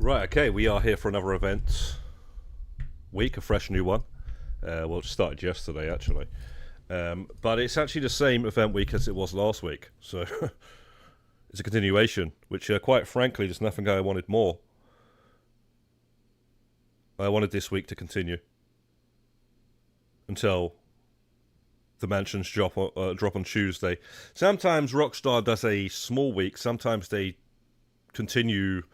Right, okay, we are here for another event week, a fresh new one. Well, it started yesterday, actually. But it's actually the same event week as it was last week. So it's a continuation, which, quite frankly, there's nothing I wanted more. I wanted this week to continue until the mansions drop on Tuesday. Sometimes Rockstar does a small week. Sometimes they continue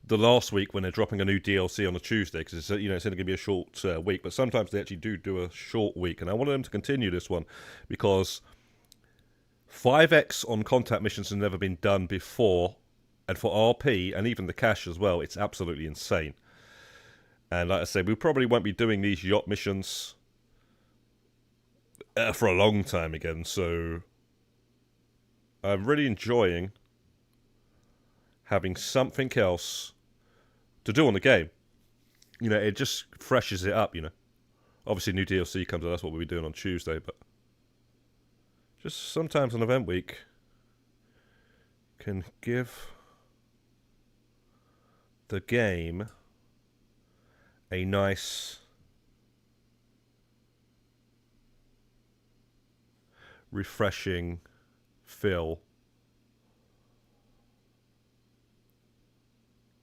the last week when they're dropping a new DLC on a Tuesday, because it's only going to be a short week. But sometimes they actually do a short week, and I wanted them to continue this one because 5x on contact missions has never been done before, and for RP and even the cash as well, it's absolutely insane. And like I said, we probably won't be doing these yacht missions for a long time again, so I'm really enjoying having something else to do on the game. It just freshes it up, Obviously, new DLC comes out, that's what we'll be doing on Tuesday, but just sometimes an event week can give the game a nice refreshing feel.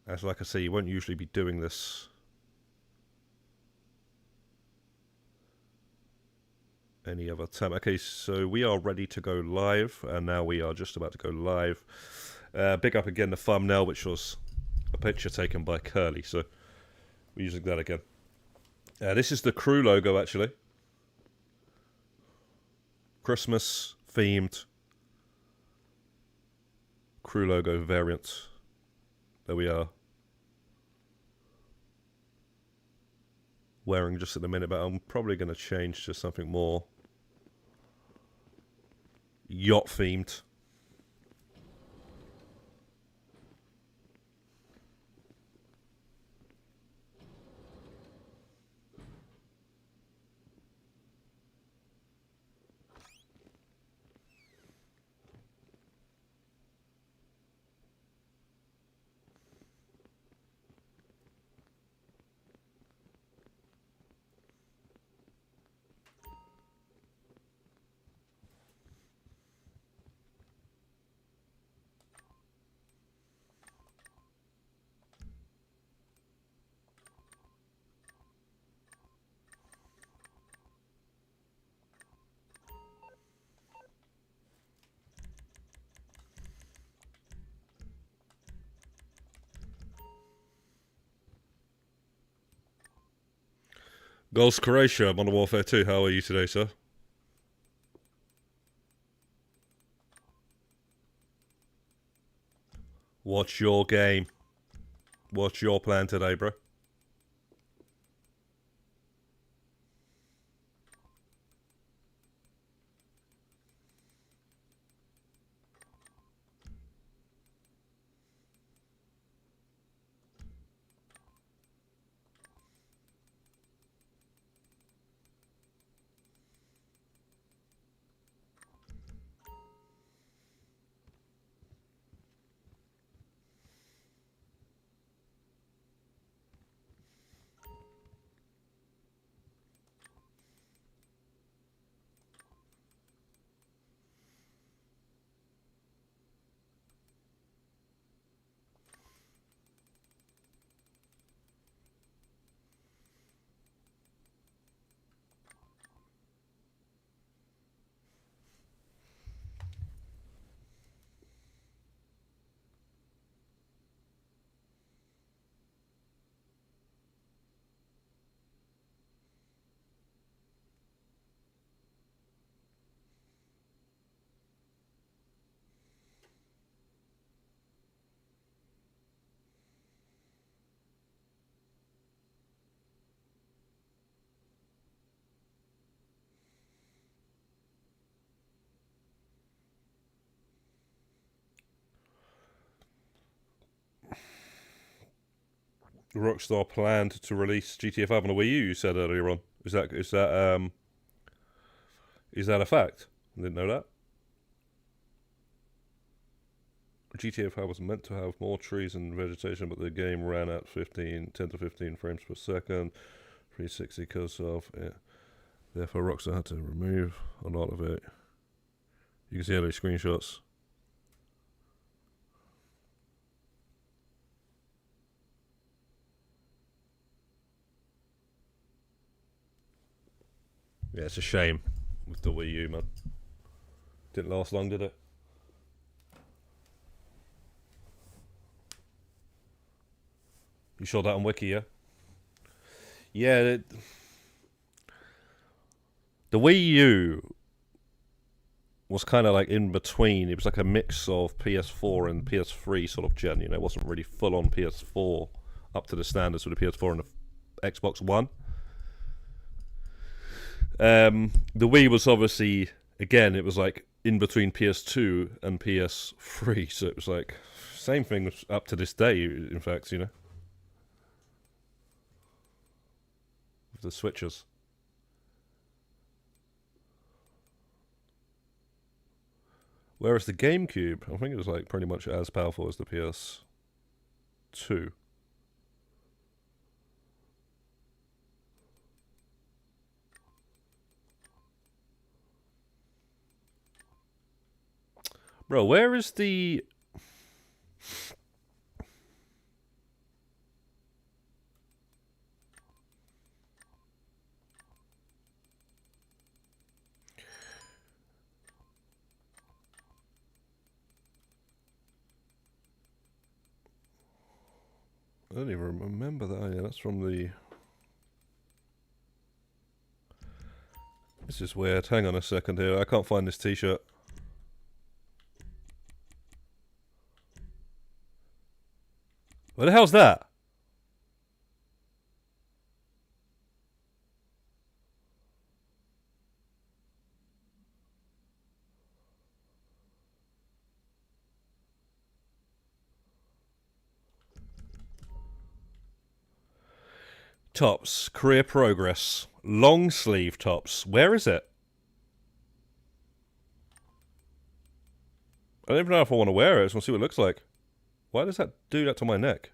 As like I say, you won't usually be doing this any other time. Okay, so we are ready to go live, and now we are just about to go live. Big up again the thumbnail, which was a picture taken by Curly, so we're using that again. This is the crew logo, actually. Christmas themed crew logo variant. There we are. Wearing just at the minute, but I'm probably going to change to something more yacht themed. Ghost Croatia, Modern Warfare 2, how are you today, sir? What's your game? What's your plan today, bro? Rockstar planned to release GTA 5 on a Wii U, you said earlier on. Is that a fact? I didn't know that. GTA 5 was meant to have more trees and vegetation, but the game ran at 10 to 15 frames per second. 360 kills off. Yeah. Therefore, Rockstar had to remove a lot of it. You can see early screenshots. Yeah, it's a shame with the Wii U, man. Didn't last long, did it? You saw that on Wiki, yeah? Yeah, the Wii U was kind of like in between. It was like a mix of PS4 and PS3 sort of gen. You know, it wasn't really full on PS4 up to the standards with the PS4 and the Xbox One. The Wii was obviously, again, it was like in between PS2 and PS3, so it was like same thing up to this day. In fact, you know, with the switches. Whereas the GameCube, I think it was like pretty much as powerful as the PS2. Bro, where is the... I don't even remember that. Yeah, that's from the... This is weird. Hang on a second here. I can't find this t-shirt. What the hell's that? Tops. Career progress. Long sleeve tops. Where is it? I don't even know if I want to wear it. I just want to see what it looks like. Why does that do that to my neck?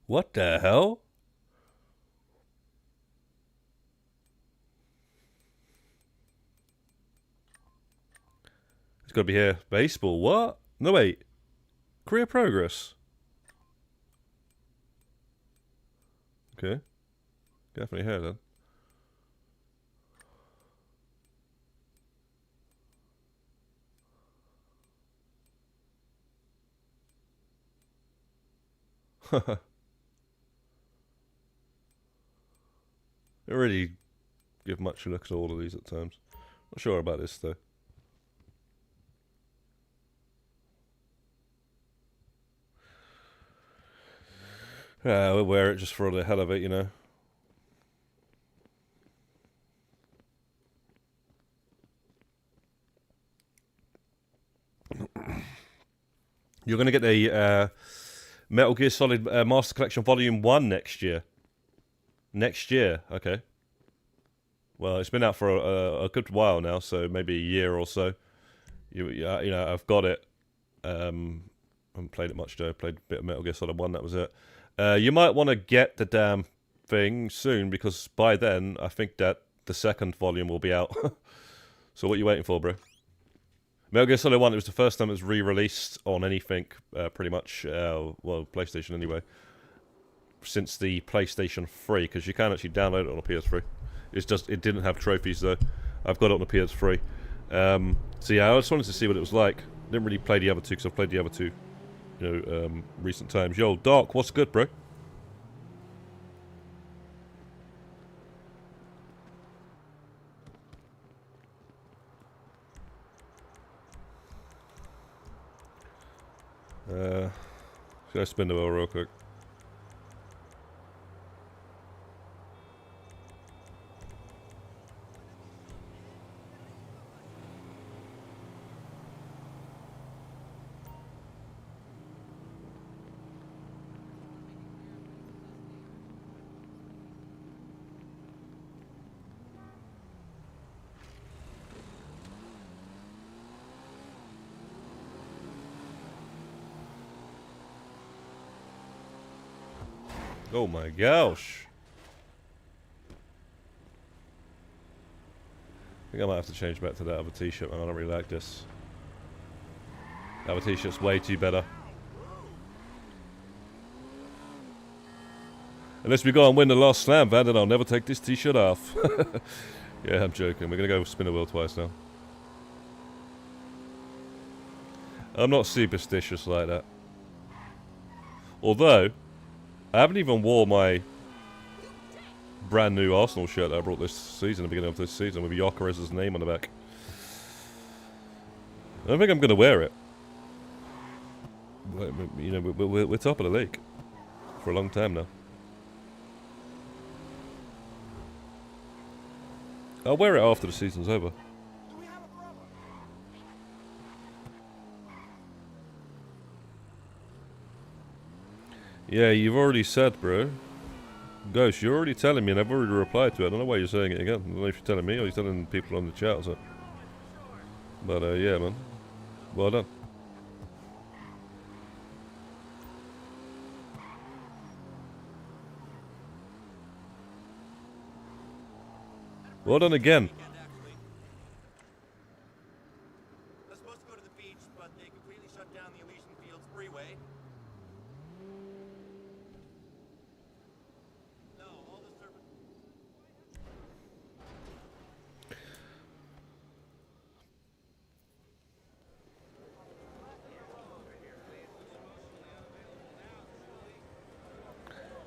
What the hell? It's got to be here. Baseball. What? No, wait. Career progress. Okay. Definitely here then. It really give much look to all of these at times. Not sure about this though. We'll wear it just for the hell of it, you know. You're going to get a Metal Gear Solid Master Collection Volume 1 next year. Next year, okay. Well, it's been out for a good while now, so maybe a year or so. You know, I've got it. I haven't played it much though. I played a bit of Metal Gear Solid 1, that was it. You might want to get the damn thing soon, because by then, I think that the second volume will be out. So what are you waiting for, bro? Metal Gear Solid 1, it was the first time it was re-released on anything, pretty much, well, PlayStation anyway, since the PlayStation 3, because you can actually download it on a PS3. It's just, it didn't have trophies, though. I've got it on the PS3. So yeah, I just wanted to see what it was like. Didn't really play the other two, because I've played the other two, you know, recent times. Yo, Dark, what's good, bro? Should I spin the wheel real quick? Oh my gosh. I think I might have to change back to that other t-shirt, man. I don't really like this. That other t-shirt's way too better. Unless we go and win the last slam, Van, then I'll never take this t-shirt off. Yeah, I'm joking. We're going to go spin a wheel twice now. I'm not superstitious like that. Although, I haven't even worn my brand new Arsenal shirt that I brought this season, the beginning of this season, with Gyökeres's name on the back. I don't think I'm going to wear it. You know, we're top of the league for a long time now. I'll wear it after the season's over. Yeah, you've already said, bro. Ghost, you're already telling me, and I've already replied to it. I don't know why you're saying it again. I don't know if you're telling me or you're telling people on the chat or something. But, yeah, man. Well done. Well done again. I was supposed to go to the beach, but they completely shut down the Elysian Fields freeway. No, all the service.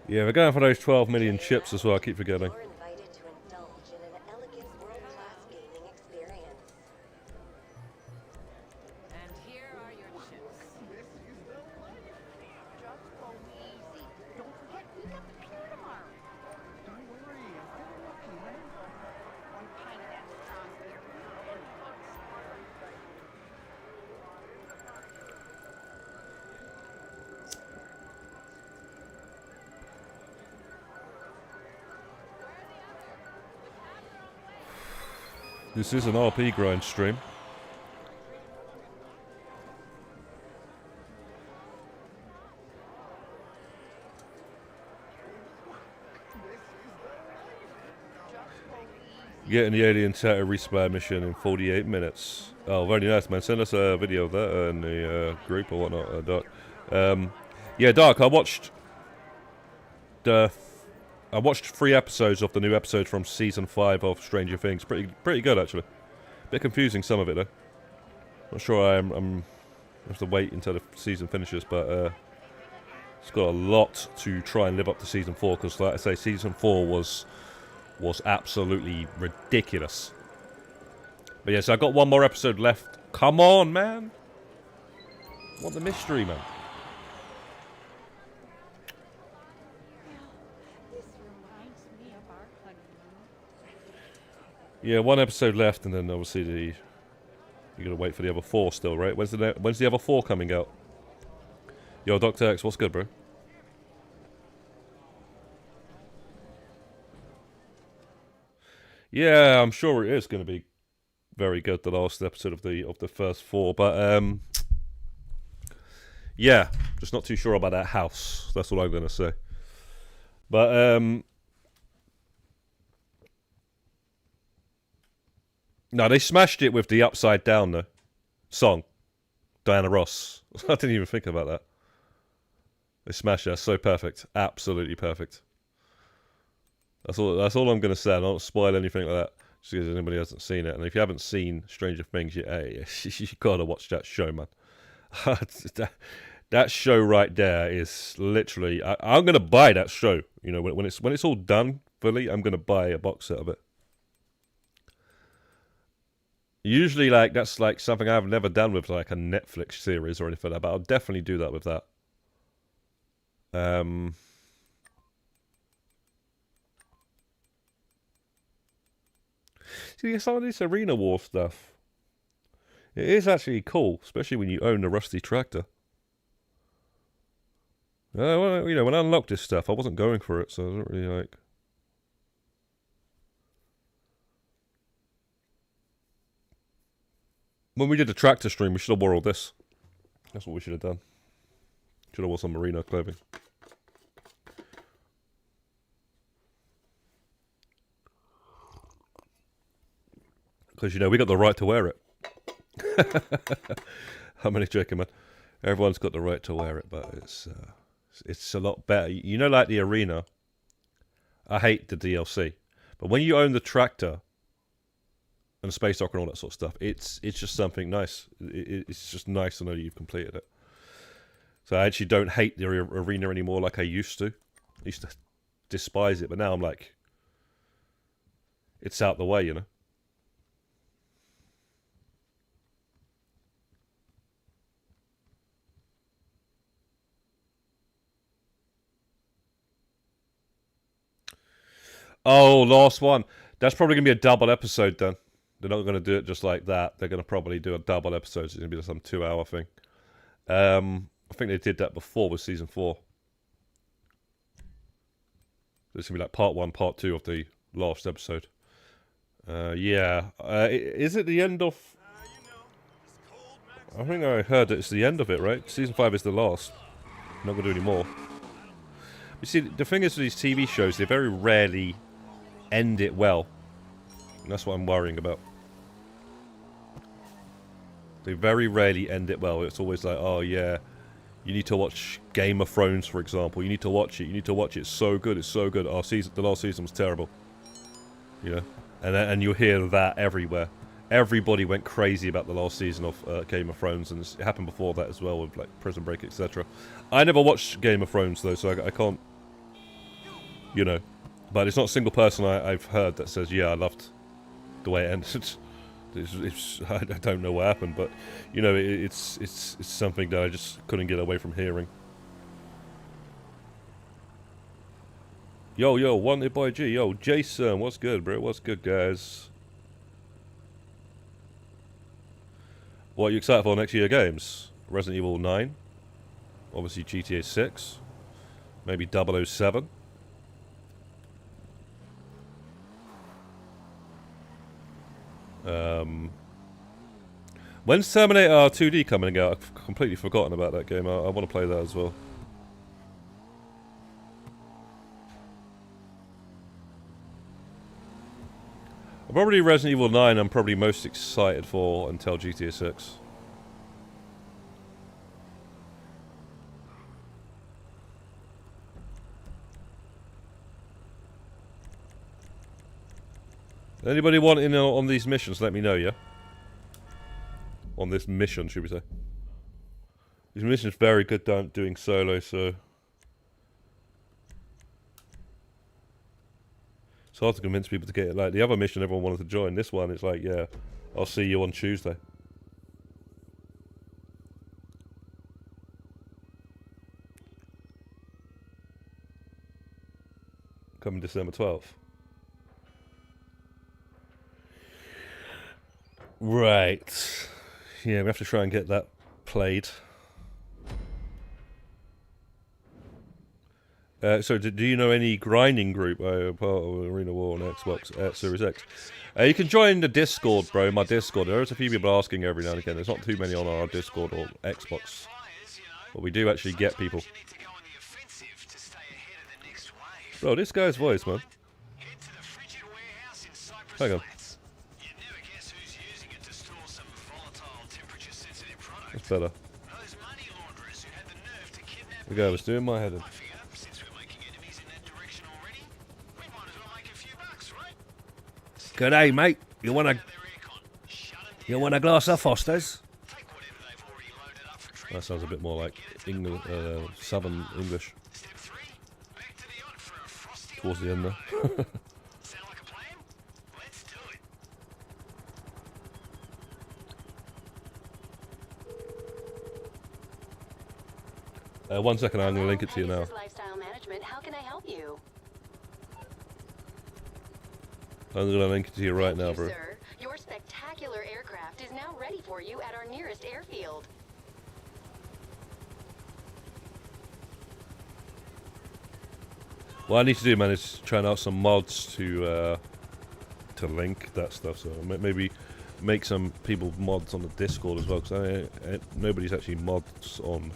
Yeah, we're going for those 12 million chips as well. I keep forgetting. You're invited to indulge in an elegant world-class gaming experience. And here are your chips. Just go easy. Don't forget, we got the pier tomorrow. Don't worry, I'm getting lucky, man. One pint of that strong beer. This is an RP grind stream. Getting the alien tattoo respawn mission in 48 minutes. Oh, very nice, man. Send us a video of that in the group or whatnot, Dark. Yeah, Dark, I watched 3 episodes of the new episode from season 5 of Stranger Things. Pretty good, actually. Bit confusing, some of it, though. Not sure I have to wait until the season finishes, but it's got a lot to try and live up to season 4, because, like I say, season 4 was absolutely ridiculous. But yeah, so I got one more episode left. Come on, man! I want the mystery, man. This reminds me of our honeymoon. Yeah, one episode left, and then obviously you gotta wait for the other 4 still, right? When's the other 4 coming out? Yo, Dr. X, what's good, bro? Yeah, I'm sure it is going to be very good. The last episode of the first 4, but yeah, just not too sure about that house. That's what I'm going to say. But no, they smashed it with the Upside Down though song, Diana Ross. I didn't even think about that. They smashed it. That's so perfect, absolutely perfect. That's all I'm going to say. I don't spoil anything like that, just because anybody hasn't seen it. And if you haven't seen Stranger Things, you got to watch that show, man. that show right there is literally... I'm going to buy that show. You know, when it's all done fully, I'm going to buy a box set of it. Usually, like, that's like something I've never done with like a Netflix series or anything like that, but I'll definitely do that with that. See, some of this Arena War stuff, it is actually cool, especially when you own a rusty tractor. Well, you know, when I unlocked this stuff, I wasn't going for it, so I don't really like... When we did the tractor stream, we should have wore all this. That's what we should have done. Should have wore some merino clothing. Because, we got the right to wear it. I'm only joking, man. Everyone's got the right to wear it, but it's a lot better. Like the arena, I hate the DLC. But when you own the tractor and space dock and all that sort of stuff, it's just something nice. It's just nice to know you've completed it. So I actually don't hate the arena anymore like I used to. I used to despise it, but now I'm like, it's out the way, Oh, last one. That's probably going to be a double episode then. They're not going to do it just like that. They're going to probably do a double episode. It's going to be some 2-hour thing. I think they did that before with season 4. This is going to be like part 1, part 2 of the last episode. Yeah. Is it the end of... I think I heard that it's the end of it, right? Season 5 is the last. Not going to do any more. You see, the thing is with these TV shows, they very rarely end it well. And that's what I'm worrying about. They very rarely end it well. It's always like, oh yeah, you need to watch Game of Thrones, for example. You need to watch it. You need to watch it. It's so good. It's so good. The last season was terrible. And you'll hear that everywhere. Everybody went crazy about the last season of Game of Thrones, and it happened before that as well with like Prison Break, etc. I never watched Game of Thrones though, so I can't, But it's not a single person I've heard that says, yeah, I loved the way it ended. I don't know what happened, but it's something that I just couldn't get away from hearing. Yo, wanted by G. Yo, Jason, what's good, bro? What's good, guys? What are you excited for next year games? Resident Evil 9. Obviously GTA 6. Maybe 007. When's Terminator 2D coming out? I've completely forgotten about that game. I want to play that as well. Probably Resident Evil 9 I'm probably most excited for until GTA 6. Anybody want in on these missions, let me know, yeah? On this mission, should we say. This mission's very good doing solo, so... It's hard to convince people to get it. Like, the other mission everyone wanted to join. This one, it's like, yeah, I'll see you on Tuesday. Coming December 12th. Right. Yeah, we have to try and get that played. So, do you know any grinding group part of Arena War on Xbox Series X? You can join the Discord, bro, my Discord. There's a few people asking every now and again. There's not too many on our Discord or Xbox. But we do actually get people. Bro, this guy's voice, man. Hang on. That's better. The guy was doing my head in. G'day, mate. You want a glass of Foster's? That sounds a bit more like English, Southern English. Towards the end there. 1 second, I'm going to link it to you now. Lifestyle management. How can I help you? I'm going to link it to you right now, bro. Sir, your spectacular aircraft is now ready for you at our nearest airfield. What I need to do, man, is try out some mods to link that stuff. So maybe make some people mods on the Discord as well, because nobody's actually mods on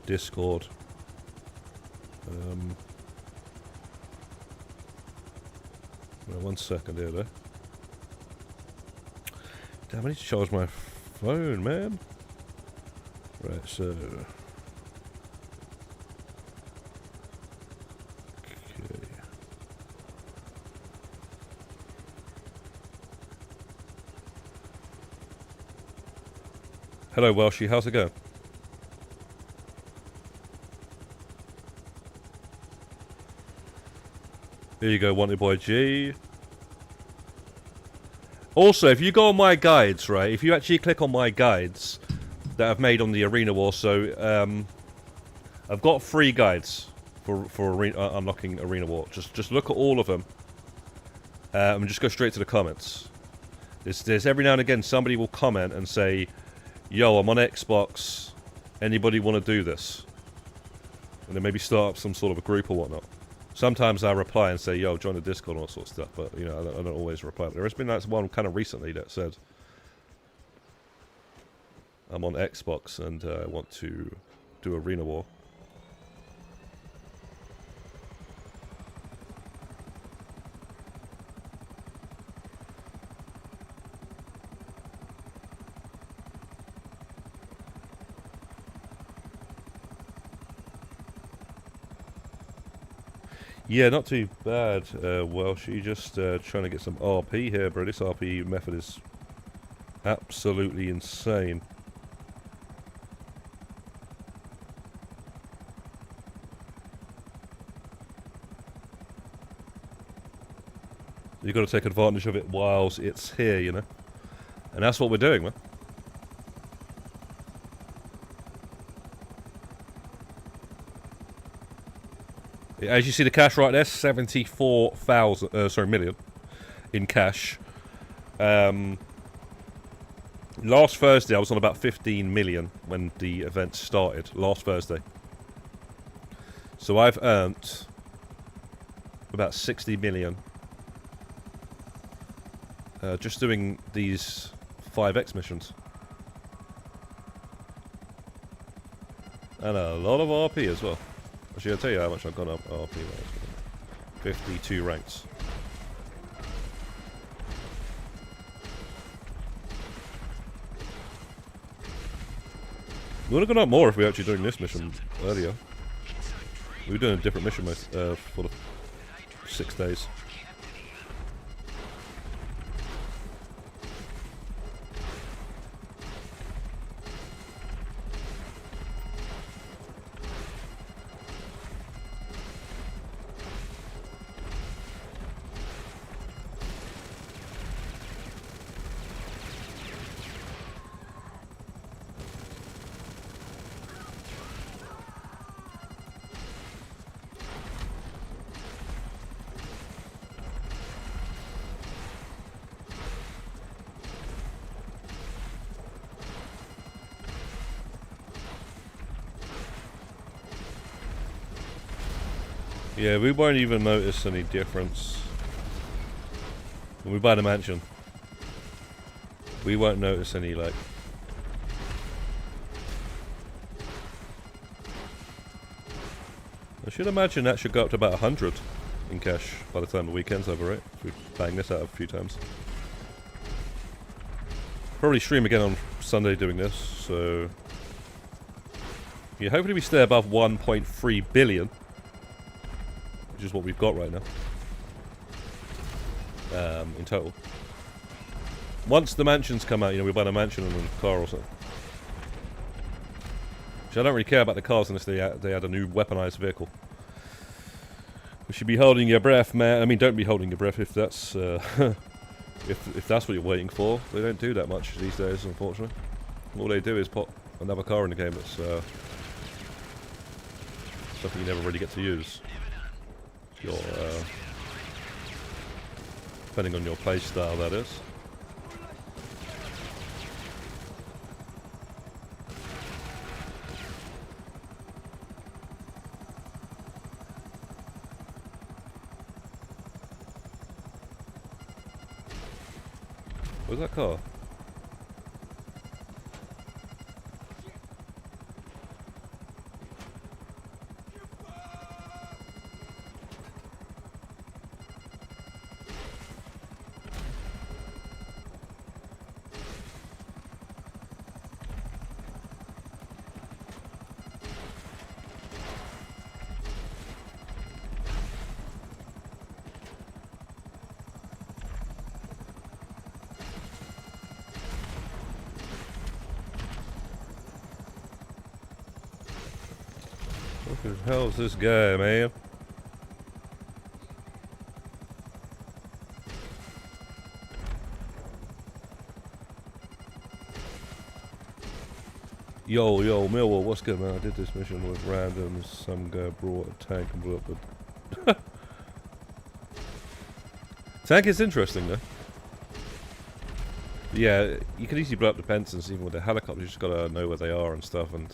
Discord. 1 second here, though. Damn, I need to charge my phone, man. Right, so... Okay. Hello, Welshie. How's it going? Here you go, Wanted Boy G. Also, if you go on my guides, right, if you actually click on my guides that I've made on the Arena War, so I've got 3 guides for unlocking Arena War. Just look at all of them and just go straight to the comments. There's every now and again somebody will comment and say, "Yo, I'm on Xbox. Anybody want to do this?" And then maybe start up some sort of a group or whatnot. Sometimes I reply and say, "Yo, join the Discord," and all sorts of stuff. But you know, I don't always reply. But there has been that one kind of recently that said, "I'm on Xbox and I want to do Arena War." Yeah, not too bad, Welshie. Just trying to get some RP here, bro. This RP method is absolutely insane. You've got to take advantage of it whilst it's here, you know? And that's what we're doing, man. As you see the cash right there, 74,000, million in cash. Last Thursday I was on about 15 million when the event started, last Thursday. So I've earned about 60 million just doing these 5x missions. And a lot of RP as well. Actually, I'll tell you how much I've gone up RP wise. 52 ranks. We would have gone up more if we were actually doing this mission earlier. We were doing a different mission for the 6 days. Yeah, we won't even notice any difference when we buy the mansion. We won't notice any, like... I should imagine that should go up to about 100 in cash by the time the weekend's over, right? If we bang this out a few times. Probably stream again on Sunday doing this, so... Yeah, hopefully we stay above 1.3 billion. Which is what we've got right now. In total. Once the mansions come out, you know, we buy a mansion and a car or something. Which I don't really care about the cars unless they add a new weaponized vehicle. We should be holding your breath, man. I mean, don't be holding your breath if that's if that's what you're waiting for. They don't do that much these days, unfortunately. All they do is put another car in the game that's something you never really get to use. Your depending on your play style, that is. Where's that car? Who the hell's this guy, man? Yo, Millwall, what's good, man? I did this mission with randoms. Some guy brought a tank and blew up the... Tank is interesting, though. Yeah, you can easily blow up the Bensons even with the helicopters. You just gotta know where they are and stuff. And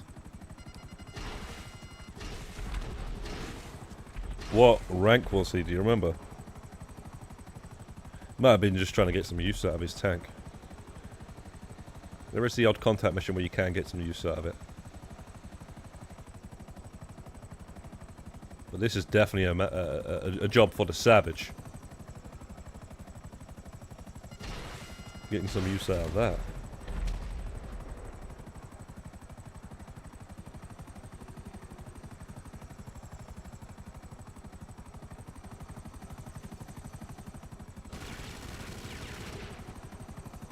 what rank was he? Do you remember? Might have been just trying to get some use out of his tank. There is the odd contact mission where you can get some use out of it. But this is definitely a job for the Savage. Getting some use out of that.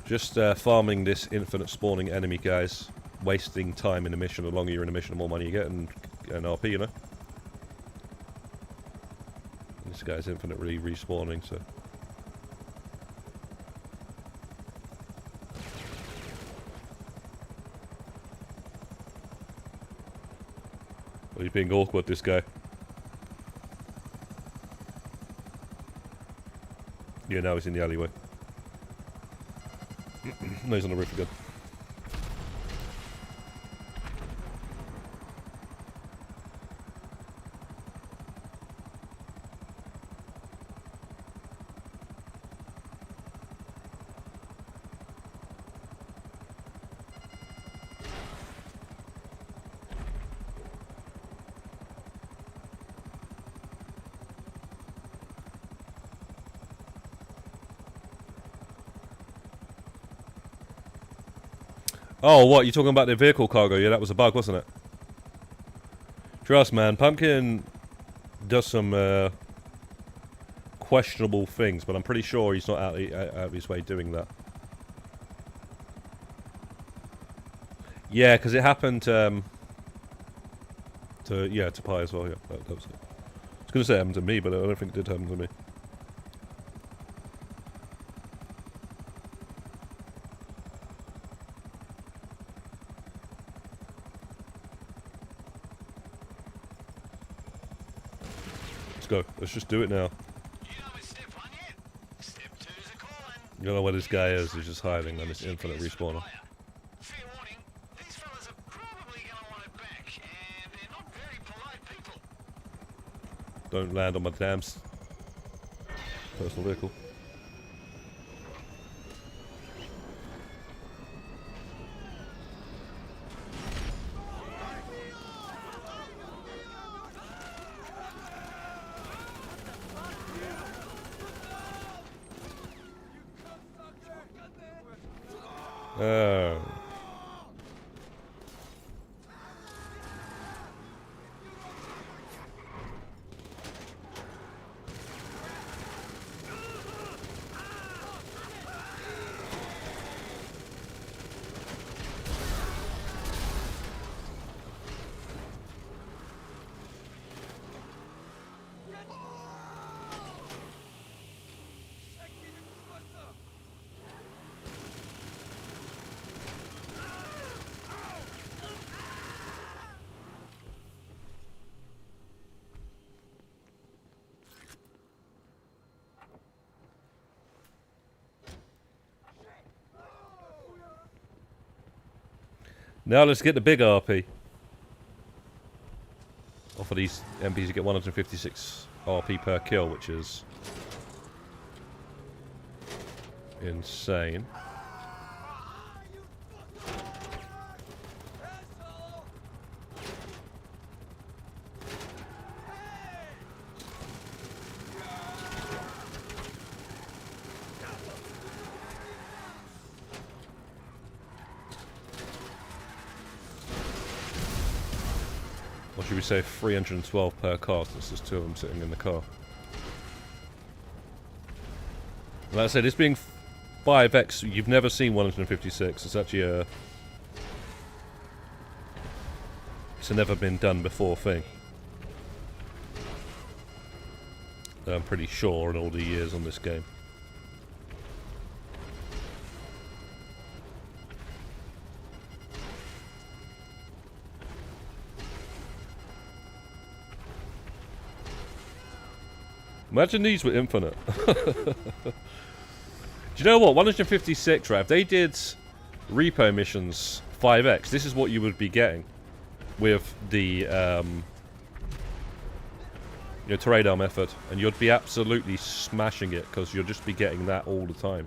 Just farming this infinite spawning enemy, guys. Wasting time in a mission. The longer you're in a mission, the more money you get, and RP, you know. And this guy's infinitely respawning, so. Well, he's being awkward, this guy. Yeah, now he's in the alleyway. No, he's on the roof again. Oh, what? You talking about the vehicle cargo? Yeah, that was a bug, wasn't it? Trust, man. Pumpkin does some questionable things, but I'm pretty sure he's not out of his way doing that. Yeah, because it happened to Pi as well. Yeah, that was it. I was going to say it happened to me, but I don't think it did happen to me. Go. Let's just do it now. You don't know where this guy is. He's just hiding on this infinite respawner. Don't land on my damn personal vehicle. Oh. Now let's get the big RP. Off of these MPs you get 156 RP per kill, which is insane. Or should we say 312 per car, since there's two of them sitting in the car. Like I said, this being 5x, you've never seen 156. It's actually a... It's a never been done before thing. I'm pretty sure in all the years on this game. Imagine these were infinite. Do you know what? 156, right? If they did repo missions 5x, this is what you would be getting with the Terradar method, and you'd be absolutely smashing it because you'll just be getting that all the time.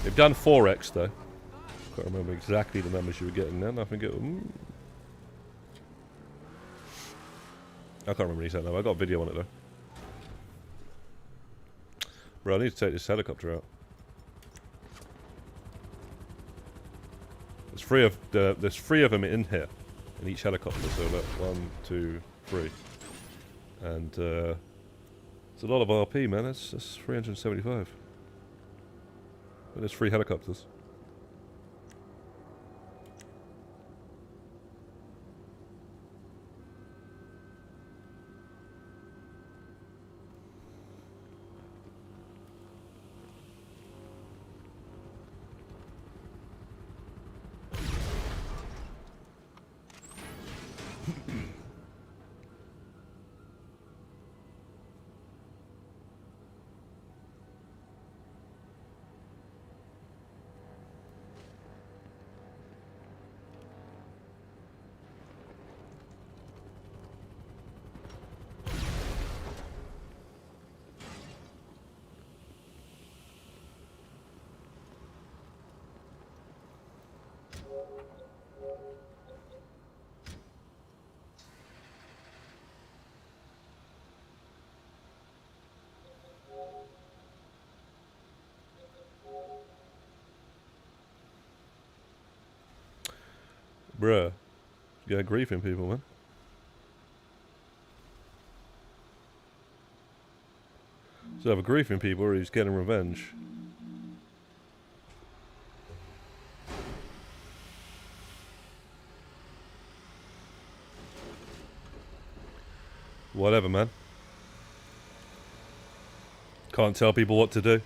They've done 4x though. Can't remember exactly the numbers you were getting then. I think it. I can't remember exactly. I got a video on it though. Bro, I need to take this helicopter out. There's three of them in here, in each helicopter. So look, 1, 2, 3, and it's a lot of RP, man. That's 375. But there's 3 helicopters. Bruh. You got griefing people, man. So have a griefing people or he's getting revenge. Whatever, man. Can't tell people what to do.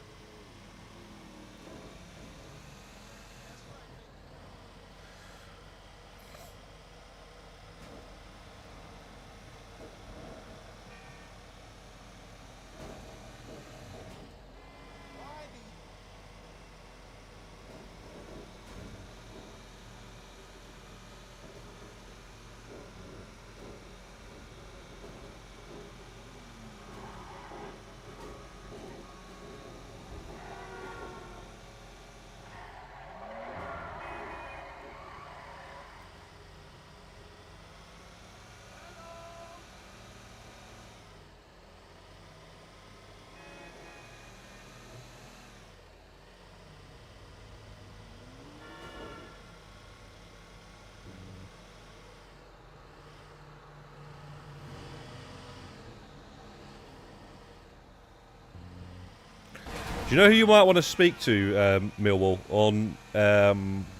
Do you know who you might want to speak to, Millwall, on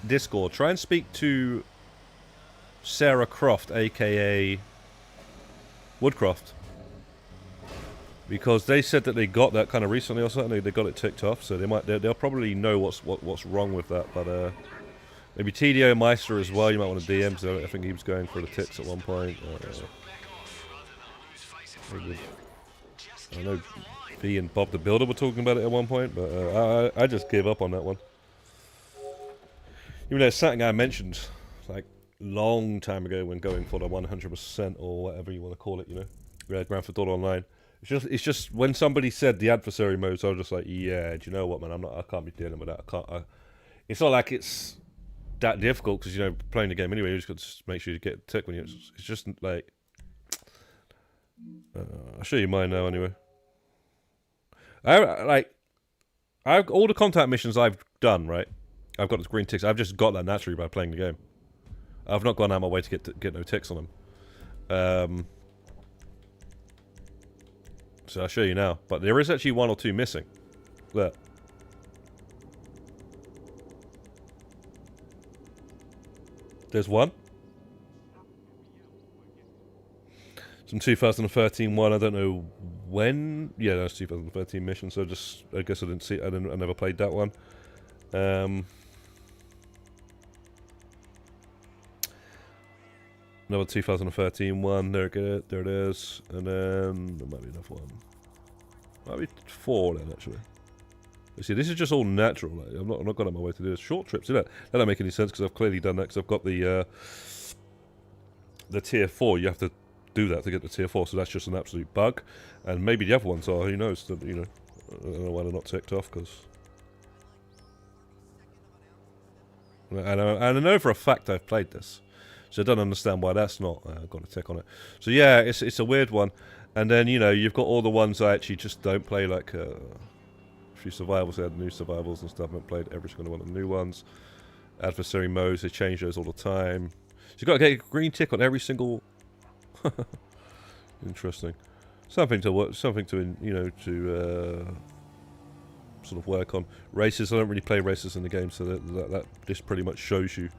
Discord? Try and speak to Sarah Croft, aka Woodcroft, because they said that they got that kind of recently or something. They got it ticked off, so they'll probably know what's wrong with that. But maybe TDO Meister as well. You might want to DM. So I think he was going for the ticks at one point. I know V and Bob the Builder were talking about it at one point, but I just gave up on that one. Even though it's something I mentioned like long time ago when going for the 100% or whatever you want to call it, you know, Grand Theft Auto Online. It's just when somebody said the adversary modes, I was just like, yeah, do you know what, man? I can't be dealing with that. It's not like it's that difficult because, you know, playing the game anyway, you just got to make sure you get a tick when you. It's just like. I'll show you mine now anyway. All the contact missions I've done, right? I've got the green ticks. I've just got that naturally by playing the game. I've not gone out my way to get no ticks on them. So I'll show you now. But there is actually 1 or 2 missing. Look. There's 1. Some 2013 one. I don't know when. Yeah, that's 2013 mission. So just, I guess I didn't see. I never played that one. Another 2013 one. There it is. And then there might be another one. Might be 4 then actually. You see, this is just all natural. Like, I'm not going on my way to do this. Short trips, that don't make any sense because I've clearly done that because I've got the tier 4. You have to do that to get the tier 4, so that's just an absolute bug. And maybe the other ones are. Who knows? That, you know, I don't know why they're not ticked off because. And I know for a fact I've played this, so I don't understand why that's not got a tick on it. So yeah, it's a weird one. And then you know you've got all the ones I actually just don't play, like. Few survivals, they had new survivals and stuff. I haven't played every single one of the new ones. Adversary modes, they change those all the time. So you've got to get a green tick on every single. Interesting. Something to work, something to you know to sort of work on. Races, I don't really play races in the game, so that this pretty much shows you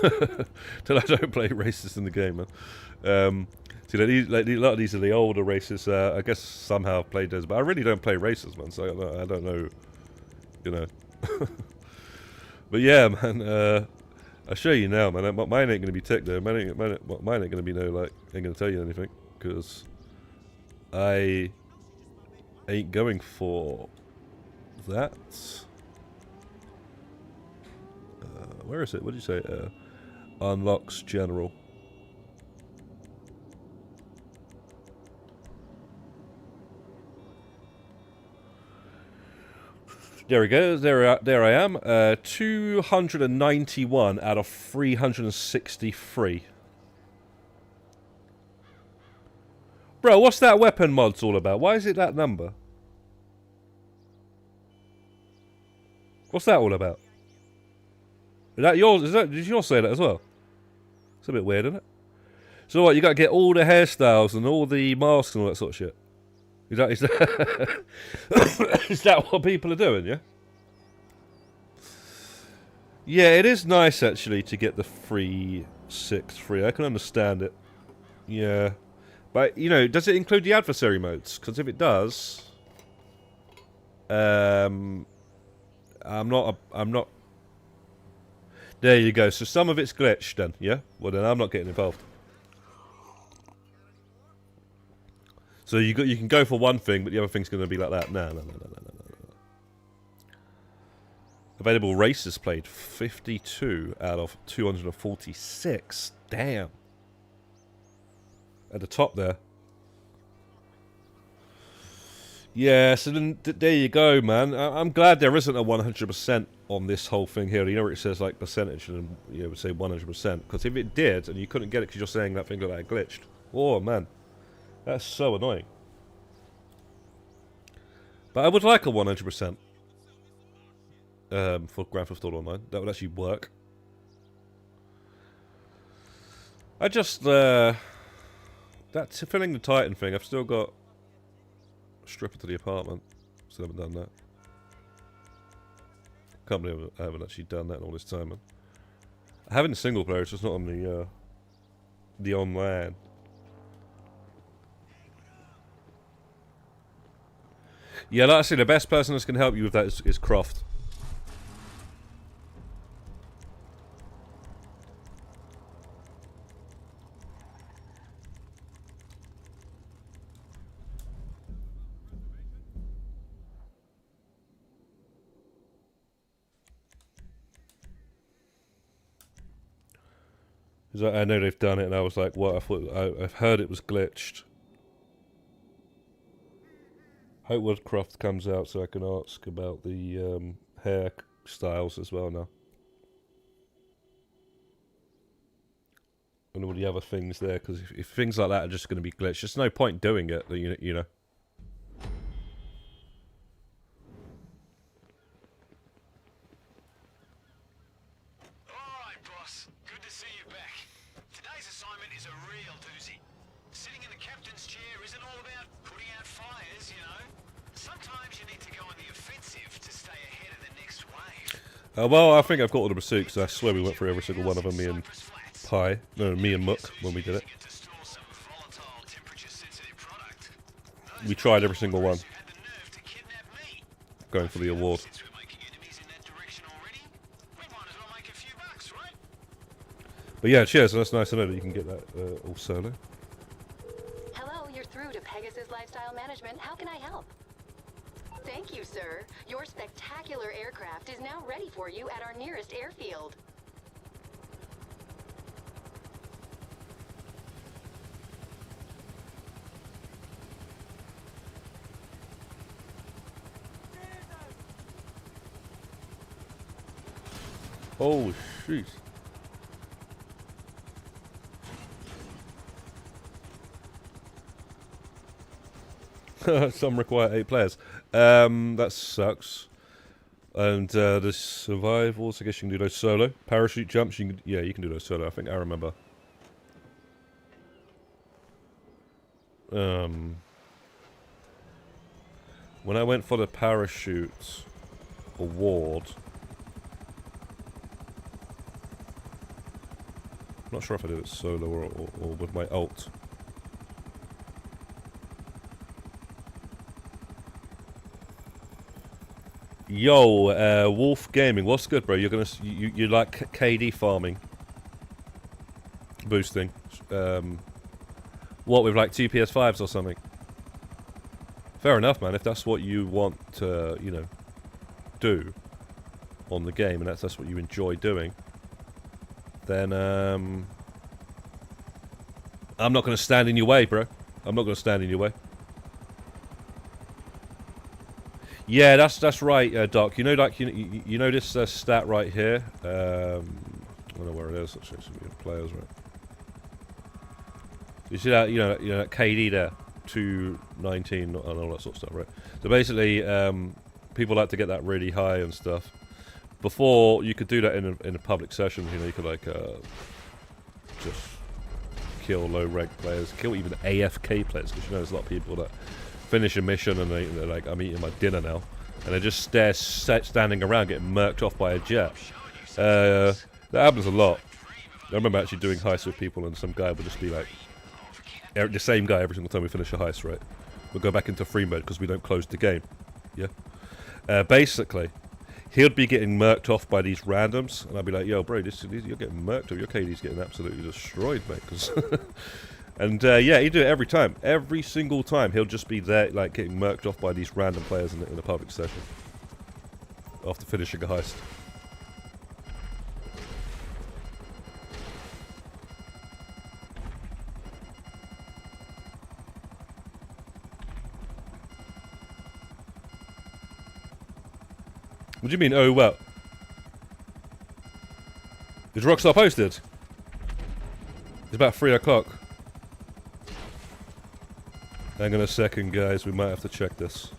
that I don't play races in the game, man. See, like, a lot of these are the older races. I guess somehow I've played those, but I really don't play races, man. So I don't know, you know. But yeah, man. I'll show you now, man. Mine ain't gonna be ticked though. Mine ain't gonna be no like. Ain't gonna tell you anything because I ain't going for that. Where is it? What did you say? Unlocks general. There we go. There I am. 291 out of 363. Bro, what's that weapon mod's all about? Why is it that number? What's that all about? Is that yours? Did you say that as well? It's a bit weird, isn't it? So what? You got to get all the hairstyles and all the masks and all that sort of shit. Is that is that what people are doing, yeah? Yeah, it is nice actually to get the free 6 free. I can understand it. Yeah. But, you know, does it include the adversary modes? Because if it does... I'm not... There you go. So some of it's glitched then, yeah? Well then I'm not getting involved. So you can go for one thing, but the other thing's going to be like that. No. Available races played 52 out of 246. Damn. At the top there. Yeah, so then there you go, man. I'm glad there isn't a 100% on this whole thing here. You know where it says like percentage, and you would say 100%. Because if it did, and you couldn't get it because you're saying that thing like that glitched. Oh man. That's so annoying. But I would like a 100% for Grand Theft Auto Online. That would actually work. I just that filling the Titan thing. I've still got a stripper to the apartment. Still haven't done that. Can't believe I haven't actually done that in all this time, man. I have it in single player. It's just not on the online. Yeah, like I say, the best person that's going to help you with that is Croft. I know they've done it, and I was like, "What?" I've heard it was glitched. Hope Woodcroft comes out so I can ask about the hair styles as well now. And all the other things there, because if things like that are just going to be glitched, there's no point doing it, you know. Alright, boss. Good to see you back. Today's assignment is a real doozy. Sitting in the captain's chair isn't all about putting out fires, you know. Sometimes you need to go on the offensive to stay ahead of the next wave. Well, I think I've got all the pursuits. I swear we went through every single one of them, me and Pi. No, me and Muck when we did it. we tried every single one, Had the nerve to kidnap me. going for the award. Since we're making enemies in that direction already, we might as well make a few bucks, right? But yeah, cheers. That's nice to know that you can get that all solo. Hello, you're through to Pegasus Lifestyle Management. How can I help? Thank you, sir. Your spectacular aircraft is now ready for you at our nearest airfield. Oh, shoot. Some require 8 players. That sucks. And the survivals, I guess you can do those solo. Parachute jumps, you can do those solo. I think I remember. When I went for the parachute award, I'm not sure if I did it solo or with my ult. Yo, Wolf Gaming, what's good, bro? You like KD farming, boosting, what with like 2 PS5s or something? Fair enough, man. If that's what you want to, do on the game, and that's what you enjoy doing, then I'm not going to stand in your way, bro. I'm not going to stand in your way. Yeah, that's right, Doc. You know, like you know this stat right here. I don't know where it is. Actually, it's players, right? You see that? You know that KD there, 219 and all that sort of stuff, right? So basically, people like to get that really high and stuff. Before you could do that in a public session, you could like just kill low rank players, kill even AFK players, because there's a lot of people that finish a mission and they're like, I'm eating my dinner now, and they're just standing around getting murked off by a jet. That happens a lot. I remember actually doing heists with people, and some guy would just be like, the same guy every single time we finish a heist, right? We'll go back into free mode because we don't close the game. Yeah. Basically, he'd be getting murked off by these randoms, and I'd be like, yo, bro, you're getting murked, or your KD's getting absolutely destroyed, mate. Cause and yeah, he'd do it every time. Every single time, he'll just be there, like, getting murked off by these random players in a public session after finishing a heist. What do you mean, oh well? Is Rockstar posted? It's about 3 o'clock. Hang on a second, guys. We might have to check this.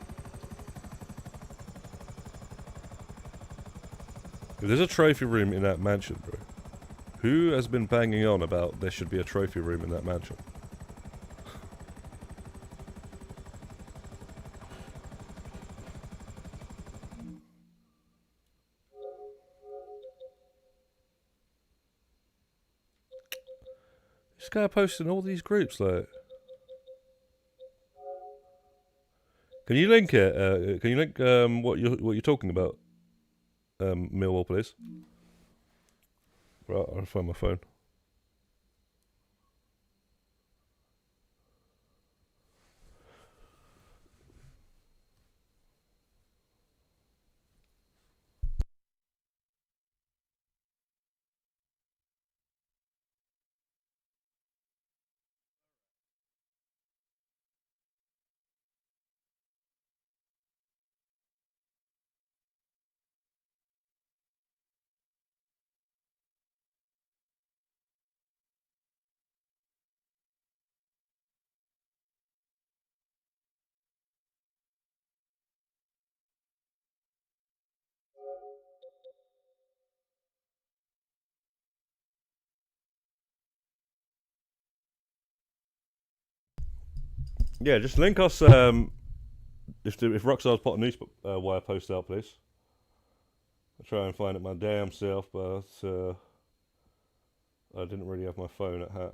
If there's a trophy room in that mansion, bro, who has been banging on about there should be a trophy room in that mansion? This guy posting all these groups, like. Can you link it? Can you link what you're talking about, Millwall, please? Right, I'll find my phone. Yeah, just link us. If Rockstar's put a news wire post out, please. I'll try and find it my damn self, but I didn't really have my phone at hand.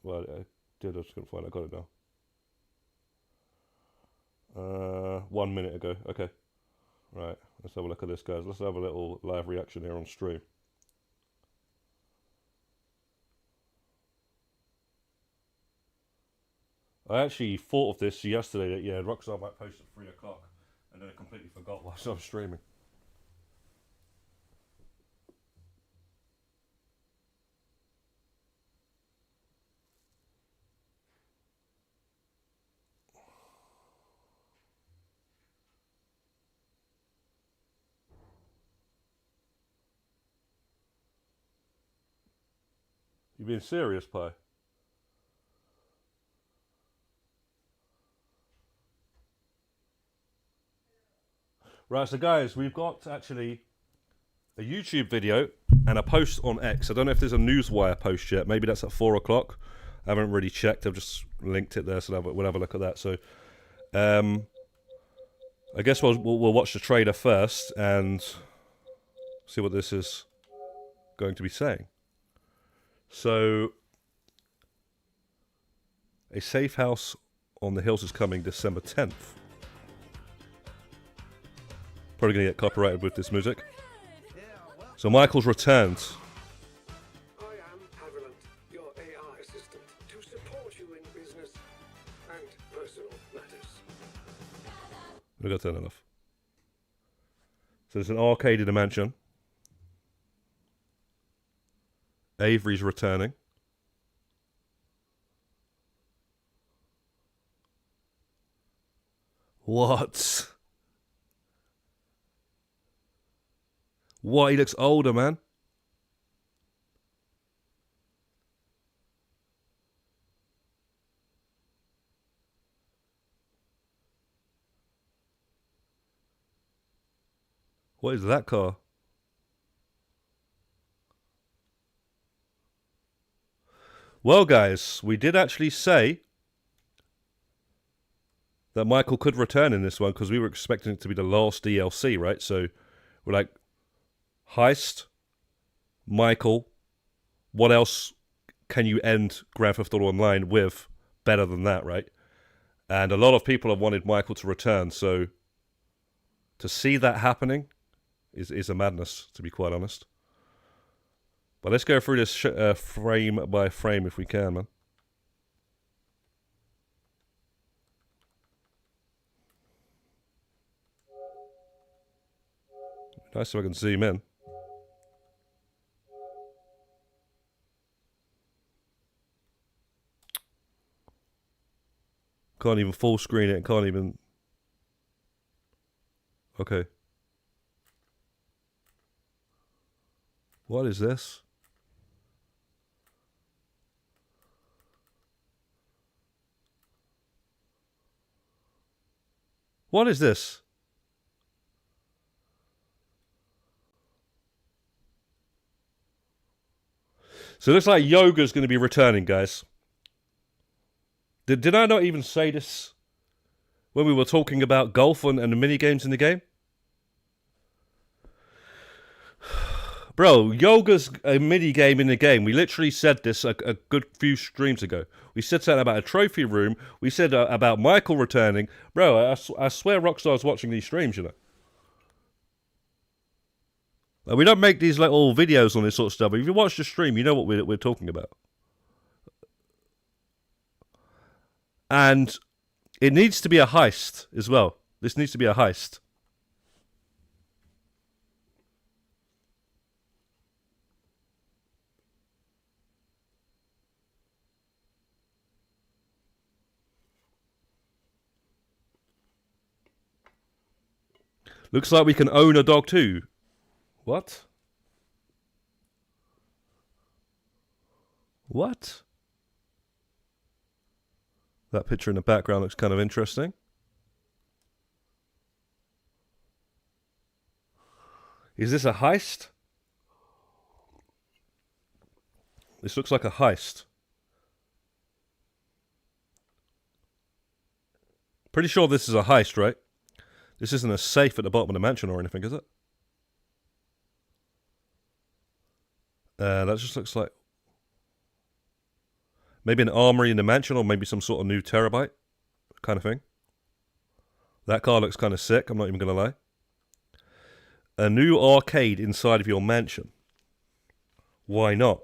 Well, I did. I just couldn't find it. I got it now. 1 minute ago. Okay. Right. Let's have a look at this, guys. Let's have a little live reaction here on stream. I actually thought of this yesterday that, yeah, Rockstar might post at 3 o'clock, and then I completely forgot whilst I was streaming. You being serious, Pi? Right, so guys, we've got actually a YouTube video and a post on X. I don't know if there's a Newswire post yet. Maybe that's at 4 o'clock. I haven't really checked. I've just linked it there, so we'll have a look at that. So, I guess we'll watch the trailer first and see what this is going to be saying. So, a safe house on the hills is coming December 10th. Probably going to get copyrighted with this music. So Michael's returned. I am Haviland, your AI assistant, to support you in business and personal matters. We've got to turn it off. So there's an arcade in the mansion. Avery's returning. What? What? He looks older, man. What is that car? Well, guys, we did actually say that Michael could return in this one because we were expecting it to be the last DLC, right? So we're like, Heist, Michael, what else can you end Grand Theft Auto Online with better than that, right? And a lot of people have wanted Michael to return, so to see that happening is a madness, to be quite honest. But let's go through this frame by frame if we can, man. Nice if I can zoom in. Can't even full screen it. Can't even. Okay. What is this? What is this? So it looks like Yoga's going to be returning, guys. Did I not even say this when we were talking about golf and the mini games in the game? Bro, Yoga's a mini game in the game. We literally said this a good few streams ago. We said something about a trophy room. We said about Michael returning. Bro, I swear Rockstar's watching these streams, you know. We don't make these little videos on this sort of stuff. If you watch the stream, you know what we're talking about. And it needs to be a heist as well. This needs to be a heist. Looks like we can own a dog too. What? What? That picture in the background looks kind of interesting. Is this a heist? This looks like a heist. Pretty sure this is a heist, right? This isn't a safe at the bottom of the mansion or anything, is it? That just looks like maybe an armory in the mansion or maybe some sort of new terabyte kind of thing. That car looks kind of sick, I'm not even going to lie. A new arcade inside of your mansion. Why not?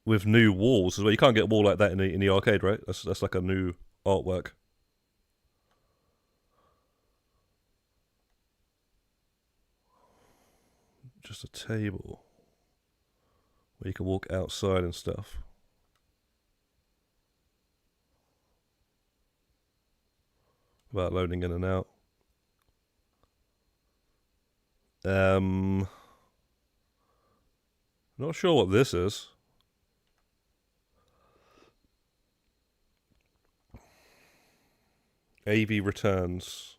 With new walls as well. You can't get a wall like that in the arcade, right? That's like a new artwork. Just a table where you can walk outside and stuff. About loading in and out. Not sure what this is. AV returns.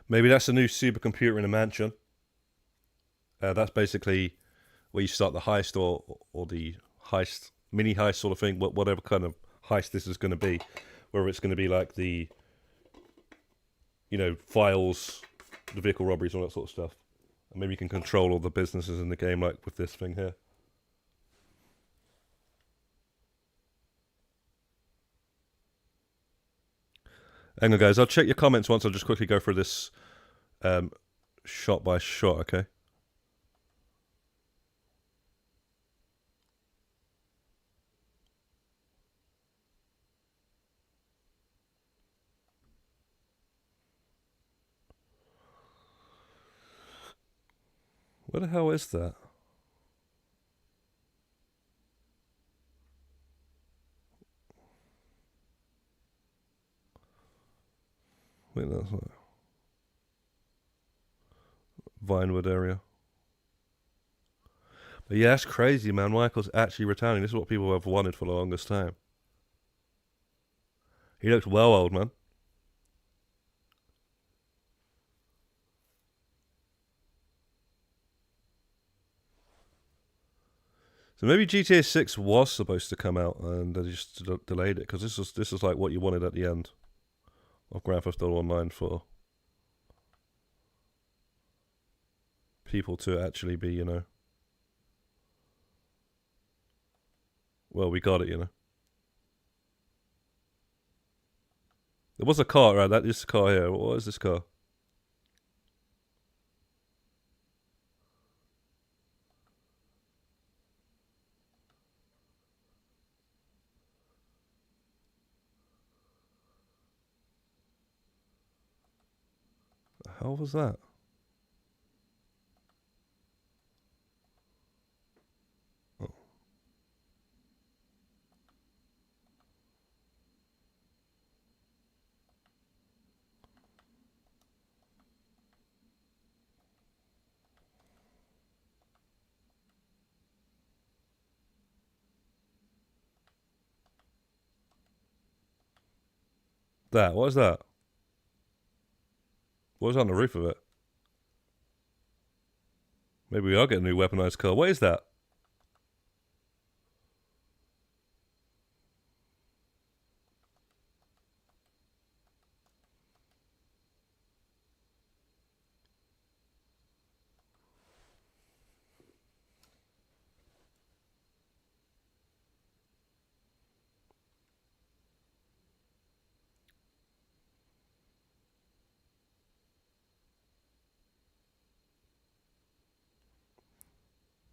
Maybe that's a new supercomputer in a mansion. That's basically where you start the heist or the heist, mini heist sort of thing, whatever kind of heist this is going to be. Whether it's going to be like the, files, the vehicle robberies, all that sort of stuff. And maybe you can control all the businesses in the game like with this thing here. Hang on, guys. I'll check your comments once. I'll just quickly go through this shot by shot, okay? Where the hell is that? Wait, that's not Vinewood area. But yeah, that's crazy, man. Michael's actually returning. This is what people have wanted for the longest time. He looks well old, man. So maybe GTA 6 was supposed to come out and they just delayed it because this is like what you wanted at the end of Grand Theft Auto Online for people to actually be, well, we got it, There was a car, right? That is the car here. What is this car? How was that? Oh. What is that? What was on the roof of it? Maybe we are getting a new weaponized car. What is that?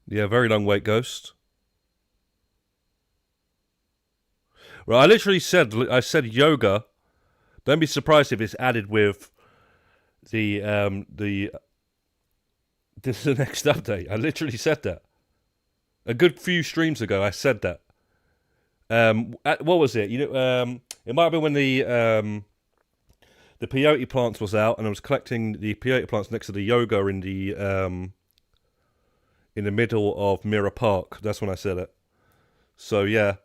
Yeah, very long wait, Ghost. Well, I said yoga. Don't be surprised if it's added with the this is the next update. I literally said that. A good few streams ago, I said that. What was it? It might have been when the peyote plants was out, and I was collecting the peyote plants next to the yoga in the middle of Mirror Park. That's when I said it. So yeah,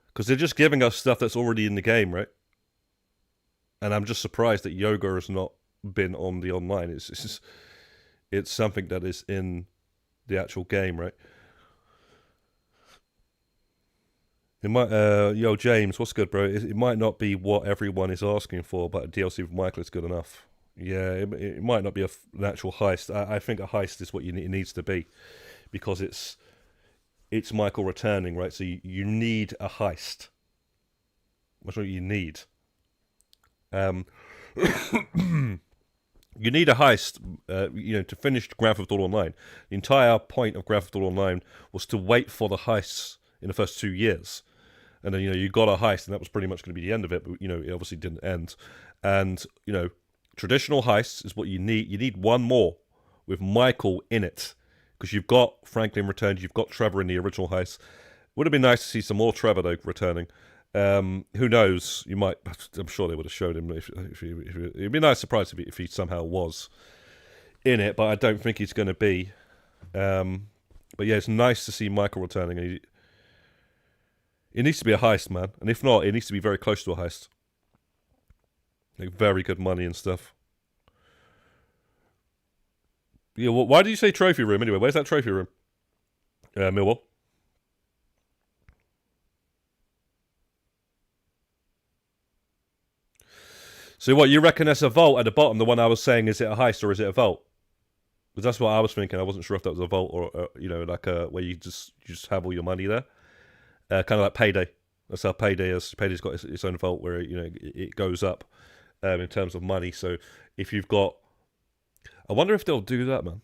because they're just giving us stuff that's already in the game, right? And I'm just surprised that yoga has not been on the online. It's something that is in the actual game, right? It might, yo, James, what's good, bro? It might not be what everyone is asking for, but a DLC with Michael is good enough. Yeah, it might not be an actual heist. I think a heist is what it needs to be, because it's Michael returning, right? So you need a heist. That's what you need. You need a heist, to finish Grand Theft Auto Online. The entire point of Grand Theft Auto Online was to wait for the heists in the first 2 years. And then, you got a heist, and that was pretty much going to be the end of it. But, it obviously didn't end. And, traditional heists is what you need. You need one more with Michael in it. Because you've got Franklin returned, you've got Trevor in the original heist. Would have been nice to see some more Trevor, though, returning. Who knows? I'm sure they would have showed him. It'd be a nice surprise if he somehow was in it, but I don't think he's going to be. But yeah, it's nice to see Michael returning. It needs to be a heist, man. And if not, it needs to be very close to a heist. Like, very good money and stuff. Yeah, well, why do you say trophy room anyway? Where's that trophy room? Millwall. So what, you reckon there's a vault at the bottom? The one I was saying, is it a heist or is it a vault? Because that's what I was thinking. I wasn't sure if that was a vault or like where you just have all your money there. Kind of like Payday. That's how Payday is. Payday's got its own vault where it goes up in terms of money. So if you've got, I wonder if they'll do that, man.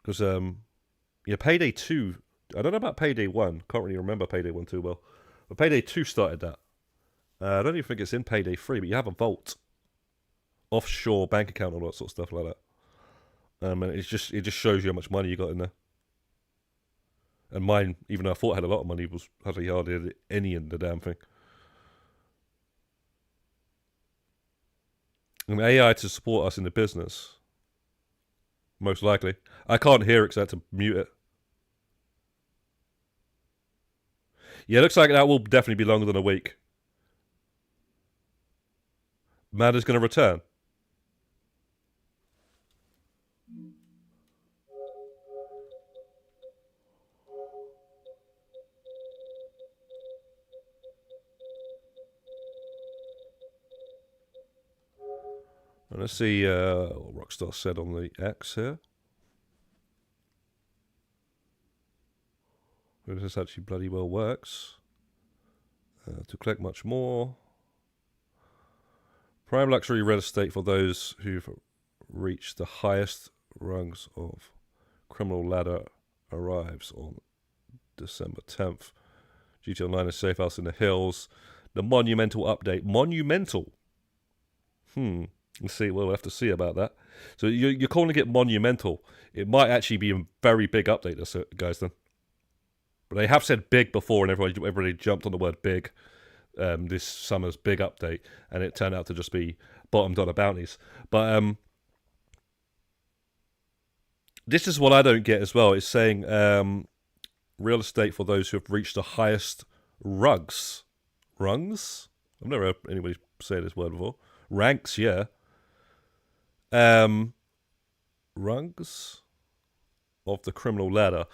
Because Payday 2. I don't know about Payday 1. Can't really remember Payday 1 too well. But Payday 2 started that. I don't even think it's in Payday 3, but you have a vault, offshore bank account, all that sort of stuff like that. And it just shows you how much money you got in there. And mine, even though I thought I had a lot of money, was hardly any in the damn thing. And AI to support us in the business, most likely. I can't hear it because I had to mute it. Yeah, it looks like that will definitely be longer than a week. Mad is going to return. And let's see what Rockstar said on the X here. If this actually bloody well works. To collect much more. Prime luxury real estate for those who've reached the highest rungs of criminal ladder arrives on December 10th. GTA Online is safe house in the hills. The monumental update. Monumental? Let's see. We'll have to see about that. So you're calling it monumental. It might actually be a very big update, this, guys, then. But they have said big before, and everybody jumped on the word big. This summer's big update, and it turned out to just be bottom dollar bounties. But this is what I don't get as well. It's saying real estate for those who have reached the highest rungs. Rungs? I've never heard anybody say this word before. Ranks, yeah. Rungs of the criminal ladder.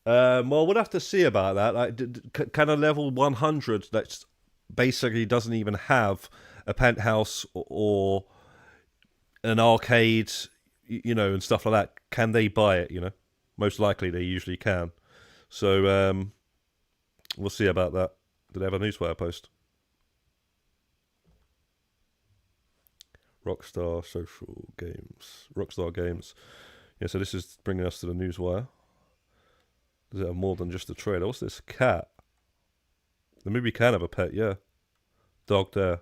Well, we'll have to see about that. Like, can a level 100 that's basically doesn't even have a penthouse or an arcade, and stuff like that, can they buy it? Most likely they usually can. So we'll see about that. Did they have a newswire post? Rockstar Games. Yeah, so this is bringing us to the newswire. Does it have more than just a trailer? What's this? Cat. The movie can have a pet, yeah. Dog there.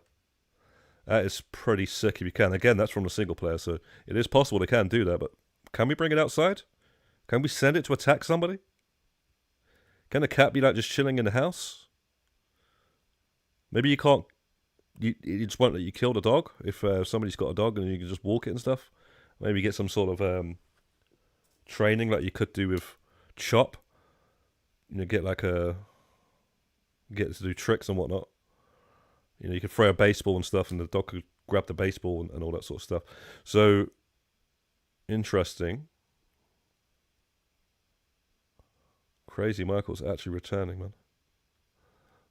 That is pretty sick if you can. Again, that's from the single player, so it is possible they can do that, but can we bring it outside? Can we send it to attack somebody? Can a cat be like just chilling in the house? Maybe you can't. You just won't let you kill the dog if somebody's got a dog and you can just walk it and stuff. Maybe get some sort of training like you could do with Chop. Get to do tricks and whatnot. You could throw a baseball and stuff, and the dog could grab the baseball and all that sort of stuff. So interesting. Crazy Michael's actually returning, man.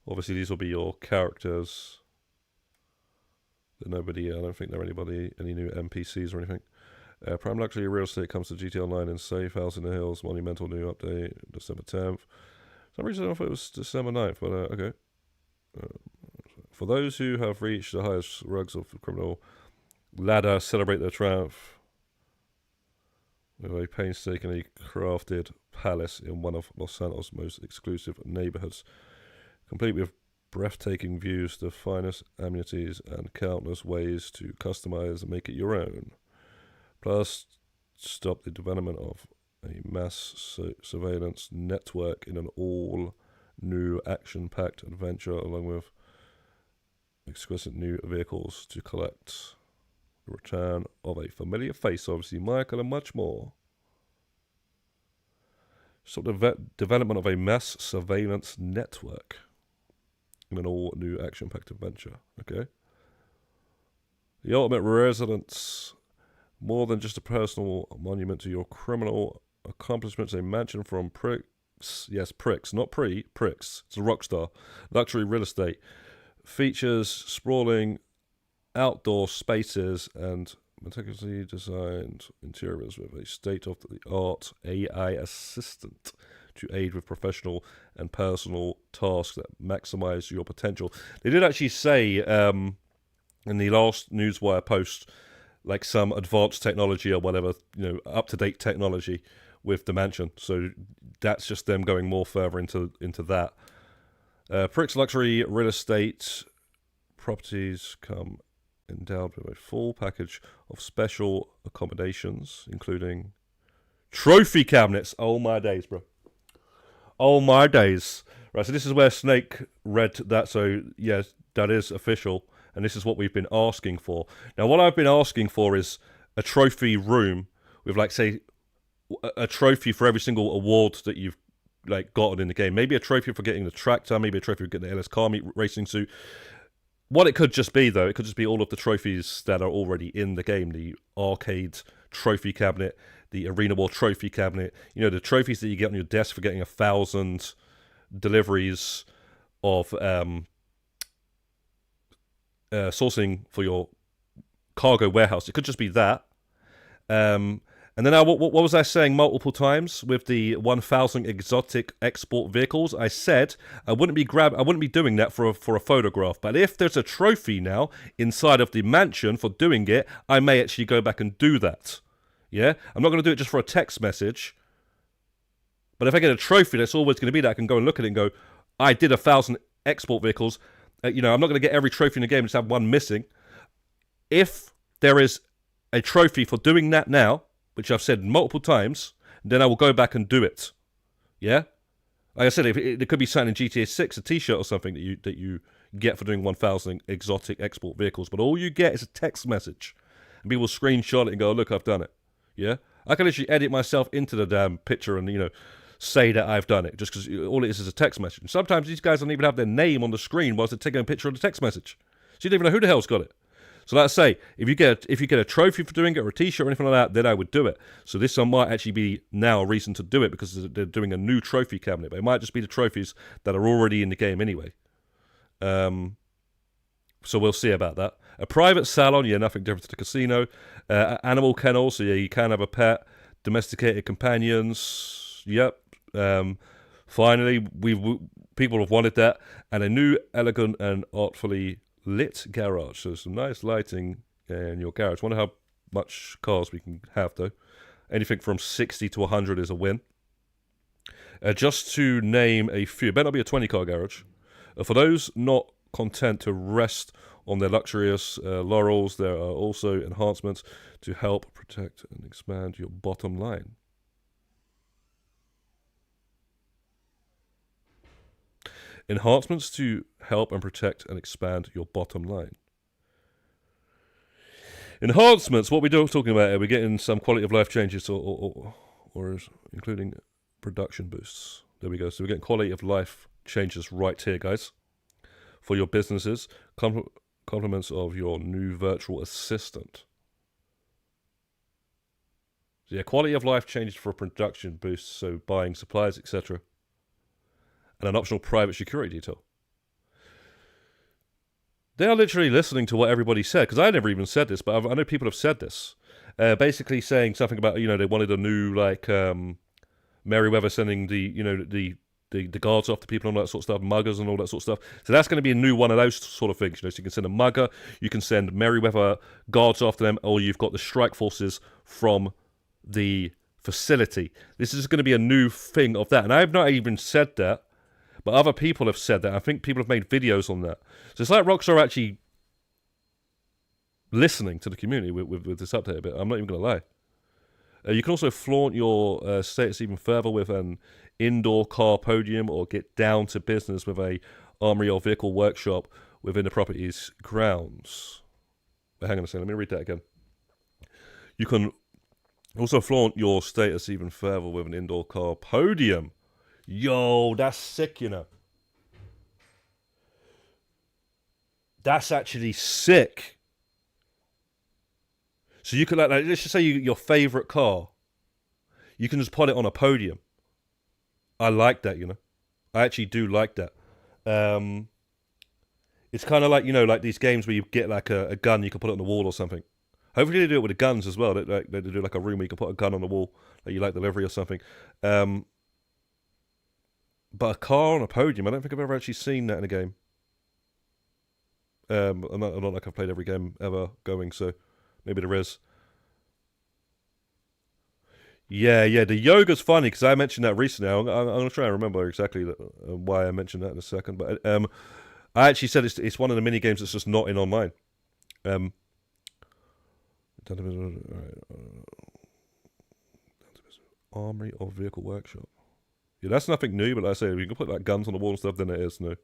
Obviously, these will be your characters. Nobody, I don't think there are any new NPCs or anything. Prime Luxury Real Estate comes to GT Online in Safe House in the Hills. Monumental new update, December 10th. For some reason I thought it was December 9th, but okay. For those who have reached the highest rungs of the criminal ladder, celebrate their triumph with a painstakingly crafted palace in one of Los Santos' most exclusive neighborhoods, complete with breathtaking views, the finest amenities, and countless ways to customize and make it your own. Plus, stop the development of a mass surveillance network in an all-new action-packed adventure, along with exquisite new vehicles to collect, the return of a familiar face, obviously, Michael, and much more. Stop the development of a mass surveillance network in an all-new action-packed adventure, okay? The ultimate residence, more than just a personal monument to your criminal accomplishments, a mansion from pricks, yes, pricks, not pricks, it's a rockstar, luxury real estate, features sprawling outdoor spaces and meticulously designed interiors with a state-of-the-art AI assistant to aid with professional and personal tasks that maximize your potential. They did actually say in the last Newswire post, like some advanced technology or whatever, up-to-date technology with the mansion. So that's just them going more further into that. Prick's luxury real estate properties come endowed with a full package of special accommodations, including trophy cabinets. Oh my days, bro. Oh my days. Right, so this is where Snake read that. So, yes, that is official. And this is what we've been asking for. Now, what I've been asking for is a trophy room with, like, say, a trophy for every single award that you've, like, gotten in the game. Maybe a trophy for getting the tractor. Maybe a trophy for getting the LS car meet racing suit. What it could just be, though, it could just be all of the trophies that are already in the game. The arcade trophy cabinet, the arena war trophy cabinet. The trophies that you get on your desk for getting 1,000 deliveries of sourcing for your cargo warehouse. It could just be that. And then what was I saying multiple times with the 1,000 exotic export vehicles? I said I wouldn't be doing that for a photograph. But if there's a trophy now inside of the mansion for doing it, I may actually go back and do that. Yeah, I'm not going to do it just for a text message. But if I get a trophy, that's always going to be that. I can go and look at it and go, I did 1,000 export vehicles. I'm not going to get every trophy in the game and just have one missing. If there is a trophy for doing that now, which I've said multiple times, then I will go back and do it. Yeah? Like I said, there could be something in GTA 6, a t-shirt or something that you get for doing 1,000 exotic export vehicles. But all you get is a text message. And people screenshot it and go, look, I've done it. Yeah? I can literally edit myself into the damn picture and, say that I've done it, just because all it is a text message. And sometimes these guys don't even have their name on the screen whilst they're taking a picture of the text message. So you don't even know who the hell's got it. So let's say, if you get a trophy for doing it or a t-shirt or anything like that, then I would do it. So this one might actually be now a reason to do it because they're doing a new trophy cabinet. But it might just be the trophies that are already in the game anyway. So we'll see about that. A private salon, yeah, nothing different to the casino. Animal kennel, so yeah, you can have a pet. Domesticated companions, yep. Finally, people have wanted that. And a new, elegant and artfully lit garage. So some nice lighting in your garage. Wonder how much cars we can have, though. Anything from 60 to 100 is a win. Just to name a few. It better not be a 20-car garage. For those not content to rest on their luxurious laurels, there are also enhancements to help protect and expand your bottom line. Enhancements to help and protect and expand your bottom line. Enhancements, what we're talking about here, we're getting some quality of life changes or including production boosts. There we go. So we're getting quality of life changes right here, guys. For your businesses, compliments of your new virtual assistant. So yeah, quality of life changes for production boosts, so buying supplies, etc. And an optional private security detail. They are literally listening to what everybody said, because I never even said this, but I know people have said this. Basically saying something about, they wanted a new, like, Merryweather sending the guards off to people and all that sort of stuff, muggers and all that sort of stuff. So that's going to be a new one of those sort of things. So you can send a mugger, you can send Merryweather guards after them, or you've got the strike forces from the facility. This is going to be a new thing of that. And I have not even said that, but other people have said that. I think people have made videos on that. So it's like Rockstar actually listening to the community with this update a bit. I'm not even going to lie. You can also flaunt your status even further with an indoor car podium, or get down to business with a armory or vehicle workshop within the property's grounds. But hang on a second, let me read that again. You can also flaunt your status even further with an indoor car podium. Yo, that's sick, That's actually sick. So you could, like let's just say your favourite car, you can just put it on a podium. I like that, I actually do like that. It's kind of like, like these games where you get like a gun, you can put it on the wall or something. Hopefully they do it with the guns as well. They do like a room where you can put a gun on the wall, like you like the livery or something. But a car on a podium, I don't think I've ever actually seen that in a game. I'm not like I've played every game ever going, so maybe there is. Yeah, the yoga's funny, because I mentioned that recently. I'm going to try and remember exactly why I mentioned that in a second. But I actually said it's one of the mini games that's just not in online. Armory or vehicle workshop. Yeah, that's nothing new, but like I say, if you can put like guns on the wall and stuff, then it is new.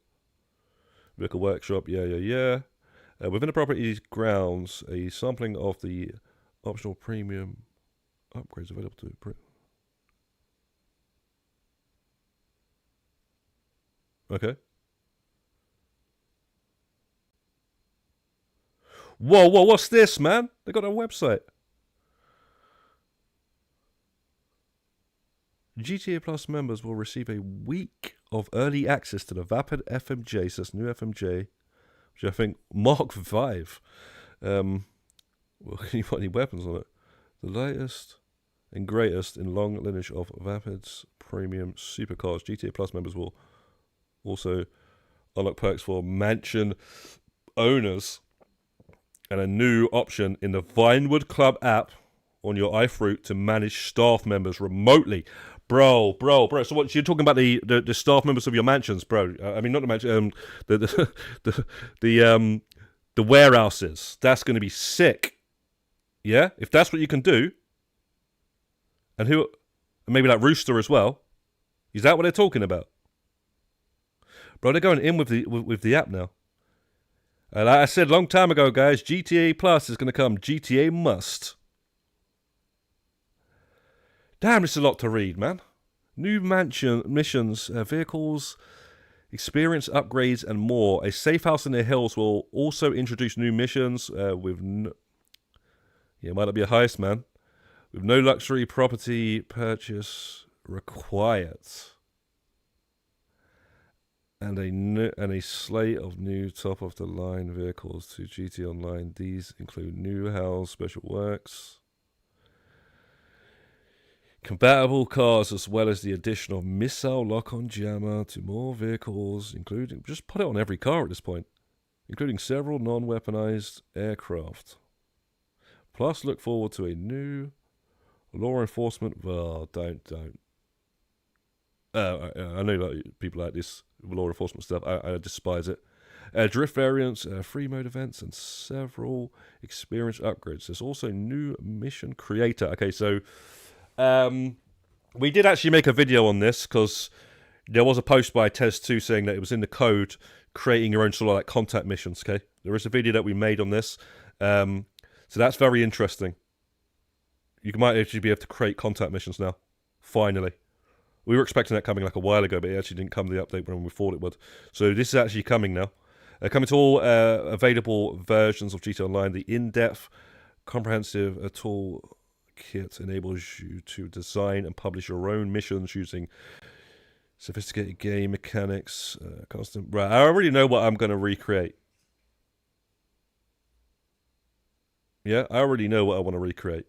Vehicle workshop, yeah. Within the property's grounds, a sampling of the optional premium upgrades available to print. Okay. Whoa, what's this, man? They got a website. GTA Plus members will receive a week of early access to the Vapid FMJ, so that's new FMJ, which I think Mark 5. Well, can you put any weapons on it? The latest and greatest in long lineage of Vapid's premium supercars. GTA Plus members will also unlock perks for mansion owners and a new option in the Vinewood Club app on your iFruit to manage staff members remotely. Bro. So what you're talking about the staff members of your mansions, bro? I mean, not the mansion, the warehouses. That's going to be sick. Yeah, if that's what you can do, and maybe like Rooster as well. Is that what they're talking about, bro? They're going in with the app now. Like I said a long time ago, guys, GTA Plus is going to come. GTA must. Damn, it's a lot to read, man. New mansion missions, vehicles, experience upgrades, and more. A safe house in the hills will also introduce new missions with... it might not be a heist, man. With no luxury property purchase required. And a slate of new top-of-the-line vehicles to GT Online. These include new house, special works, compatible cars, as well as the addition of missile lock-on jammer to more vehicles, including... Just put it on every car at this point. Including several non-weaponized aircraft. Plus, look forward to a new law enforcement... Well, don't. I know like, people like this law enforcement stuff. I despise it. Drift variants, free mode events, and several experience upgrades. There's also new mission creator. Okay, so we did actually make a video on this because there was a post by Tez2 saying that it was in the code creating your own sort of like contact missions. Okay, there is a video that we made on this. So that's very interesting. You might actually be able to create contact missions now. Finally. We were expecting that coming like a while ago, but it actually didn't come to the update when we thought it would. So this is actually coming now. Coming to all available versions of GTA Online, the in-depth, comprehensive tool kit enables you to design and publish your own missions using sophisticated game mechanics. Right, I already know what I'm going to recreate. Yeah, I already know what I want to recreate.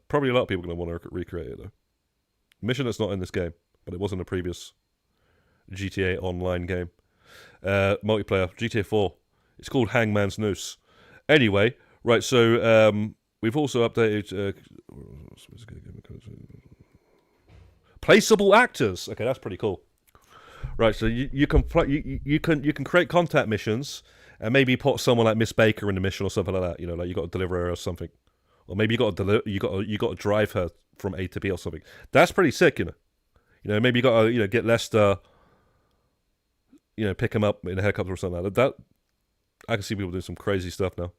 Probably a lot of people are going to want to recreate it, though. Mission that's not in this game, but it was in the previous GTA Online game. Multiplayer, GTA 4. It's called Hangman's Noose. Anyway, right, so we've also updated... placeable actors. Okay, that's pretty cool. Right, so you can create contact missions and maybe put someone like Miss Baker in the mission or something like that. You know, like you got to deliver her or something, or maybe you got to drive her from A to B or something. That's pretty sick, you know. You know, maybe you got to get Lester. You know, pick him up in a helicopter or something like that. I can see people doing some crazy stuff now,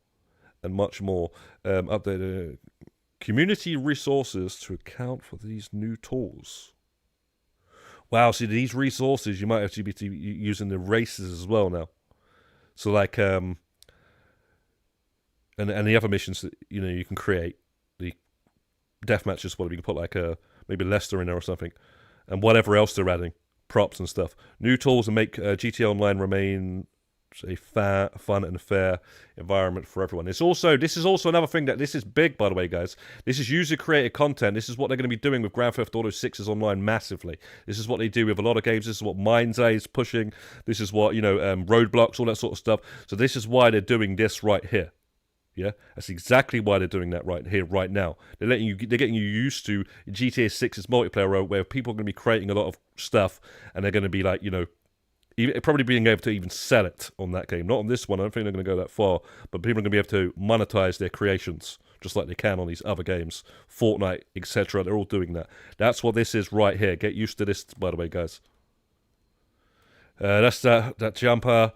and much more. Updated community resources to account for these new tools. Wow, see, these resources you might actually be using the races as well now. So like, and the other missions that you can create, the death matches, whatever, you can put like maybe Lester in there or something, and whatever else they're adding, props and stuff. New tools and make GTA Online remain a fun and fair environment for everyone. This is also another thing that this is big, by the way, guys. This is user-created content. This is what they're going to be doing with Grand Theft Auto 6's online massively. This is what they do with a lot of games. This is what Mindsay is pushing. This is what, Roadblocks, all that sort of stuff. So this is why they're doing this right here. Yeah, that's exactly why they're doing that right here, right now. They're getting you used to GTA 6's multiplayer, where people are going to be creating a lot of stuff, and they're going to be like, probably being able to even sell it on that game. Not on this one. I don't think they're going to go that far. But people are going to be able to monetize their creations just like they can on these other games. Fortnite, etc. They're all doing that. That's what this is right here. Get used to this, by the way, guys. That's that jumper.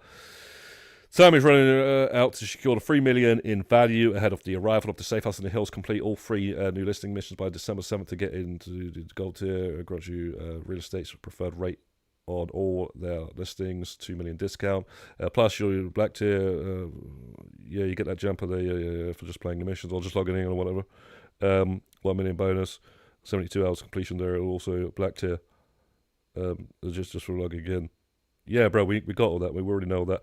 Time is running out to secure the $3 million in value ahead of the arrival of the Safe House in the Hills. Complete all 3 new listing missions by December 7th to get into the gold tier. Grant you real estate's preferred rate on all their listings, $2 million discount. Plus your black tier, you get that jumper there for just playing the missions or just logging in or whatever. $1 million bonus, 72 hours completion there. Also black tier, just for logging in. Yeah, bro, we got all that. We already know that.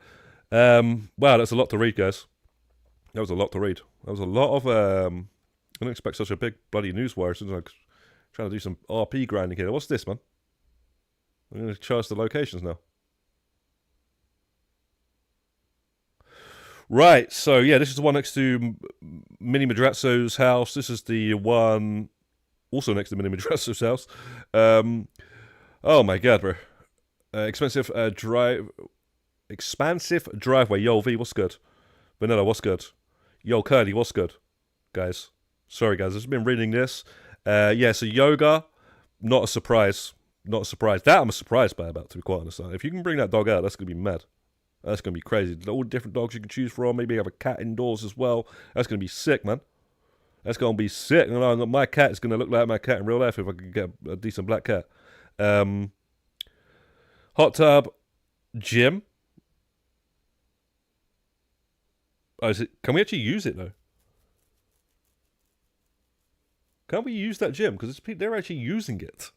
Wow, that's a lot to read, guys. That was a lot to read. That was a lot of. I didn't expect such a big bloody newswire. Since I'm trying to do some RP grinding here. What's this, man? I'm going to charge the locations now. Right, so yeah, this is the one next to Mini Madrazzo's house. This is the one also next to Mini Madrazzo's house. Oh my god, bro. Expansive driveway. Yo, V, what's good? Vanilla, what's good? Yo, Curly, what's good? Guys, sorry guys, I've just been reading this. Yeah, so yoga, not a surprise. Not a surprise. That I'm surprised by, about, to be quite honest. If you can bring that dog out, that's going to be mad. That's going to be crazy. All the different dogs you can choose from. Maybe have a cat indoors as well. That's going to be sick, man. That's going to be sick. My cat is going to look like my cat in real life if I can get a decent black cat. Hot tub, gym. Oh, can we actually use it, though? Can't we use that gym? Because they're actually using it.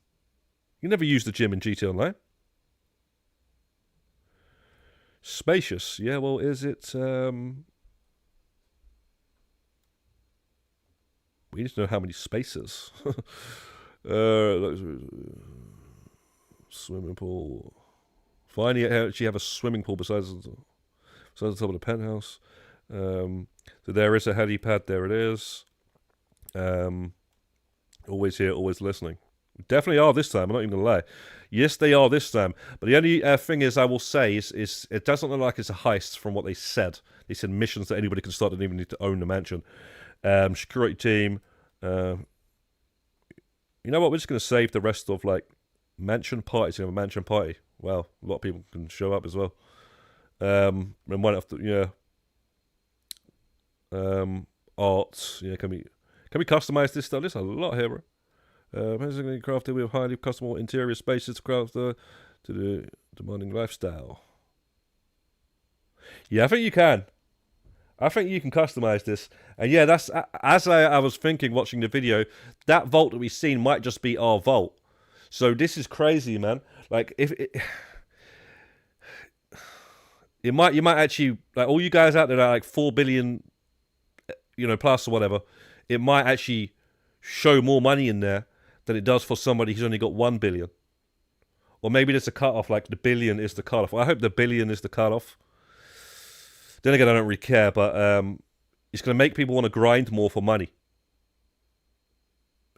You never use the gym in GTA Online. Spacious. Yeah, well, is it... We need to know how many spaces. Swimming pool. Finally, actually have a swimming pool besides the top of the penthouse. So there is a helipad. There it is. Always here, always listening. Definitely are this time. I'm not even going to lie. Yes, they are this time. But the only thing is, I will say, is it doesn't look like it's a heist from what they said. They said missions that anybody can start. They don't even need to own the mansion. Security team. You know what? We're just going to save the rest of, like, mansion parties. You have a mansion party. Well, a lot of people can show up as well. And one after, yeah. Arts. Yeah, can we customize this stuff? There's a lot here, bro. Basically crafted with highly customizable interior spaces to craft to the demanding lifestyle. Yeah, I think you can. I think you can customize this. And yeah, that's as I was thinking watching the video, that vault that we've seen might just be our vault. So this is crazy, man. Like if you might actually, like, all you guys out there that are like 4 billion plus or whatever, it might actually show more money in there than it does for somebody who's only got 1 billion. Or maybe there's a cutoff, like the billion is the cutoff. I hope the billion is the cutoff. Then again, I don't really care, but it's going to make people want to grind more for money.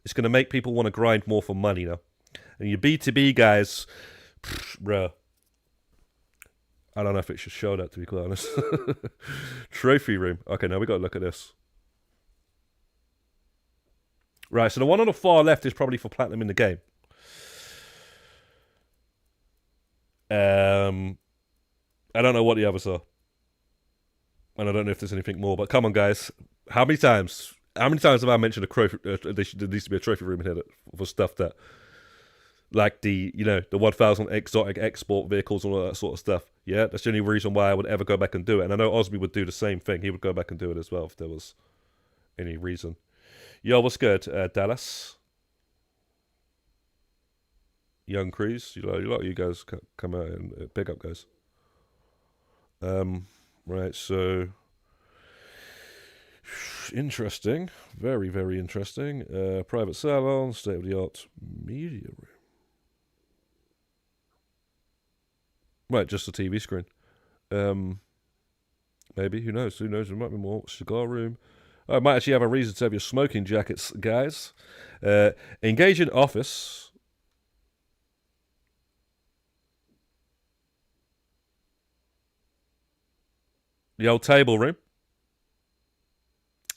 It's going to make people want to grind more for money now. And your B2B guys, bruh, I don't know if it should show that, to be quite honest. Trophy room. Okay, now we got to look at this. Right, so the one on the far left is probably for platinum in the game. I don't know what the others are. And I don't know if there's anything more, but come on, guys. How many times have I mentioned there needs to be a trophy room in here for stuff that, like the 1,000 exotic export vehicles and all that sort of stuff? Yeah, that's the only reason why I would ever go back and do it. And I know Osby would do the same thing. He would go back and do it as well if there was any reason. Yo, what's good, Dallas? Young Crease, a lot of you guys come out and pick up, guys. Right, so interesting, very, very interesting. Private salon, state-of-the-art media room. Right, just a TV screen. Maybe, who knows? There might be more. Cigar room. I might actually have a reason to have your smoking jackets, guys. Engage in office. The old table room.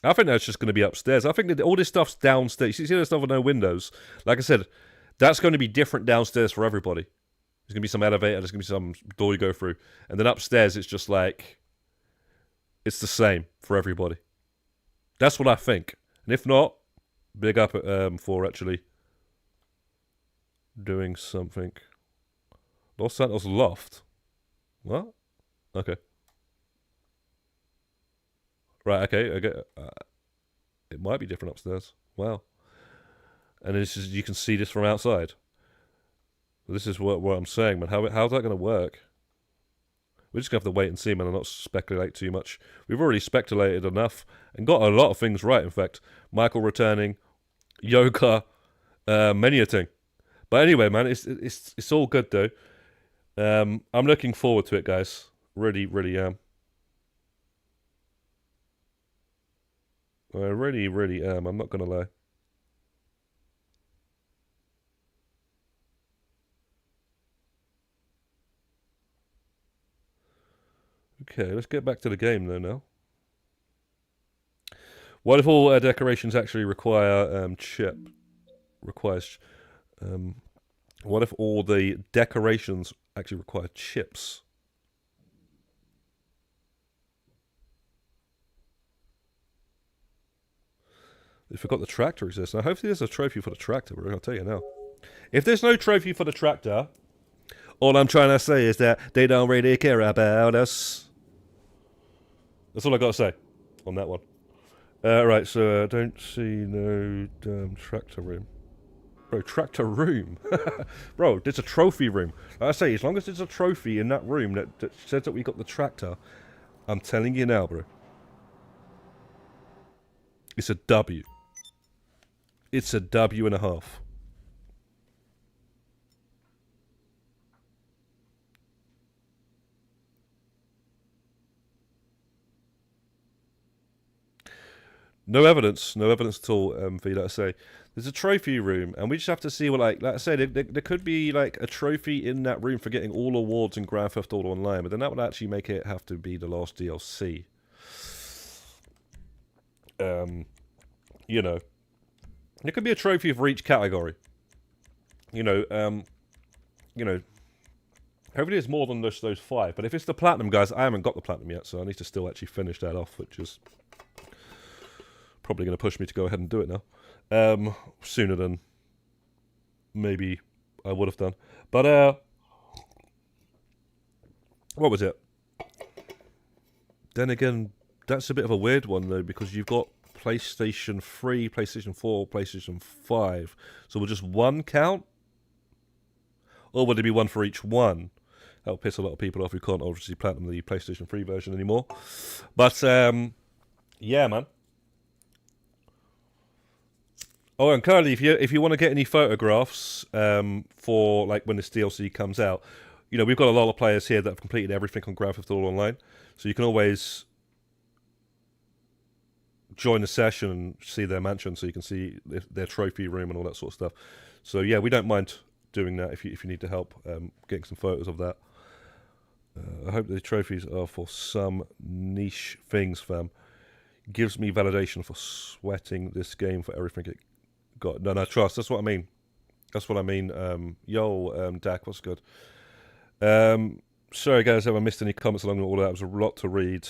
I think that's just going to be upstairs. I think that all this stuff's downstairs. You see this stuff with no windows? Like I said, that's going to be different downstairs for everybody. There's going to be some elevator. There's going to be some door you go through. And then upstairs, it's just like, it's the same for everybody. That's what I think. And if not, big up for actually doing something. Los Santos Loft. What? Okay. Right, okay. I get, it might be different upstairs. Wow. And this is, you can see this from outside. This is what I'm saying, man. How's that going to work? We're just going to have to wait and see, man, and not speculate too much. We've already speculated enough and got a lot of things right, in fact. Michael returning, yoga, many a thing. But anyway, man, it's all good, though. I'm looking forward to it, guys. Really, really am. I really, really am. I'm not going to lie. Okay, let's get back to the game, though, now. What if all decorations actually require chip? Requires... what if all the decorations actually require chips? They forgot the tractor exists. Now, hopefully there's a trophy for the tractor, I'll tell you now. If there's no trophy for the tractor, all I'm trying to say is that they don't really care about us. That's all I got to say on that one. Right, so I don't see no damn tractor room. Bro, tractor room? Bro, there's a trophy room. Like I say, as long as there's a trophy in that room that says that we got the tractor, I'm telling you now, bro. It's a W. It's a W and a half. No evidence at all, for you to say. There's a trophy room, and we just have to see what, like I said, there could be, like, a trophy in that room for getting all awards in Grand Theft Auto Online, but then that would actually make it have to be the last DLC. You know. There could be a trophy for each category. Hopefully there's more than those 5, but if it's the platinum, guys, I haven't got the platinum yet, so I need to still actually finish that off, which is probably going to push me to go ahead and do it now. Sooner than maybe I would have done. But, what was it? Then again, that's a bit of a weird one, though, because you've got PlayStation 3, PlayStation 4, PlayStation 5. So will just one count? Or would there be one for each one? That'll piss a lot of people off who can't obviously platinum the PlayStation 3 version anymore. But, yeah, man. Oh, and Curly, if you want to get any photographs for like when this DLC comes out, you know, we've got a lot of players here that have completed everything on Grand Theft Auto Online, so you can always join the session and see their mansion, so you can see their trophy room and all that sort of stuff. So yeah, we don't mind doing that if you need to help getting some photos of that. I hope the trophies are for some niche things, fam. Gives me validation for sweating this game for everything it got. No, trust. That's what I mean. That's what I mean. Yo, Dak, what's good? Sorry, guys, if I missed any comments along all that. It was a lot to read.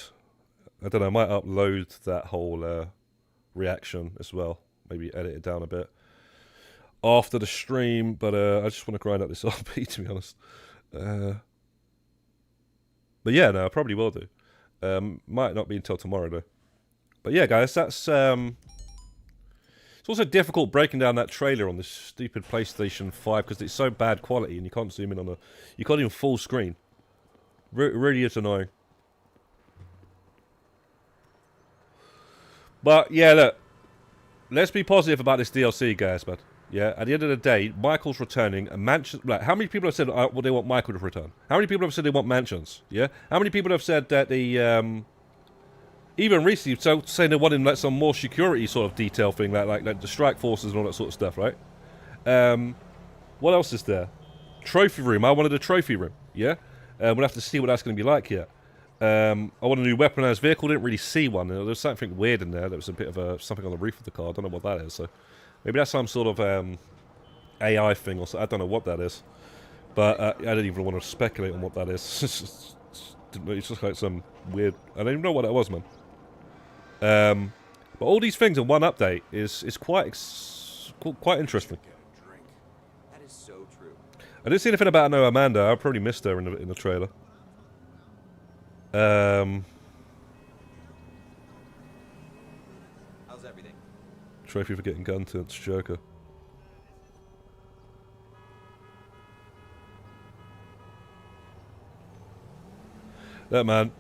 I don't know. I might upload that whole reaction as well. Maybe edit it down a bit after the stream. But I just want to grind out this RP, to be honest. But yeah, no, I probably will do. Might not be until tomorrow, though. But yeah, guys, that's... It's also difficult breaking down that trailer on this stupid PlayStation 5 because it's so bad quality and you can't zoom in on you can't even full screen. Really is annoying. But yeah, look, let's be positive about this DLC, guys, man. Yeah, at the end of the day, Michael's returning. A mansion. Like, how many people have said well, they want Michael to return? How many people have said they want mansions? Yeah. How many people have said that the even recently, so saying they wanted like some more security sort of detail thing, like the strike forces and all that sort of stuff, right? What else is there? Trophy room. I wanted a trophy room. Yeah. We'll have to see what that's going to be like here. I want a new weaponized vehicle. Didn't really see one. There was something weird in there. There was a bit of something on the roof of the car. I don't know what that is. So maybe that's some sort of AI thing or so. I don't know what that is. But I don't even want to speculate on what that is. It's just like some weird... I don't even know what that was, man. But all these things in one update is quite interesting. That is so true. I didn't see anything about no Amanda. I probably missed her in the trailer. How's everything? Trophy for getting gun to Joker. That man.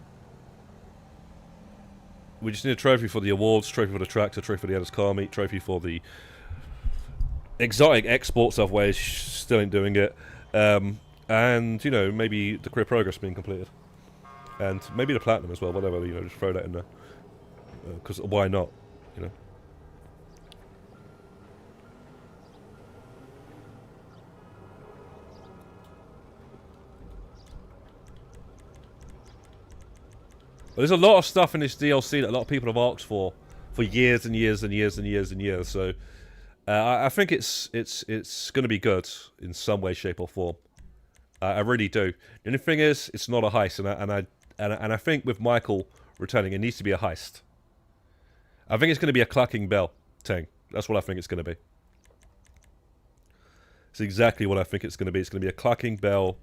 We just need a trophy for the awards, trophy for the tractor, trophy for the Ellis car meet, trophy for the exotic export stuff where he still ain't doing it. And, you know, maybe the career progress being completed. And maybe the platinum as well, whatever, you know, just throw that in there. Because why not, you know? But there's a lot of stuff in this DLC that a lot of people have asked for years and years and years and years and years. So I think it's going to be good in some way, shape, or form. I really do. The only thing is, it's not a heist, and I think with Michael returning, it needs to be a heist. I think it's going to be a clacking bell thing. That's what I think it's going to be. It's exactly what I think it's going to be. It's going to be a clacking bell.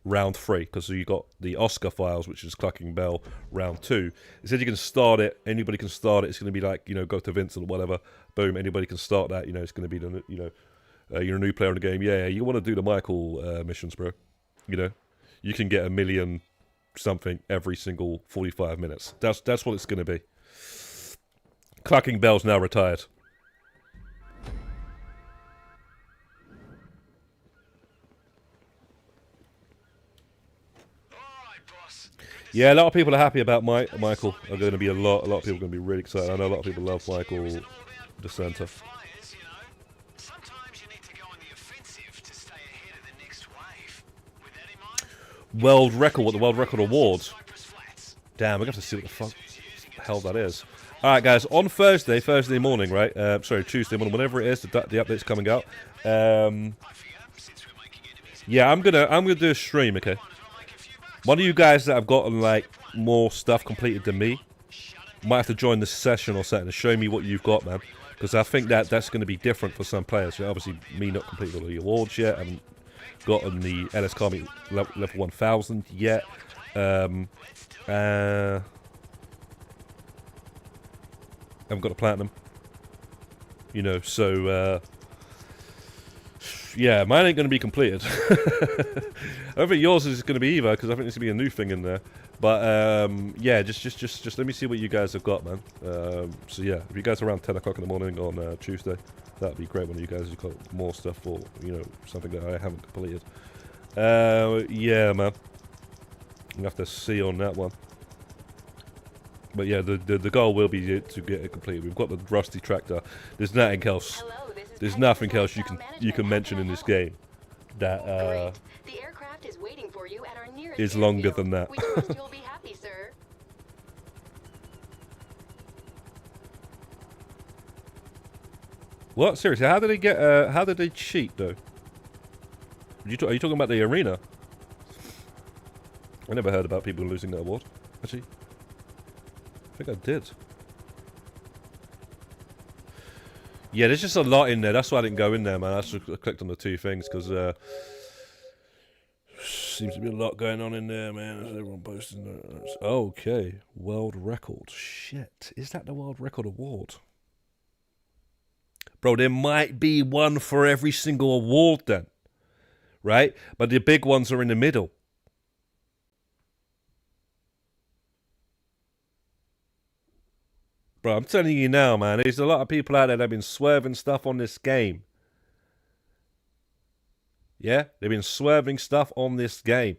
Round 3, because you got the Oscar files, which is Clucking Bell round 2. It said you can start it, anybody can start it. It's going to be like, you know, go to Vincent or whatever, boom, anybody can start that. You know, it's going to be the, you know, you're a new player in the game. Yeah, you want to do the Michael missions, bro. You know, you can get 1 million something every single 45 minutes. That's what it's going to be. Clucking Bell's now retired. Yeah, a lot of people are happy about Michael. Are going to be a lot of people are going to be really excited. I know a lot of people love Michael DeSanta. World record, what the World Record Awards? Damn, we're going to have to see what the fuck hell that is. All right, guys. On Thursday morning, right? Sorry, Tuesday morning, whenever it is, the update's coming out. Yeah, I'm gonna do a stream, okay? One of you guys that have gotten like more stuff completed than me might have to join the session or something and show me what you've got, man. Because I think that's going to be different for some players. So obviously, me not completed all the awards yet. I haven't gotten the LS Carmi level 1000 yet. I haven't got a platinum. You know, so Yeah, mine ain't going to be completed. I don't think yours is going to be either, because I think there's going to be a new thing in there. But yeah, just let me see what you guys have got, man. So yeah, if you guys are around 10 o'clock in the morning on Tuesday, that'd be great. One of you guys has got more stuff for, you know, something that I haven't completed. Yeah, man. You have to see on that one. But yeah, the goal will be to get it completed. We've got the rusty tractor. There's nothing else. Hello, this is There's Pegasus nothing else you Lifestyle can Management. How mention can in I this help? game that Great. The aircraft is waiting for you at our nearest is longer airfield. than that. We trust you'll be happy, sir. What? Seriously? How did they get? How did they cheat though? Are you talking about the arena? I never heard about people losing that award. Actually, I think I did. Yeah, there's just a lot in there. That's why I didn't go in there, man. I just clicked on the two things because seems to be a lot going on in there, man. Everyone posting that. Okay, world record. Shit, is that the world record award? Bro, there might be one for every single award then, right? But the big ones are in the middle. Bro, I'm telling you now, man, there's a lot of people out there that have been swerving stuff on this game. Yeah? They've been swerving stuff on this game.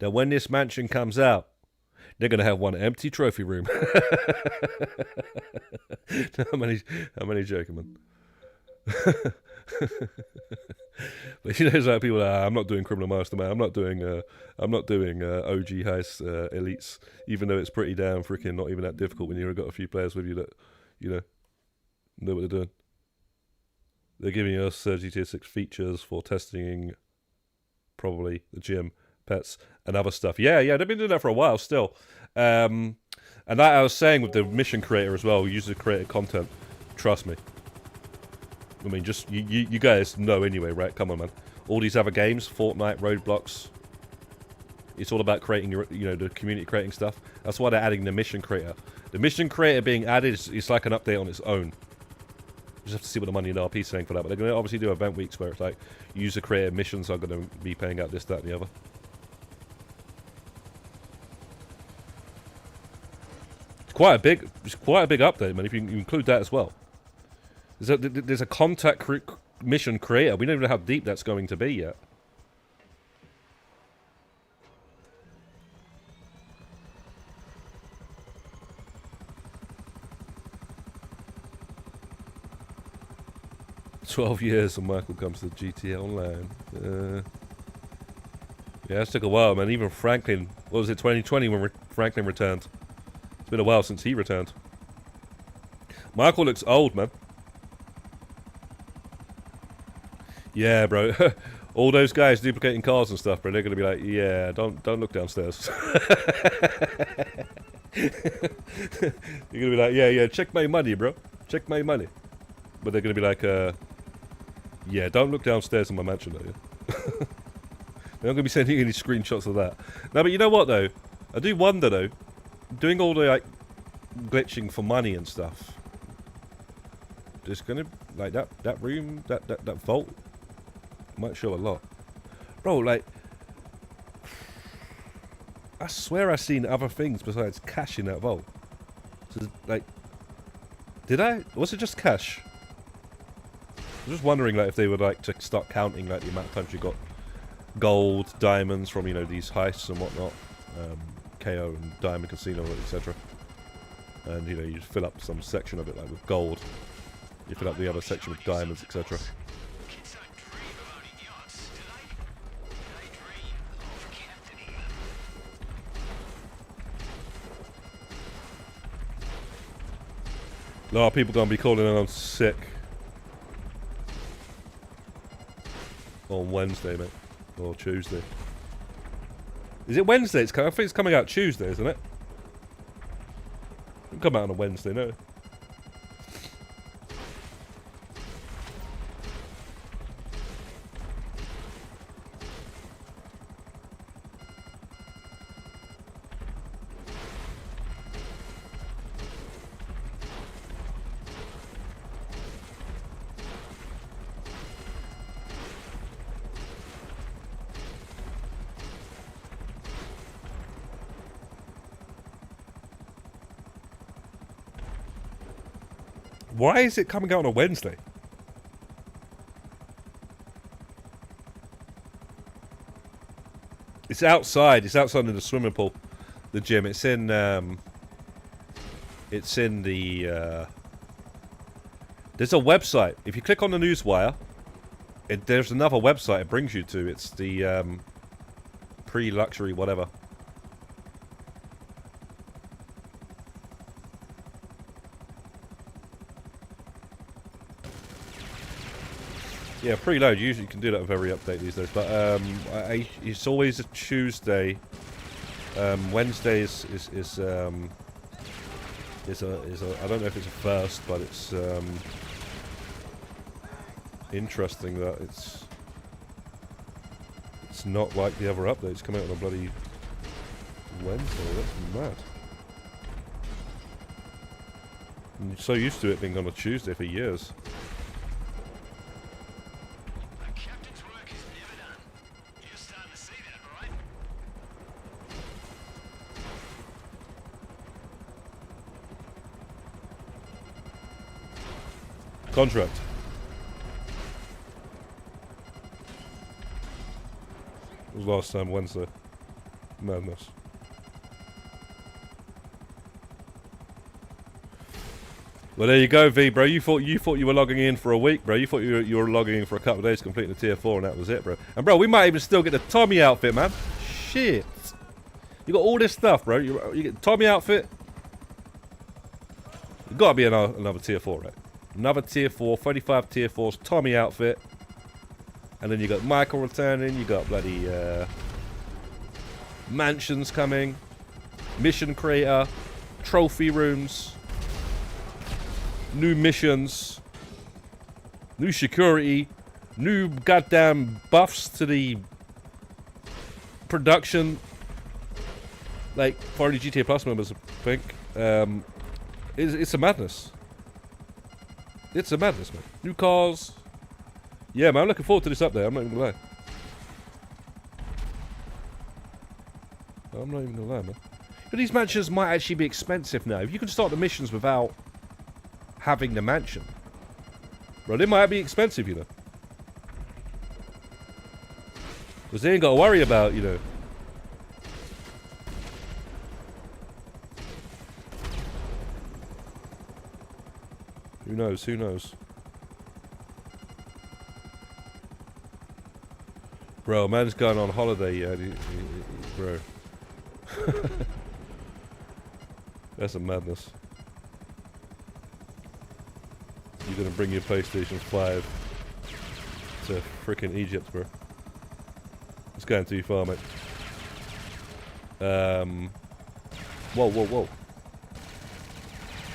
That when this mansion comes out, they're going to have one empty trophy room. How many joking, man? But you know, there's like people that I'm not doing Criminal Master, man. I'm not doing OG Heists Elites, even though it's pretty damn freaking not even that difficult when you've got a few players with you that, you know what they're doing. They're giving us GTA 6 features for testing, probably the gym, pets, and other stuff. Yeah, they've been doing that for a while still. And that I was saying with the mission creator as well, user created content. Trust me. I mean, just you guys know anyway, right? Come on, man. All these other games, Fortnite, Roblox, it's all about creating your, the community creating stuff. That's why they're adding the mission creator. The mission creator being added is like an update on its own. You just have to see what the money in RP is saying for that. But they're going to obviously do event weeks where it's like user created missions are going to be paying out this, that, and the other. It's quite a big update, man. If you include that as well. There's a contact mission creator. We don't even know how deep that's going to be yet. "12 years and Michael comes to GTA Online." Yeah, it took a while, man. Even Franklin, what was it, 2020 when Franklin returned? It's been a while since he returned. Michael looks old, man. Yeah, bro. All those guys duplicating cars and stuff, bro, they're going to be like, yeah, don't look downstairs. You're going to be like, yeah, check my money, bro. Check my money. But they're going to be like, yeah, don't look downstairs in my mansion, though, yeah? They're not going to be sending you any screenshots of that. No, but you know what, though? I do wonder, though, doing all the, like, glitching for money and stuff, there's going to, like, that room, that vault, might show a lot. Bro, like, I swear I've seen other things besides cash in that vault. So, like, did I? Was it just cash? I'm just wondering, like, if they would like to start counting, like, the amount of times you got gold, diamonds from, these heists and whatnot. KO and Diamond Casino, etc. And, you fill up some section of it, like, with gold. You fill up the other section with diamonds, etc. Kids don't dream of owning yachts, do they? They dream of captaining them. A lot of people going to be calling in on sick on Wednesday, mate. Or Tuesday. Is it Wednesday? I think it's coming out Tuesday, isn't it? It'll come out on a Wednesday, no? Why is it coming out on a Wednesday? It's outside. It's outside in the swimming pool, the gym. It's in the. There's a website. If you click on the newswire, there's another website it brings you to. It's the pre-luxury whatever. Yeah, preload. Usually you can do that with every update these days, but it's always a Tuesday. Wednesday is a I don't know if it's a first, but it's interesting that it's not like the other updates come out on a bloody Wednesday. That's mad. I'm so used to it being on a Tuesday for years. Contract. It was last time Wednesday. Madness. Well, there you go, V, bro. You thought you were logging in for a week, bro. You thought you were logging in for a couple of days, completing the tier 4, and that was it, bro. And bro, we might even still get the Tommy outfit, man. Shit. You got all this stuff, bro. You get the Tommy outfit. You gotta be another tier 4, right? Another tier 4, 35 tier 4's Tommy outfit. And then you got Michael returning, you got bloody mansions coming, mission creator, trophy rooms, new missions, new security, new goddamn buffs to the production. Like, for only GTA Plus members, I think. It's a madness. It's a madness, man. New cars. Yeah, man, I'm looking forward to this update. I'm not even gonna lie. I'm not even gonna lie, man. But these mansions might actually be expensive now. If you can start the missions without having the mansion. Bro, they might be expensive, you know. Because they ain't got to worry about, you know. Who knows? Who knows? Bro, man's going on holiday, yeah. Bro. That's a madness. You're gonna bring your PlayStation 5 to frickin' Egypt, bro. It's going too far, mate. Whoa, whoa, whoa.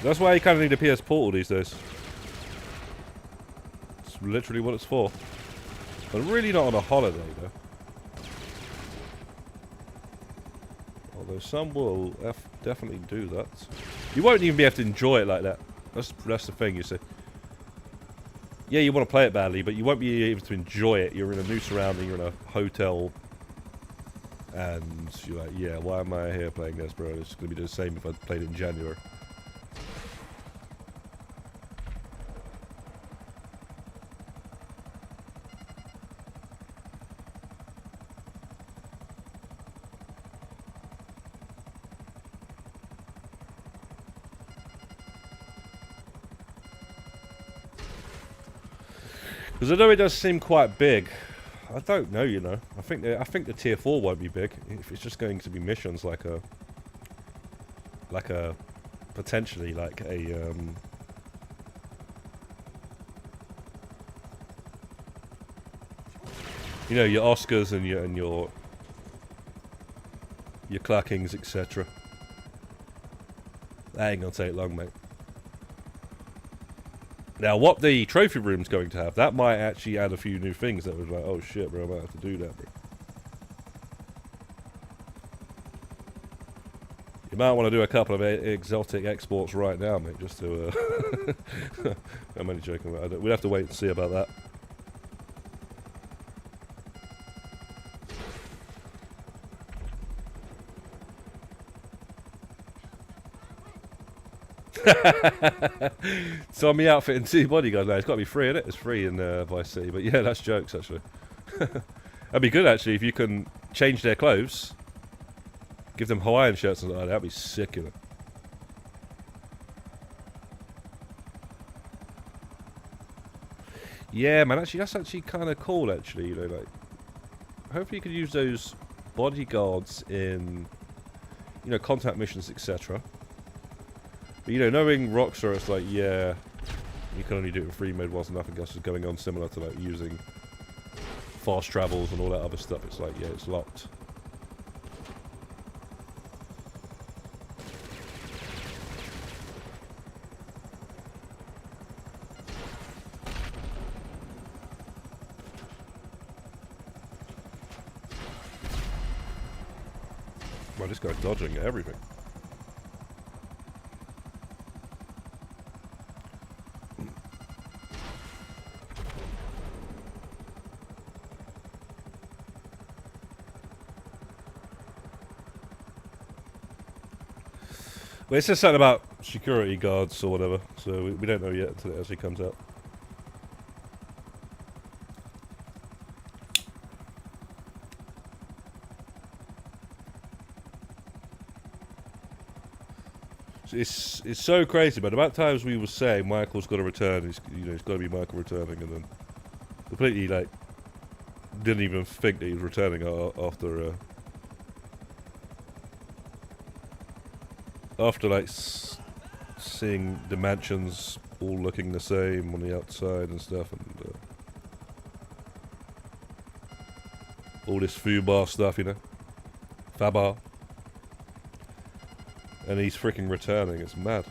That's why you kind of need a PS Portal these days. It's literally what it's for. But really not on a holiday, though. Although some will definitely do that. You won't even be able to enjoy it like that. That's the thing, you see. Yeah, you want to play it badly, but you won't be able to enjoy it. You're in a new surrounding, you're in a hotel. And you're like, yeah, why am I here playing this, bro? It's going to be the same if I played it in January. Because I know it does seem quite big. I don't know, you know. I think the tier 4 won't be big. If it's just going to be missions like a potentially like a you know, your Oscars and your Clarkings, etc. That ain't gonna take long, mate. Now, what the trophy room's going to have, that might actually add a few new things that was like, oh shit, bro, I might have to do that, bro. You might want to do a couple of exotic exports right now, mate, just to, I'm only joking about it. We'll have to wait and see about that. Sign me outfit and 2 bodyguards. No, it's got to be free, isn't it? It's free in Vice City. But yeah, that's jokes, actually. That'd be good, actually, if you can change their clothes. Give them Hawaiian shirts and like that. That'd be sick, you know. Yeah, man, actually, that's actually kind of cool, actually, you know, like, hopefully you could use those bodyguards in, you know, contact missions, etc. But, you know, knowing Rockstar, it's like, yeah, you can only do it in free mode whilst nothing else is going on, similar to, like, using fast travels and all that other stuff. It's like, yeah, it's locked. Well, this guy's dodging everything. Well, it says something about security guards or whatever, so we don't know yet until it actually comes out. It's so crazy, but about times we were saying Michael's got to return. He's got to be Michael returning, and then completely like didn't even think that he was returning after like seeing the mansions all looking the same on the outside and stuff, and all this foobar stuff, you know, fabar. And he's freaking returning. It's mad.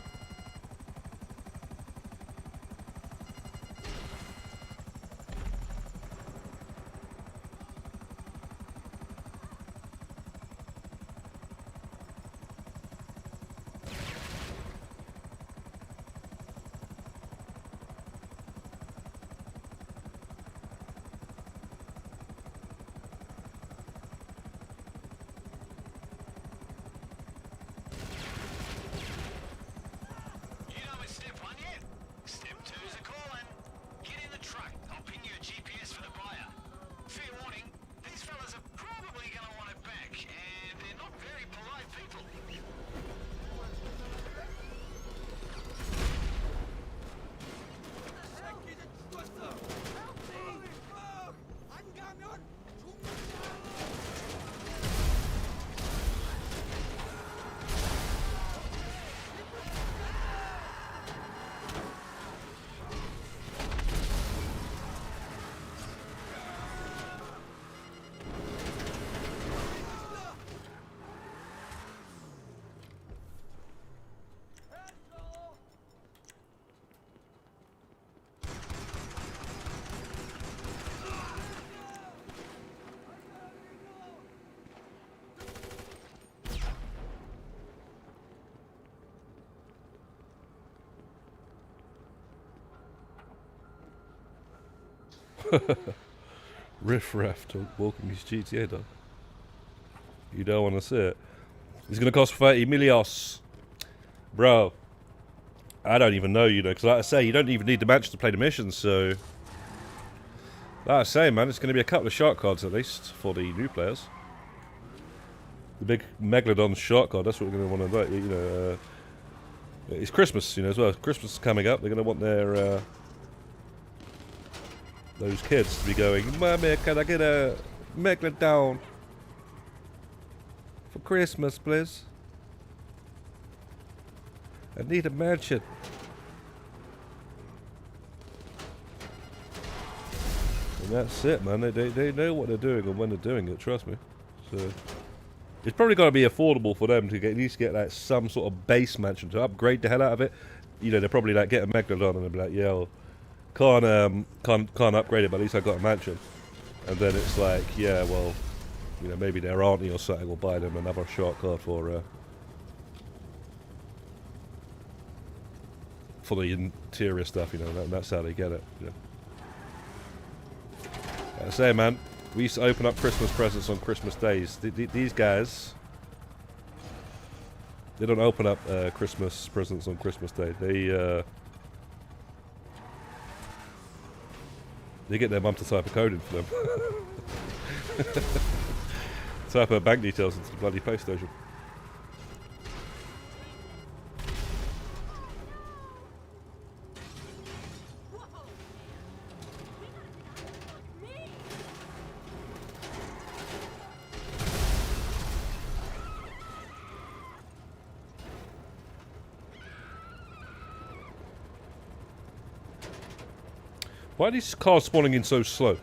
Riff Raff walking his GTA dog. You don't want to see it. It's going to cost 30 millios. Bro, I don't even know, you know, because like I say, you don't even need the match to play the missions, so... Like I say, man, it's going to be a couple of shark cards at least for the new players. The big Megalodon shark card, that's what we're going to want to do, you know. It's Christmas, you know, as well. Christmas is coming up. They're going to want their... those kids to be going, Mommy, can I get a Megalodon for Christmas, please? I need a mansion. And that's it, man. They know what they're doing and when they're doing it, trust me. So it's probably got to be affordable for them to at least get like some sort of base mansion to upgrade the hell out of it. You know, they're probably like get a Megalodon and they'll be like, yo, can't upgrade it, but at least I got a mansion. And then it's like, yeah, well, you know, maybe their auntie or something will buy them another shark card for the interior stuff, you know. That's how they get it. You know. Like I say, man, we used to open up Christmas presents on Christmas days. These guys, They don't open up Christmas presents on Christmas Day. They get their mum to type a code in for them. Type her bank details into the bloody post station. Why are these cars spawning in so slow?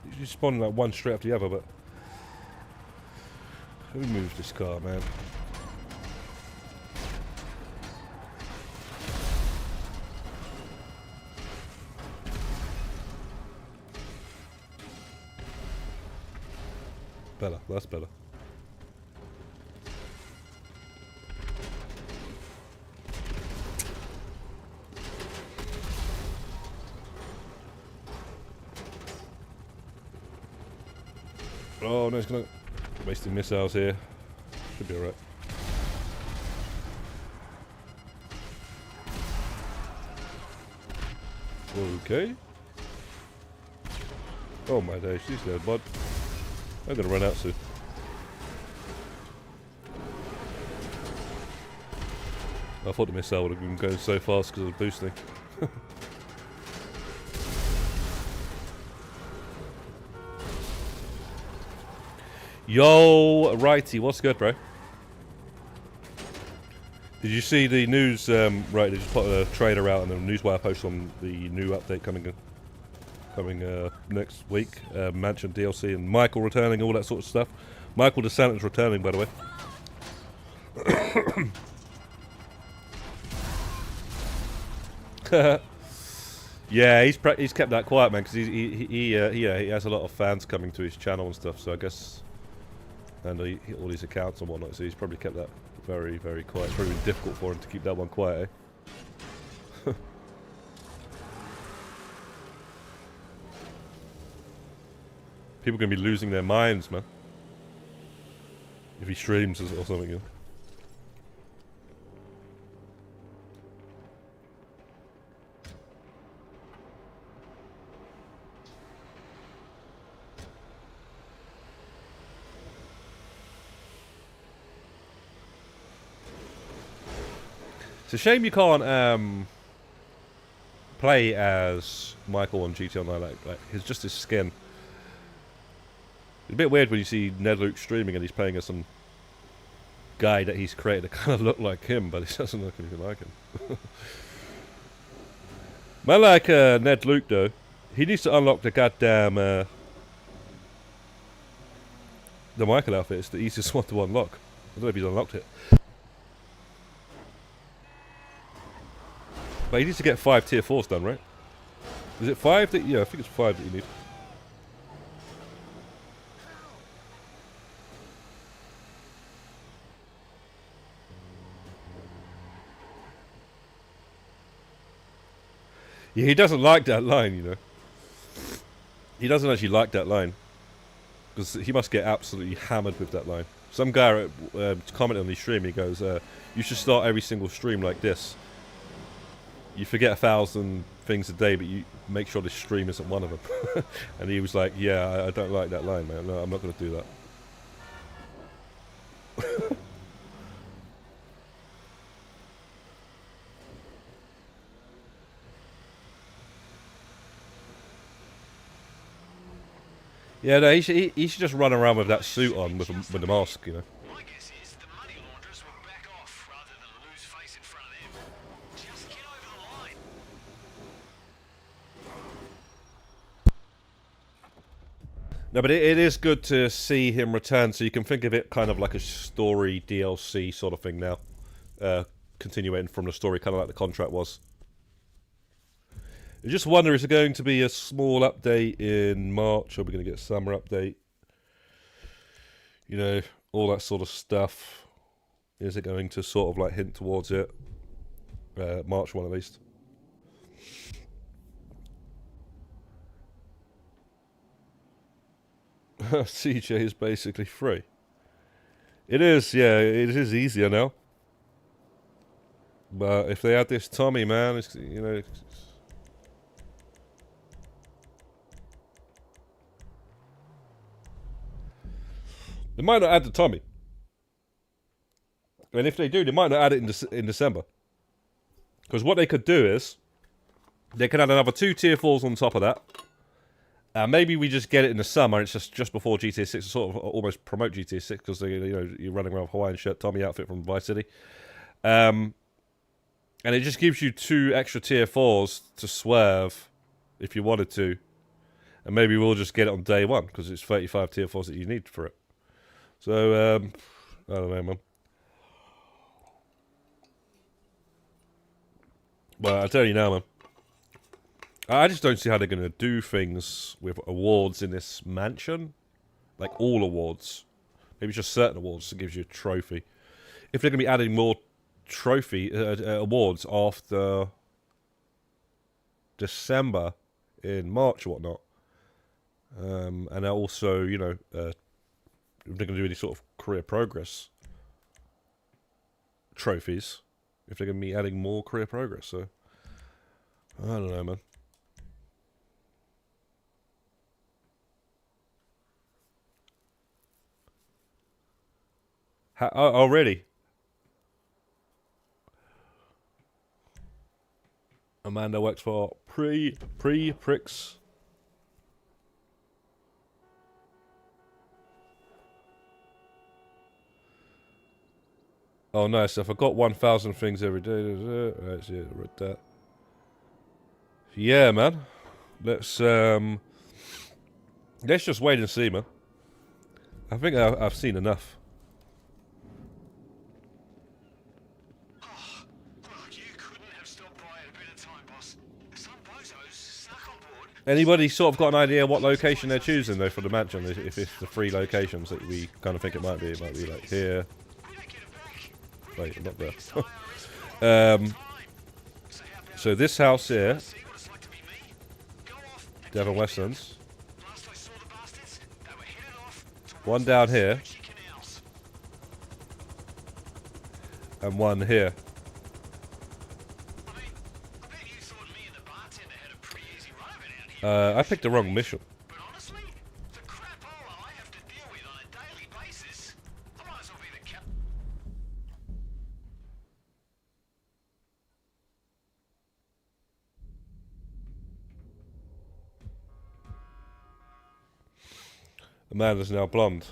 Usually spawning like one straight after the other, but who moved this car, man? Better, that's better. Oh no, it's gonna wasting missiles here. Should be alright. Okay. Oh my days, she's dead, bud. I'm gonna run out soon. I thought the missile would have been going so fast because of boosting. Yo, righty, what's good, bro? Did you see the news? Right, they just put a trailer out and a newswire post on the new update coming next week. Mansion DLC and Michael returning, all that sort of stuff. Michael DeSantis returning, by the way. Yeah, he's kept that quiet, man, because he has a lot of fans coming to his channel and stuff. So I guess. And all his accounts and whatnot, so he's probably kept that very, very quiet. It's probably been difficult for him to keep that one quiet, eh? People are going to be losing their minds, man. If he streams or something, you know? It's a shame you can't play as Michael on GTA Online. Like his skin. It's a bit weird when you see Ned Luke streaming and he's playing as some guy that he's created that kind of look like him, but he doesn't look anything like him. Man, like Ned Luke though, he needs to unlock the goddamn the Michael outfit. It's the easiest one to unlock. I don't know if he's unlocked it. But he needs to get 5 tier 4s done, right? Is it 5 that... Yeah, I think it's 5 that you need. Yeah, he doesn't like that line, you know. He doesn't actually like that line. Because he must get absolutely hammered with that line. Some guy commented on his stream, he goes, you should start every single stream like this. You forget 1,000 things a day, but you make sure this stream isn't one of them. And he was like, yeah, I don't like that line, man. No, I'm not going to do that. Yeah, no, he should just run around with that suit on with the mask, you know. My guess is the money launderers will back off rather than lose face in front of them. Just get over the line. No, but it is good to see him return, so you can think of it kind of like a story DLC sort of thing now. Continuing from the story, kind of like the contract was. I just wonder, is there going to be a small update in March? Are we going to get a summer update? You know, all that sort of stuff. Is it going to sort of like hint towards it? March one at least. CJ is basically free. It is, yeah, it is easier now. But if they add this Tommy, man, it's, you know... They might not add the Tommy. And if they do, they might not add it in December. Because what they could do is, they could add another 2 tier 4s on top of that. Maybe we just get it in the summer. It's just before GTA 6 to sort of almost promote GTA 6 because you're running around with Hawaiian shirt, Tommy outfit from Vice City, and it just gives you 2 extra tier 4s to swerve if you wanted to, and maybe we'll just get it on day 1 because it's 35 tier 4s that you need for it. So I don't know, man. Well, I tell you now, man. I just don't see how they're going to do things with awards in this mansion. Like all awards. Maybe just certain awards that gives you a trophy. If they're going to be adding more trophy awards after December in March or whatnot. And also, if they're going to do any sort of career progress trophies. If they're going to be adding more career progress. So, I don't know, man. Already? Amanda works for Pricks. Oh, nice. If I got 1,000 things every day. Right, yeah, I read that. Yeah, man. Let's just wait and see, man. I think I've seen enough. Anybody sort of got an idea what location they're choosing though for the mansion? If it's the 3 locations that we kind of think it might be like here. Wait, not there. So this house here, Devon Westlands. One down here, and one here. I picked the wrong mission. But honestly, the crapola I have to deal with on a daily basis, I might as well be the cap. Amanda's now blonde.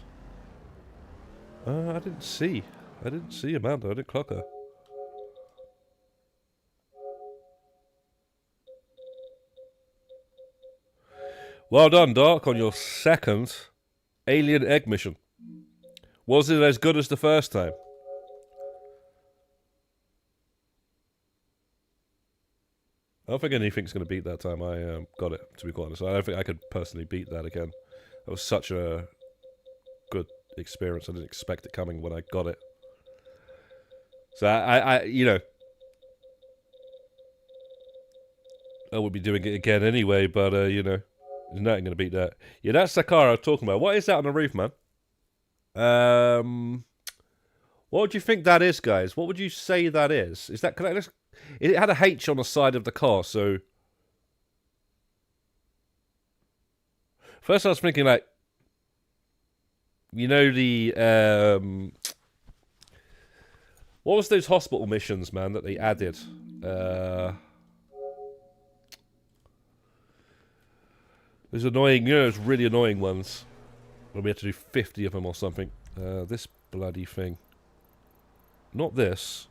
I didn't see Amanda. I didn't clock her. Well done, Dark, on your second alien egg mission. Was it as good as the first time? I don't think anything's going to beat that time. I got it, to be quite honest. I don't think I could personally beat that again. That was such a good experience. I didn't expect it coming when I got it. So I would be doing it again anyway, but there's nothing going to beat that. Yeah, that's the car I was talking about. What is that on the roof, man? What would you think that is, guys? What would you say that is? Is that... It had a H on the side of the car, so... First I was thinking, like... the... What was those hospital missions, man, that they added? Those annoying, those really annoying ones. Where we had to do 50 of them or something. This bloody thing. Not this.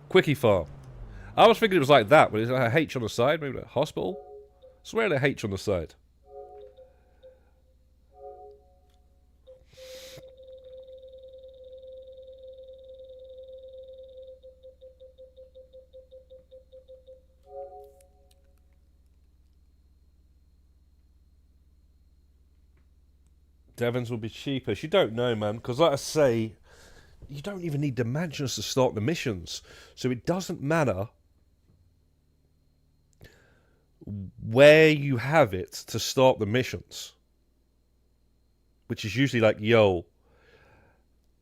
Quickie Farm. I was thinking it was like that, but is there a H on the side? Maybe like hospital? I swear there's a H on the side. Devon's will be cheapest. You don't know, man, because like I say, you don't even need the mansions to start the missions. So it doesn't matter where you have it to start the missions. which is usually like, yo,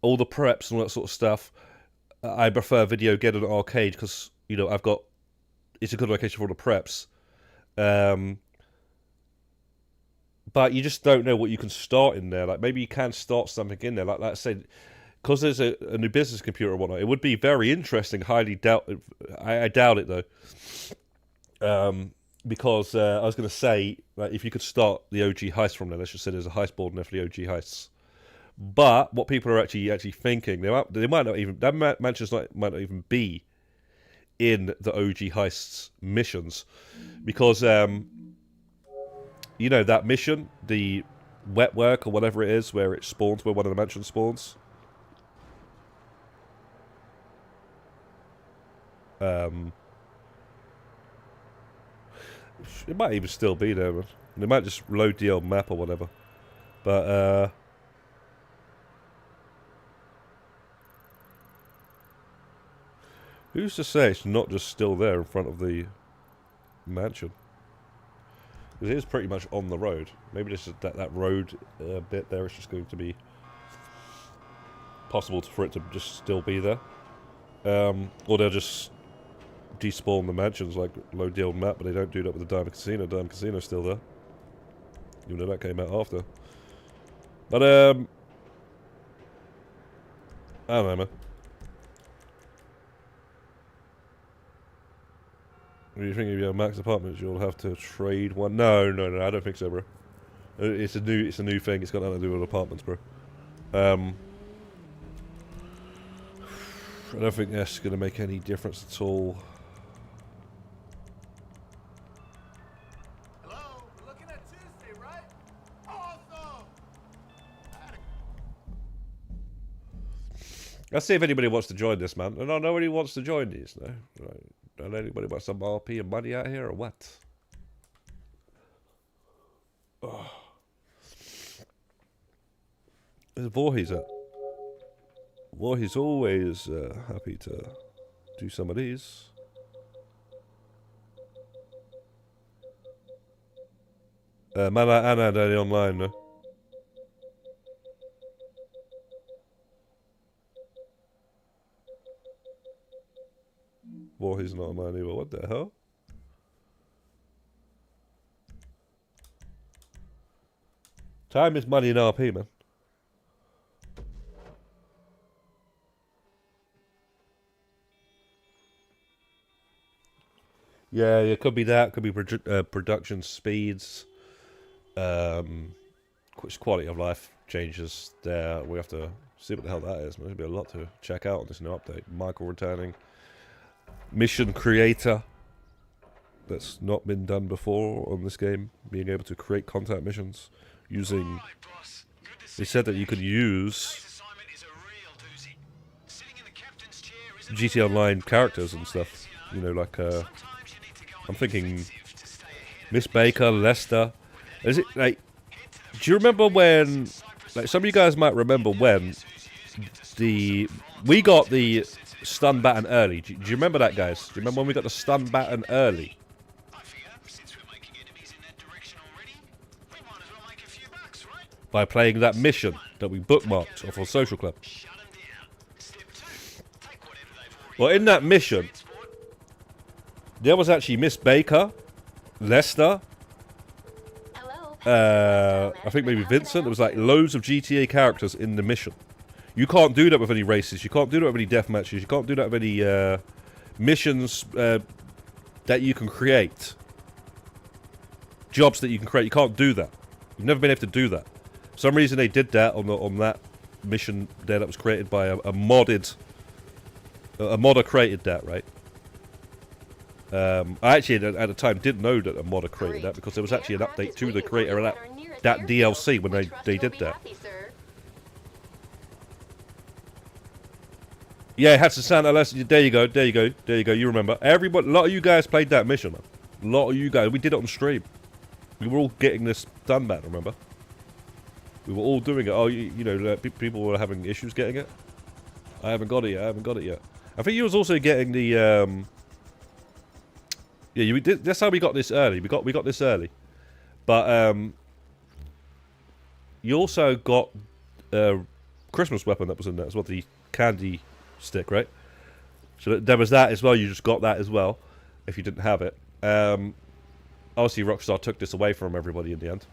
all the preps and all that sort of stuff. I prefer video game and arcade because, you know, it's a good location for all the preps. But you just don't know what you can start in there. Like, maybe you can start something in there. Like I said, because there's a new business computer and whatnot, it would be very interesting. I doubt it, though. Because I was going to say, like, if you could start the OG Heist from there, let's just say there's a heist board in there for the OG Heists. But what people are actually thinking, they might not even, that mansions might not even be in the OG Heists missions. Because, you know, that mission, the wet work or whatever it is, where it spawns, where one of the mansions spawns. It might even still be there, man. They might just load the old map or whatever. But, who's to say it's not just still there in front of the mansion? Because it is pretty much on the road. Maybe this is that road bit there is just going to be possible for it to just still be there. Or they'll just despawn the mansions, like load the old map, but they don't do that with the Diamond Casino. Diamond Casino's still there. Even though that came out after. But, I don't know, man. What do you think of your max apartments? You'll have to trade one. No, I don't think so, bro. It's a new thing. It's got nothing to do with apartments, bro. I don't think that's going to make any difference at all. Hello? We're looking at Tuesday, right? Awesome! Let's see if anybody wants to join this, man. No, nobody wants to join these, no. Right. Don't anybody want some RP and money out here, or what? Oh. There's Voorhees at. Voorhees always happy to do some of these. Mana Anna only online, no? Voorhees not online either. What the hell? Time is money in RP, man. Yeah, it could be that. Could be production speeds. Quality of life changes there. We have to see what the hell that is. There'll be a lot to check out on this new update. Michael returning. Mission creator. That's not been done before on this game. Being able to create contact missions using... They said that you could use GT Online characters and stuff. You know, like... I'm thinking Miss Baker, Lester. Is it like? Do you remember when? Like, some of you guys might remember when we got the stun baton early. Do you remember that, guys? Do you remember when we got the stun baton early? By playing that mission that we bookmarked off our social club. Well, in that mission, there was actually Miss Baker, Lester, I think maybe Vincent. There was like loads of GTA characters in the mission. You can't do that with any races. You can't do that with any death matches. You can't do that with any missions that you can create. Jobs that you can create. You can't do that. You've never been able to do that. For some reason they did that on that mission there that was created by a modder created that, right? I actually, at the time, didn't know that a modder created that because there was actually an update to the creator of that DLC when they did that. Yeah, it had to sound less. There you go. You remember. Everybody, a lot of you guys played that mission, man. A lot of you guys. We did it on stream. We were all getting this done back, remember? We were all doing it. Oh, you know, people were having issues getting it. I haven't got it yet. I think you was also getting the... Yeah, that's how we got this early. We got this early, but you also got a Christmas weapon that was in there as well, the candy stick, right? So there was that as well. You just got that as well if you didn't have it. Obviously, Rockstar took this away from everybody in the end,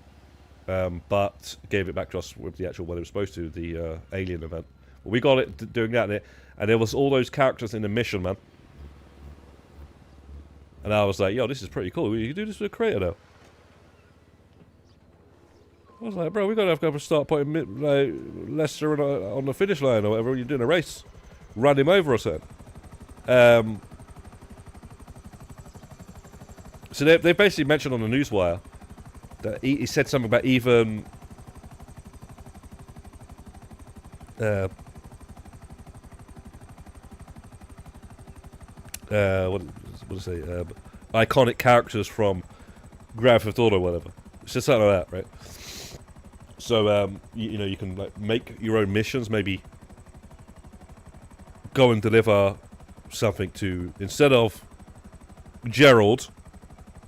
but gave it back to us with the actual what it was supposed to, the Alien event. But we got it doing that, and there was all those characters in the mission, man. And I was like, yo, this is pretty cool. You can do this with a creator now. I was like, bro, we gotta have to start putting like Lester on the finish line or whatever when you're doing a race. Run him over or something. So they basically mentioned on the newswire that he said something about even what did I say? Iconic characters from Grand Theft Auto or whatever. It's just something like that, right? So you know, you can like make your own missions, maybe go and deliver something to, instead of Gerald,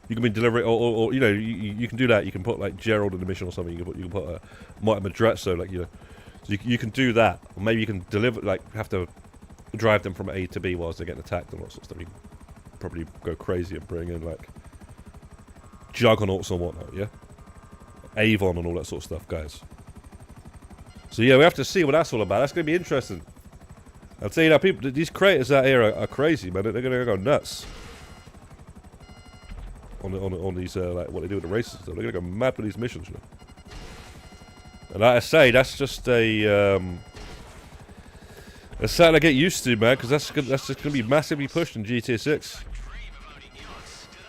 you can be delivering, or you know, you can do that. You can put like Gerald in the mission or something. You can put Martin Madretso, like, you know, so you can do that. Or maybe you can deliver, like, have to drive them from A to B whilst they're getting attacked and all sorts of stuff. You can probably go crazy and bring in like Juggernauts and whatnot, yeah, Avon and all that sort of stuff, guys. So yeah, we have to see what that's all about. That's gonna be interesting. I'll tell you now, people, these creators out here are crazy, man. They're gonna go nuts on these like what they do with the races and stuff. They're gonna go mad with these missions, you know. And like I say, that's just a something to get used to, man, because that's just gonna be massively pushed in GTA 6.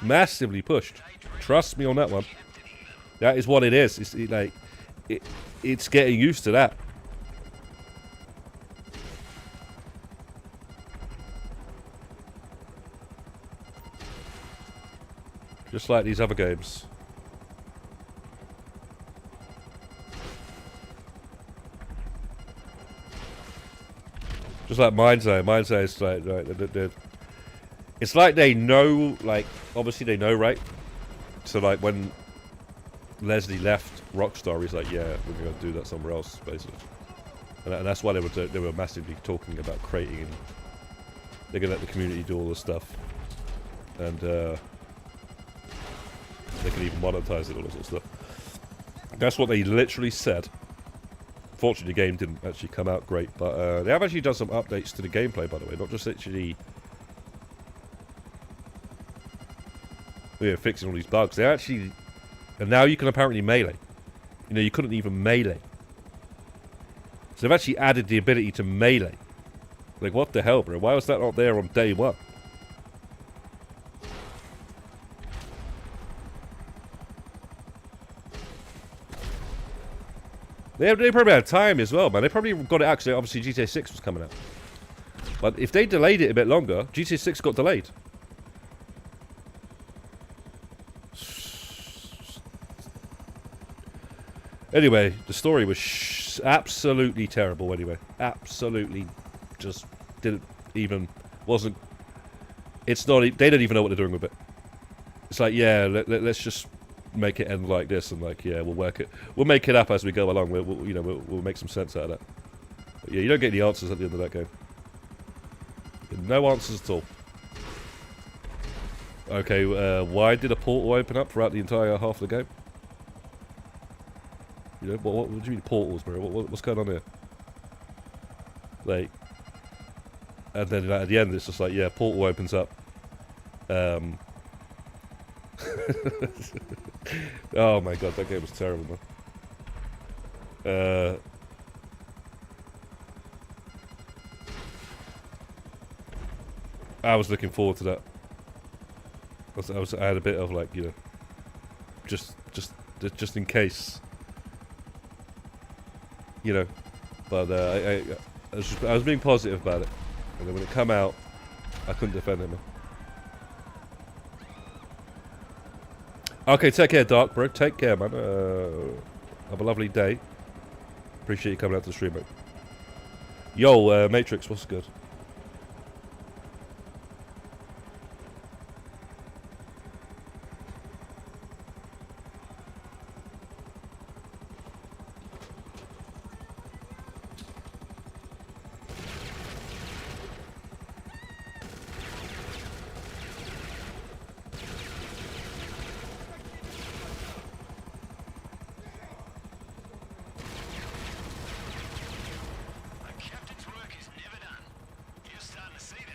Massively pushed. Trust me on that one. That is what it is. It's getting used to that. Just like these other games. Just like Mind's Eye. Mind's Eye is like, it's like they know, like, obviously they know, right? So like when Leslie left Rockstar, he's like, yeah, we're going to do that somewhere else, basically. And that's why they were massively talking about creating, and they're going to let the community do all this stuff. And they can even monetize it, all this sort of stuff. That's what they literally said. Fortunately, the game didn't actually come out great, but they have actually done some updates to the gameplay, by the way, not just literally fixing all these bugs. They actually, and now you can apparently melee. You know, you couldn't even melee. So they've actually added the ability to melee. Like, what the hell, bro? Why was that not there on day one? They probably had time as well, man. They probably got it out because obviously GTA 6 was coming out. But if they delayed it a bit longer, GTA 6 got delayed. Anyway, the story was absolutely terrible anyway. Absolutely just didn't even, wasn't, it's not, they don't even know what they're doing with it. It's like, yeah, let's just make it end like this, and like, yeah, we'll make it up as we go along. We'll make some sense out of that. But yeah, you don't get the answers at the end of that game. No answers at all. Okay, why did a portal open up throughout the entire half of the game? You know, what do you mean portals, bro? What's going on here? Like, and then at the end, it's just like, yeah, portal opens up. Oh my god, that game was terrible, man. I was looking forward to that. I had a bit of like, you know, just in case, you know. But I was being positive about it, and then when it come out, I couldn't defend it, man. Okay, take care, Dark, bro. Take care, man. Have a lovely day. Appreciate you coming out to the stream, mate. Yo, Matrix, what's good?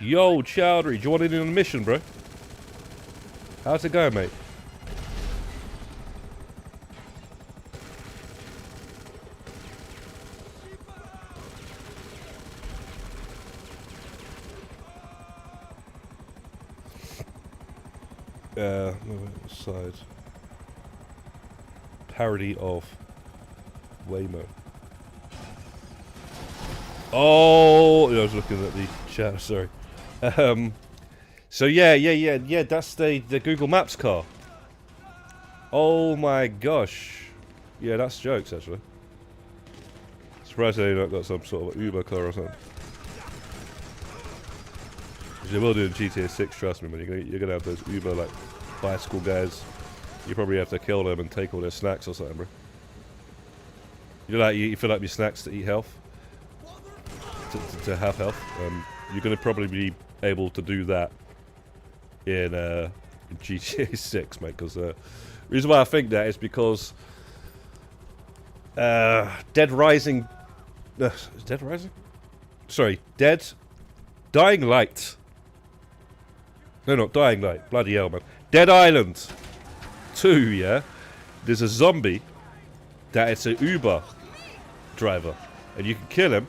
Yo, Chowdhury, do you want in on the mission, bro? How's it going, mate? No, side. Parody of Waymo. Oh, I was looking at the chat. Sorry. So yeah. That's the Google Maps car. Oh my gosh. Yeah, that's jokes actually. Surprised they not got some sort of Uber car or something. They will do in GTA 6. Trust me, man. You're gonna have those Uber like bicycle guys. You probably have to kill them and take all their snacks or something, bro. You feel like your snacks to eat health. To have health, you're going to probably be able to do that in GTA 6, mate. Because the reason why I think that is because Dead Rising, is Dead Rising? Sorry, Dying Light. No, not Dying Light. Bloody hell, man. Dead Island 2. Yeah, there's a zombie that it's an Uber driver, and you can kill him.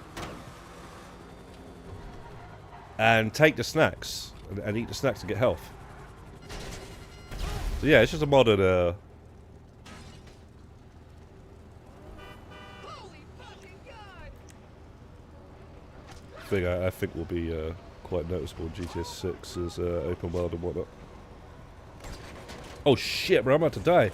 And take the snacks and eat the snacks to get health. So yeah, it's just a modern thing I think will be quite noticeable in GTA 6 is open world and whatnot. Oh shit, bro, I'm about to die.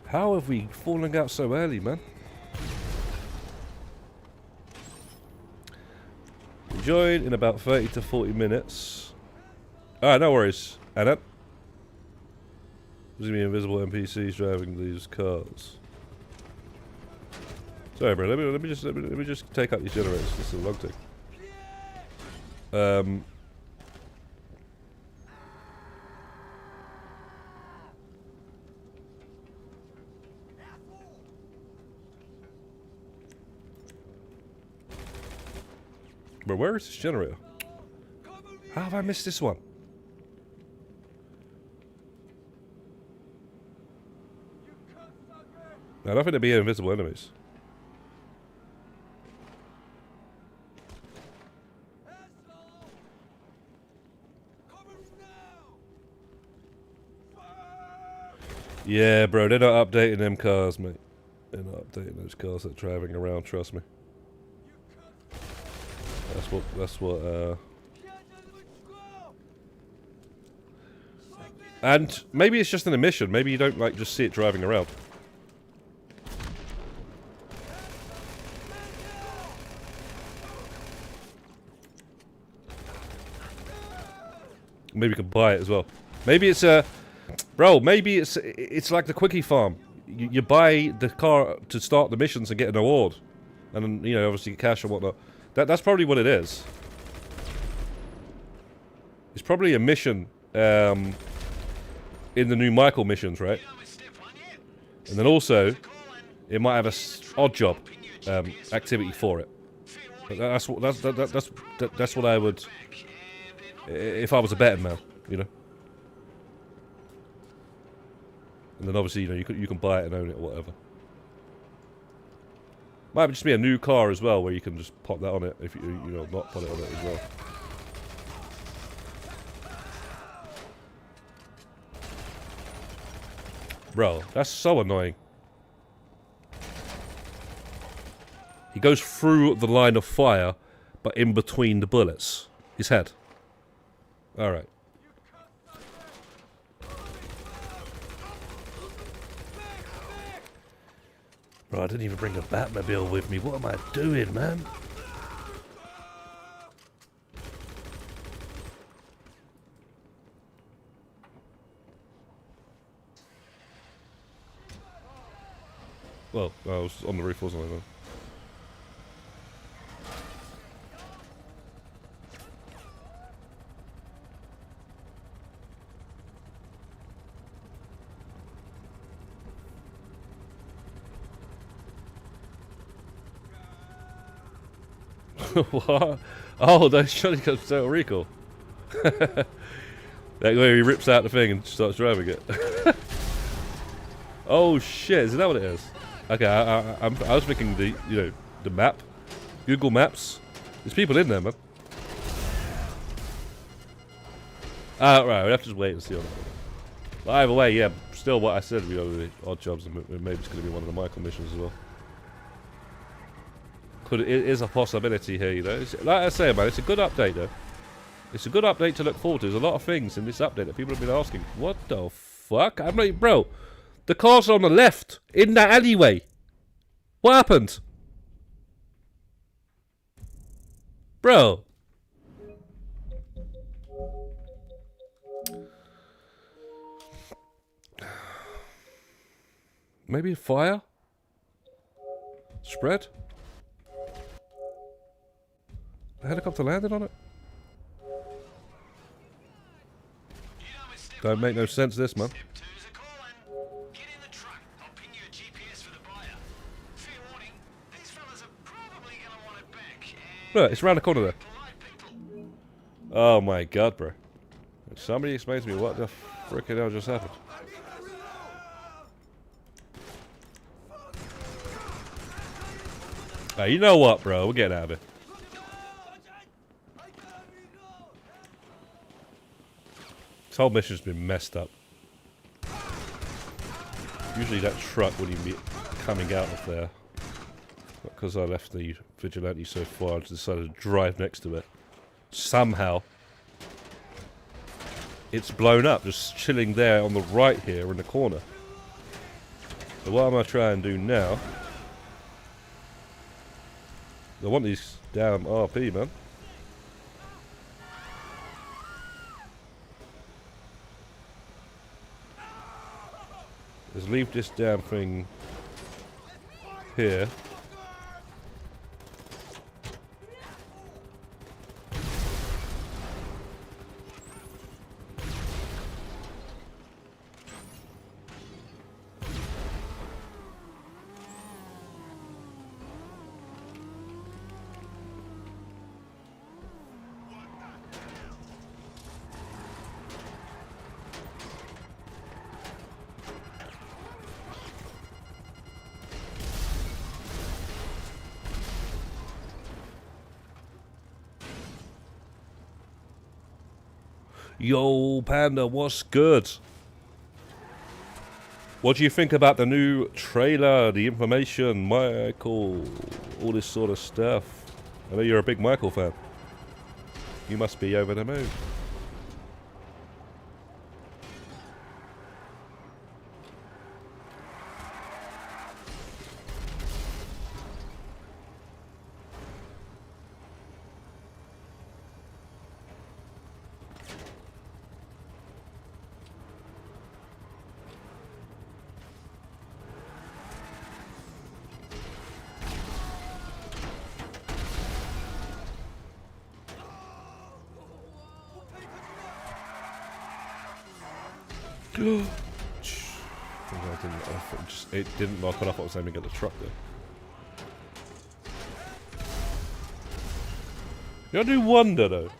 How have we fallen out so early, man? Join in about 30 to 40 minutes. Alright, no worries. Anna? There's gonna be invisible NPCs driving these cars. Sorry, bro. Let me just take out these generators. This is a long thing. Bro, where is this generator? How have I missed this one? I don't think there'd be invisible enemies. Yeah, bro, they're not updating them cars, mate. They're not updating those cars that are driving around, trust me. That's what, and maybe it's just an emission. Maybe you don't, like, just see it driving around. Maybe you can buy it as well. Maybe it's a... Bro, maybe it's like the Quickie Farm. You buy the car to start the missions and get an award. And then, you know, obviously cash and whatnot. That's probably what it is. It's probably a mission in the new Michael missions, right? And then also, it might have a odd job activity for it. But that's what I would, if I was a betting man, you know. And then obviously, you know, you can buy it and own it or whatever. Might just be a new car as well, where you can just pop that on it if you know, not put it on it as well. Bro, that's so annoying. He goes through the line of fire, but in between the bullets. His head. Alright. Bro, I didn't even bring a Batmobile with me. What am I doing, man? Well, I was on the roof, wasn't I, then? What? Oh, those shotguns Total Recall. That way he rips out the thing and starts driving it. Oh shit! Is that what it is? Okay, I was thinking the map, Google Maps. There's people in there, man. Right, we have to just wait and see on that. But either way, yeah, still what I said, the odd jobs, and maybe it's going to be one of the Michael missions as well. It is a possibility here, like I say, man, it's a good update, though. It's a good update to look forward to. There's a lot of things in this update that people have been asking. What the fuck? I'm like, bro, the car's on the left, in that alleyway. What happened? Bro. Maybe a fire? Spread? The helicopter landed on it? Don't make no sense, this, man. Step 2's a call-in. Get in the truck. I'll ping you a GPS for the buyer. Fair warning, these fellas are probably gonna want it back. And Look, it's around the corner there. polite people. Oh my god, bro. Somebody explain to me what the frickin' hell just happened. Hey, you know what, bro? We're getting out of here. This whole mission's been messed up. Usually that truck wouldn't even be coming out of there. But because I left the vigilante so far, I just decided to drive next to it. Somehow, it's blown up, just chilling there on the right here in the corner. So what I'm going to try and do now... I want these damn RP, man. Let's leave this damn thing here. Yo, Panda, what's good? What do you think about the new trailer, the information, Michael, all this sort of stuff? I know you're a big Michael fan. You must be over the moon. It didn't knock it off. I was aiming at the truck there. You do wonder though.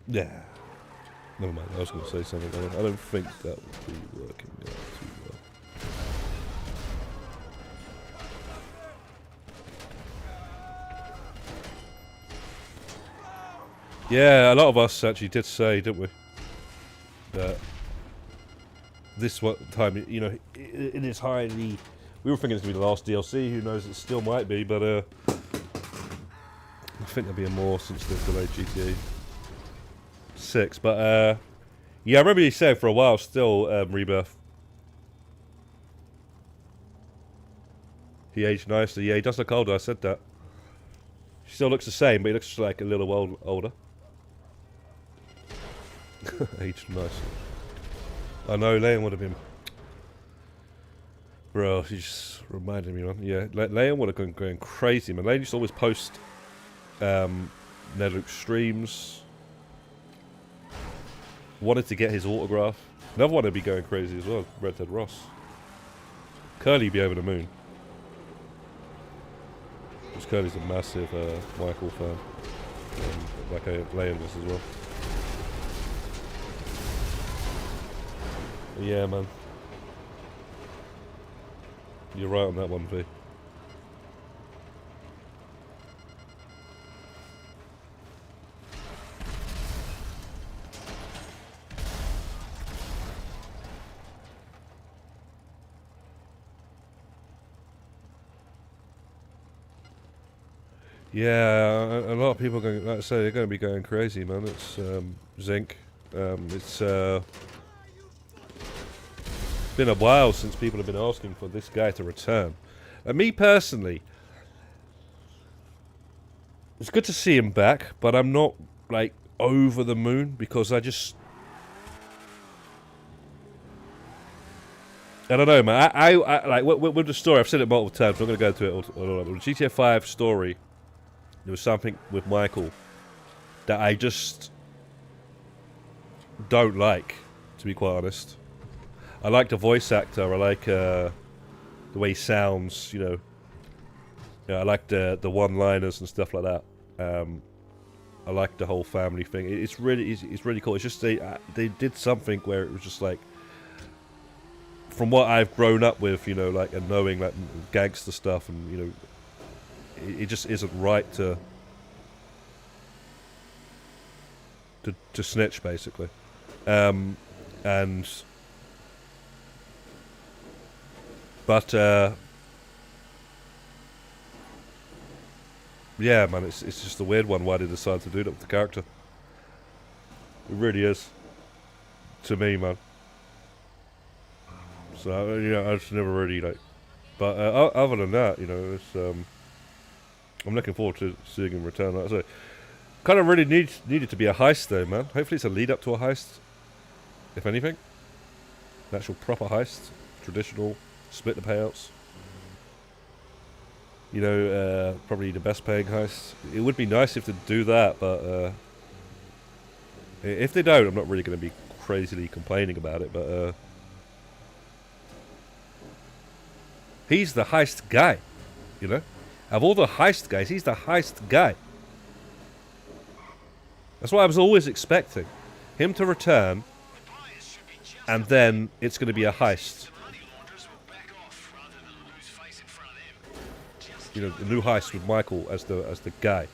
Yeah. Never mind. I was going to say something. I don't think that would be working out too well. Yeah, a lot of us actually did say, didn't we, that this time, you know, it is highly... We were thinking it's going to be the last DLC. Who knows? It still might be, but I think there'll be more since they've delayed GTA 6. But yeah, I remember you saying for a while still, Rebirth. He aged nicely. Yeah, he does look older. I said that. He still looks the same, but he looks like a little older. Aged nicely. I know, Leon would have been... Bro, he just reminded me, man. Yeah, Leon would have been going crazy, man. Leon used to always post Netherluke streams. Wanted to get his autograph. Another one would be going crazy as well, Red Dead Ross. Curly be over the moon. Curly's a massive Michael fan. Like Leon as well. Yeah, man. You're right on that one, V. Yeah, a lot of people are going. Like I say, they're going to be going crazy, man. It's Zinc. It's been a while since people have been asking for this guy to return. And me personally, it's good to see him back, but I'm not like over the moon because I don't know, man. I like with the story. I've said it multiple times. I'm not going to go into it all. The GTA 5 story. There was something with Michael that I just don't like, to be quite honest. I like the voice actor. I like the way he sounds. You know, I like the one-liners and stuff like that. I like the whole family thing. It's really cool. It's just they did something where it was just like, from what I've grown up with, you know, like, and knowing like gangster stuff, and you know. It just isn't right to snitch, basically, but yeah, man, it's just a weird one why they decided to do that with the character. It really is, to me, man. So yeah, I just never really like, but other than that, you know, it's I'm looking forward to seeing him return. Like I say, kind of really needed to be a heist though, man. Hopefully it's a lead up to a heist, if anything. An actual proper heist, traditional, split the payouts. You know, probably the best paying heist. It would be nice if they do that, but if they don't, I'm not really going to be crazily complaining about it. But he's the heist guy, you know. Of all the heist guys, he's the heist guy. That's what I was always expecting. Him to return, and then it's going to be a heist. You know, the new heist with Michael as the guy.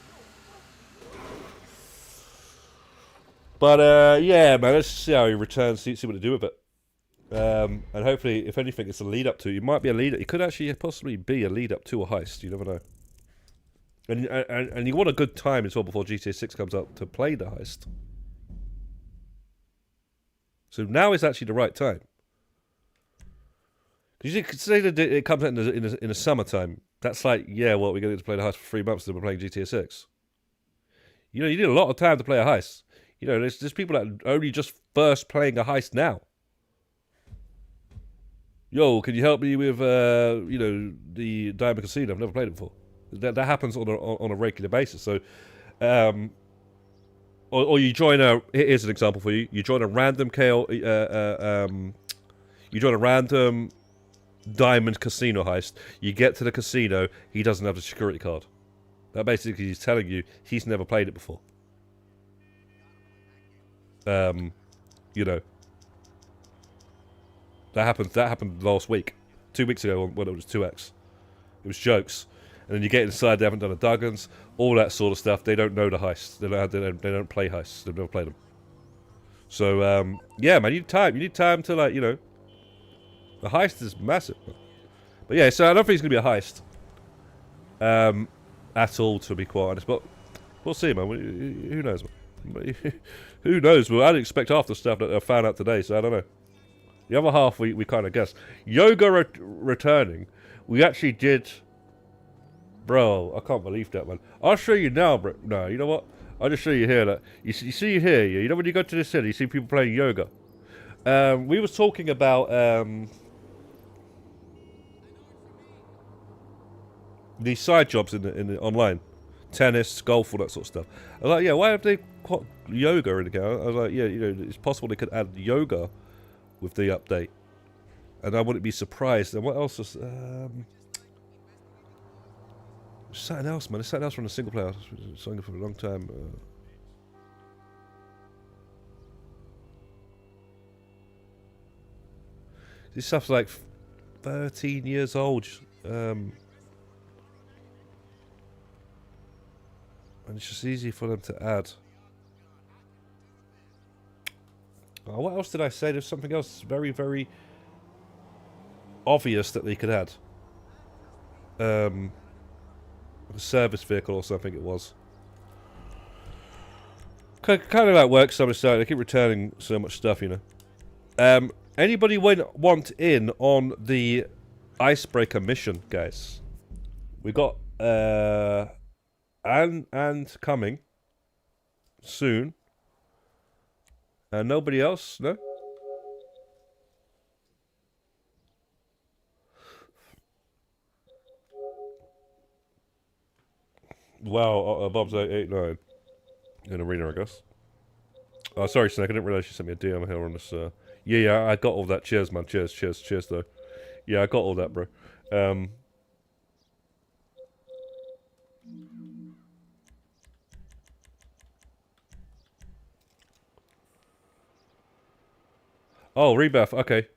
But yeah, man, let's see how he returns, see what to do with it. And hopefully, if anything, it's a lead up to. It might be a lead. It could actually possibly be a lead up to a heist. You never know. And you want a good time as well before GTA 6 comes out to play the heist. So now is actually the right time. Because you say that it comes out in the summertime. That's like, yeah, well, we're going to play the heist for 3 months, then we're playing GTA 6. You know, you need a lot of time to play a heist. You know, there's people that are only just first playing a heist now. Yo, can you help me with, you know, the Diamond Casino? I've never played it before. That happens on a regular basis. So, or you join a. Here's an example for you. You join a random you join a random Diamond Casino heist. You get to the casino. He doesn't have a security card. That basically he's telling you he's never played it before. You know. That happened last week. 2 weeks ago when it was 2X. It was jokes. And then you get inside, they haven't done a Duggins, all that sort of stuff. They don't know the heists. They don't play heists. They've never played them. So, yeah, man, you need time. You need time to, like, you know. The heist is massive. But yeah, so I don't think it's going to be a heist. At all, to be quite honest. But we'll see, man. Who knows, man? Who knows? Well, I didn't expect half the stuff that I found out today, so I don't know. The other half we kind of guessed. Yoga returning. We actually did. Bro, I can't believe that, man. I'll show you now, bro. No, you know what? I'll just show you here. That you see here. You know when you go to the city, you see people playing yoga. We was talking about these side jobs in the online, tennis, golf, all that sort of stuff. I was like, yeah, why have they put yoga in the game? I was like, yeah, you know, it's possible they could add yoga with the update, and I wouldn't be surprised. And what else was? Something else, man. It's something else from the single player. Something for a long time. This stuff's like 13 years old. And it's just easy for them to add. Oh, what else did I say? There's something else very, very obvious that they could add. A service vehicle or something it was. Kind of like work summer style. They keep returning so much stuff, you know. Anybody want in on the icebreaker mission, guys? We got and coming soon. Nobody else? No? Wow, Bob's 889 in arena, I guess. Oh, sorry, Snake. I didn't realize you sent me a DM here on this. Yeah, I got all that. Cheers, man. Cheers, though. Yeah, I got all that, bro. Oh, rebuff. Okay.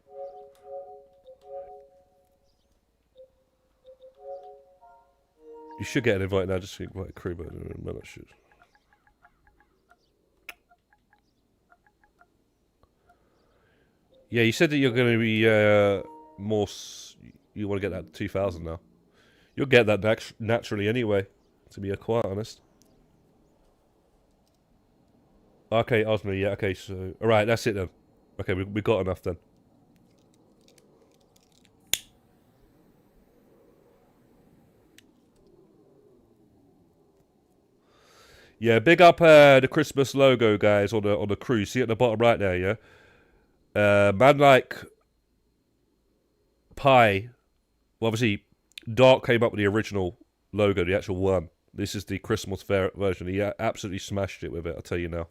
You should get an invite now. Just invite a crew, but no, that should. Yeah, you said that you're going to be more. You want to get that 2,000 now. You'll get that naturally anyway. To be quite honest. Okay, Osmo. Yeah. Okay. So, all right. That's it then. Okay, we got enough then. Yeah, big up the Christmas logo, guys, on the crew. See at the bottom right there, yeah. Man like Pie. Well, obviously, Dark came up with the original logo, the actual one. This is the Christmas version. He absolutely smashed it with it. I'll tell you now.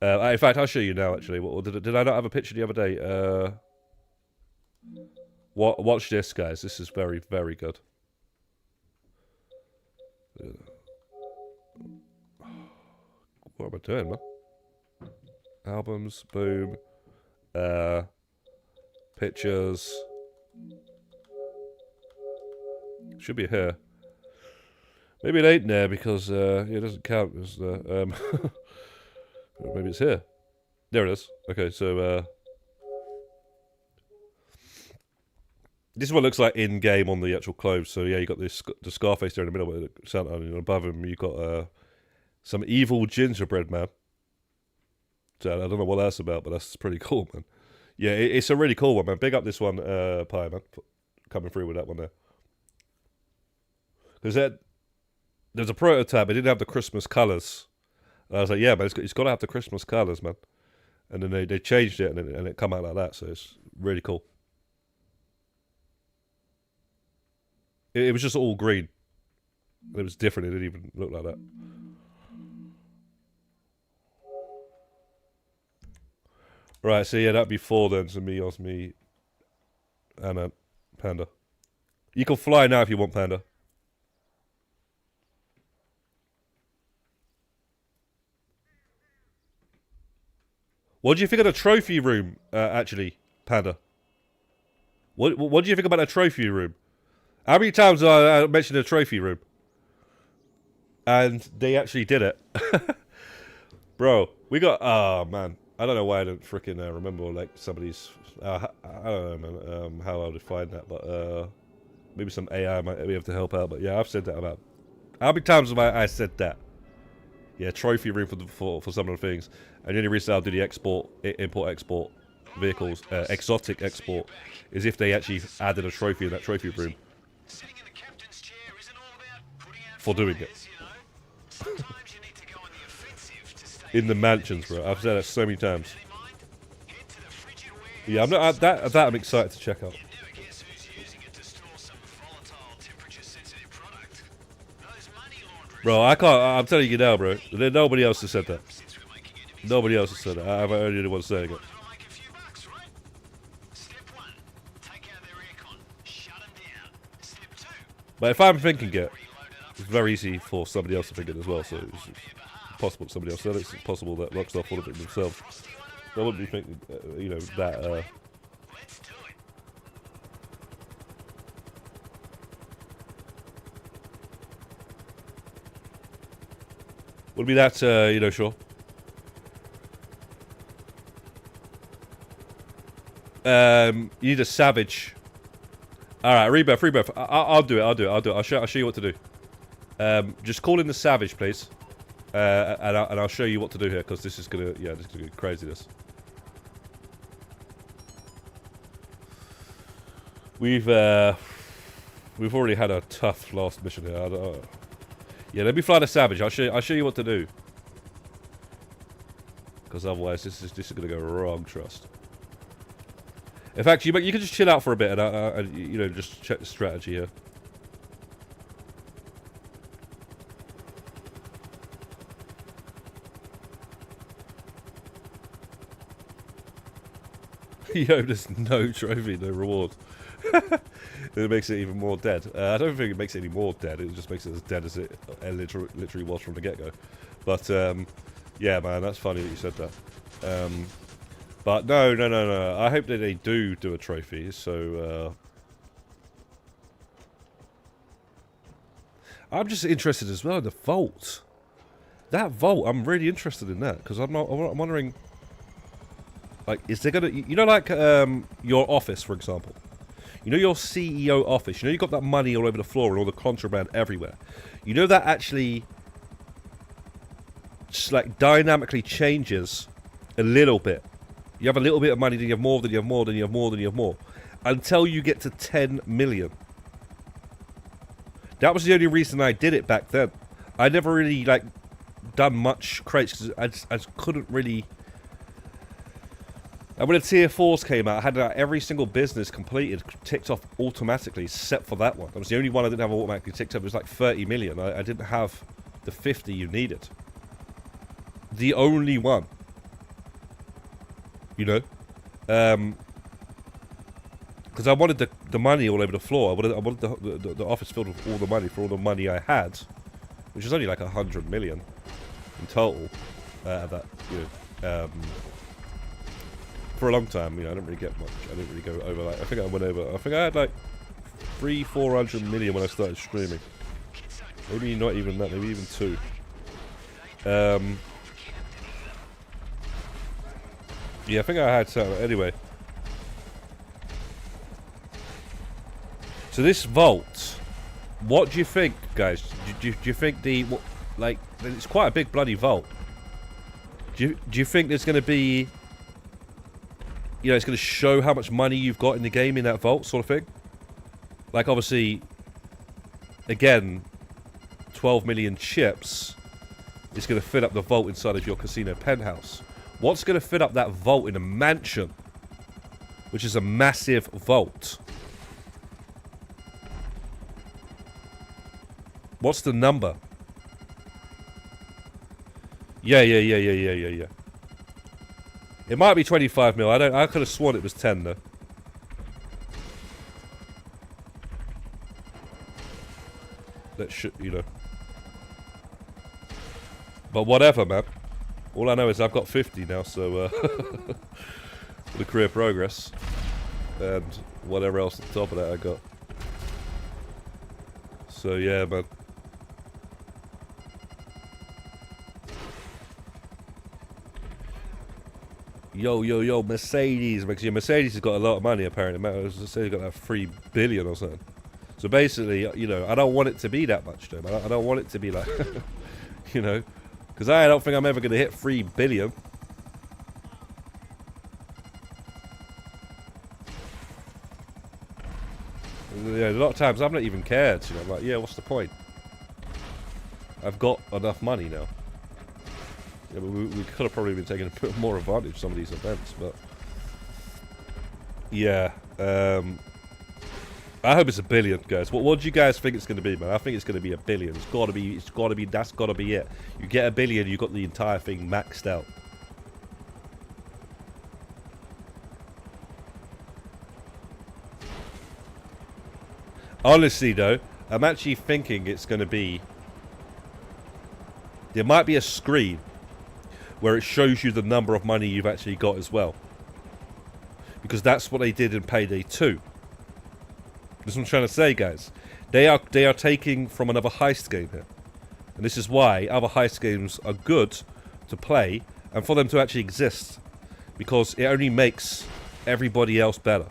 In fact, I'll show you now. Actually, did I not have a picture the other day? Watch this, guys. This is very, very good. What am I doing, man? Albums, boom. Pictures. Should be here. Maybe it ain't there because it doesn't count as the. Maybe it's here. There it is. Okay, so this is what it looks like in game on the actual clothes. So yeah, you got this the Scarface there in the middle with Santa, and above him you got some evil gingerbread man. So I don't know what that's about, but that's pretty cool, man. Yeah, it's a really cool one, man. Big up this one, Pie, man, coming through with that one there. Because there's a prototype. It didn't have the Christmas colours. And I was like, yeah, man, it's got to have the Christmas colours, man. And then they changed it, and it come out like that. So it's really cool. It was just all green. It was different. It didn't even look like that. Right, so yeah, that'd be 4 then. So me, Osme, and Panda. You can fly now if you want, Panda. What do you think of the trophy room, actually, Panda? What do you think about the trophy room? How many times did I mention the trophy room? And they actually did it. Bro, we got... Oh, man. I don't know why I don't freaking remember, like, somebody's... I don't know, man, how I would find that, but maybe some AI might be able to help out. But yeah, I've said that about... How many times have I said that? Yeah, trophy room for some of the things. And the only reason I'll do the import-export vehicles, exotic export, is if they actually added a trophy in that trophy room. For doing it. In the mansions, bro. I've said that so many times. Yeah, I'm not that I'm excited to check out. Bro, I can't. I'm telling you now, bro. Nobody else has said that. Nobody else has said that. I'm only the one saying it. But if I'm thinking it, very easy for somebody else to think it as well. So it's possible that somebody else said it. It's possible that Rockstar thought of it themselves. I wouldn't be thinking, you know, that. Let's do it. Would be that, you know, sure. You need a savage. All right, rebirth. I'll do it. I'll show you what to do. Just call in the savage, please, and I'll show you what to do here because this is gonna, this is gonna be craziness. We've already had a tough last mission here. Yeah, let me fly the savage. I'll show you what to do. Because otherwise, this is gonna go wrong. Trust. In fact, you can just chill out for a bit and you know, just check the strategy here. Yo, there's no trophy, no reward. It makes it even more dead. I don't think it makes it any more dead. It just makes it as dead as it literally was from the get-go. But yeah, man, that's funny that you said that. But no. I hope that they do a trophy. So I'm just interested as well in the vault. That vault, I'm really interested in that because I'm wondering. Like, is there gonna, you know, like your office, for example. You know your CEO office. You know you got that money all over the floor and all the contraband everywhere. You know that actually, just like dynamically changes a little bit. You have a little bit of money, then you have more, then you have more, then you have more, then you have more, until you get to 10 million. That was the only reason I did it back then. I never really like done much crates because I just couldn't really. And when the tier 4s came out, I had every single business completed, ticked off automatically, except for that one. That was the only one I didn't have automatically ticked off. It was like 30 million. I didn't have the 50 you needed. The only one. You know? Because I wanted the money all over the floor. I wanted the office filled with all the money for all the money I had, which is only like 100 million in total. That, you know, for a long time, you know, I didn't really get much. I didn't really go over like, I think I had like 300-400 million when I started streaming. Maybe not even that, maybe even 2. Yeah, I think I had some. Anyway. So this vault, what do you think, guys? Do you think like, it's quite a big bloody vault. Do you think there's going to be, you know, it's going to show how much money you've got in the game in that vault, sort of thing? Like, obviously, again, 12 million chips is going to fill up the vault inside of your casino penthouse. What's going to fill up that vault in a mansion, which is a massive vault? What's the number? Yeah. It might be 25 mil. I could have sworn it was 10 though. That should, you know. But whatever, man. All I know is I've got 50 now, so for the career progress and whatever else on top of that I got. So yeah, man. Yo, Mercedes. Because your Mercedes has got a lot of money, apparently. I was just saying, got like 3 billion or something. So basically, you know, I don't want it to be that much, though. I don't want it to be like, you know, because I don't think I'm ever going to hit 3 billion. Yeah, a lot of times I'm not even cared. You know, I'm like, yeah, what's the point? I've got enough money now. Yeah, but we could have probably been taking a bit more advantage of some of these events, but yeah, I hope it's 1 billion, guys. What do you guys think it's going to be, man? I think it's going to be 1 billion. It's got to be. That's got to be it. You get 1 billion, you got the entire thing maxed out. Honestly, though, I'm actually thinking it's going to be there might be a screen where it shows you the number of money you've actually got as well. Because that's what they did in Payday 2. That's what I'm trying to say, guys. They are taking from another heist game here. And this is why other heist games are good to play and for them to actually exist. Because it only makes everybody else better.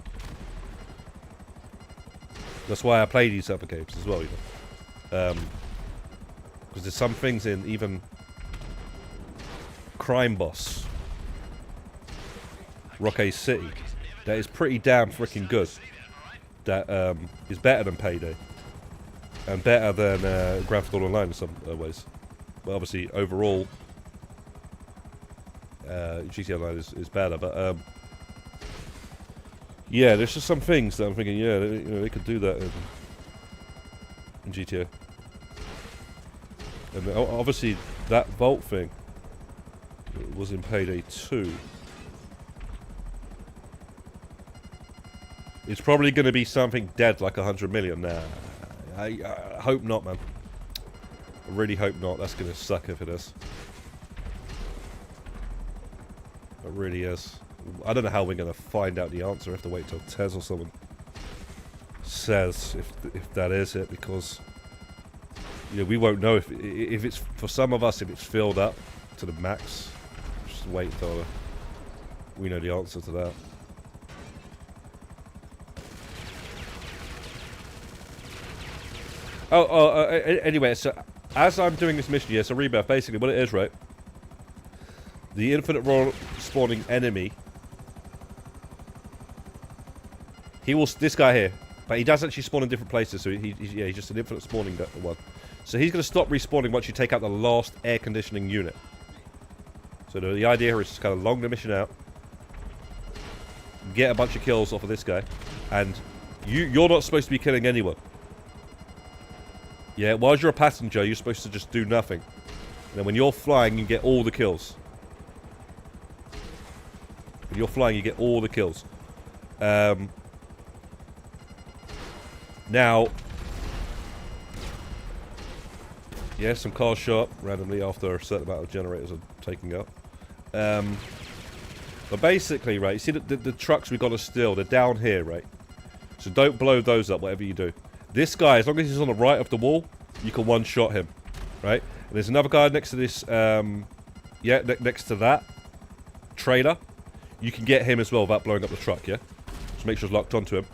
That's why I play these other games as well, you know. Because there's some things in even Crime Boss, Rockay City, that is pretty damn freaking good. That is better than Payday. And better than Grand Theft Auto Online in some ways. But obviously, overall, GTA Online is better. But yeah, there's just some things that I'm thinking, yeah, they could do that in GTA. And obviously, that vault thing was in Payday 2. It's probably going to be something dead like 100 million. Nah, I hope not, man. I really hope not. That's going to suck if it is. It really is. I don't know how we're going to find out the answer. I have to wait till Tez or someone says if that is it, because we won't know if it's, for some of us, if it's filled up to the max. Just wait till we know the answer to that. Anyway, so as I'm doing this mission here, so Rebirth, basically what it is, right? The infinite roll spawning enemy. This guy here, but he does actually spawn in different places, so he's just an infinite spawning one. So he's going to stop respawning once you take out the last air conditioning unit. So the idea here is to kind of long the mission out, get a bunch of kills off of this guy, and you're not supposed to be killing anyone. Yeah, while you're a passenger, you're supposed to just do nothing. And then when you're flying, you get all the kills. When you're flying, you get all the kills. Now, yeah, some cars show up randomly after a certain amount of generators are taking up. But basically, right, you see the trucks we got to steal, they're down here, right? So don't blow those up, whatever you do. This guy, as long as he's on the right of the wall, you can one-shot him, right? And there's another guy next to this, next to that trailer. You can get him as well without blowing up the truck, yeah? Just make sure it's locked onto him.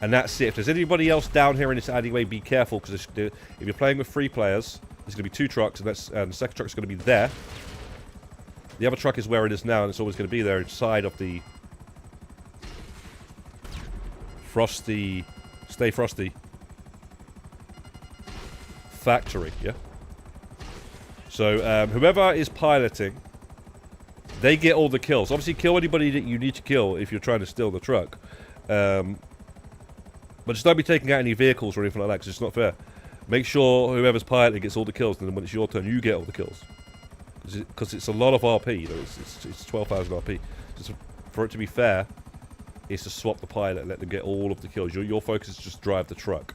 And that's it. If there's anybody else down here in this alleyway, be careful, because if you're playing with 3 players, there's going to be 2 trucks, and the second truck is going to be there. The other truck is where it is now, and it's always going to be there inside of the Stay Frosty factory, yeah? So, whoever is piloting, they get all the kills. Obviously, kill anybody that you need to kill if you're trying to steal the truck. But just don't be taking out any vehicles or anything like that, because it's not fair. Make sure whoever's piloting gets all the kills, and then when it's your turn, you get all the kills. Because it's a lot of RP, you know, it's 12,000 RP. Just for it to be fair, is to swap the pilot and let them get all of the kills. Your focus is just drive the truck.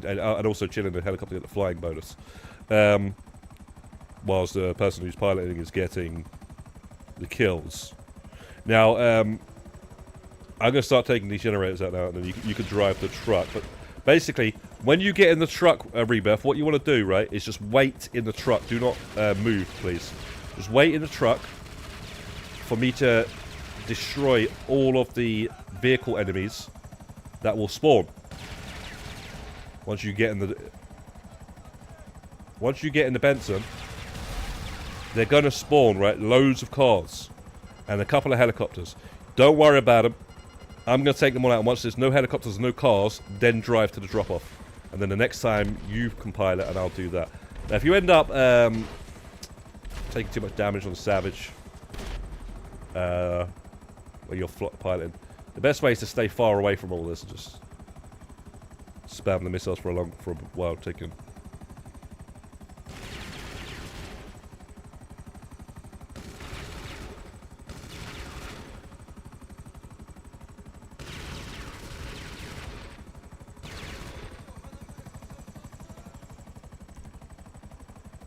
And also chill in the helicopter to get the flying bonus. Whilst the person who's piloting is getting the kills. Now, I'm going to start taking these generators out now, and then you can drive the truck. But basically, when you get in the truck, Rebirth, what you want to do, right, is just wait in the truck. Do not move, please. Just wait in the truck for me to destroy all of the vehicle enemies that will spawn. Once you get in the Benson, they're going to spawn, right, loads of cars and a couple of helicopters. Don't worry about them. I'm going to take them all out, and once there's no helicopters, no cars, then drive to the drop-off. And then the next time, you can pilot, and I'll do that. Now, if you end up taking too much damage on the Savage, where you're piloting, the best way is to stay far away from all this and just spam the missiles for a while, taking.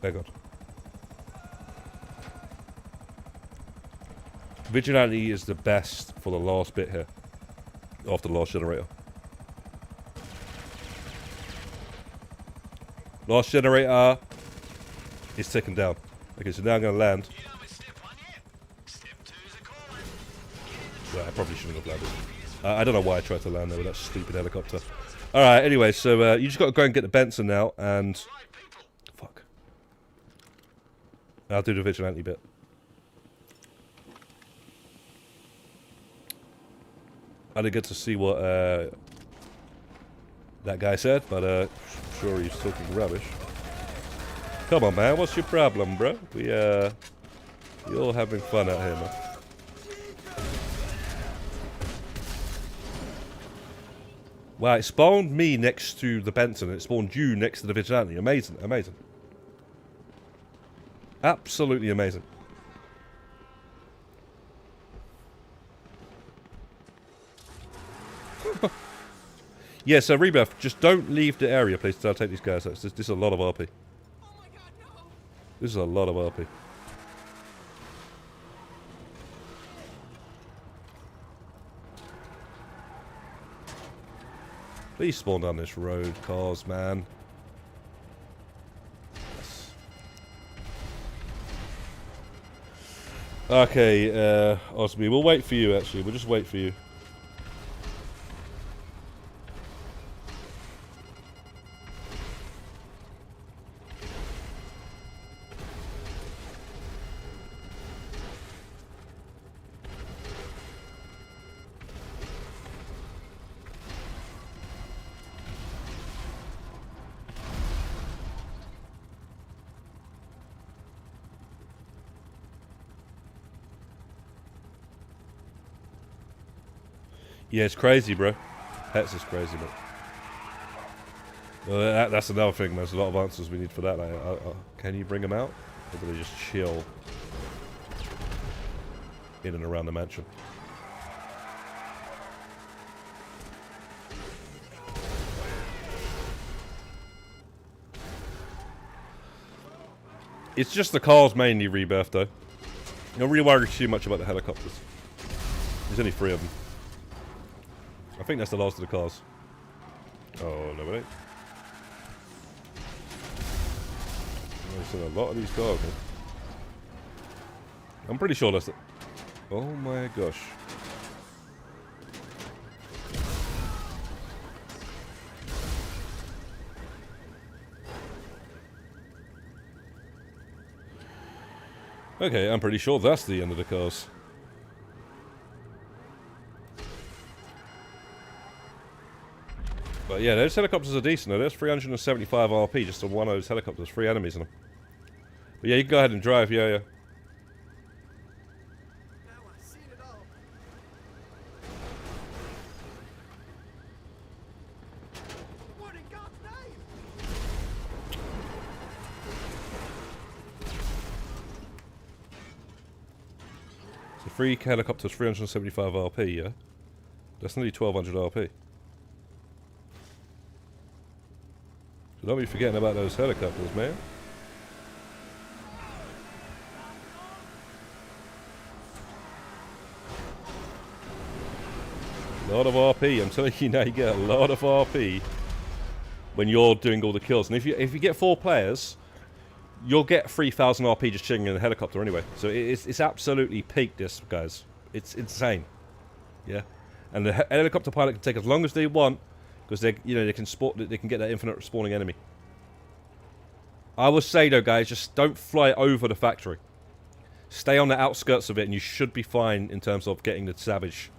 Oh God. Vigilante is the best for the last bit here. After the last generator. Last generator is ticking down. Okay, so now I'm going to land. You done with step 1 yet? Step 2's a calling. Well, I probably shouldn't have landed. I don't know why I tried to land there with that stupid helicopter. Alright, anyway, so you just got to go and get the Benson now, and... Fuck. I'll do the vigilante bit. I didn't get to see what that guy said, but I'm sure he's talking rubbish. Come on, man, what's your problem, bro? You're all having fun out here, man. Wow, it spawned me next to the Benson, and it spawned you next to the Vigilante. Amazing, amazing. Absolutely amazing. Yeah, so Rebirth, just don't leave the area, please, until I take these guys out. This is a lot of RP. Oh my god, no! This is a lot of RP. Please spawn down this road, cars, man. Yes. Okay, Osby, we'll wait for you, actually. We'll just wait for you. Yeah, it's crazy, bro. Heists is crazy, bro. Well, that's another thing. There's a lot of answers we need for that. Like, can you bring them out? Or do they just chill in and around the mansion? It's just the cars mainly, Rebirth, though. Don't really worry too much about the helicopters. There's only 3 of them. I think that's the last of the cars. Oh, no, wait. There's a lot of these cars, man. I'm pretty sure that's it. Oh my gosh. Okay, I'm pretty sure that's the end of the cars. But yeah, those helicopters are decent though. There's 375 RP just on one of those helicopters. 3 enemies in them. But yeah, you can go ahead and drive, yeah. Now I've seen it all. What in God's name? So 3 helicopters, 375 RP, yeah? That's nearly 1200 RP. So don't be forgetting about those helicopters, man. A lot of RP. I'm telling you now, you get a lot of RP when you're doing all the kills. And if you get 4 players, you'll get 3000 RP just chilling in a helicopter anyway. So it's absolutely peaked, this, guys. It's insane. Yeah, and the helicopter pilot can take as long as they want. Because they can get that infinite spawning enemy. I would say though, guys, just don't fly over the factory. Stay on the outskirts of it, and you should be fine in terms of getting the Savage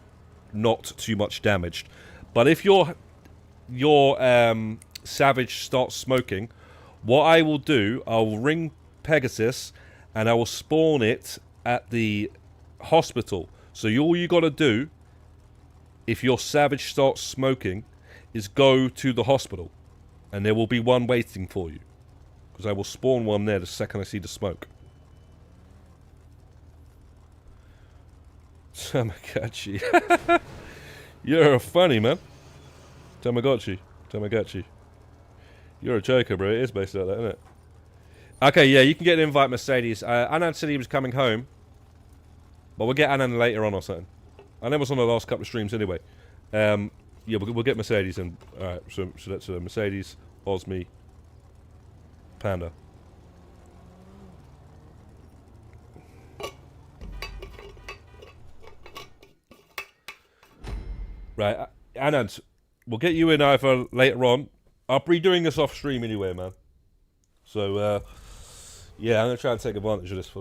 not too much damaged. But if your Savage starts smoking, what I will do, I will ring Pegasus, and I will spawn it at the hospital. So all you got to do, if your Savage starts smoking, is go to the hospital, and there will be one waiting for you, because I will spawn one there the second I see the smoke. Tamagotchi. You're funny, man. Tamagotchi. You're a joker, bro. It is based like that, isn't it? Okay, yeah, you can get an invite, Mercedes. Anan said he was coming home, But we'll get Annan later on or something. I know it's on the last couple of streams anyway. Yeah, we'll get Mercedes in. Alright, so that's Mercedes, Osmi, Panda. Right, Anand, we'll get you in either later on. I'll be doing this off stream anyway, man. So, yeah, I'm going to try and take advantage of this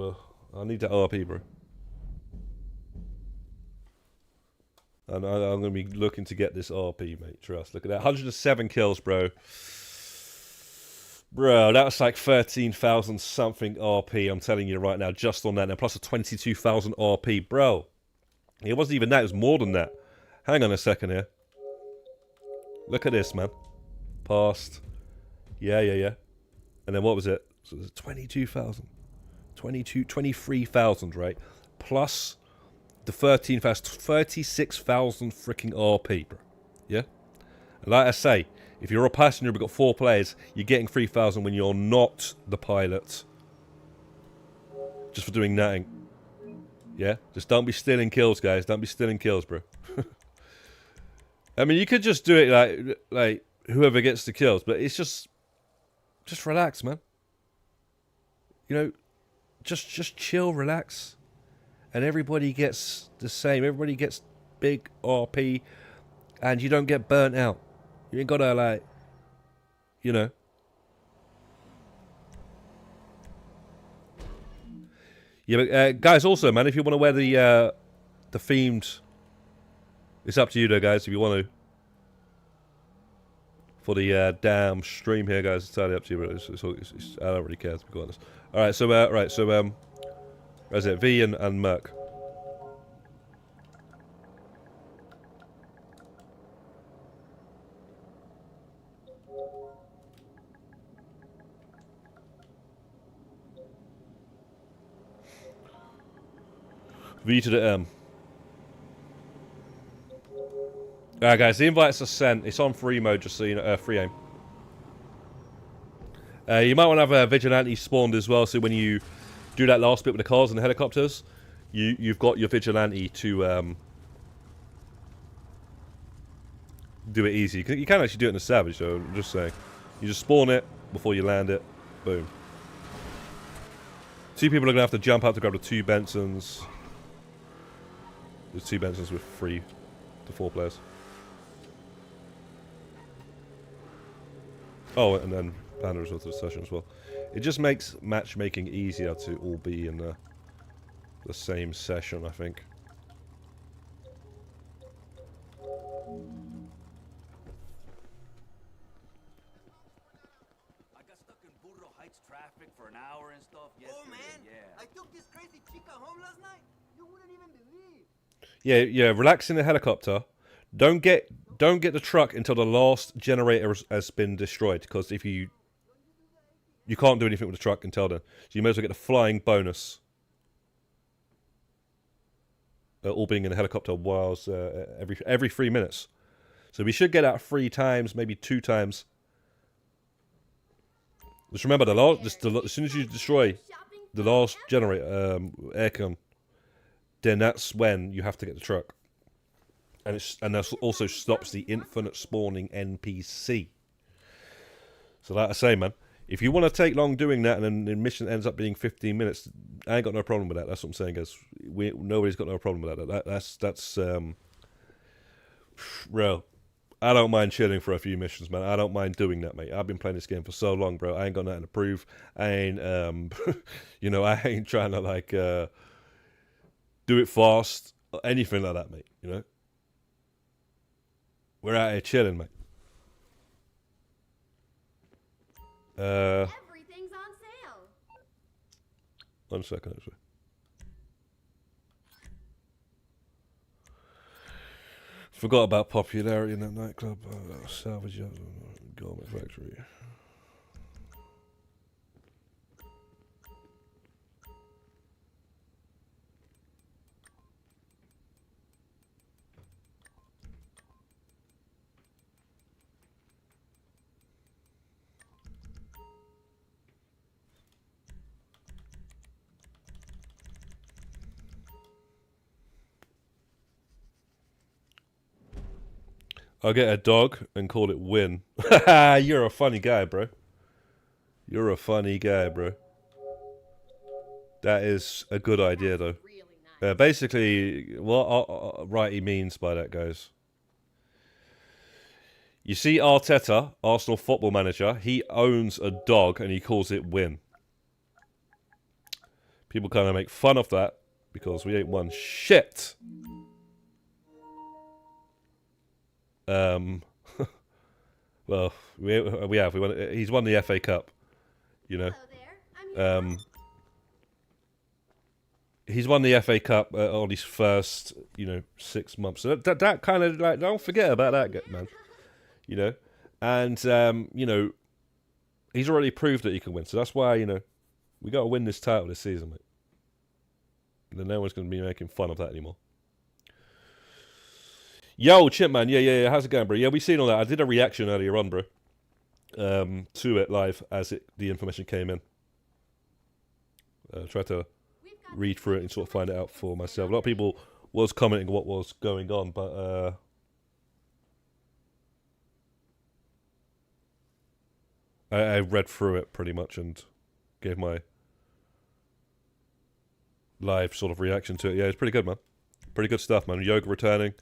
I need that RP, bro. And I'm going to be looking to get this RP, mate. Trust. Look at that. 107 kills, bro. Bro, that was like 13,000 something RP, I'm telling you right now, just on that. Now, plus a 22,000 RP. Bro, it wasn't even that. It was more than that. Hang on a second here. Look at this, man. Passed. Yeah. And then what was it? So it was 22,000. 23,000, right? Plus the 13,000, 36,000 freaking RP, bro. Yeah? And like I say, if you're a passenger, we've got 4 players, you're getting 3,000 when you're not the pilot. Just for doing nothing. Yeah? Just don't be stealing kills, guys. Don't be stealing kills, bro. I mean, you could just do it like whoever gets the kills, but it's just relax, man. You know, just chill, relax, and everybody gets the same. Everybody gets big RP, and you don't get burnt out. You ain't gotta like, you know. Yeah, but guys, also, man, if you want to wear the themed. It's up to you, though, guys, if you want to. For the damn stream here, guys, it's entirely up to you. But I don't really care, to be honest. All right, so where's it? V and Merc. V to the M. Alright guys, the invites are sent. It's on free mode, just so you know, free aim. You might want to have a vigilante spawned as well, so when you do that last bit with the cars and the helicopters, you've got your vigilante to do it easy. You can actually do it in the Savage, though, I'm just saying. You just spawn it before you land it. Boom. 2 people are going to have to jump out to grab the 2 Bensons. There's 2 Bensons with 3 to 4 players. Oh, and then Panda as well to the session as well. It just makes matchmaking easier to all be in the same session, I think. I got stuck in Burro Heights traffic for an hour and stuff yesterday. Oh man, yeah. I took this crazy chica home last night. You wouldn't even believe. Yeah, relax in the helicopter. Don't get the truck until the last generator has been destroyed, because if you can't do anything with the truck until then. So you may as well get the flying bonus. All being in a helicopter whilst every 3 minutes. So we should get that 3 times, maybe 2 times. Just remember, as soon as you destroy the last generator, aircon, then that's when you have to get the truck. And that also stops the infinite spawning NPC. So like I say, man, if you want to take long doing that and then the mission ends up being 15 minutes, I ain't got no problem with that. That's what I'm saying, guys. Nobody's got no problem with that. That's bro, I don't mind chilling for a few missions, man. I don't mind doing that, mate. I've been playing this game for so long, bro. I ain't got nothing to prove. I ain't, you know, I ain't trying to, like, do it fast or anything like that, mate, you know? We're out here chilling, mate. Everything's on sale. 1 second, actually. Forgot about popularity in that nightclub. Salvage Yacht, Garment Factory. I'll get a dog and call it Win. You're a funny guy, bro. You're a funny guy, bro. That is a good idea, though. Basically, what Righty means by that, guys. You see Arteta, Arsenal football manager, he owns a dog and he calls it Win. People kind of make fun of that because we ain't won shit. Well, we have. We won. He's won the FA Cup. You know. He's won the FA Cup on his first, 6 months. So that kind of like, don't forget about that, man. You know, and he's already proved that he can win. So that's why we got to win this title this season, mate. And then no one's going to be making fun of that anymore. Yo, Chimp Man, yeah. How's it going, bro? Yeah, we seen all that. I did a reaction earlier on, bro, to it live as the information came in. Tried to read through it and sort of find it out for myself. A lot of people was commenting what was going on, but I read through it pretty much and gave my live sort of reaction to it. Yeah, it's pretty good, man. Pretty good stuff, man. Yoga returning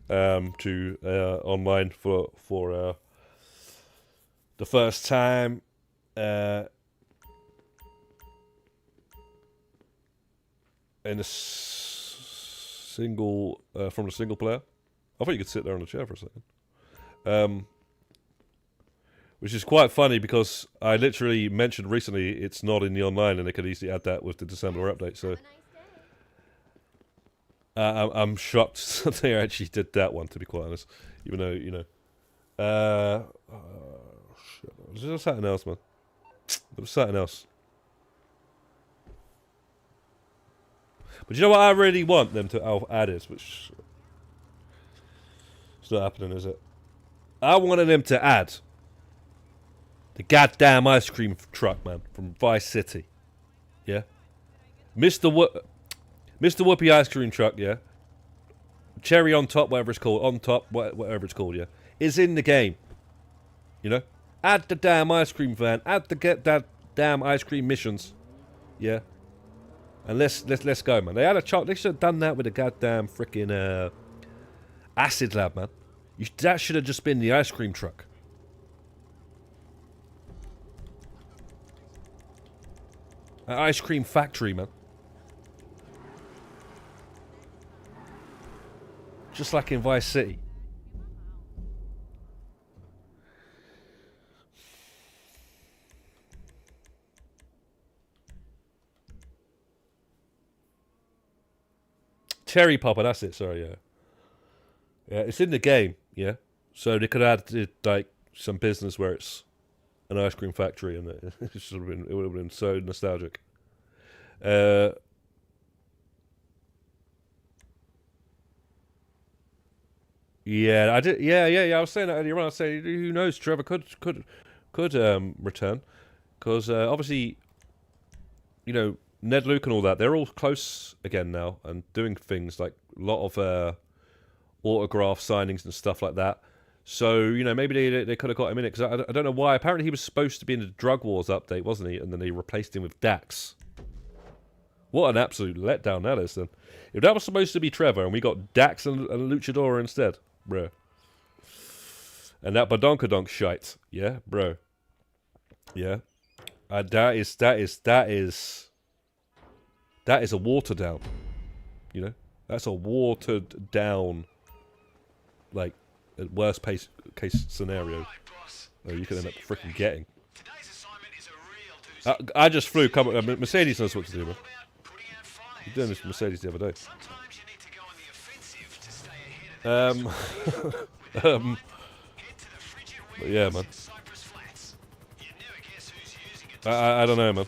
to online for the first time. In a single from the single player. I thought you could sit there on the chair for a second. Which is quite funny because I literally mentioned recently it's not in the online and they could easily add that with the December update. So I'm shocked that they actually did that one, to be quite honest. Even though, shit. Was there something else, man? There was something else. But you know what I really want them to add is, which it's not happening, is it? I wanted them to add the goddamn ice cream truck, man, from Vice City. Yeah? Mr. Whoopi ice cream truck, yeah? Cherry on top, whatever it's called. On top, whatever it's called, yeah? Is in the game. You know? Add the damn ice cream van. Add the damn ice cream missions. Yeah? And let's go, man. They should have done that with the goddamn freaking acid lab, man. That should have just been the ice cream truck. An ice cream factory, man. Just like in Vice City. Cherry Popper, that's it, sorry, yeah. Yeah, it's in the game, yeah. So they could add like some business where it's an ice cream factory and it would have been so nostalgic. Yeah, I did. Yeah. I was saying that earlier on. I was saying, who knows? Trevor could return because obviously, Ned Luke and all that. They're all close again now and doing things like a lot of autograph signings and stuff like that. So maybe they could have got him in it because I don't know why. Apparently he was supposed to be in the Drug Wars update, wasn't he? And then they replaced him with Dax. What an absolute letdown that is, then. If that was supposed to be Trevor and we got Dax and Luchador instead, bro. And that Badonkadonk shite, yeah, bro. Yeah. That is a watered down. That's a watered down, like, worst case scenario that you could end up freaking getting. I just flew. Mercedes knows what to do, man. You're doing this for Mercedes the other day. But yeah, man. I don't know, man.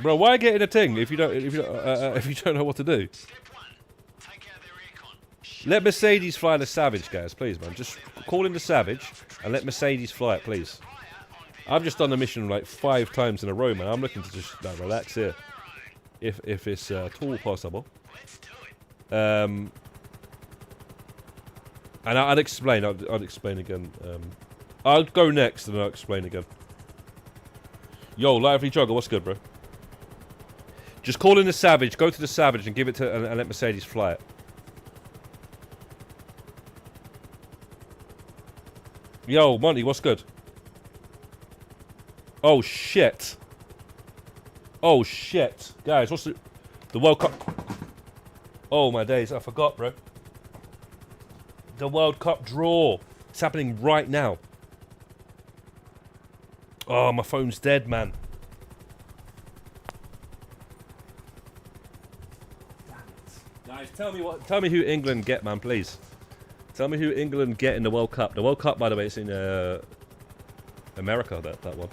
Bro, why get in a thing if you don't know what to do? Let Mercedes fly the Savage, guys, please, man. Just call in the Savage and let Mercedes fly it, please. I've just done the mission like 5 times in a row, man. I'm looking to just relax here. if it's at all possible. Let's do it. And I'd explain. I'd explain again. I'll go next and I'll explain again. Yo, Lively Jogger, what's good, bro? Just call in the Savage. Go to the Savage and give it to and let Mercedes fly it. Yo, Monty, what's good? Oh shit. Oh shit, guys, what's the World Cup? Oh my days, I forgot, bro. The World Cup draw. It's happening right now. Oh, my phone's dead, man. Guys, tell me who England get, man, please. Tell me who England get in the World Cup. The World Cup, by the way, it's in America, that one.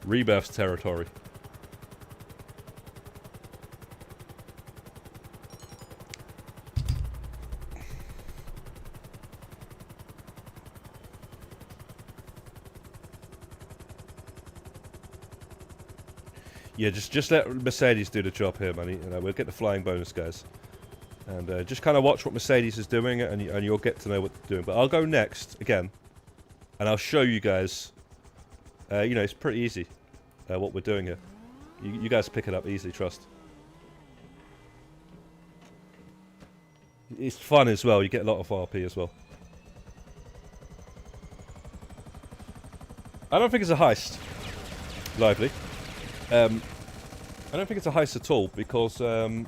Rebirth's territory. Yeah, just let Mercedes do the job here, man. You know, we'll get the flying bonus, guys. And just kind of watch what Mercedes is doing, and you'll get to know what they're doing. But I'll go next, again, and I'll show you guys. You know, it's pretty easy what we're doing here. You guys pick it up easily, trust. It's fun as well. You get a lot of RP as well. I don't think it's a heist. Lively. I don't think it's a heist at all because okay,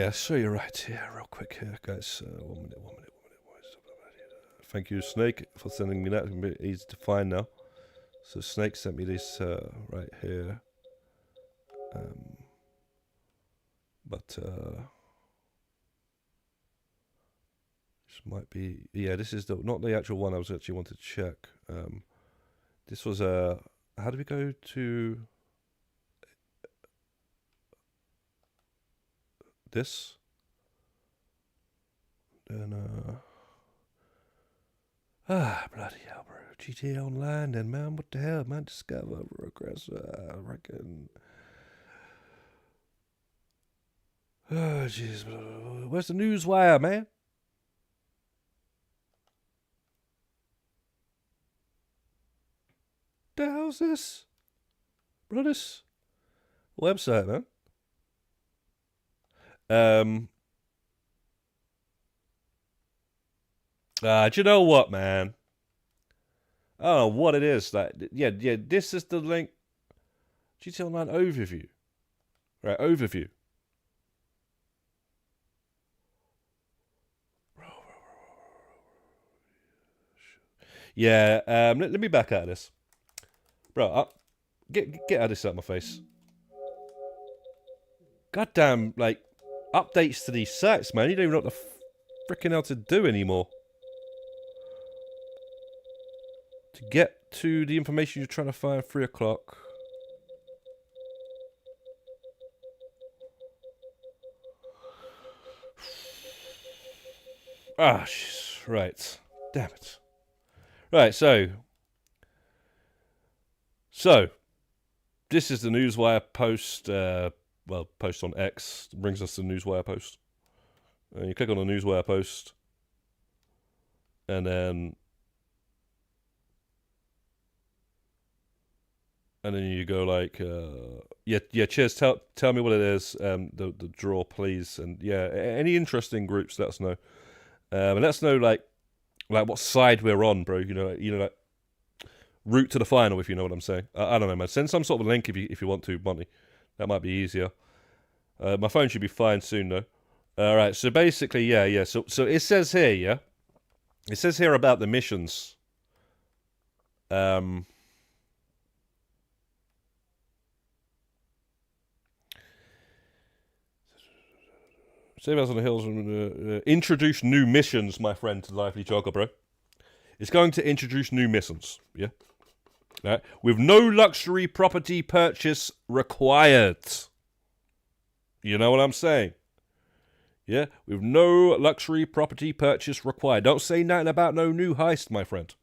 I'll show you right here, real quick here, guys. 1 minute. Thank you, Snake, for sending me that. It's gonna be easy to find now. So Snake sent me this right here. But this might be, yeah, this is not the actual one I was actually wanted to check. This was how do we go to this? Then bloody hell, bro. GTA Online then, man. What the hell, man? Discover, progress, I reckon. Oh, jeez. Where's the newswire, man? The hell's this? Bro, this website, man. Do you know what, man? I don't know what it is. Yeah, this is the link. GTA Online overview. Right, overview. Yeah, let me back out of this. Bro, get out of this out of my face. Goddamn, like, updates to these sites, man. You don't even know what the freaking hell to do anymore. To get to the information you're trying to find, 3 o'clock. Ah, right. Damn it. Right, so this is the Newswire post, well, post on X, brings us to the Newswire post. And you click on the Newswire post, and then you go like, yeah, cheers, tell me what it is, the draw, please, and yeah, any interesting groups, let us know. And let us know, like what side we're on, bro, you know, like, route to the final, if you know what I'm saying. I don't know, man. Send some sort of link if you want to, Monty. That might be easier. My phone should be fine soon, though. All right. So basically, yeah. So it says here, yeah. It says here about the missions. 7 Hours on the Hills. Introduce new missions, my friend, to Lively Jogger, bro. It's going to introduce new missions, yeah? Right. With no luxury property purchase required. You know what I'm saying? Yeah? With no luxury property purchase required. Don't say nothing about no new heist, my friend.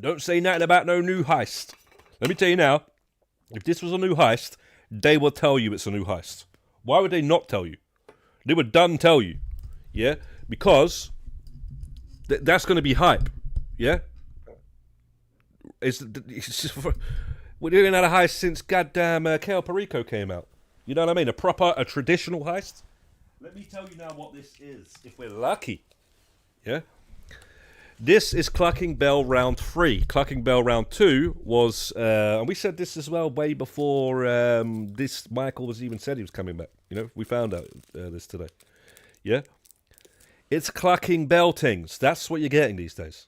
Don't say nothing about no new heist. Let me tell you now, if this was a new heist, they would tell you it's a new heist. Why would they not tell you? They would done tell you. Yeah? Because that's going to be hype. Yeah? We're doing that a heist since goddamn Kel Perico came out. You know what I mean? A traditional heist. Let me tell you now what this is, if we're lucky. Yeah? This is Clucking Bell Round 3. Clucking Bell Round 2 was, and we said this as well way before this Michael was even said he was coming back. You know, we found out this today. Yeah? It's Clucking Bell Tings. That's what you're getting these days.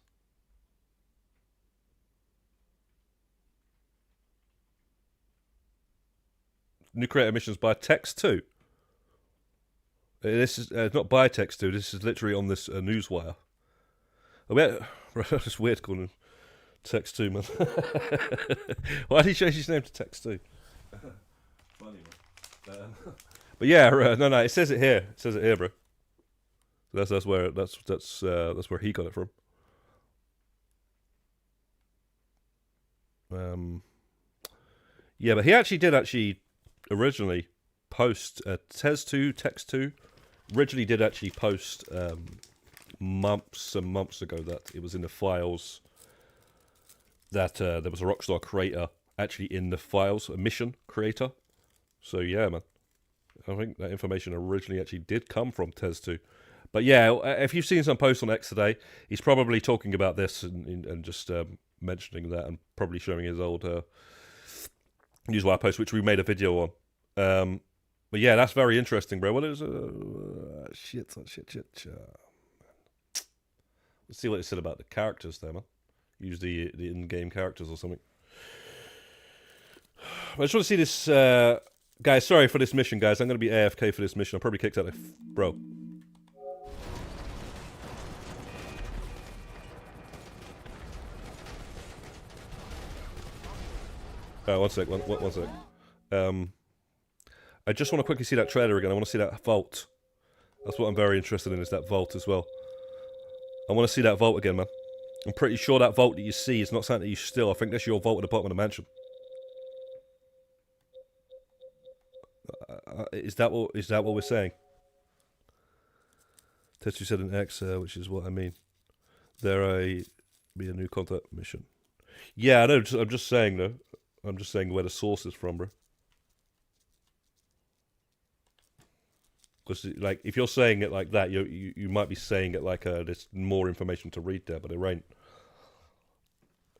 New creator missions by Text 2. This is not by Text 2. This is literally on this newswire. It's weird calling him Text 2, man. Why did he change his name to Text 2? Funny, man. But yeah, no, it says it here. It says it here, bro. That's where he got it from. Yeah, but he actually did originally post Text 2 originally did actually post months and months ago that it was in the files that there was a Rockstar creator actually in the files, a mission creator. So yeah, man, I think that information originally actually did come from Tez 2. But yeah, if you've seen some posts on X today, he's probably talking about this and just mentioning that and probably showing his old newswire post, which we made a video on. But yeah, that's very interesting, bro. What is shit. Let's see what it said about the characters there, man. Use the in-game characters or something. I just want to see this, guys. Sorry for this mission, guys. I'm going to be AFK for this mission. I'm probably kicked out of bro. One sec. I just want to quickly see that trailer again. I want to see that vault. That's what I'm very interested in, is that vault as well. I want to see that vault again, man. I'm pretty sure that vault that you see is not something that you steal. I think that's your vault at the bottom of the mansion. Is that what we're saying? Tetsu said an X, which is what I mean. Be a new contact mission. Yeah, I know. I'm just saying, though. I'm just saying where the source is from, bro. Because, like, if you're saying it like that, you might be saying it like there's more information to read there, but there ain't.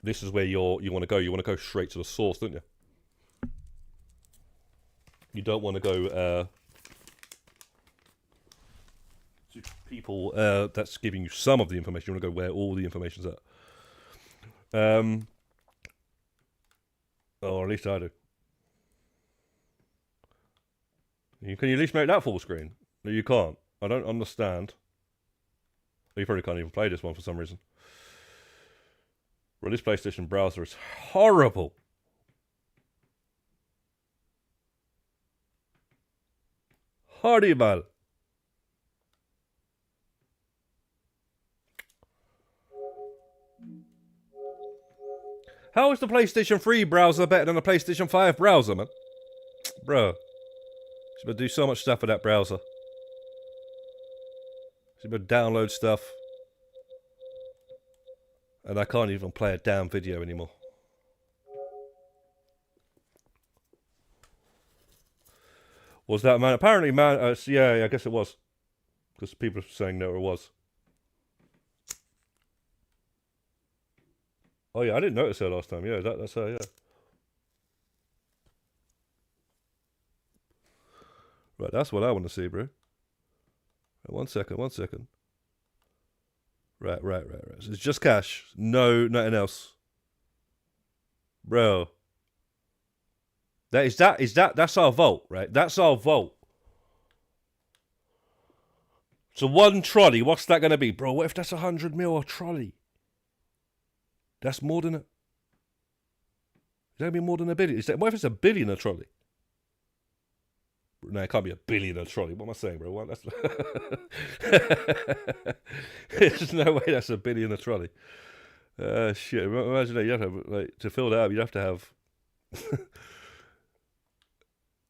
This is where you want to go. You want to go straight to the source, don't you? You don't want to go to people that's giving you some of the information. You want to go where all the information's at. Or at least I do. Can you at least make that full screen? No, you can't. I don't understand. You probably can't even play this one for some reason. Well, this PlayStation browser is horrible. Horrible. How is the PlayStation 3 browser better than the PlayStation 5 browser, man? Bro. She's going to do so much stuff with that browser. She's going to download stuff. And I can't even play a damn video anymore. Was that, man? Apparently, man. Yeah, I guess it was. Because people are saying no, it was. Oh, yeah, I didn't notice her last time. Yeah, that's her, yeah. Right, that's what I want to see, bro. One second. Right. So it's just cash. No, nothing else. Bro. That's our vault, right? That's our vault. So one trolley, what's that going to be? Bro, what if that's 100 mil a trolley? That's more than a... Is that going to be more than a billion? What if it's a billion a trolley? No, it can't be a billion a trolley. What am I saying, bro? What? There's no way that's a billion a trolley. Shit. Imagine that. You have to have, like, to fill that up. You'd have to have.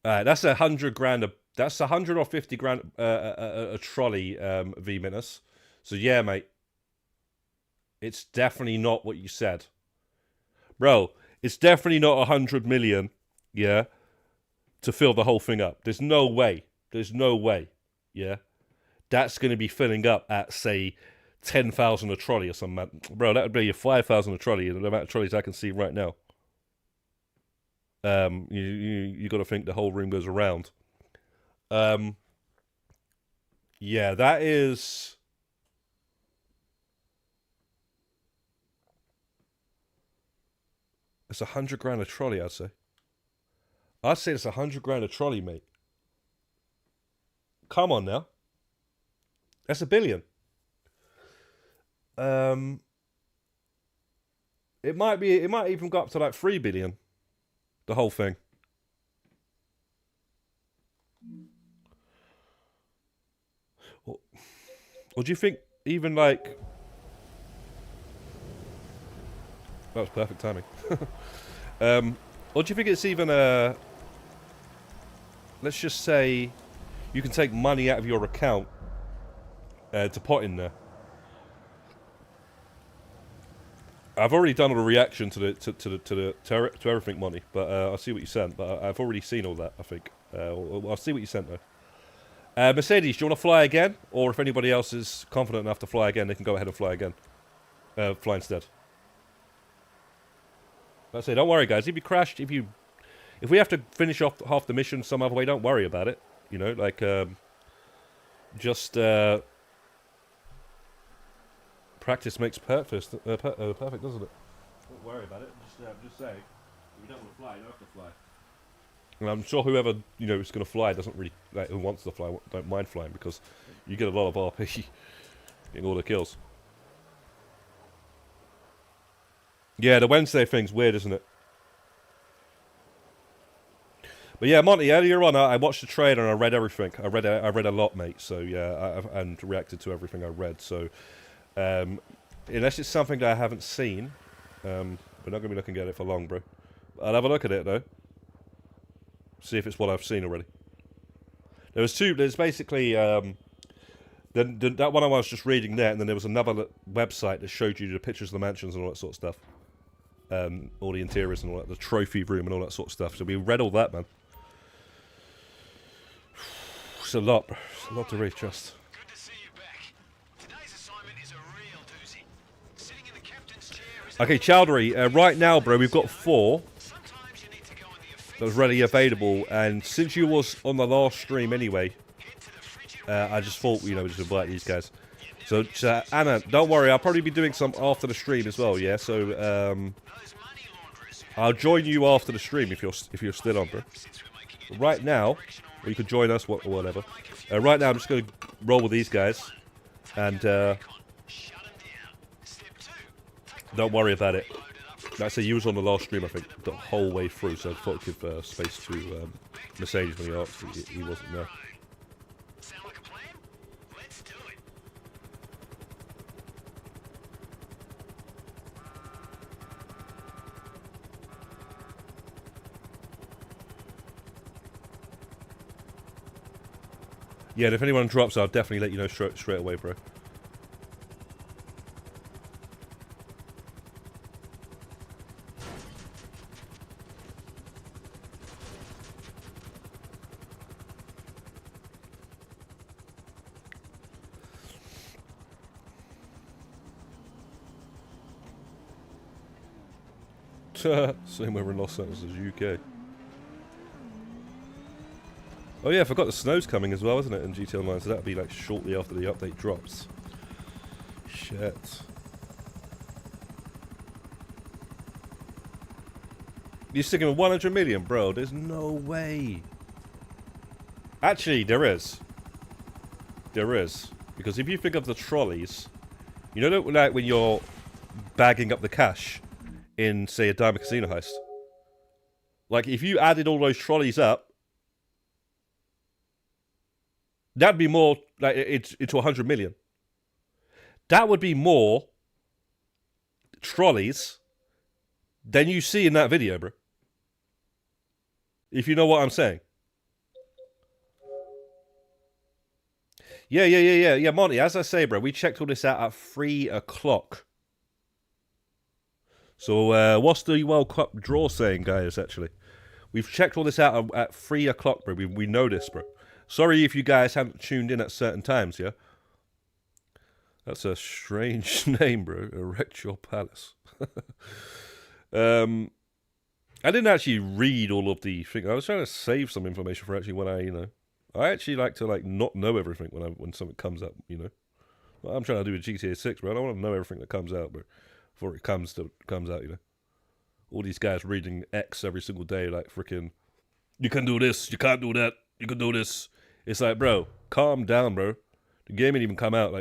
Alright, that's 100 grand. That's 150 grand a trolley. V minus. So yeah, mate. It's definitely not what you said, bro. It's definitely not 100 million. Yeah, to fill the whole thing up. There's no way. There's no way. Yeah, that's going to be filling up at say 10,000 a trolley or something. Bro, that would be a 5,000 a trolley. The amount of trolleys I can see right now. You got to think the whole room goes around. Yeah, that is. It's 100 grand a trolley, I'd say. I'd say it's 100 grand a trolley, mate. Come on now. That's $1 billion. It might even go up to like 3 billion. The whole thing. Or do you think even like... That was perfect timing. Or do you think it's even a... Let's just say you can take money out of your account to put in there. I've already done all the reaction to everything money, but I'll see what you sent. But I've already seen all that, I think. I'll see what you sent though. Mercedes, do you want to fly again? Or if anybody else is confident enough to fly again, they can go ahead and fly again. Fly instead. I say, don't worry, guys. If you crashed, if we have to finish off half the mission some other way, don't worry about it. You know, like just practice makes perfect, doesn't it? Don't worry about it. Just say, if you don't want to fly, you don't have to fly. And I'm sure whoever is going to fly doesn't really who wants to fly don't mind flying because you get a lot of RP getting all the kills. Yeah, the Wednesday thing's weird, isn't it? But yeah, Monty, earlier on, I watched the trailer and I read everything. I read a lot, mate. So yeah, and reacted to everything I read. So unless it's something that I haven't seen, we're not going to be looking at it for long, bro. I'll have a look at it though. See if it's what I've seen already. There's basically that one I was just reading there, and then there was another website that showed you the pictures of the mansions and all that sort of stuff. All the interiors and all that, the trophy room and all that sort of stuff. So we read all that, man. It's a lot, bro. It's a lot to read, trust. Good to see you back. Today's assignment is a real doozy. Sitting in the captain's chair is Okay, Chowdhury, right now, bro, we've got 4 sometimes you need to go on the offensive. that was readily available, and since you was on the last stream anyway, I just thought, we just invite these guys. So, Anna, don't worry, I'll probably be doing some after the stream as well, yeah? So, I'll join you after the stream if you're still on, bro. But right now, or you could join us, or whatever. Right now, I'm just going to roll with these guys, and don't worry about it. Like I say, you was on the last stream, I think, the whole way through, so I thought I'd give space to Mercedes when he asked. He wasn't there. Sound like a plan? Let's do it. Yeah, and if anyone drops, I'll definitely let you know straight away, bro. Same way we're in Los Angeles as UK. Oh yeah, I forgot the snow's coming as well, isn't it, in GT Online? So that'll be like shortly after the update drops. Shit. You're sticking with 100 million, bro? There's no way. Actually, there is. There is. Because if you think of the trolleys, you know, like when you're bagging up the cash in, say, a Diamond Casino heist. Like, if you added all those trolleys up, that'd be more, like, it's 100 million. That would be more trolleys than you see in that video, bro. If you know what I'm saying. Yeah, Monty, as I say, bro, we checked all this out at 3 o'clock. So, what's the World Cup draw saying, guys, actually? We've checked all this out at 3 o'clock, bro. We know this, bro. Sorry if you guys haven't tuned in at certain times, yeah? That's a strange name, bro. Erect your palace. I didn't actually read all of the things. I was trying to save some information for actually when I actually like to not know everything when something comes up, you know. What I'm trying to do with GTA 6, bro. I don't want to know everything that comes out, bro, before it comes out, you know. All these guys reading X every single day, like freaking, you can do this, you can't do that, you can do this. It's like, bro, calm down, bro. The game ain't even come out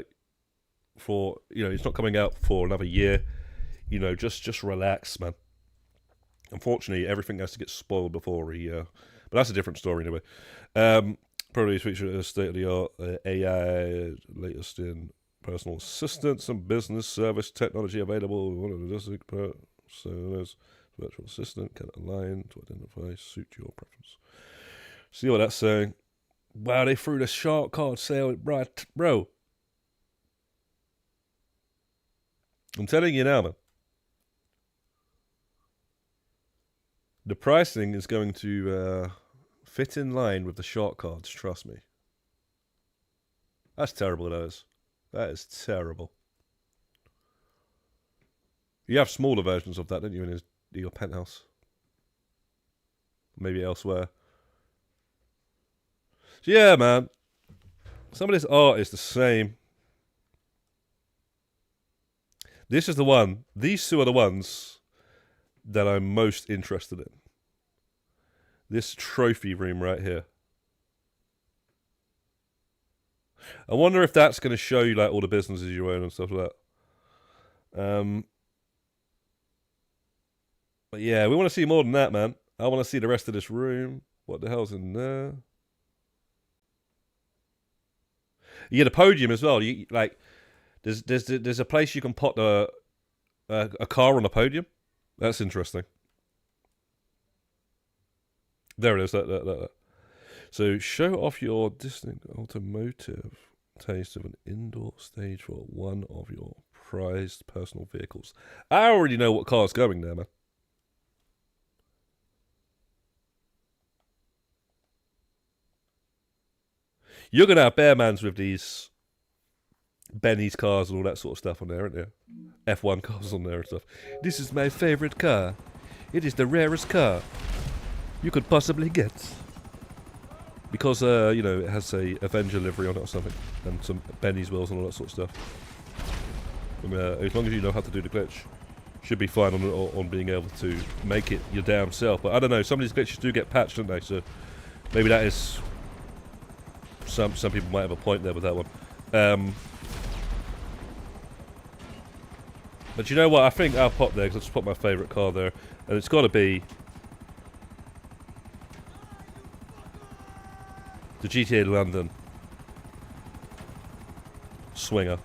for, you know, it's not coming out for another year. You know, just relax, man. Unfortunately, everything has to get spoiled before but that's a different story anyway. Probably feature state-of-the-art AI, latest in personal assistance and business service technology available. One of the personas, virtual assistant can align to identify, suit your preference. See what that's saying? Wow, they threw the shark card sale, right, bro. I'm telling you now, man. The pricing is going to fit in line with the shark cards, trust me. That's terrible, that is. That is terrible. You have smaller versions of that, don't you, in your penthouse? Maybe elsewhere. So yeah, man. Some of this art is the same. This is the one. These two are the ones that I'm most interested in. This trophy room right here. I wonder if that's going to show you all the businesses you own and stuff like that. But yeah, we want to see more than that, man. I want to see the rest of this room. What the hell's in there? Yeah, the podium as well. You there's a place you can put a car on the podium. That's interesting. There it is. That. So show off your distinct automotive taste of an indoor stage for one of your prized personal vehicles. I already know what car's going there, man. You're going to have Bearmans with these Benny's cars and all that sort of stuff on there, aren't there? F1 cars on there and stuff. This is my favorite car. It is the rarest car you could possibly get. Because, you know, it has a Avenger livery on it or something. And some Benny's wheels and all that sort of stuff. And, as long as you know how to do the glitch, should be fine on being able to make it your damn self. But I don't know, some of these glitches do get patched, don't they? So maybe that is... Some people might have a point there with that one. But you know what? I think I'll pop there because I just put my favourite car there. And it's got to be... the GTA London Swinger.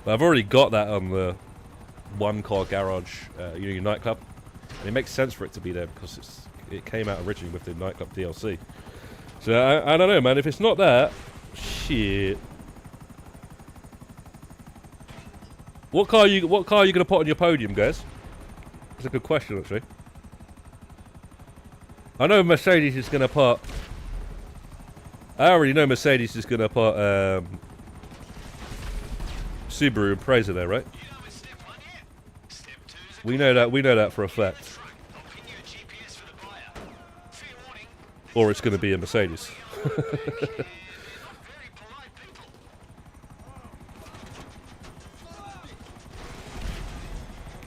But I've already got that on the one car garage, you know, your nightclub. And it makes sense for it to be there because it came out originally with the nightclub DLC. So I don't know, man. If it's not that, shit. What car are you gonna put on your podium, guys? That's a good question, actually. I know Mercedes is gonna put. I already know Mercedes is gonna put Subaru and Impreza there, right? We know that for a fact. Or it's going to be a Mercedes.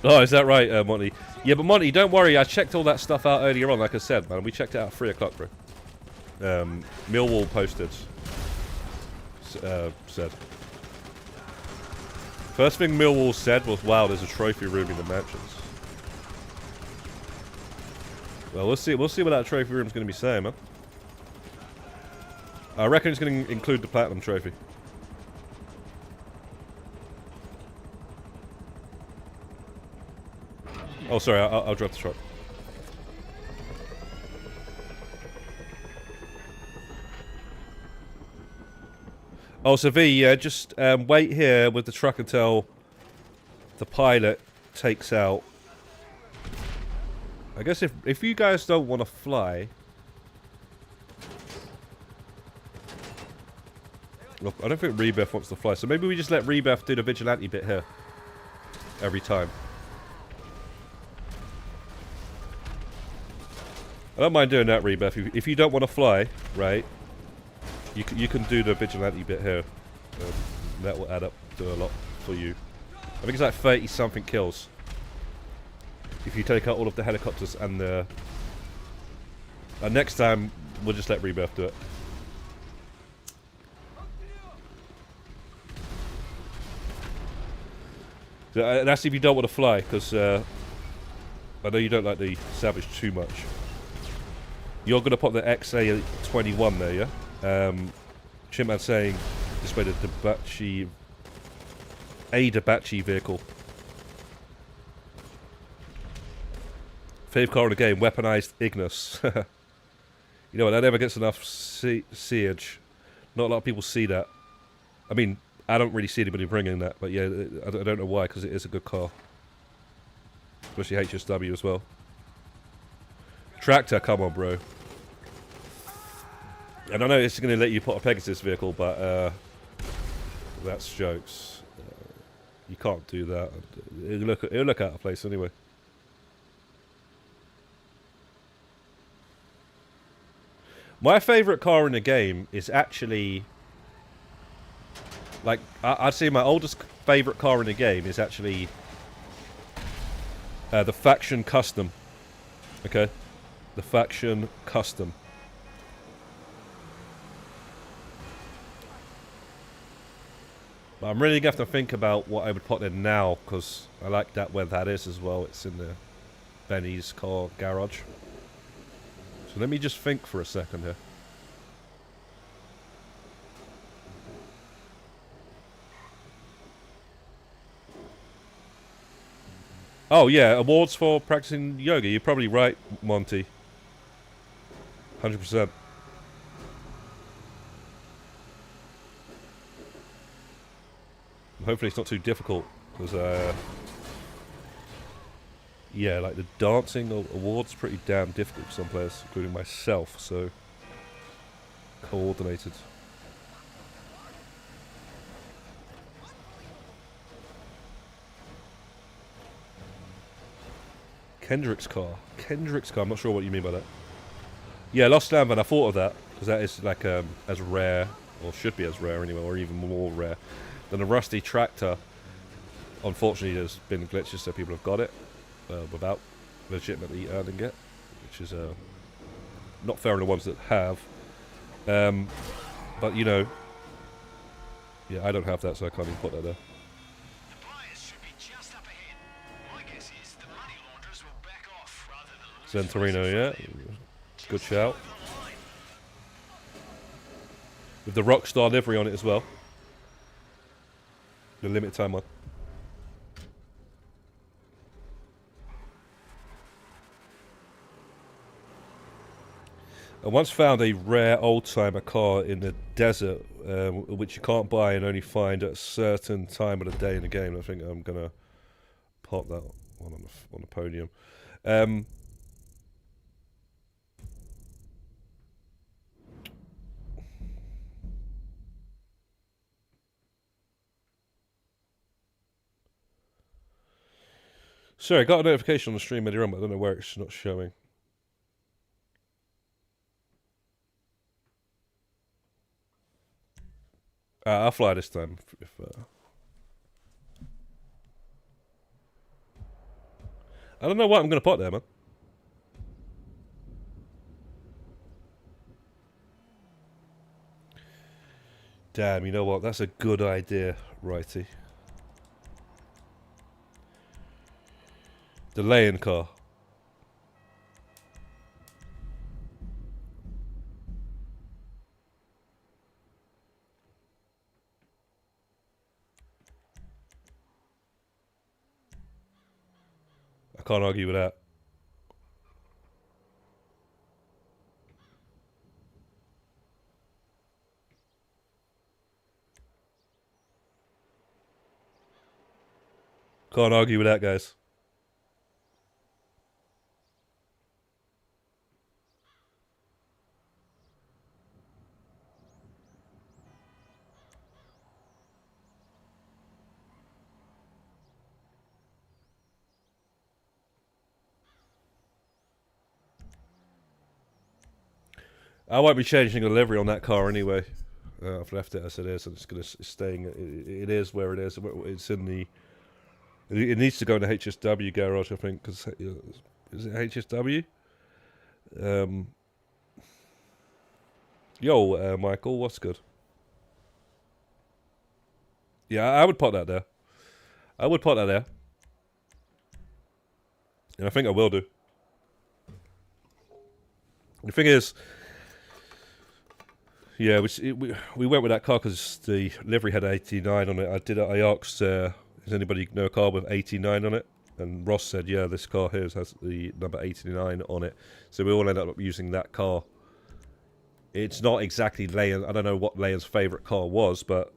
Oh, is that right, Monty? Yeah, but Monty, don't worry. I checked all that stuff out earlier on, like I said, man. We checked it out at 3 o'clock, bro. Millwall posted. Said. First thing Millwall said was, wow, there's a trophy room in the mansions. Well, we'll see what that trophy room's going to be saying, man. I reckon it's going to include the Platinum Trophy. Oh, sorry, I'll drop the truck. Oh, so V, yeah, just wait here with the truck until the pilot takes out. I guess if you guys don't want to fly... Look, I don't think Rebeth wants to fly, so maybe we just let Rebeth do the vigilante bit here. Every time. I don't mind doing that, Rebeth. If you don't want to fly, right, you can do the vigilante bit here. That will add up to a lot for you. I think it's like 30-something kills. If you take out all of the helicopters and the... next time, we'll just let Rebeth do it. So, that's if you don't want to fly, because I know you don't like the Savage too much. You're going to put the XA-21 there, yeah? Chipman saying display the Dabachi... A Dabachi vehicle. Fave car in the game, weaponized Ignis. You know what, that never gets enough siege. Not a lot of people see that. I mean, I don't really see anybody bringing that, but yeah, I don't know why, because it is a good car. Especially HSW as well. Tractor, come on, bro. And I know it's going to let you put a Pegasus vehicle, but that's jokes. You can't do that. It'll look out of place anyway. My favourite car in the game is actually... Like, I'd say my oldest favourite car in the game is actually... the Faction Custom. Okay? The Faction Custom. But I'm really going to have to think about what I would put in now, because I like that where that is as well. It's in the Benny's car garage. So let me just think for a second here. Oh yeah, awards for practicing yoga. You're probably right, Monty. 100%. Hopefully it's not too difficult, because yeah, like the dancing awards pretty damn difficult for some players, including myself, so coordinated. Kendrick's car. I'm not sure what you mean by that. Yeah, Lost Lambert, I thought of that, because that is like as rare, or should be as rare anyway, or even more rare than a Rusty Tractor. Unfortunately, there's been glitches, so people have got it without legitimately earning it, which is not fair on the ones that have. But, you know, yeah, I don't have that, so I can't even put that there. The buyers should be just up ahead. My guess is the money launderers will back off rather than lose Zentorino, yeah. focus from them. Good Just shout. over the line. With the Rockstar livery on it as well. The limited time one. I once found a rare old-timer car in the desert, which you can't buy and only find at a certain time of the day in the game. I think I'm gonna pop that one on the podium. Sorry, I got a notification on the stream earlier on, but I don't know where it's not showing. I'll fly this time. I don't know what I'm going to put there, man. Damn, you know what? That's a good idea, righty. The laying car. I can't argue with that. Can't argue with that, guys. I won't be changing the livery on that car anyway. I've left it as it is, and it's staying. It is where it is. It's in the. It needs to go in the HSW garage, I think, because is it HSW? Yo, Michael, what's good? Yeah, I would put that there. I would put that there, and I think I will do. The thing is. Yeah, we went with that car because the livery had 89 on it. I asked, does anybody know a car with 89 on it? And Ross said, yeah, this car here has the number 89 on it. So we all ended up using that car. It's not exactly Leon. I don't know what Leon's favourite car was, but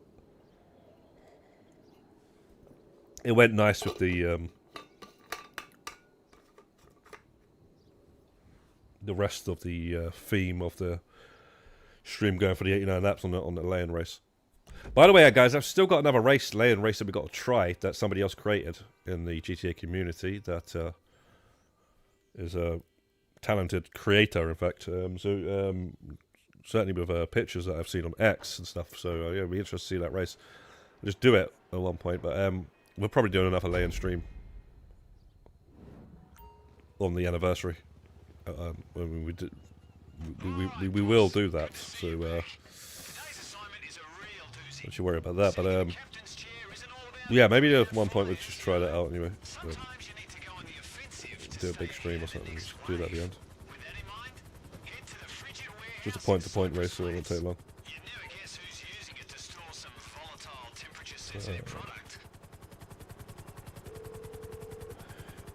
it went nice with the rest of the theme of the stream going for the 89 laps on the Leon race. By the way, guys, I've still got another Leon race that we've got to try that somebody else created in the GTA community that is a talented creator, in fact. Certainly with pictures that I've seen on X and stuff. So, yeah, it'll be interesting to see that race. I'll just do it at one point, but we're probably doing another Leon stream on the anniversary. When we did. We will do that, so don't you worry about that. But yeah, maybe at one point we'll just try that out anyway. Do a big stream or something. Just do that at the end. Just a point-to-point race, so it won't take long.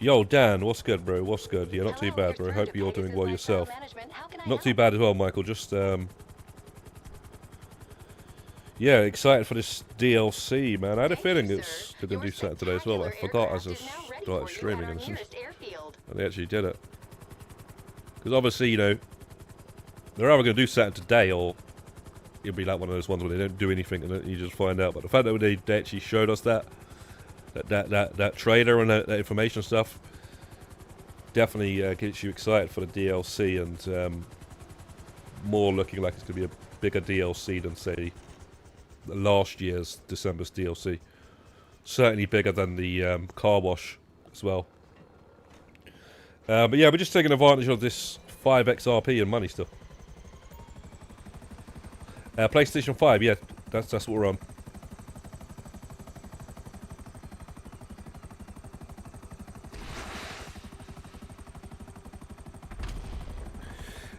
Yo, Dan, what's good, bro? What's good? Yeah, not too bad, bro. Hope you're doing well yourself. Not too bad as well, Michael. Just, yeah, excited for this DLC, man. I had a feeling they're going to do something today as well, but I forgot as I started streaming, and they actually did it. Because obviously, you know, they're either going to do something today, or it'll be like one of those ones where they don't do anything and then you just find out. But the fact that they actually showed us that trailer and that information stuff definitely gets you excited for the DLC, and more looking like it's going to be a bigger DLC than, say, last year's December's DLC. Certainly bigger than the car wash as well. But yeah, we're just taking advantage of this 5x RP and money still. PlayStation 5, yeah, that's what we're on.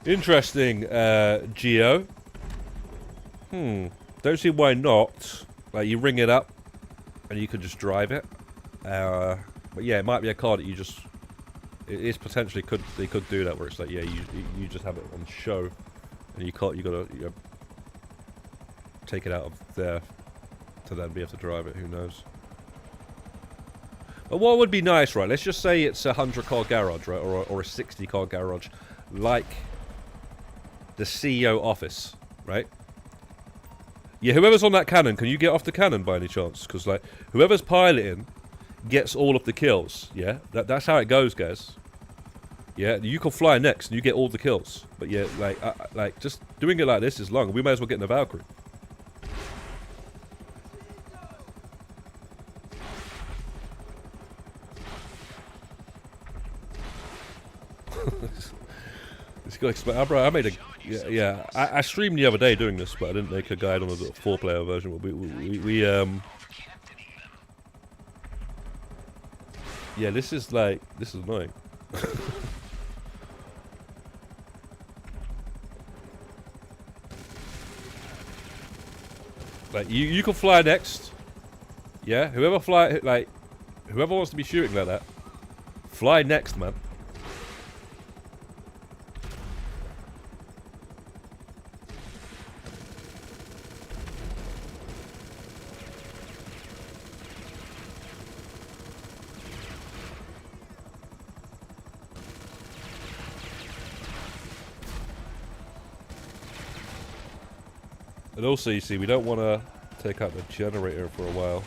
Interesting, Geo. Don't see why not. Like, you ring it up and you can just drive it. But yeah, it might be a car that you just... It is potentially they could do that where it's like, yeah, you just have it on show and you gotta take it out of there to then be able to drive it. Who knows? But what would be nice, right? Let's just say it's a 100-car garage, right, or a 60-car garage, like the CEO office, right? Yeah, whoever's on that cannon, can you get off the cannon by any chance? Because like whoever's piloting gets all of the kills. Yeah, that's how it goes, guys. Yeah, you can fly next and you get all the kills. But yeah, like just doing it like this is long. We may as well get in the Valkyrie. It's got to explain. Bro, I made a yeah. I streamed the other day doing this, but I didn't make a guide on a 4-player version. Yeah, this is annoying. Like you can fly next. Yeah, whoever wants to be shooting like that, Fly next, man. And also, you see, we don't want to take out the generator for a while.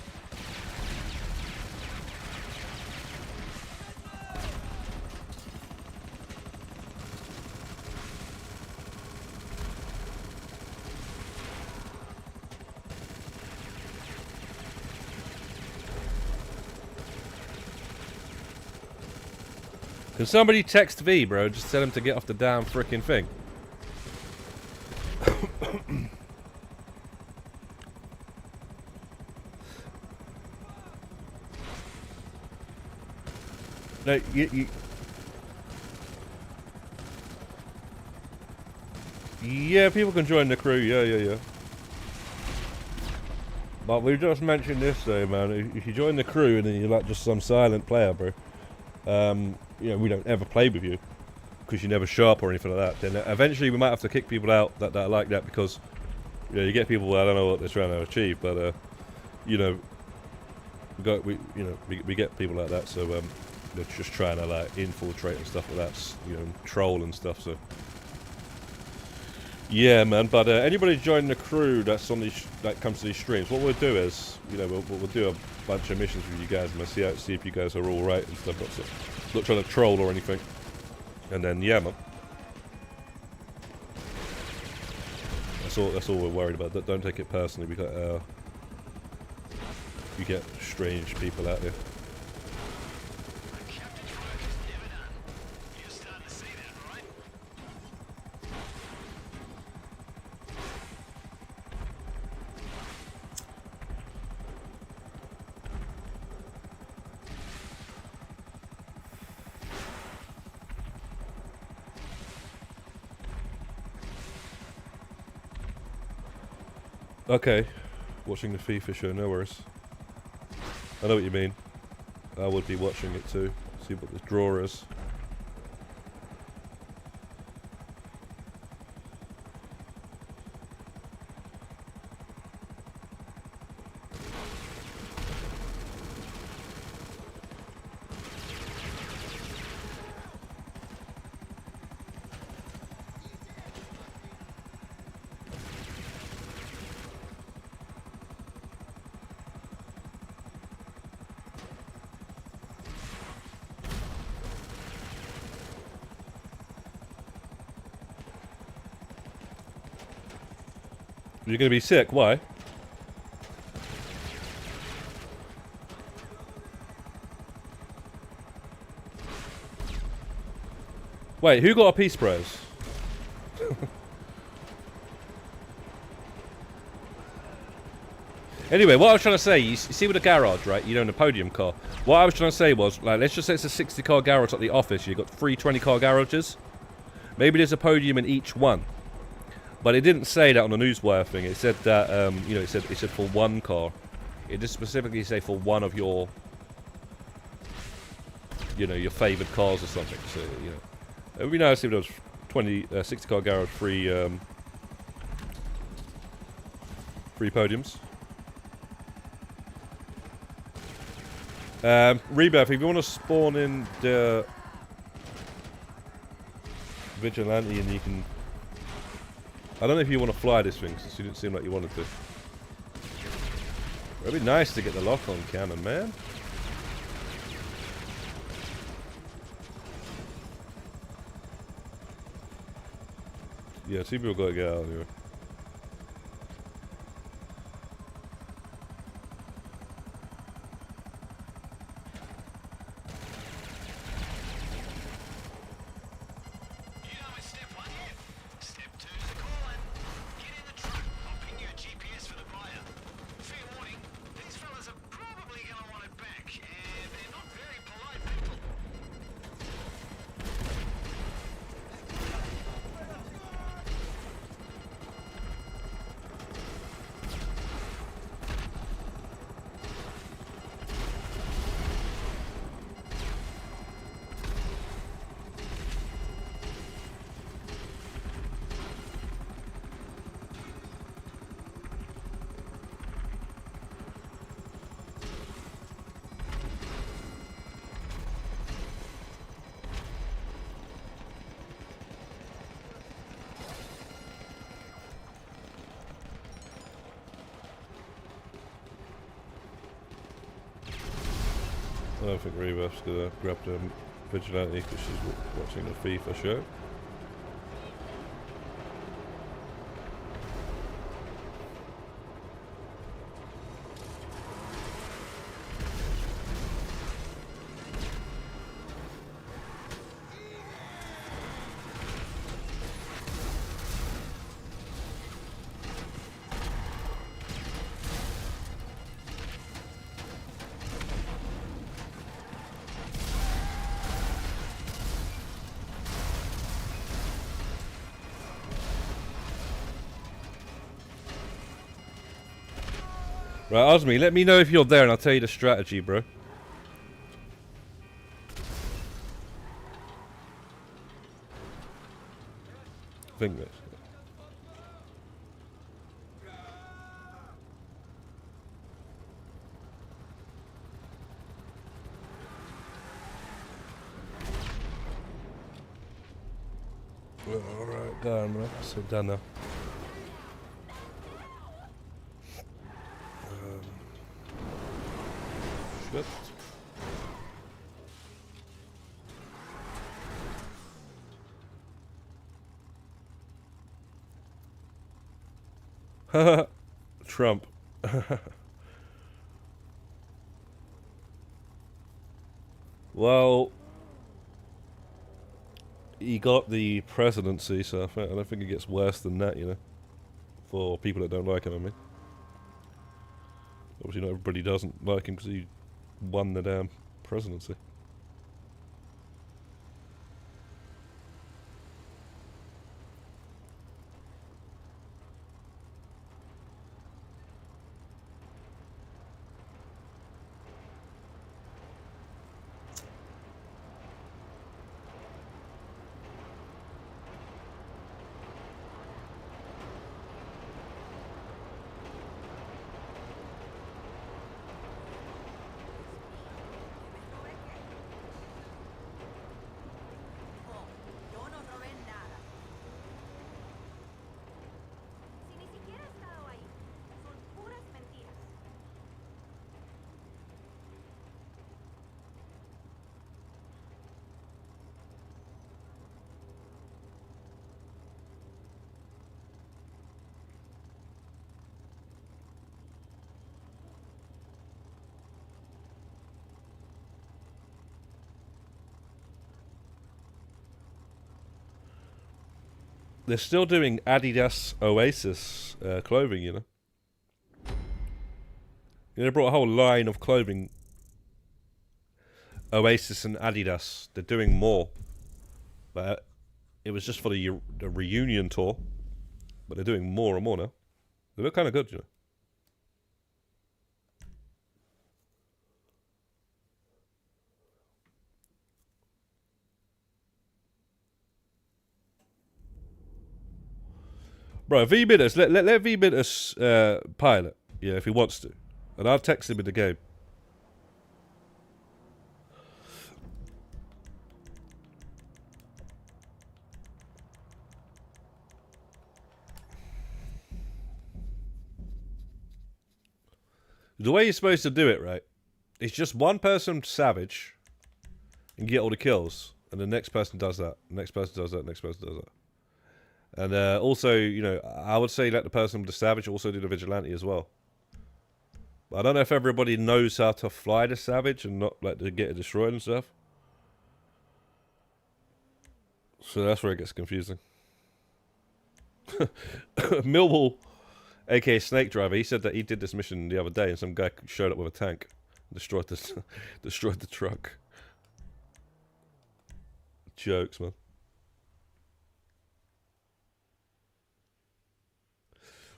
Can somebody text V, bro? Just tell him to get off the damn frickin' thing. No, yeah, people can join the crew. Yeah. But we just mentioned this though, man. If you join the crew and then you're like just some silent player, bro, you know, we don't ever play with you because you never show up or anything like that. Then eventually we might have to kick people out that are like that because, you know, you get people. I don't know what they're trying to achieve, but you know, we get people like that. So they're just trying to like infiltrate and stuff like that, you know, troll and stuff. So yeah, man. But anybody joining the crew that's on these that comes to these streams, what we'll do is, you know, we'll do a bunch of missions with you guys and we'll see if you guys are all right and stuff. Not trying to troll or anything. And then yeah, man. That's all we're worried about. Don't take it personally. We got you get strange people out there. Okay, watching the FIFA show, no worries. I know what you mean. I would be watching it too. See what the draw is. You're gonna be sick, why? Wait, who got a peace prize? Anyway, what I was trying to say, you see with the garage, right? You know, in the podium car. What I was trying to say was, like, let's just say it's a 60-car garage at the office. You've got 3 20-car garages. Maybe there's a podium in each one. But it didn't say that on the newswire thing. It said that, you know, it said for one car. It did specifically say for one of your, you know, your favoured cars or something. So, you know, it would be nice if there was 60-car garage, 3 podiums. Rebirth, if you want to spawn in the Vigilante and you can... I don't know if you want to fly this thing, since you didn't seem like you wanted to. It'd be nice to get the lock-on cannon, man. Yeah, 2 people gotta get out of here. I don't think Rebuff's gonna grab the vigilante because she's watching the FIFA show. Right, Osmi, let me know if you're there and I'll tell you the strategy, bro. I think that's... Alright, go on, bro. So done now. Shit. Trump. Well, he got the presidency, so I don't think it gets worse than that, you know. For people that don't like him, I mean. Obviously not everybody doesn't like him because he won the damn presidency. Yo no robé nada. Si ni siquiera he estado ahí. Son puras mentiras. They're still doing Adidas Oasis clothing, you know. They brought a whole line of clothing. Oasis and Adidas. They're doing more. But it was just for the reunion tour. But they're doing more and more now. They look kind of good, you know. Bro, V-Mintus, let V-Mintus pilot, yeah, if he wants to. And I'll text him in the game. The way you're supposed to do it, right, is just one person savage and get all the kills. And the next person does that. Next person does that. Next person does that. And also, you know, I would say let the person with the savage also do the vigilante as well. But I don't know if everybody knows how to fly the savage and not like to get it destroyed and stuff. So that's where it gets confusing. Millwall, aka Snake Driver, he said that he did this mission the other day and some guy showed up with a tank and destroyed the truck. Jokes, man.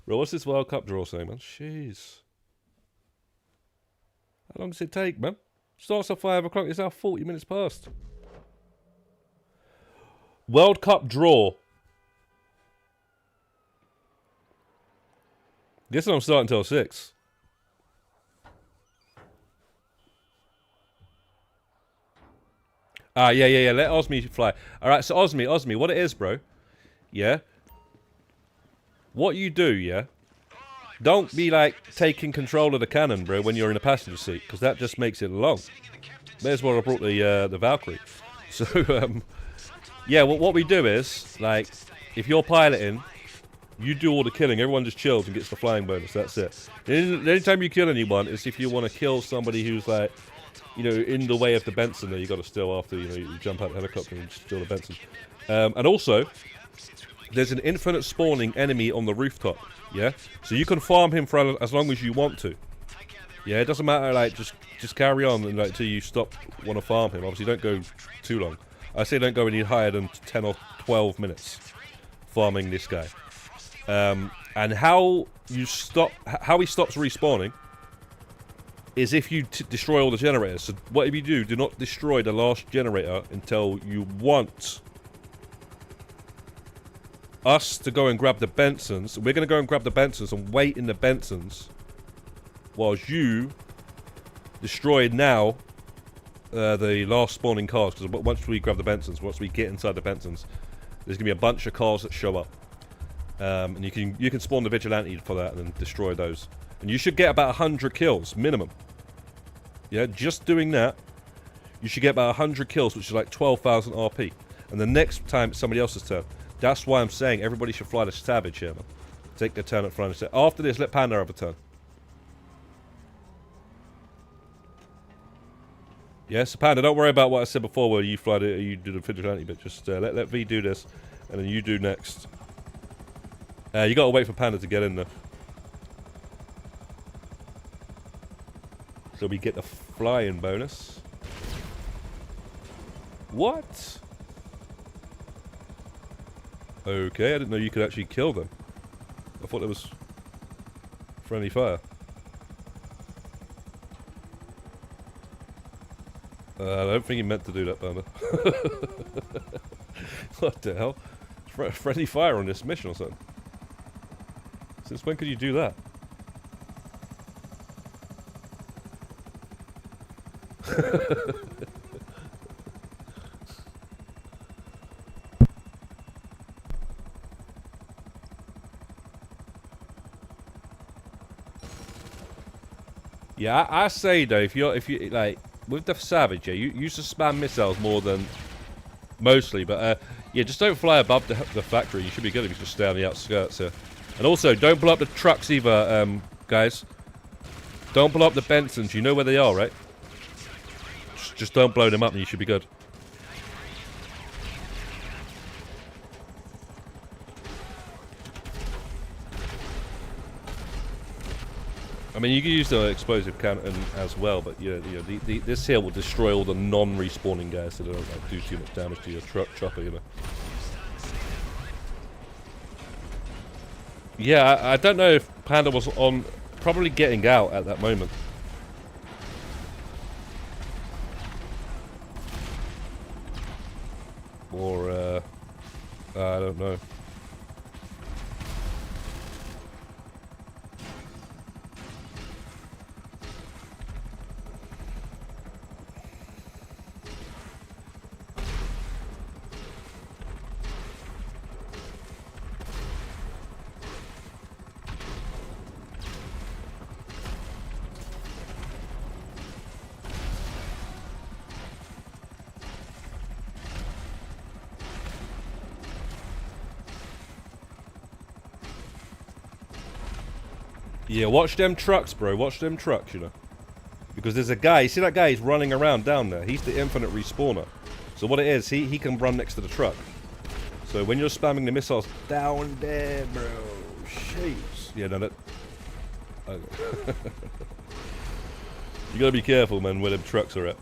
Bro, what's this World Cup draw saying, man? Jeez. How long does it take, man? Starts at 5 o'clock. It's now 40 minutes past. World Cup draw. Guess I'm starting till 6. Ah, yeah. Let Osmi fly. Alright, so Osmi, what it is, bro. Yeah. What you do, yeah? Don't be like taking control of the cannon, bro, when you're in a passenger seat, because that just makes it long. Sitting in the captain's May as well have brought the Valkyrie. So, yeah, what we do is, like, if you're piloting, you do all the killing. Everyone just chills and gets the flying bonus. That's it. The only time you kill anyone is if you want to kill somebody who's, like, you know, in the way of the Benson that you got to steal after, you know, you jump out the helicopter and steal the Benson. And also, there's an infinite spawning enemy on the rooftop, yeah? So you can farm him for as long as you want to. Yeah, it doesn't matter, like, just carry on and, like, until you want to farm him. Obviously, don't go too long. I say don't go any higher than 10 or 12 minutes farming this guy. And how he stops respawning is if you destroy all the generators. So whatever you do not destroy the last generator until you want us to go and grab the Bensons. We're going to go and grab the Bensons and wait in the Bensons whilst you destroy now the last spawning cars. Because once we grab the Bensons, once we get inside the Bensons, there's going to be a bunch of cars that show up. And you can spawn the Vigilante for that and then destroy those. And you should get about 100 kills, minimum. Yeah, just doing that, you should get about 100 kills, which is like 12,000 RP. And the next time it's somebody else's turn. That's why I'm saying everybody should fly the Savage here, man. Take their turn at flying the After this, let Panda have a turn. Yeah, so Panda, don't worry about what I said before where you fly you do the Vigilante bit. Just let V do this, and then you do next. You gotta wait for Panda to get in there. So we get the flying bonus. What? Okay, I didn't know you could actually kill them. I thought there was friendly fire. I don't think you meant to do that, Panda. What the hell? Friendly fire on this mission or something? Since when could you do that? Yeah, I say though, if you like with the Savage, yeah, you use to spam missiles more than mostly, but yeah, just don't fly above the factory. You should be good if you just stay on the outskirts here. And also, don't blow up the trucks either, guys. Don't blow up the Bensons. You know where they are, right? Just don't blow them up and you should be good. I mean, you can use the explosive cannon as well, but this here will destroy all the non-respawning guys, so they don't like, do too much damage to your chopper, you know. Yeah, I don't know if Panda was on, probably getting out at that moment. Or, I don't know. Yeah, watch them trucks, bro. Watch them trucks, you know. Because there's a guy, you see that guy, he's running around down there. He's the infinite respawner. So what it is, he can run next to the truck. So when you're spamming the missiles down there, bro. Shapes. Yeah, no, that... Okay. You gotta be careful, man, where them trucks are at.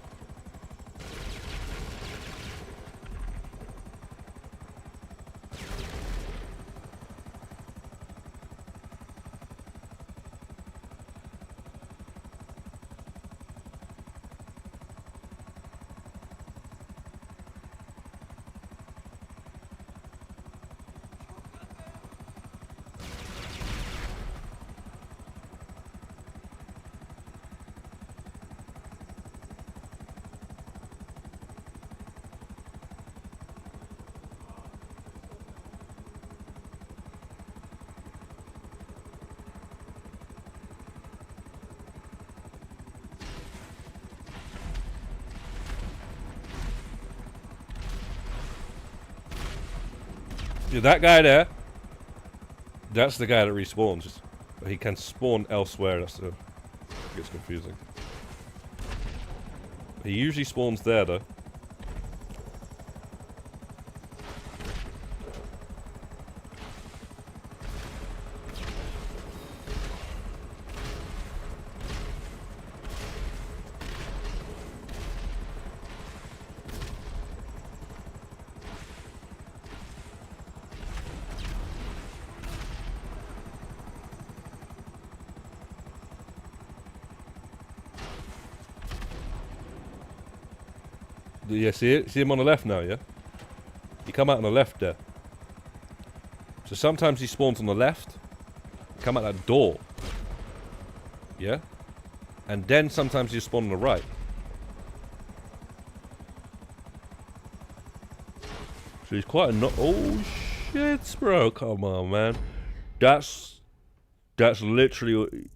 Yeah, that guy there. That's the guy that respawns. He can spawn elsewhere. That's the gets confusing. He usually spawns there though. Yeah, see it? See him on the left now, yeah? He come out on the left there. So sometimes he spawns on the left. Come out that door. Yeah? And then sometimes he spawn on the right. So he's quite a oh shit, bro. Come on, man. That's literally,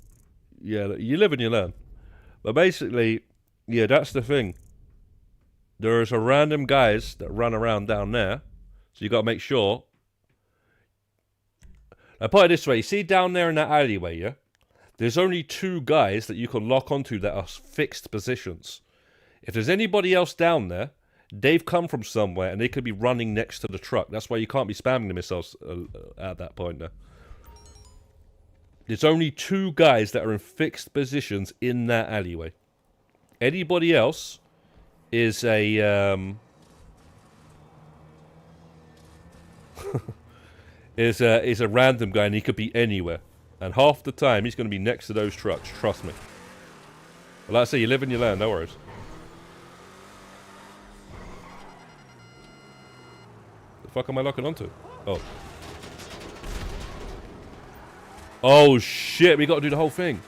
yeah, you live and you learn. But basically, yeah, that's the thing. There's a random guys that run around down there. So you got to make sure. Now put it this way. You see down there in that alleyway, yeah? There's only 2 guys that you can lock onto that are fixed positions. If there's anybody else down there, they've come from somewhere and they could be running next to the truck. That's why you can't be spamming the missiles at that point there. There's only 2 guys that are in fixed positions in that alleyway. Anybody else is a is a random guy, and he could be anywhere. And half the time he's going to be next to those trucks. Trust me. But like I say, you live and you learn. No worries. The fuck am I locking onto? Oh. Oh shit! We got to do the whole thing.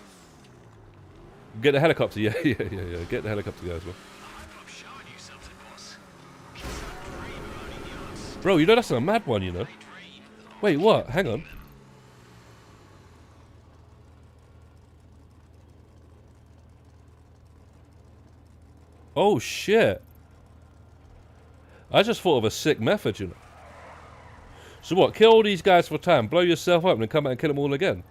Get the helicopter. Yeah. Get the helicopter, guys. Well. Bro, you know that's a mad one, you know. Wait, what? Hang on. Oh, shit. I just thought of a sick method, you know. So what, kill all these guys for time, blow yourself up, and then come back and kill them all again?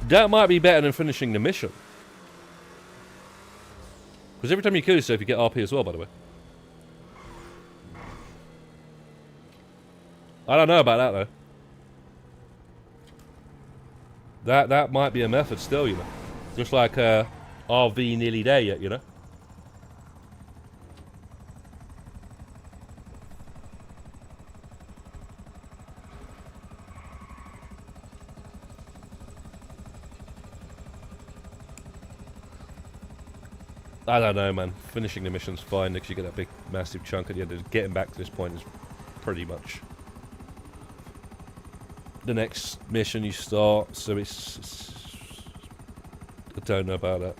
That might be better than finishing the mission. Because every time you kill yourself, you get RP as well, by the way. I don't know about that, though. That might be a method still, you know. Just like RV nearly there yet, you know. I don't know, man. Finishing the mission's fine because you get that big, massive chunk at the end. Getting back to this point is pretty much the next mission you start. So it's I don't know about that.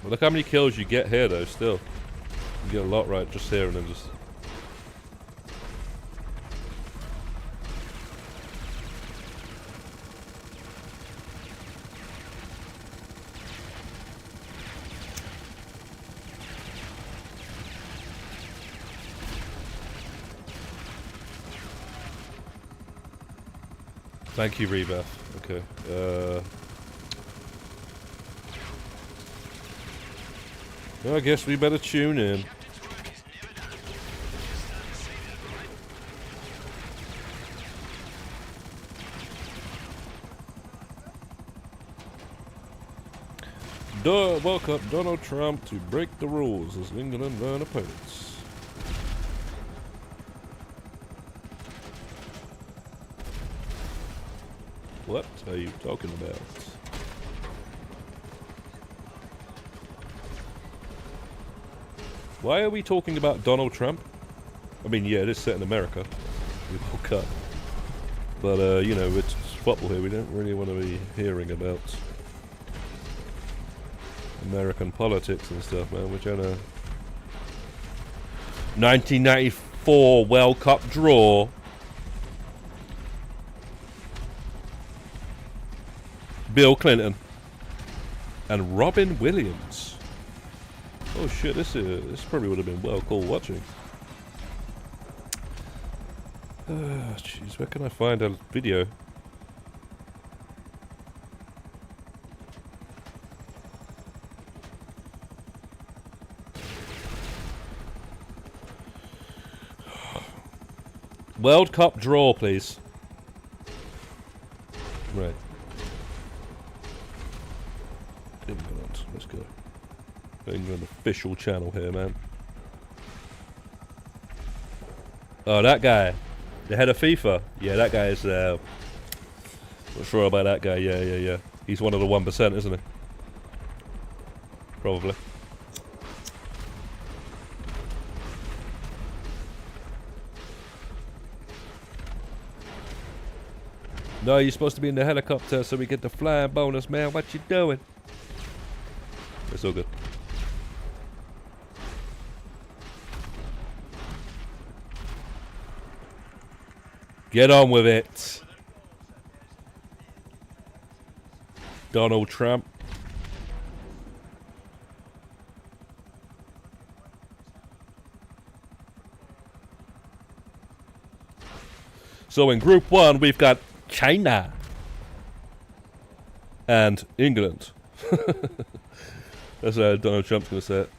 But look how many kills you get here, though. Still, you get a lot right just here, and then just. Thank you, Rebeth. Okay. Well, I guess we better tune in. Welcome Donald Trump to break the rules as England learn opponents. What are you talking about? Why are we talking about Donald Trump? I mean, yeah, it is set in America. We will cut. But, you know, it's football here. We don't really want to be hearing about American politics and stuff, man. We're trying to... 1994 World Cup draw. Bill Clinton, and Robin Williams. Oh shit! This probably would have been well cool watching. Jeez, where can I find a video? World Cup draw, please. Right. England, let's go. England official channel here, man. Oh, that guy. The head of FIFA. Yeah, that guy is, not sure about that guy. Yeah. He's one of the 1%, isn't he? Probably. No, you're supposed to be in the helicopter so we get the flying bonus, man. What you doing? It's all good. Get on with it. Donald Trump. So in Group 1, we've got China and England. That's how Donald Trump's going to say it.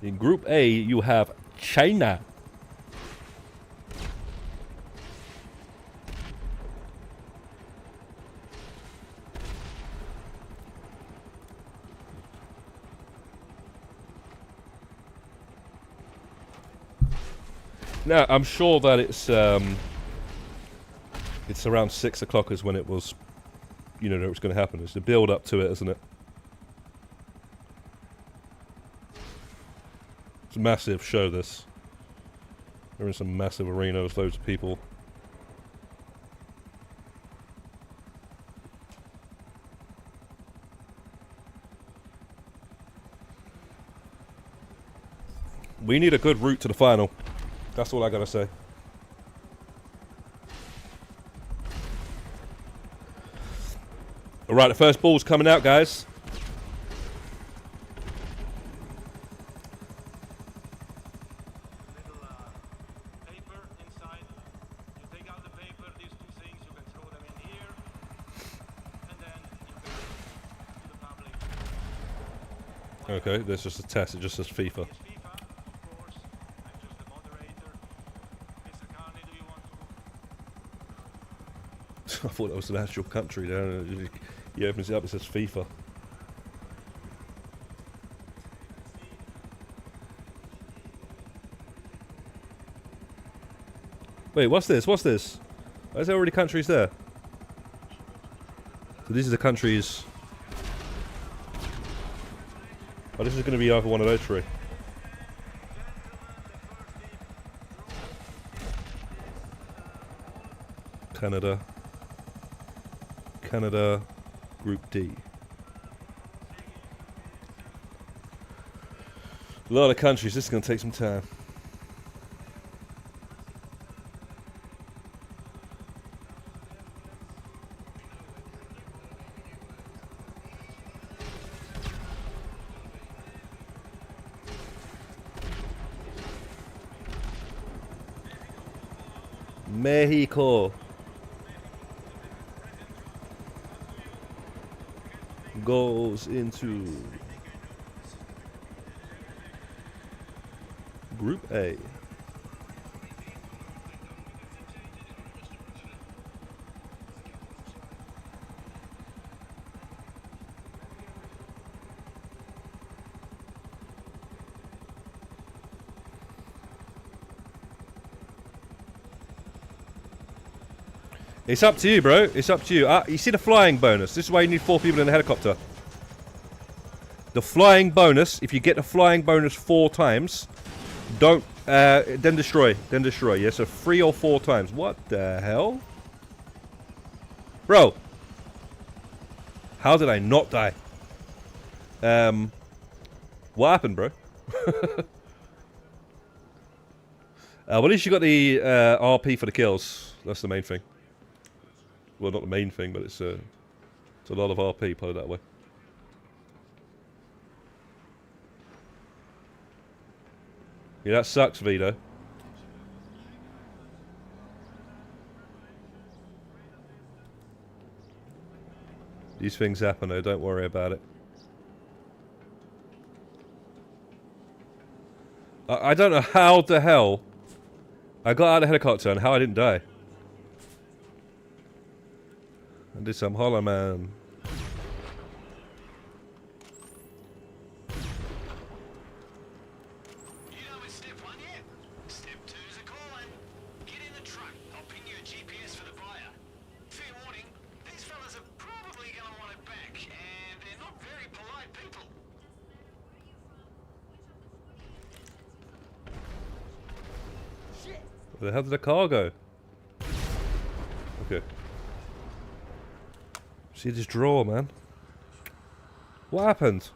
In Group A, you have China. Now, I'm sure that it's around 6 o'clock is when it was, you know, it was going to happen. It's the build up to it, isn't it? It's a massive show, this. They're in some massive arena with loads of people. We need a good route to the final. That's all I gotta say. Alright, the first ball's coming out, guys. Paper inside. You take out the paper, these two things, you can throw them in here. And then you can to the public. Okay, there's just a test, it just says FIFA. It's FIFA, of course. I'm just the moderator. Mr. Carney, do you want to? I thought that was an actual country there. He opens it up, it says FIFA. Wait, what's this? What's this? Why is there already countries there? So these are the countries. Oh, this is going to be either one of those three. Canada. Canada, Group D. A lot of countries, this is going to take some time. Mexico goes into Group A. It's up to you, bro. It's up to you. You see the flying bonus? This is why you need 4 people in a helicopter. The flying bonus, if you get the flying bonus 4 times, don't, then destroy. Then destroy. Yeah, so 3 or 4 times. What the hell? Bro. How did I not die? What happened, bro? Well, at least you got the RP for the kills. That's the main thing. Well, not the main thing, but it's a lot of RP, put it that way. Yeah, that sucks, Vito. These things happen, though. Don't worry about it. I don't know how the hell I got out of the helicopter and how I didn't die. I did some Hollow Man. You know it's step 1 yet? Step 2's a calling. Get in the truck. I'll ping you a GPS for the buyer. Fair warning, these fellas are probably gonna want it back, and they're not very polite people. Where the hell did the car go? Okay. See this drawer, man. What happened?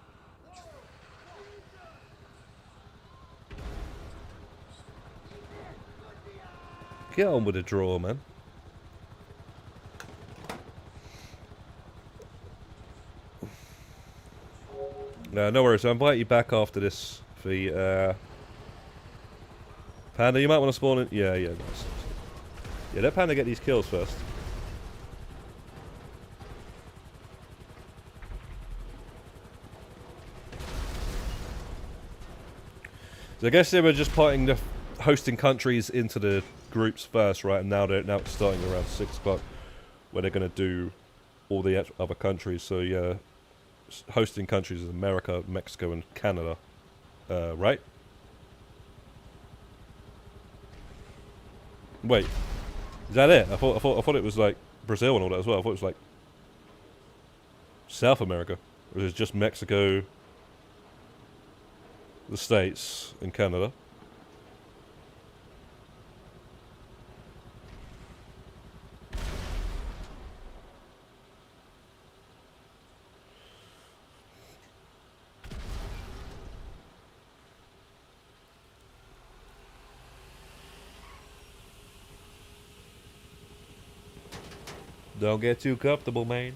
Get on with the drawer, man. No worries. I'll invite you back after this. The Panda, you might want to spawn in. Yeah, nice. Yeah, let Panda get these kills first. So I guess they were just putting the hosting countries into the groups first, right? And now it's starting around 6 o'clock, where they're going to do all the other countries. So yeah, hosting countries is America, Mexico, and Canada, right? Wait, is that it? I thought it was like Brazil and all that as well. I thought it was like South America. Or is it just Mexico, the States, and Canada? Don't get too comfortable, man.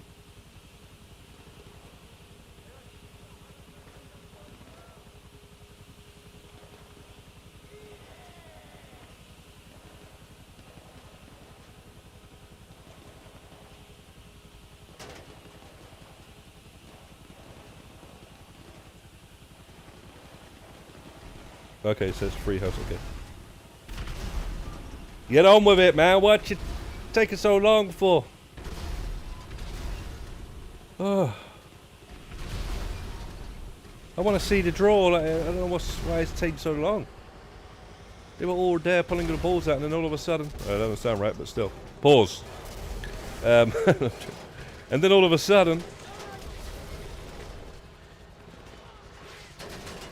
Okay, it says free house, okay. Get on with it, man. What you taking so long for? Oh. I want to see the draw. Like, I don't know why it's taking so long. They were all there pulling the balls out, and then all of a sudden, that doesn't sound right, but still. Pause. And then all of a sudden,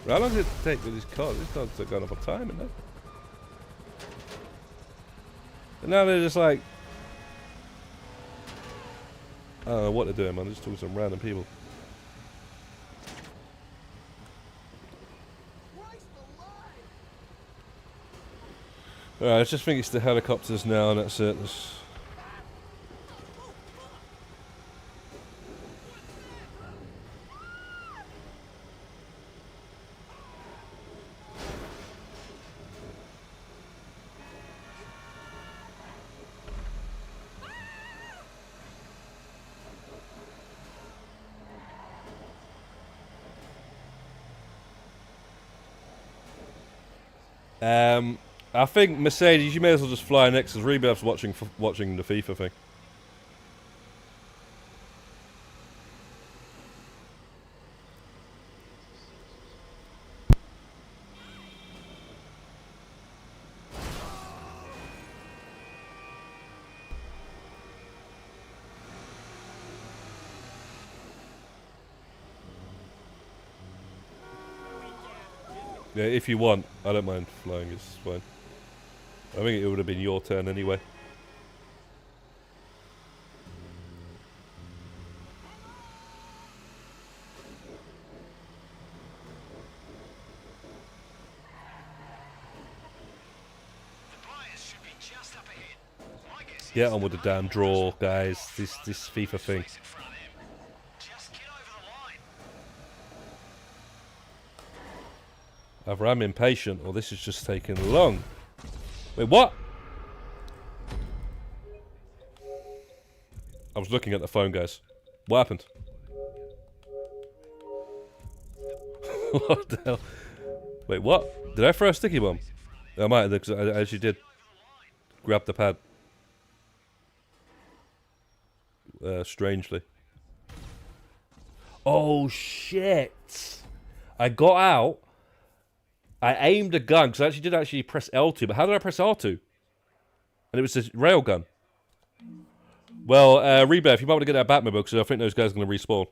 how long does it take with these cars? These cars are going up a time, isn't it? And now they're just like, I don't know what they're doing, man. They're just talking to some random people. Alright, I just think it's the helicopters now, and that's it. I think Mercedes, you may as well just fly next, because Rebirth's watching the FIFA thing. Yeah, if you want, I don't mind flying, it's fine. I think it would have been your turn anyway. Get on with the damn draw, guys. This FIFA thing. Just get over the line. Either I'm impatient or this is just taking long. Wait, what? I was looking at the phone, guys. What happened? What the hell? Wait, what? Did I throw a sticky bomb? I might have, because I actually did grab the pad. Strangely. Oh, shit. I got out. I aimed a gun, because I actually did press L2, but how did I press R2? And it was a railgun. Well, Reba, if you might want to get that Batmobile, because I think those guys are going to respawn.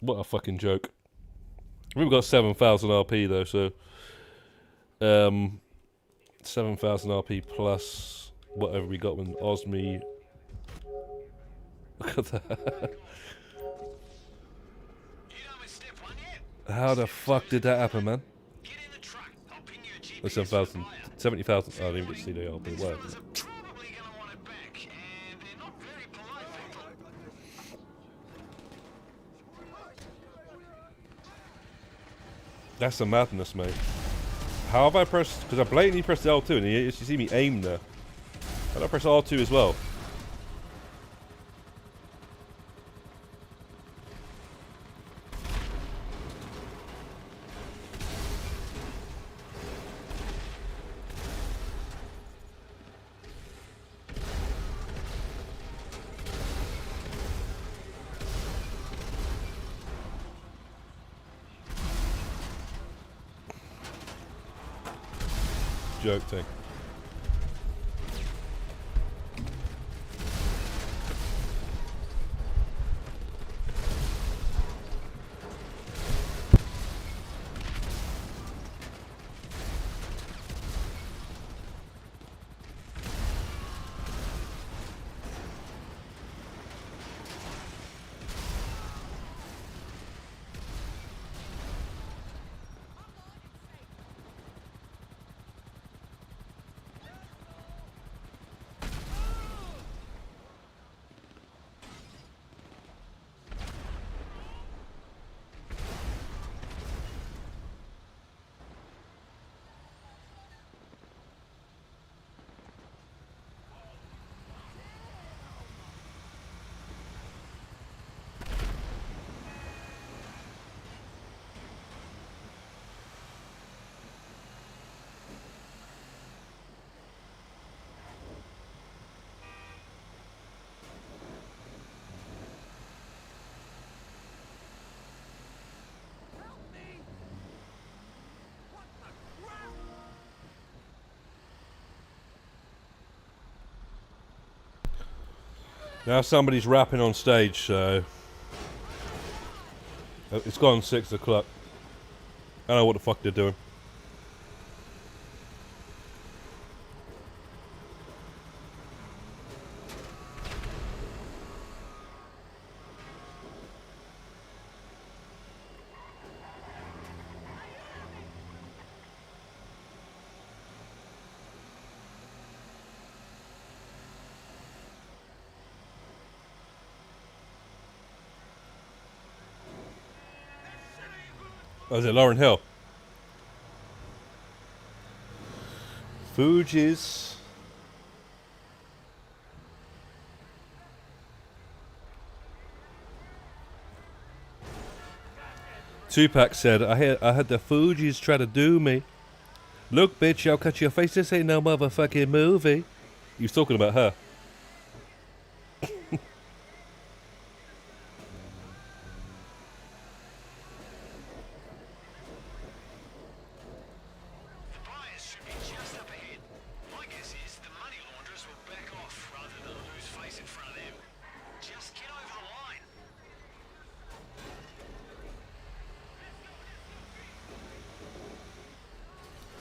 What a fucking joke. We've got 7,000 RP, though, so... 7,000 RP plus whatever we got when Osme... Look at that. How the fuck did that happen, man? Oh, 7,000. 70,000. Oh, I didn't even get to see the RP. Whatever. That's a madness, mate. How have I pressed... Because I blatantly pressed L2 and you see me aim there. How did I press R2 as well? Joke thing. Now somebody's rapping on stage, so... It's gone 6 o'clock. I don't know what the fuck they're doing. Oh, is it Lauren Hill? Fuji's. Tupac said, I had the Fuji's try to do me. Look, bitch, I'll cut your face. This ain't no motherfucking movie. He was talking about her.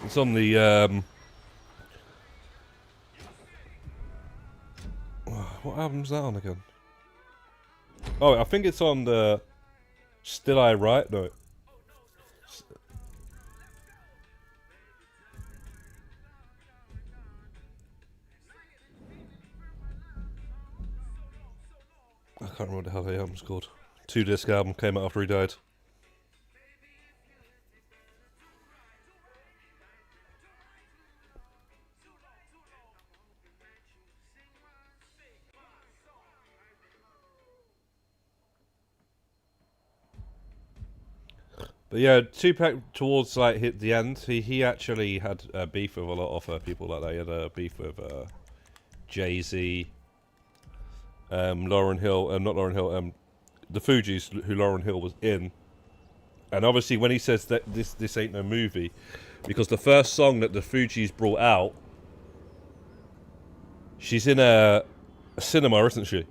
It's on the, what album's that on again? Oh, I think it's on the Still I Write? No. can't remember what the hell the album's called. 2-disc album, came out after he died. But yeah, Tupac towards like hit the end, he actually had beef with a lot of people like that. He had a beef with Jay-Z, Lauryn Hill, not Lauryn Hill, the Fugees, who Lauryn Hill was in. And obviously when he says that this ain't no movie, because the first song that the Fugees brought out, she's in a cinema, isn't she?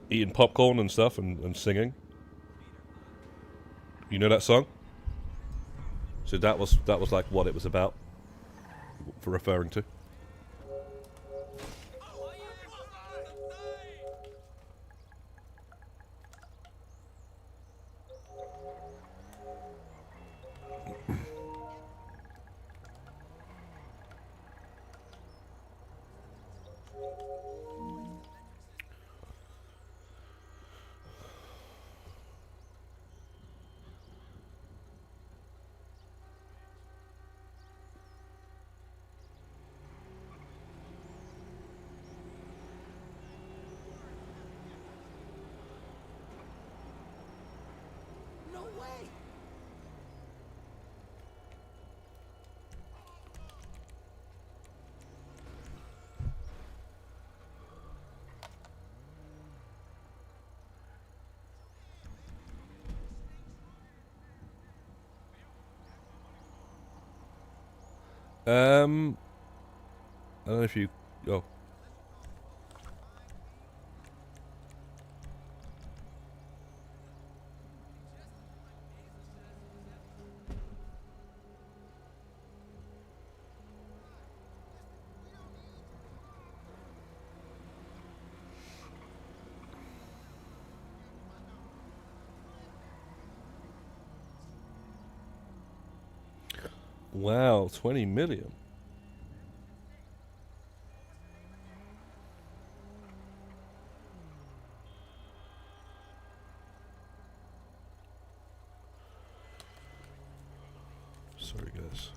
Eating popcorn and stuff and singing. You know that song? So that was like what it was about, for referring to. No way! I don't know if you. Oh. Wow, 20 million. Sorry, guys.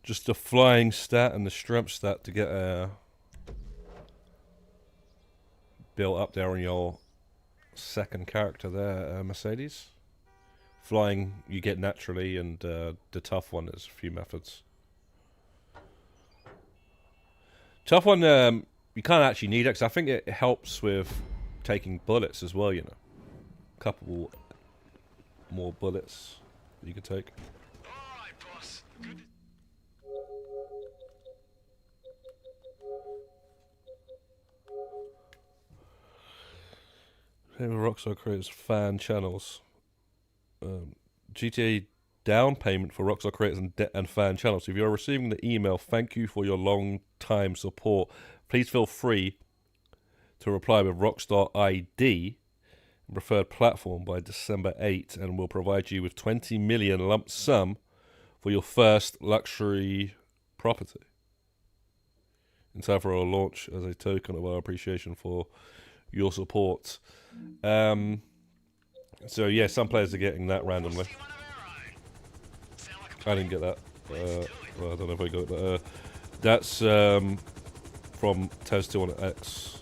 Just the flying stat and the strength stat to get built up there on your second character there, Mercedes. Flying you get naturally, and the tough one is a few methods. Tough one you can't actually need it, because I think it helps with taking bullets as well, you know. A couple more bullets you can take. Alright, boss. Good. Rockstar creates fan channels. GTA down payment for Rockstar creators and fan channels. If you're receiving the email, thank you for your long time support. Please feel free to reply with Rockstar ID and preferred platform by December 8, and we'll provide you with 20 million lump sum for your first luxury property in time for our launch as a token of our appreciation for your support. So yeah, some players are getting that randomly. I didn't get that. Well, I don't know if I got it, but that's from Tez2 on X.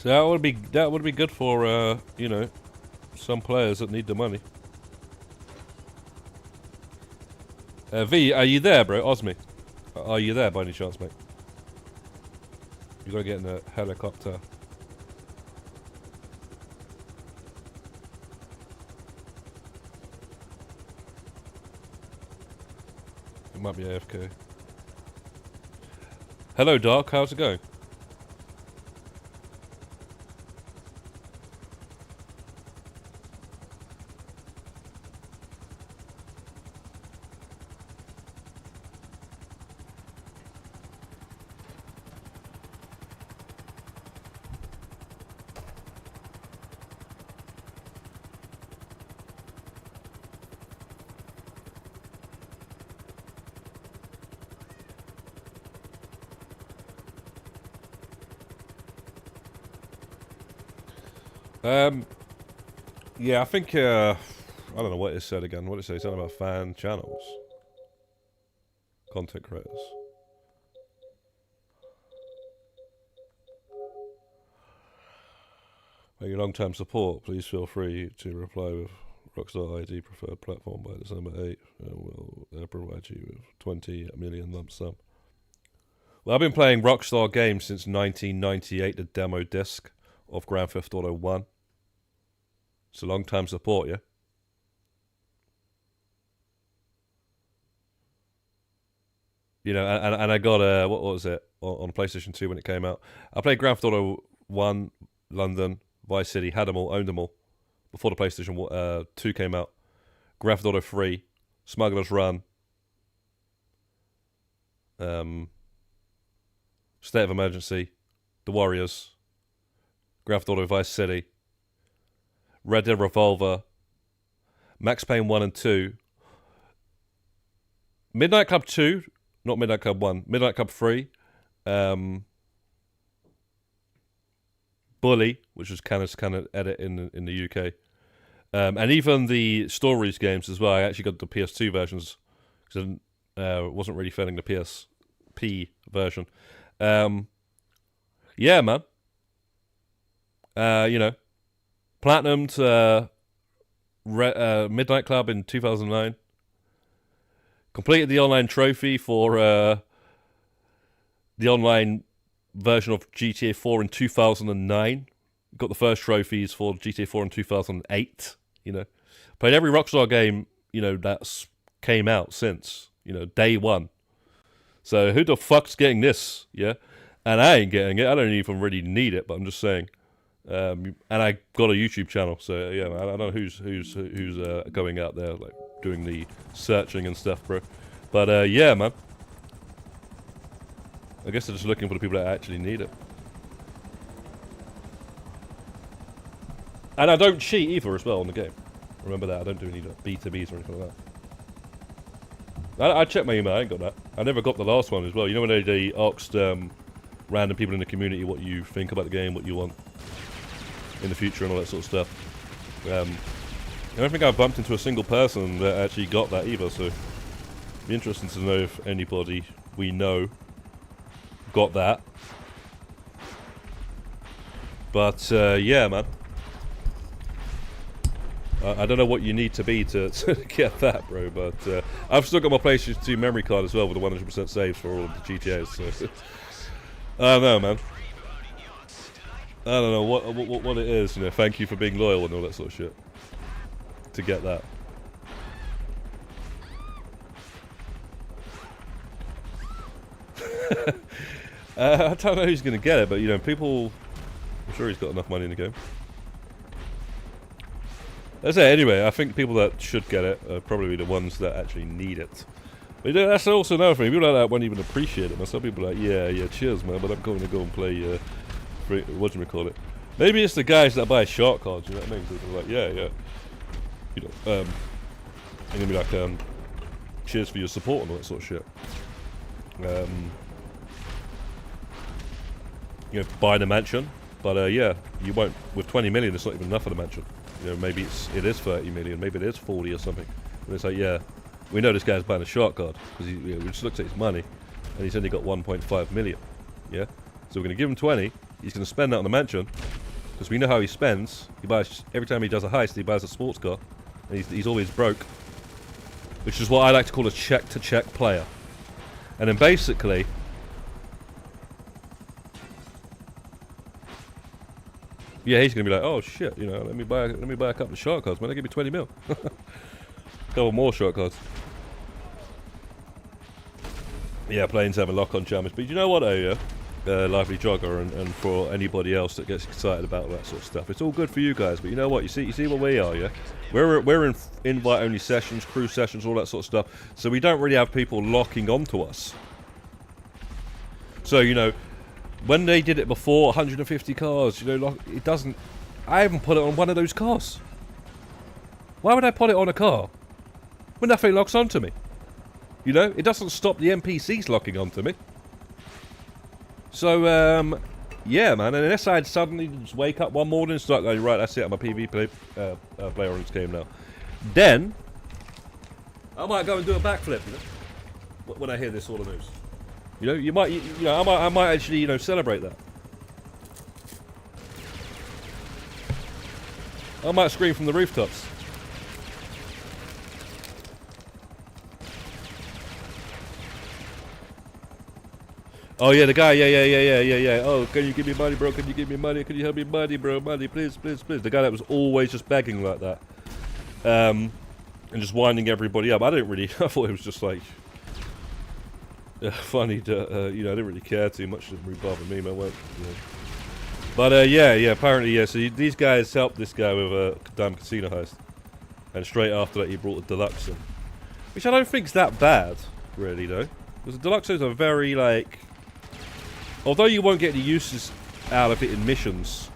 So that would be good for you know, some players that need the money. V, are you there, bro? Osmi, are you there by any chance, mate? You gotta get in a helicopter. It might be AFK. Hello, Dark. How's it going? Yeah, I think, I don't know what it said again. What did it say? Something about fan channels. Content creators. For your long-term support, please feel free to reply with Rockstar ID preferred platform by December 8th, and we'll provide you with 20 million lump sum. Well, I've been playing Rockstar games since 1998, the demo disc of Grand Theft Auto 1. It's a long-time support, yeah? You know, and I got, what was it, on PlayStation 2 when it came out. I played Grand Theft Auto 1, London, Vice City, had them all, owned them all, before the PlayStation 2 came out. Grand Theft Auto 3, Smuggler's Run, State of Emergency, The Warriors, Grand Theft Auto Vice City, Red Dead Revolver, Max Payne 1 and 2, Midnight Club 2, not Midnight Club 1, Midnight Club 3, Bully, which was kind of edit in the UK, and even the Stories games as well. I actually got the PS2 versions because I wasn't really feeling the PSP version. Yeah, man. You know, platinumed Midnight Club in 2009. Completed the online trophy for the online version of GTA 4 in 2009. Got the first trophies for GTA 4 in 2008. You know, played every Rockstar game, you know, that's came out since, you know, day one. So who the fuck's getting this? Yeah, and I ain't getting it. I don't even really need it, but I'm just saying. And I got a YouTube channel, so yeah, I don't know who's going out there like doing the searching and stuff, bro. But yeah, man. I guess they're just looking for the people that actually need it. And I don't cheat either as well on the game. Remember that, I don't do any B2Bs or anything like that. I checked my email, I ain't got that. I never got the last one as well. You know when they asked random people in the community what you think about the game, what you want in the future and all that sort of stuff. I don't think I've bumped into a single person that actually got that either, so it'd be interesting to know if anybody we know got that. But yeah, man. I don't know what you need to be to get that, bro, but I've still got my PlayStation 2 memory card as well with the 100% saves for all of the GTAs, so I don't know, man. I don't know what it is, you know, thank you for being loyal and all that sort of shit to get that. I don't know who's going to get it, but, you know, people, I'm sure he's got enough money in the game. That's it. Anyway, I think people that should get it are probably the ones that actually need it. But that's also another thing. People like that won't even appreciate it. Man. Some people are like, yeah, cheers, man, but I'm going to go and play, what do you call it? Maybe it's the guys that buy shark cards, you know what I mean? People are like, yeah. You know, and then be like, cheers for your support and all that sort of shit. You know, buy the mansion, but yeah, you won't. With 20 million, it's not even enough for the mansion. You know, maybe it is 30 million, maybe it is 40 or something. And it's like, yeah, we know this guy's buying a shark card because we just looked at his money, and he's only got 1.5 million. Yeah, so we're gonna give him 20, he's going to spend that on the mansion. Because we know how he spends. He buys, every time he does a heist, he buys a sports car. And he's always broke. Which is what I like to call a check-to-check player. And then basically... yeah, he's going to be like, oh shit, you know, let me buy a couple of shark cards, man. They give me 20 mil. Couple more shark cards. Yeah, planes having lock-on jammers. But you know what, though, yeah? Lively Jogger and for anybody else that gets excited about that sort of stuff. It's all good for you guys, but you know what? You see what we are, yeah? We're in invite-only sessions, crew sessions, all that sort of stuff. So we don't really have people locking onto us. So, you know, when they did it before, 150 cars, you know, it doesn't... I haven't put it on one of those cars. Why would I put it on a car when nothing locks onto me? You know, it doesn't stop the NPCs locking onto me. So, yeah, man, and unless I'd suddenly just wake up one morning and start going, right, that's it, I'm a PvP player on this game now. Then, I might go and do a backflip, you know, when I hear this sort of news. You know, you know, I might actually, you know, celebrate that. I might scream from the rooftops. Oh yeah, the guy, yeah. Oh, can you give me money, bro? Can you give me money? Can you help me money, bro? Money, please, please, please. The guy that was always just begging like that. And just winding everybody up. I didn't really, I thought it was just like, funny to, you know, I didn't really care too much. It didn't really bother me, man. You know. But yeah, apparently, yeah, so these guys helped this guy with a damn casino heist. And straight after that, he brought the deluxe in. Which I don't think's that bad, really, though. Because the deluxes are very, like... although you won't get the uses out of it in missions,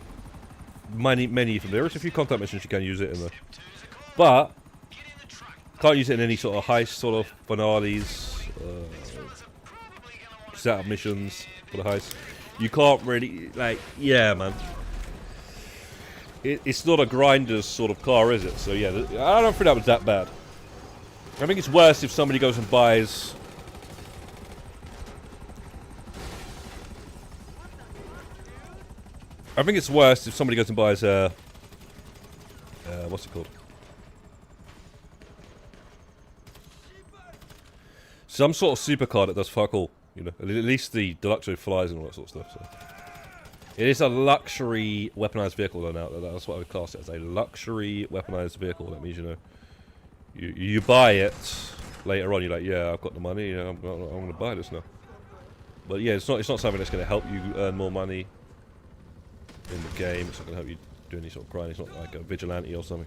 many of them. There is a few contact missions you can use it in there. But, can't use it in any sort of heist, sort of finales, setup missions for the heist. You can't really, like, yeah, man. It's not a grinder's sort of car, is it? So yeah, I don't think that was that bad. I think it's worse if somebody goes and buys... I think it's worse if somebody goes and buys what's it called? Some sort of supercar that does fuck all, you know. At least the Deluxo flies and all that sort of stuff. So it is a luxury weaponized vehicle, though. Now that's what I would class it as, a luxury weaponized vehicle. That means, you know, you buy it later on. You're like, yeah, I've got the money. You know, I'm going to buy this now. But yeah, it's not something that's going to help you earn more money in the game. It's not going to help you do any sort of grind. It's not like a vigilante or something.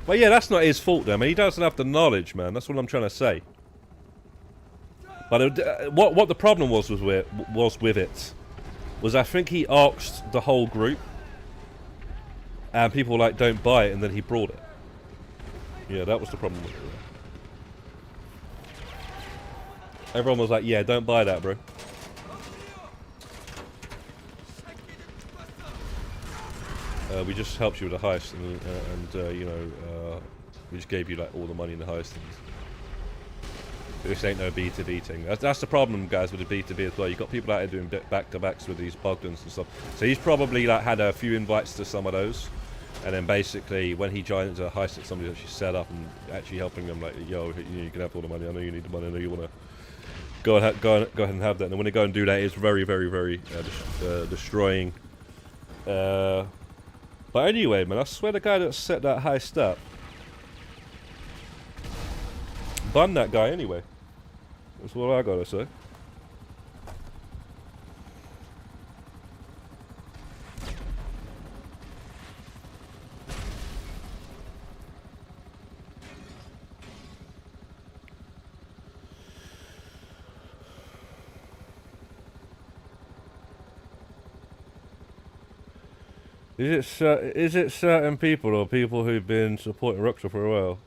But yeah, that's not his fault, though. I mean, he doesn't have the knowledge, man. That's what I'm trying to say. But what the problem was with it was I think he asked the whole group, and people were like, don't buy it, and then he brought it. Yeah, that was the problem with it. Everyone was like, yeah, don't buy that, bro. We just helped you with the heist, and you know, we just gave you like all the money in the heist. This ain't no B2B thing. That's the problem, guys, with the B2B as well. You've got people out there doing back-to-backs with these Bogdans and stuff. So he's probably like had a few invites to some of those, and then basically when he joined a heist that somebody actually set up and actually helping them, like, yo, you can have all the money. I know you need the money. I know you want to go ahead and have that. And when they go and do that, it's very, very, very destroying. But anyway, man, I swear the guy that set that heist up bun that guy anyway. That's what I gotta say. Is it certain people or people who've been supporting Rockstar for a while?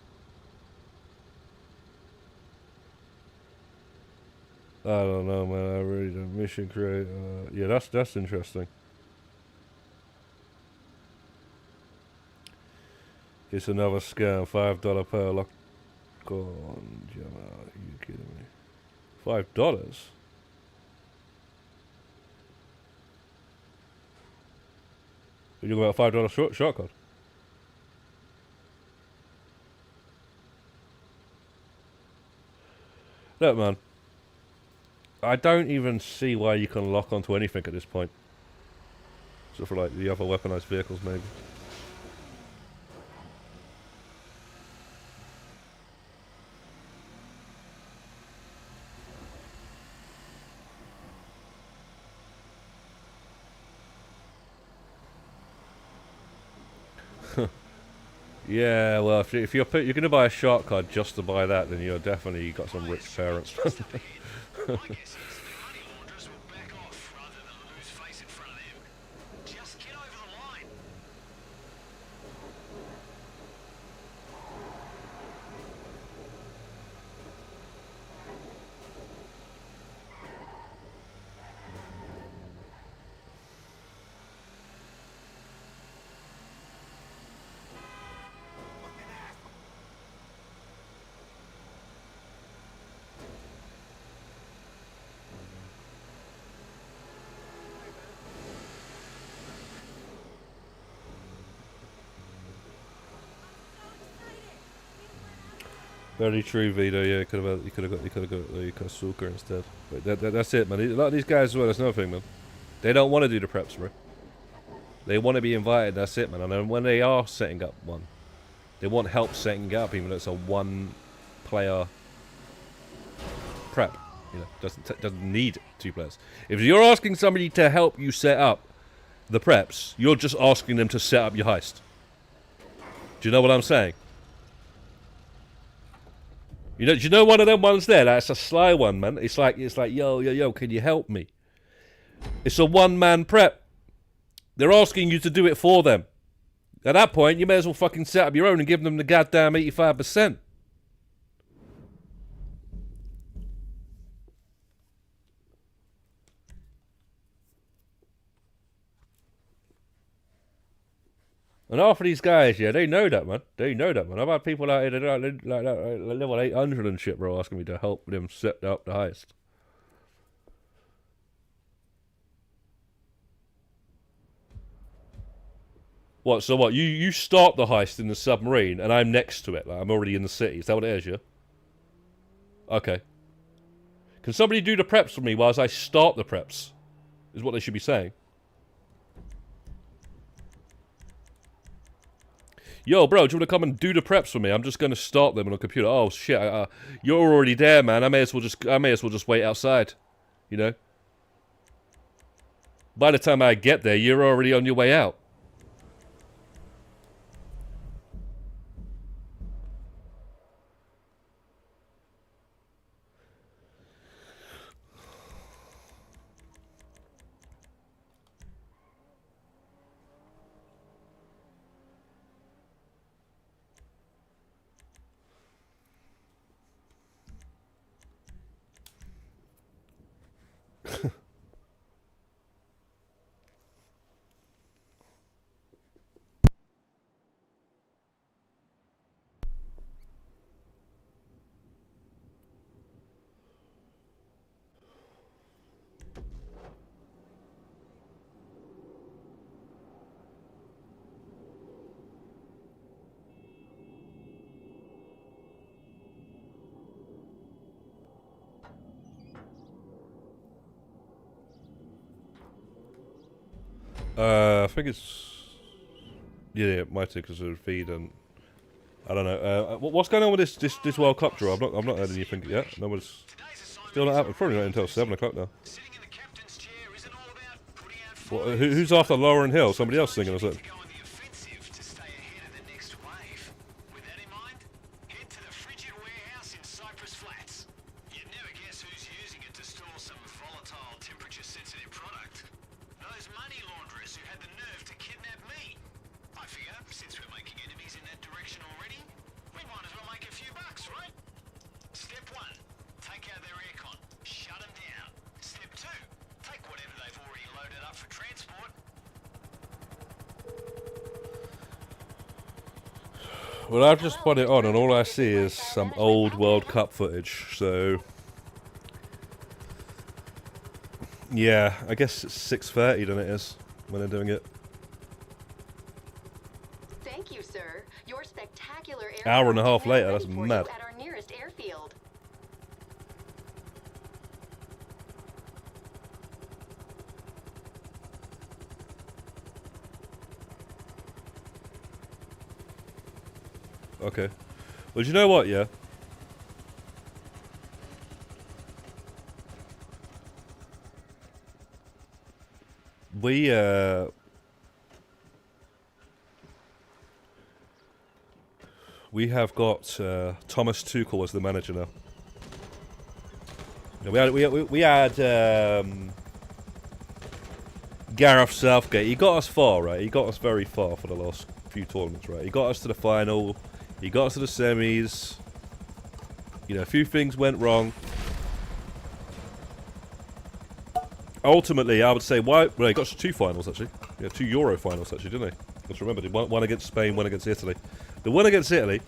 I don't know, man. I really don't. Mission create. Yeah, that's interesting. It's another scam. $5 per lock on. Are you kidding me? $5? You're talking about $5 short card. Look, man. I don't even see why you can lock onto anything at this point. Except for like the other weaponized vehicles, maybe. Yeah, well, if you're going to buy a shark card just to buy that, then you're definitely got some rich parents. My guess is the money launderers will back off rather than lose face in front of them. Just get over the line. Very true, Vito. Yeah, you could have got the Kasuka instead. But that's it, man. A lot of these guys as well. That's another thing, man. They don't want to do the preps, bro. They want to be invited. That's it, man. And then when they are setting up one, they want help setting up, even though it's a one-player prep. You know, doesn't need 2 players. If you're asking somebody to help you set up the preps, you're just asking them to set up your heist. Do you know what I'm saying? You know, do you know one of them ones there? That's a sly one, man. It's like, yo, can you help me? It's a one-man prep. They're asking you to do it for them. At that point, you may as well fucking set up your own and give them the goddamn 85%. And half of these guys, yeah, they know that, man. They know that, man. I've had people out here that are like level 800 and shit, bro, asking me to help them set up the heist. What? So what? You start the heist in the submarine, and I'm next to it. Like, I'm already in the city. Is that what it is, yeah? Okay. Can somebody do the preps for me whilst I start the preps? Is what they should be saying. Yo, bro, do you want to come and do the preps for me? I'm just going to start them on a computer. Oh shit, you're already there, man. I may as well just wait outside. You know. By the time I get there, you're already on your way out. I think it's... Yeah, it might be because of the feed and... I don't know. What's going on with this World Cup draw? I've not heard anything yet. No one's... Still not happening. Probably not until 7 o'clock now. What, who's after Lauren Hill? Somebody else singing or something? Well, I've just put it on, and all I see is some old World Cup footage, so... Yeah, I guess it's 6:30 than it is when they're doing it. Hour and a half is now later, ready that's for you mad. At our nearest airfield. Okay. Well, do you know what, yeah? We have got Thomas Tuchel as the manager now. Yeah, we had Gareth Southgate. He got us far, right? He got us very far for the last few tournaments, right? He got us to the final. He got us to the semis. You know, a few things went wrong. Ultimately, I would say, well, he got us to 2 finals, actually. Yeah, 2 Euro finals, actually, didn't he? Let's remember, one against Spain, one against Italy. The one against Italy,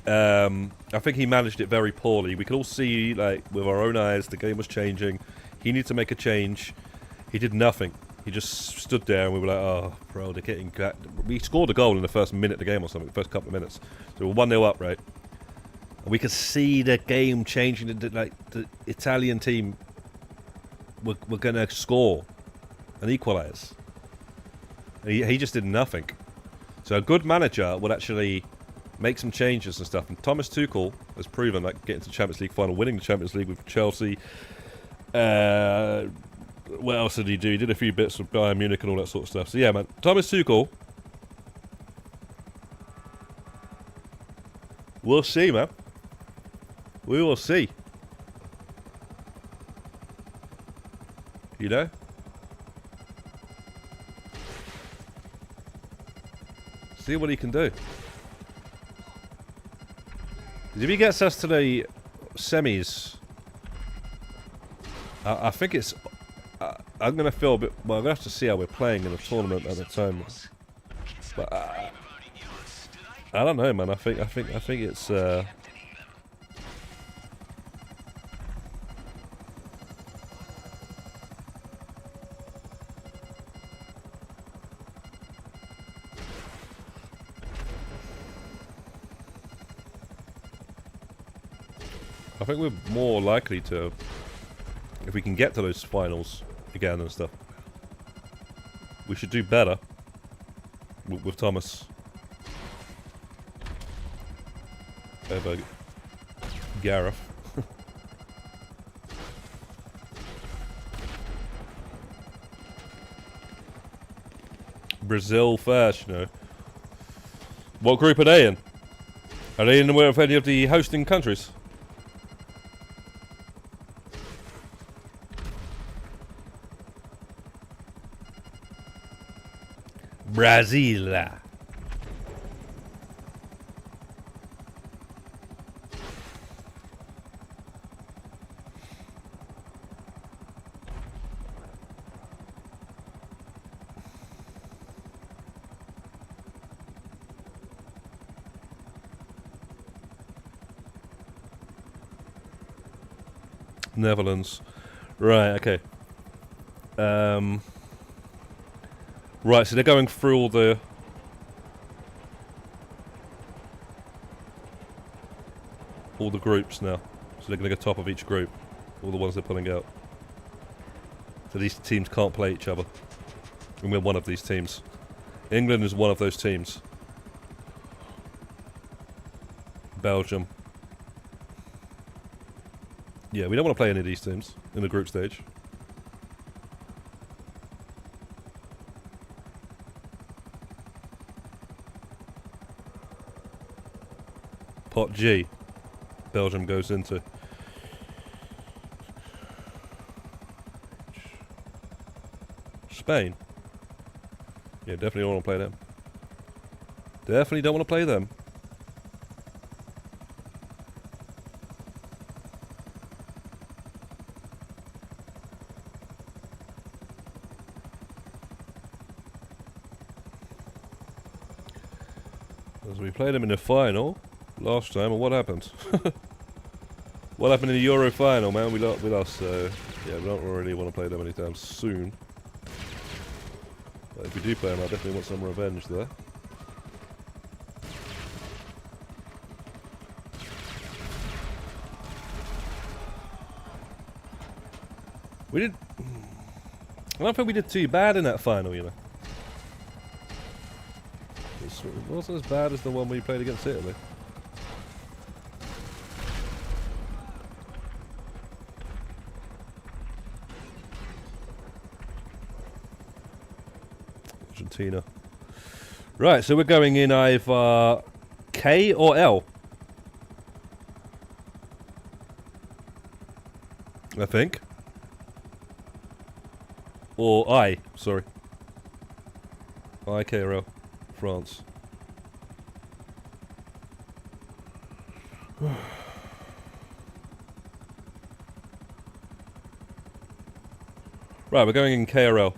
I think he managed it very poorly. We could all see, like, with our own eyes, the game was changing. He needed to make a change. He did nothing. He just stood there, and we were like, oh, bro, they're getting... We scored a goal in the first minute of the game or something, the first couple of minutes. So we were 1-0 up, right? And we could see the game changing. Like, the Italian team were going to score and equalise. He just did nothing. So a good manager would actually make some changes and stuff. And Thomas Tuchel has proven, like, getting to the Champions League final, winning the Champions League with Chelsea. What else did he do? He did a few bits with Bayern Munich and all that sort of stuff. So yeah, man, Thomas Tuchel. We'll see, man. We will see. You know? See what he can do. If he gets us to the semis, I think it's... I'm going to feel a bit... Well, I'm going to have to see how we're playing in the tournament at the time. But I don't know, man. I think it's... I think we're more likely to, if we can get to those finals again and stuff, we should do better with Thomas over Gareth. Brazil first, you know. What group are they in? Are they in with any of the hosting countries? Brazil. Netherlands. Right, okay. Right, so they're going through all the... groups now. So they're going to go top of each group. All the ones they're pulling out. So these teams can't play each other. And we're one of these teams. England is one of those teams. Belgium. Yeah, we don't want to play any of these teams in the group stage. Pot G, Belgium goes into. Spain. Yeah, definitely don't want to play them. Definitely don't want to play them. As we played them in the final last time, and what happened? What happened in the Euro final, man? We lost, so yeah, we don't really want to play them anytime soon. But if we do play them, I definitely want some revenge there. We did. I don't think we did too bad in that final, you know. It wasn't as bad as the one we played against Italy. Argentina. Right, so we're going in either K or L. I think. Or I, sorry. I, K or L. France. Right, we're going in KRL.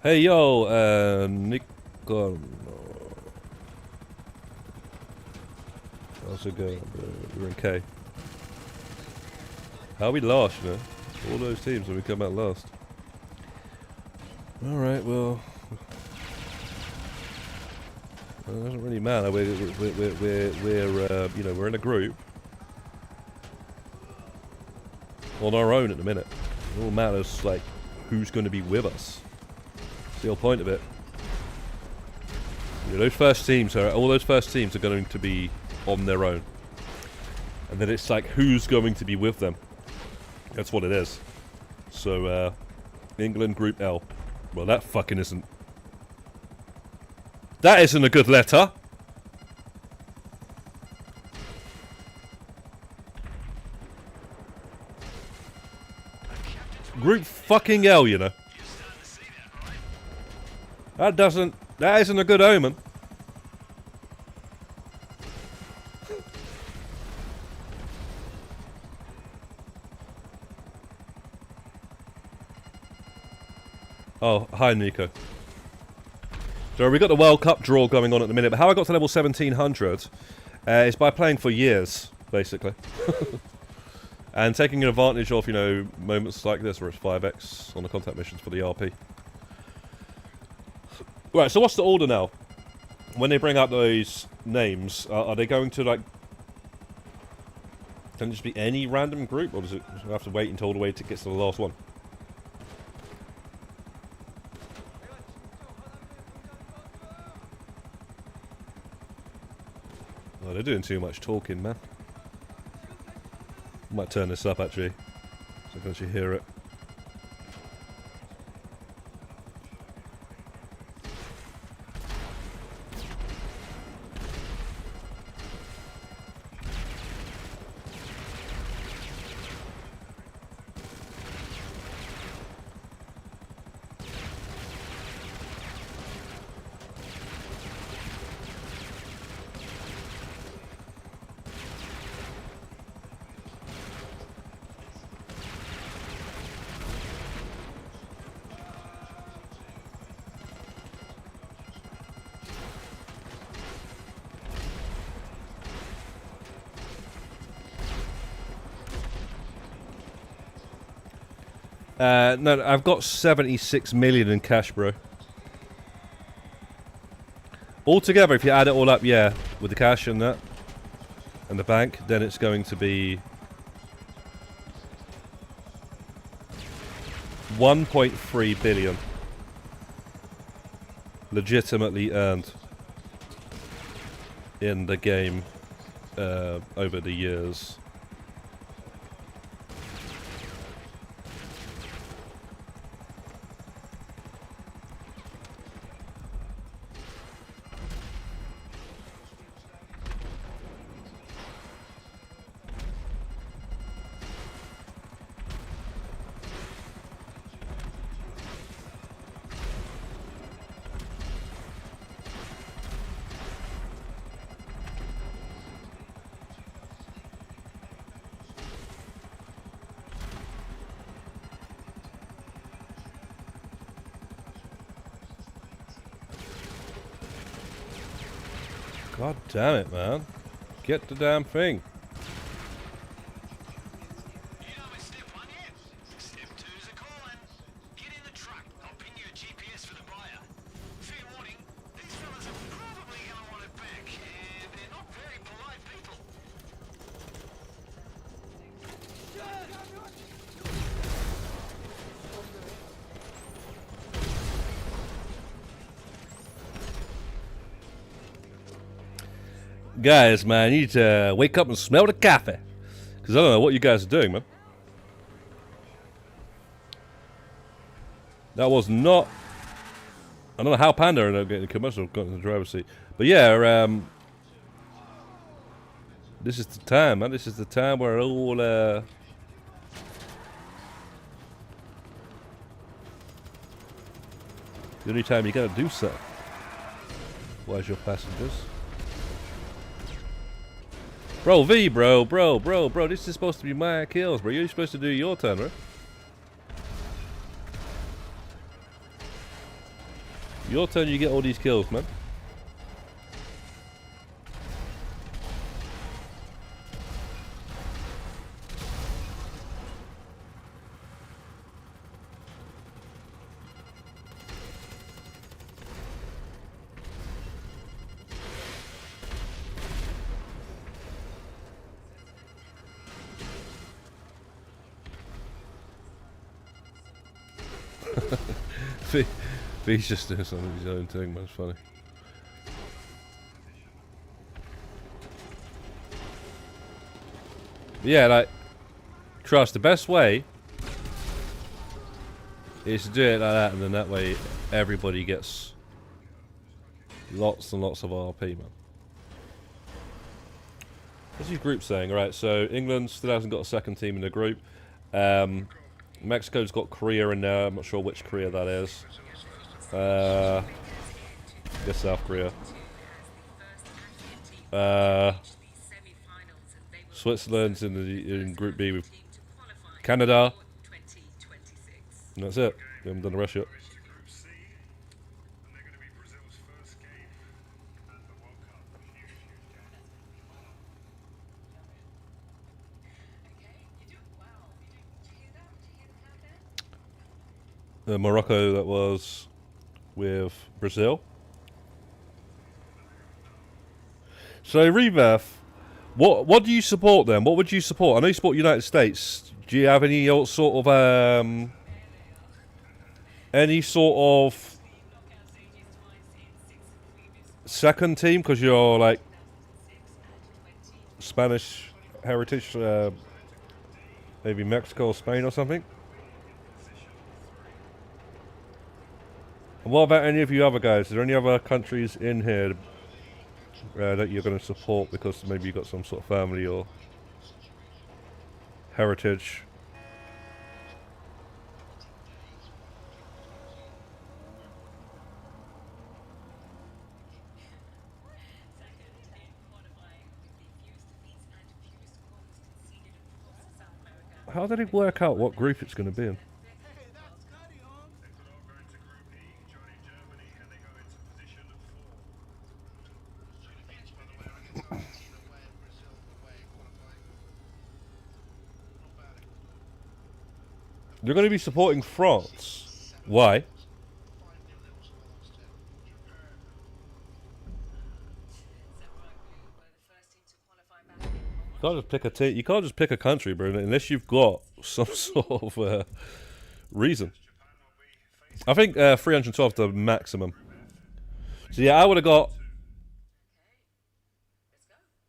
Hey yo, Nico. How's it going? We're in K. How we lost, you know? All those teams when we come out last. Alright, well. It doesn't really matter. We're you know, we're in a group. On our own at the minute. It all matters, like, who's going to be with us. The whole point of it. You know, all those first teams are going to be on their own, and then it's like who's going to be with them. That's what it is. So, England Group L. Well, that fucking isn't. That isn't a good letter. Group fucking L, you know. That isn't a good omen. Oh, hi Nico. So we got the World Cup draw going on at the minute, but how I got to level 1700 is by playing for years, basically. And taking advantage of, you know, moments like this where it's 5x on the contact missions for the RP. Right, so what's the order now? When they bring out those names, are they going to, like... Can it just be any random group, or does it have to wait until all the way it gets to the last one? Oh, they're doing too much talking, man. Might turn this up, actually, so I can actually hear it. No, I've got 76 million in cash, bro. Altogether, if you add it all up, yeah, with the cash and that, and the bank, then it's going to be 1.3 billion. Legitimately earned in the game over the years. God damn it, man. Get the damn thing. You know it's step 1 yet? Step 2's a call-in. Get in the truck. I'll ping you a GPS for the buyer. Fair warning, these fellas are probably gonna want it back, and they're not very polite people. Guys, man, you need to wake up and smell the coffee. Because I don't know what you guys are doing, man. That was not... I don't know how Panda ended up getting the commercial, got in the driver's seat. But yeah, this is the time, man. This is the time where it all... The only time you gotta do something. Where's your passengers? Bro, V, bro, this is supposed to be my kills, bro. You're supposed to do your turn, right? Your turn, you get all these kills, man. V's just doing something of his own thing, man. It's funny. But yeah, like, trust, the best way is to do it like that, and then that way everybody gets lots and lots of RP, man. What's your group saying? Alright, so England still hasn't got a second team in the group. Mexico's got Korea in there. I'm not sure which Korea that is. I guess South Korea. Switzerland's in Group B with Canada. And that's it. We haven't done the rest yet. Morocco, that was with Brazil. So Rebirth, what do you support then? What would you support? I know you support United States. Do you have any sort of second team because you're like Spanish heritage, maybe Mexico or Spain or something? And what about any of you other guys? Is there any other countries in here that you're going to support because maybe you've got some sort of family or heritage? How did it work out what group it's going to be in? You're going to be supporting France. Why? You can't just pick a team. You can't just pick a country, bro, unless you've got some sort of reason. I think 312 is the maximum. So yeah, I would have got.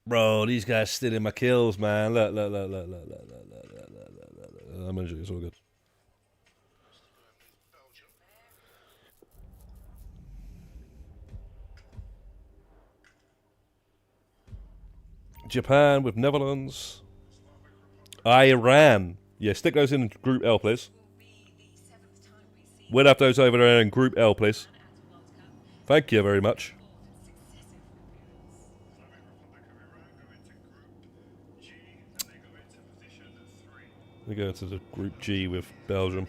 Bro, these guys stealing my kills, man. Look. I'm injured. It's all good. Japan with Netherlands. Iran. Yeah, stick those in Group L, please. We'll have those over there in Group L, please. Thank you very much. We go into the Group G with Belgium.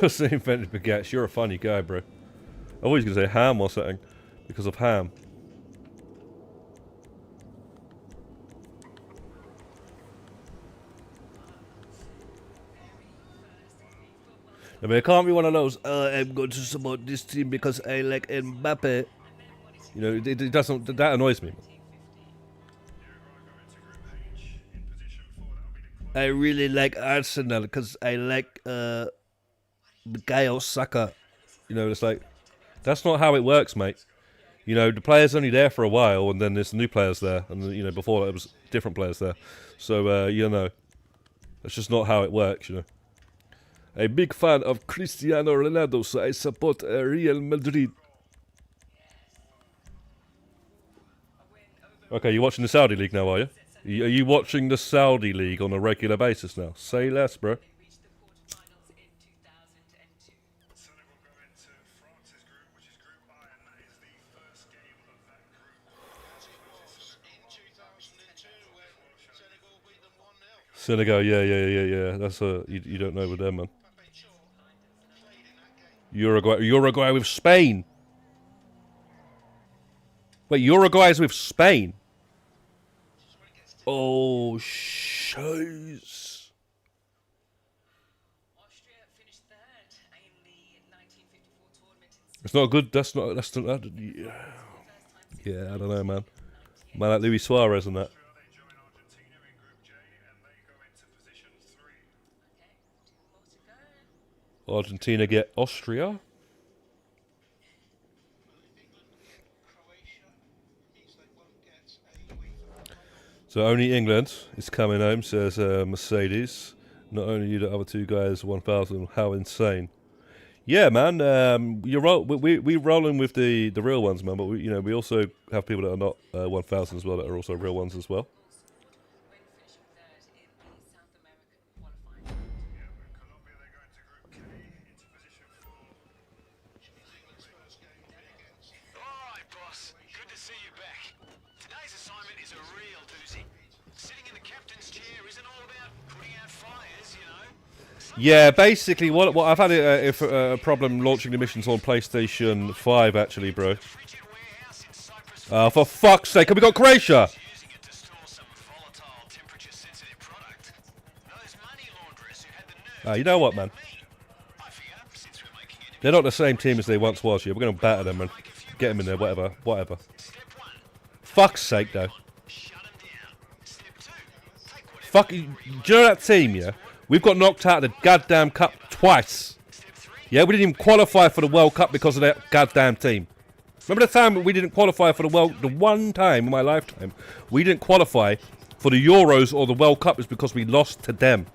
Same invented baguettes. You're a funny guy, bro. I thought he was going to say ham or something because of ham. I mean, it can't be one of those, I'm going to support this team because I like Mbappe. You know, it doesn't, that annoys me. I really like Arsenal because I like Bukayo Saka. You know, it's like, that's not how it works, mate. You know, the player's only there for a while, and then there's new players there, and you know, before it was different players there. So, you know, that's just not how it works, you know. A big fan of Cristiano Ronaldo, so I support Real Madrid. Okay, you're watching the Saudi League now, are you? Are you watching the Saudi League on a regular basis now? Say less, bro. Senegal, yeah. That's you don't know with them, man. Uruguay with Spain. Wait, Uruguay's with Spain. Oh, shoes. It's not good. That's not. Yeah, I don't know, man. Man, like Luis Suarez and that. Argentina get Austria. So only England is coming home, says Mercedes. Not only you, the other two guys, 1,000. How insane! Yeah, man. You're right. We rolling with the real ones, man. But we also have people that are not 1,000 as well, that are also real ones as well. Yeah, basically, what I've had a problem launching the missions on PlayStation 5, actually, bro. For fuck's sake, have we got Croatia? You know what, man? They're not the same team as they once was. Yeah, we're going to batter them and get them in there, whatever. Fuck's sake, though. Do you know that team, yeah? We've got knocked out of the goddamn cup twice. Yeah, we didn't even qualify for the World Cup because of that goddamn team. Remember the time we didn't qualify for the one time in my lifetime we didn't qualify for the Euros or the World Cup is because we lost to them.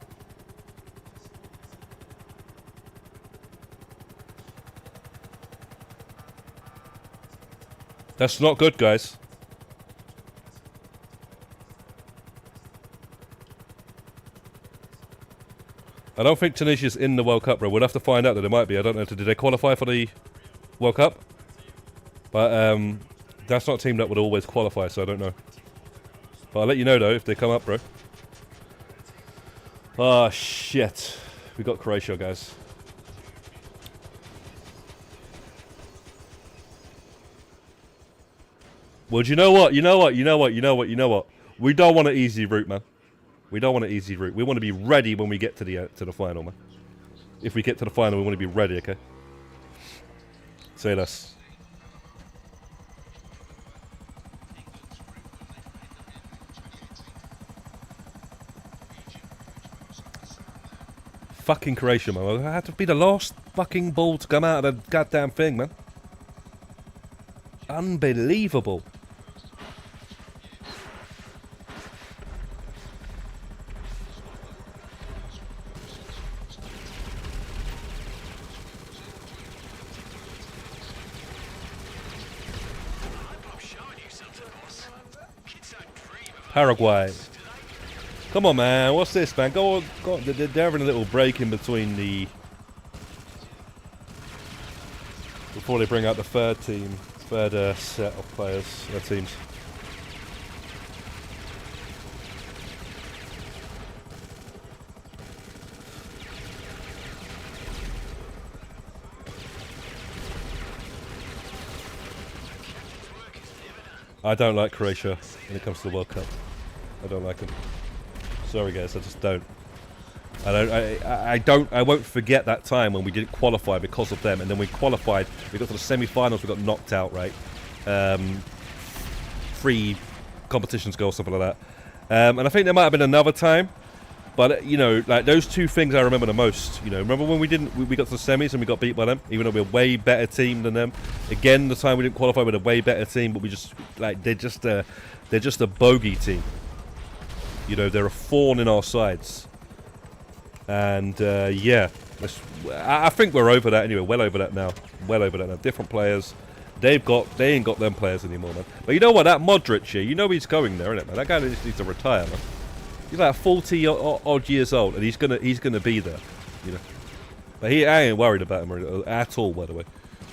That's not good, guys. I don't think Tunisia's in the World Cup, bro. We'll have to find out that they might be. I don't know. Did they qualify for the World Cup? But that's not a team that would always qualify, so I don't know. But I'll let you know, though, if they come up, bro. Ah, shit. We got Croatia, guys. Well, do you know what? You know what? We don't want an easy route, man. We don't want an easy route. We want to be ready when we get to the final, man. If we get to the final, we want to be ready, okay? Say less. Fucking Croatia, man. I had to be the last fucking ball to come out of the goddamn thing, man. Unbelievable. Paraguay. Come on, man. What's this, man? Go on. They're having a little break in between the... before they bring out the third set of players, teams. I don't like Croatia when it comes to the World Cup. I don't like them. Sorry guys, I just don't. I won't forget that time when we didn't qualify because of them, and then we qualified, we got to the semi-finals, we got knocked out, right? 3 competitions ago or something like that. And I think there might have been another time, but you know, like those 2 things I remember the most. You know, remember when we got to the semis and we got beat by them, even though we're a way better team than them. Again, the time we didn't qualify with a way better team, but we just like they're just a bogey team. You know, they're a thorn in our sides. And yeah, I think we're over that anyway. Well over that now. Well over that now. Different players. They ain't got them players anymore, man. But you know what? That Modric here, you know he's going there, innit, man? That guy just needs to retire, man. He's like 40 odd years old, and he's gonna be there, you know. But I ain't worried about him at all, by the way.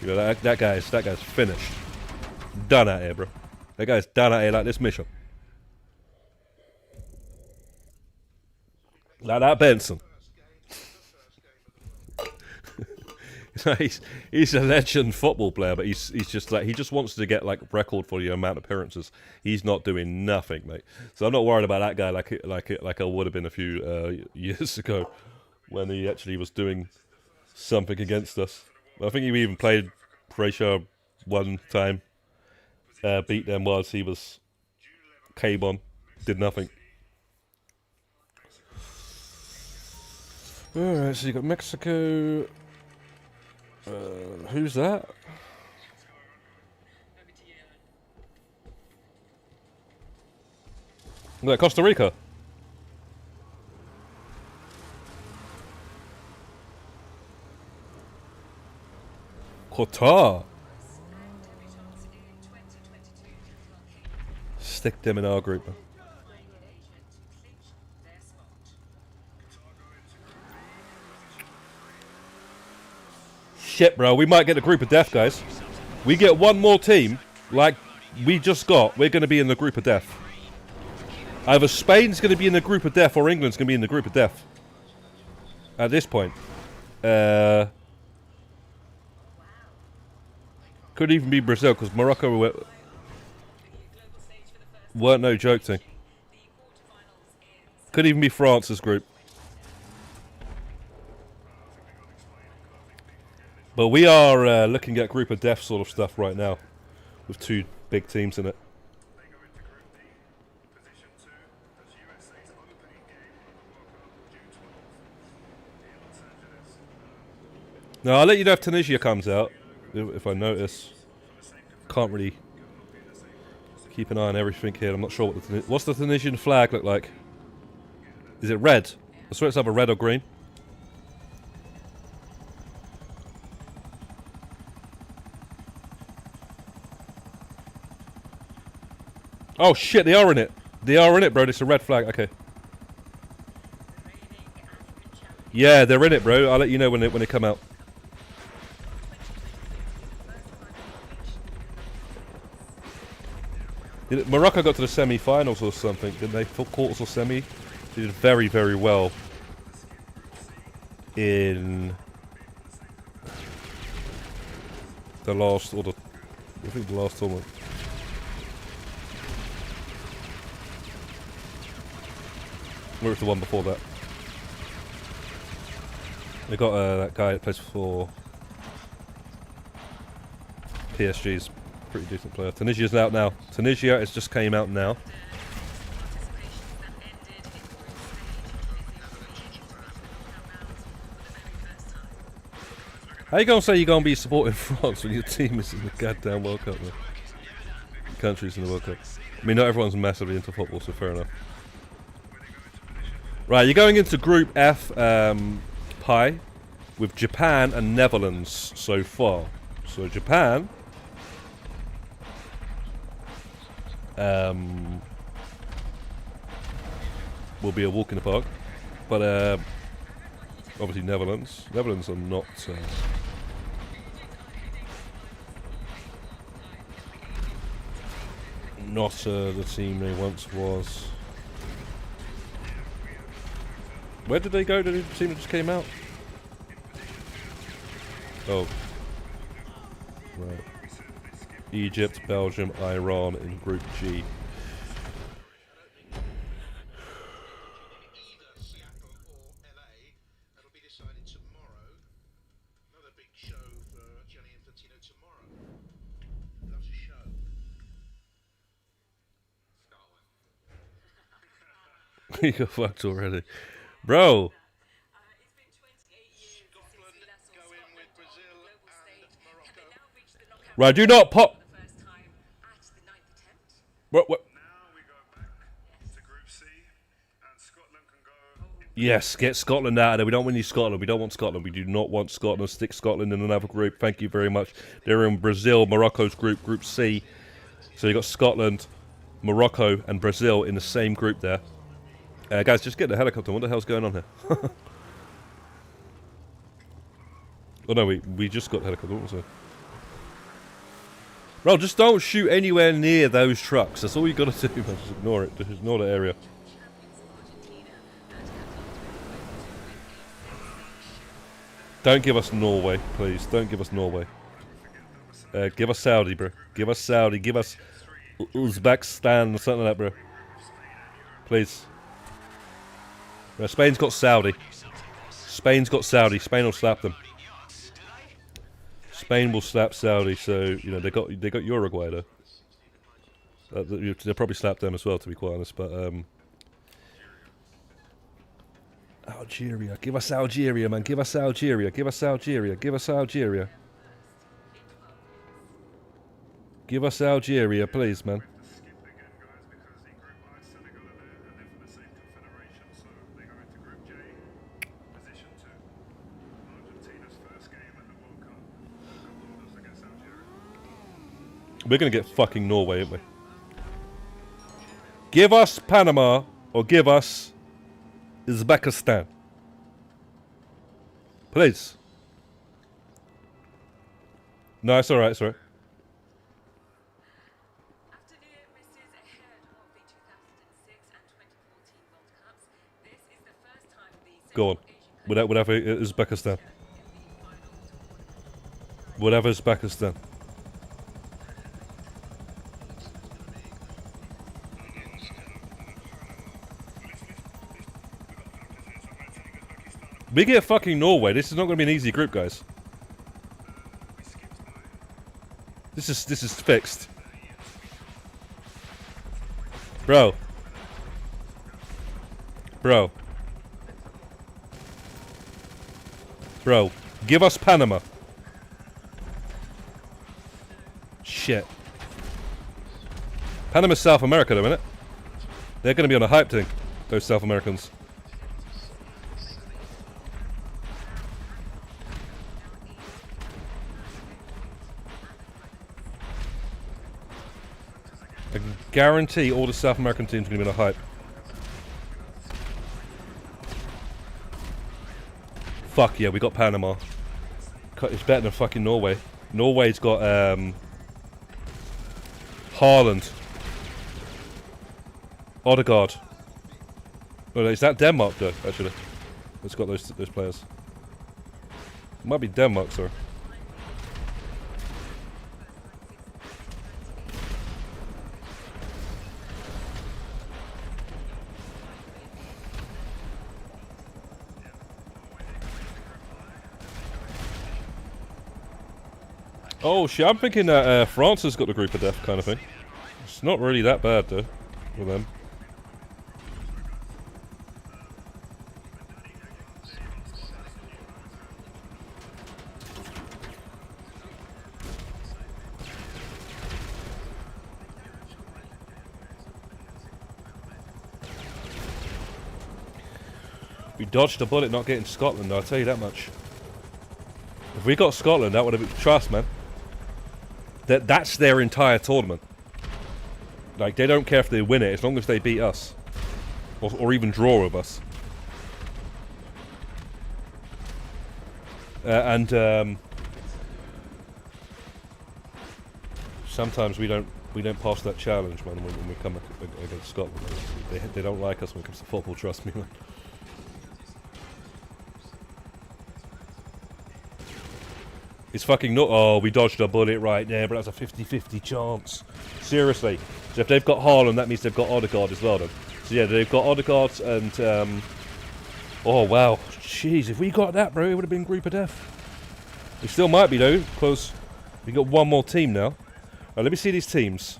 You know, that guy's finished, done out here, bro. That guy's done out here like this mission. Like that Benson. he's a legend football player, but he's just like, he just wants to get like record for the amount of appearances. He's not doing nothing, mate. So I'm not worried about that guy like I would have been a few years ago when he actually was doing something against us. I think he even played Croatia one time, beat them whilst he was came on, did nothing. Alright, so you got Mexico. Who's that? No, Costa Rica. Qatar. Stick them in our group, man. Shit, bro, we might get a group of death, guys. We get one more team, like we just got, we're going to be in the group of death. Either Spain's going to be in the group of death or England's going to be in the group of death. At this point. Could even be Brazil, because Morocco weren't no joke thing. Could even be France's group. But we are looking at group of death sort of stuff right now, with 2 big teams in it. Now I'll let you know if Tunisia comes out, if I notice. Can't really keep an eye on everything here. I'm not sure what's the Tunisian flag look like. Is it red? I swear it's either red or green. Oh shit, they are in it. They are in it, bro. It's a red flag. Okay. Yeah, they're in it, bro. I'll let you know when they come out. Morocco got to the semi-finals or something, didn't they? Quarters or semi. They did very, very well in the last, or I think the last tournament. Where was the one before that? They got that guy that plays for PSG's pretty decent player. Tunisia's out now. Tunisia has just came out now. How you gonna say you're gonna be supporting France when your team is in the goddamn World Cup, man? Countries in the World Cup. I mean, not everyone's massively into football, so fair enough. Right, you're going into Group F, Pi, with Japan and Netherlands so far. So Japan will be a walk in the park, but obviously Netherlands are not the team they once was. Where did they go? Did the team that just came out? Oh. Right. Egypt, Belgium, Iran in Group G. Either Seattle or LA. That'll be decided tomorrow. Another big show for Gianni Infantino tomorrow. Loves a show. Scotland. You got fucked already. Bro! It's been 28 years Scotland since we last saw go in with Scotland Brazil on the global stage. and Morocco. They now reached the knockout Right, do not pop. for the first time at the 9th attempt. What? Now we go back to Group C, and Scotland can go. Yes, get Scotland out of there. We don't need Scotland. We don't want Scotland. We do not want Scotland. Stick Scotland in another group. Thank you very much. They're in Brazil, Morocco's group, Group C. So you got Scotland, Morocco, and Brazil in the same group there. Guys, just get the helicopter. What the hell's going on here? Oh no, we just got the helicopter. What was it? Bro, just don't shoot anywhere near those trucks. That's all you got to do, man. Just ignore it. Just ignore the area. Don't give us Norway, please. Don't give us Norway. Give us Saudi, bro. Give us Saudi. Give us Uzbekistan or something like that, bro. Please. Spain's got Saudi. Spain's got Saudi. Spain will slap them. Spain will slap Saudi, so you know they got Uruguay though. They'll probably slap them as well, to be quite honest. But Algeria, give us Algeria, man. Give us Algeria. Give us Algeria. Give us Algeria. Give us Algeria, please, man. Skip again, guys, because in Group I, Senegal are there, and they're from the same confederation, so they go into Group J, position 2. Argentina's first game at the World Cup. World Cup against Algeria. We're gonna get fucking Norway, aren't we? Give us Panama or give us Uzbekistan. Please. No, it's alright, it's alright. Afternoon, Mrs. Ahead of the 2006 and 2014 World Cups. This is the first time the Go on. Whatever Uzbekistan. Whatever Uzbekistan. We get fucking Norway. This is not going to be an easy group, guys. This is fixed. Bro. Bro. Bro. Give us Panama. Shit. Panama's South America, though, innit? They're going to be on a hype thing, those South Americans. I can guarantee all the South American teams are going to be on a hype. Fuck yeah, we got Panama. It's better than fucking Norway. Norway's got Haaland. Odegaard. Oh, is that Denmark though, actually? It's got those players. It might be Denmark, sorry. Oh shit, I'm thinking that France has got the group of death kind of thing. It's not really that bad though, for them. We dodged a bullet not getting Scotland though, I'll tell you that much. If we got Scotland, that would have been, trust man. That's their entire tournament. Like, they don't care if they win it, as long as they beat us. Or even draw with us. Sometimes we don't pass that challenge, man, when we come against Scotland. They don't like us when it comes to football, trust me, man. It's fucking not. Oh, we dodged a bullet right there, but that's a 50-50 chance. Seriously. So if they've got Haaland, that means they've got Odegaard as well, then. So yeah, they've got Odegaard and. Oh wow, jeez! If we got that, bro, it would have been group of death. We still might be though, because we got one more team now. Right, let me see these teams.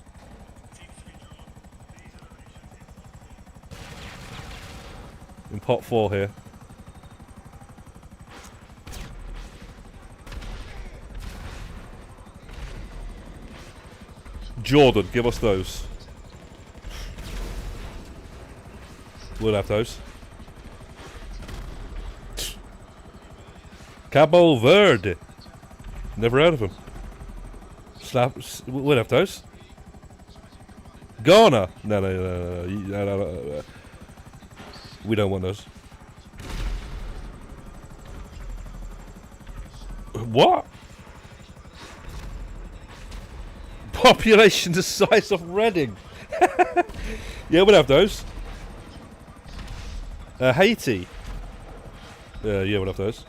In pot 4 here. Jordan, give us those. We'll have those. Cabo Verde. Never heard of him. We'll have those. Ghana. No. We don't want those. What? Population the size of Reading. Yeah, we'll have those. Haiti. Yeah, we'll have those.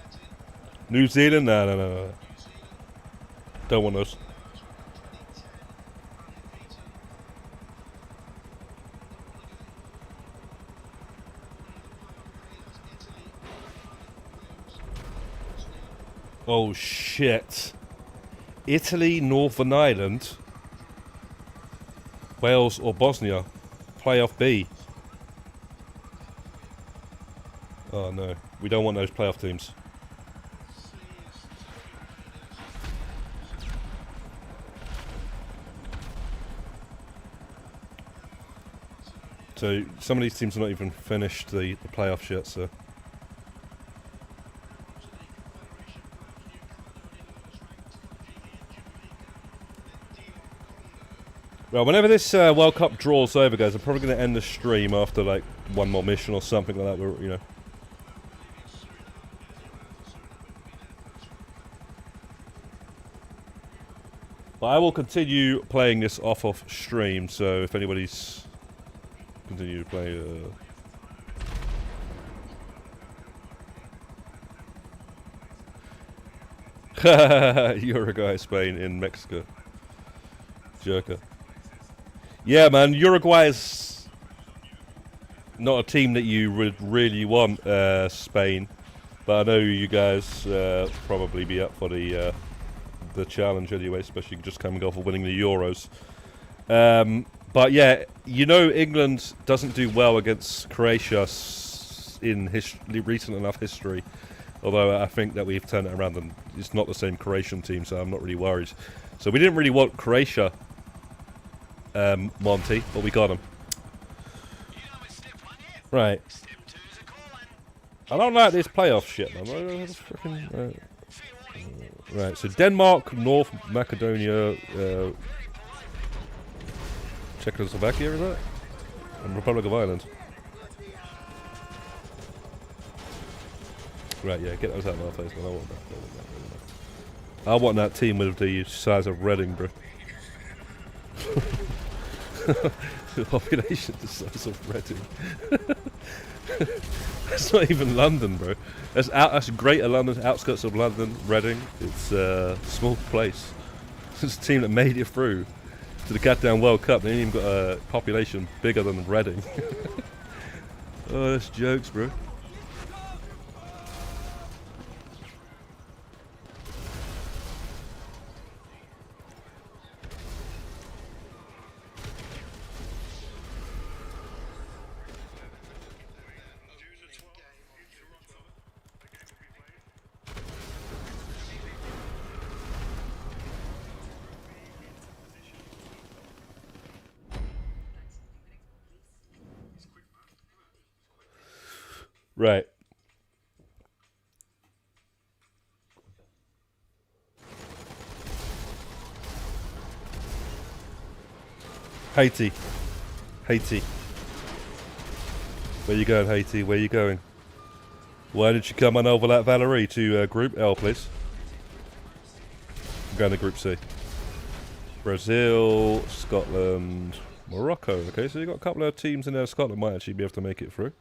New Zealand? No. Don't want those. Oh shit. Italy, Northern Ireland, Wales or Bosnia. Playoff B. Oh no. We don't want those playoff teams. So some of these teams are not even finished the playoffs yet, so. Well, whenever this World Cup draws over, guys, I'm probably going to end the stream after like one more mission or something like that. Where, you know. But I will continue playing this off stream. So if anybody's continue to play. Uruguay, Spain, in Mexico. Joker. Yeah, man, Uruguay is not a team that you would really want, Spain. But I know you guys probably be up for the challenge anyway, especially just coming off of winning the Euros. But yeah, you know England doesn't do well against Croatia in recent enough history. Although I think that we've turned it around and it's not the same Croatian team, so I'm not really worried. So we didn't really want Croatia, Monty, but we got him. Right. I don't like this playoff shit, man. Right, so Denmark, North Macedonia, Czechoslovakia, is that? And Republic of Ireland. Right, yeah, get those out of my face, man. I want that. I want that team with the size of Reading, bro. The population the size of Reading. That's not even London, bro. That's Greater London, outskirts of London, Reading. It's a small place. It's a team that made it through to the goddamn World Cup. They ain't even got a population bigger than Reading. Oh, that's jokes, bro. Right. Haiti. Where you going, Haiti? Where you going? Why did you come on over that Valerie to Group L, please? I'm going to Group C. Brazil, Scotland, Morocco. Okay, so you've got a couple of teams in there. Scotland might actually be able to make it through.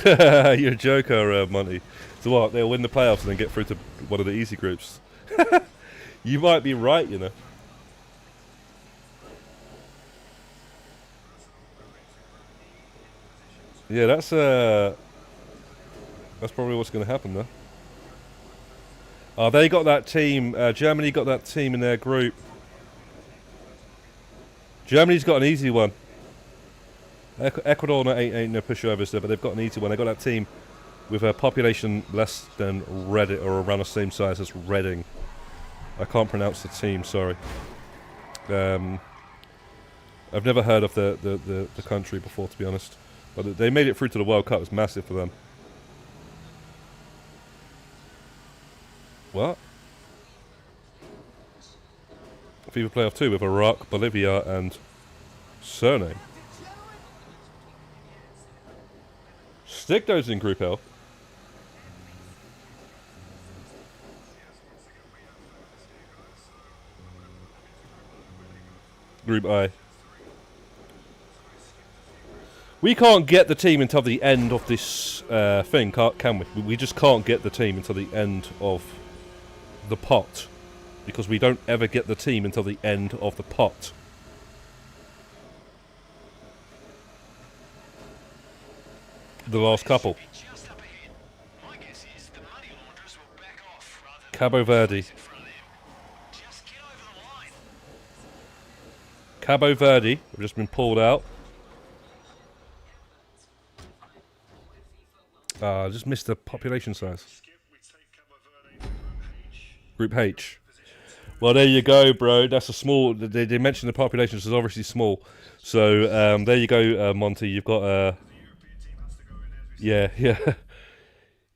You're a joker, Monty. So what? They'll win the playoffs and then get through to one of the easy groups. You might be right, you know. Yeah, that's probably what's going to happen, though. Oh, they got that team. Germany got that team in their group. Germany's got an easy one. Ecuador ain't no pushovers there, but they've got an easy one. They got that team with a population less than Reddit, or around the same size as Reading. I can't pronounce the team, sorry. I've never heard of the country before, to be honest. But they made it through to the World Cup. It's massive for them. What? FIFA Playoff 2 with Iraq, Bolivia, and Suriname. Stick those in Group L. Group I. We can't get the team until the end of this thing, can we? We just can't get the team until the end of the pot. Because we don't ever get the team until the end of the pot. The last couple. Cabo Verde. Cabo Verde have just been pulled out. I just missed the population size. Group H. Well, there you go, bro. That's a small. They mentioned the population is obviously small. So there you go, Monty. You've got yeah.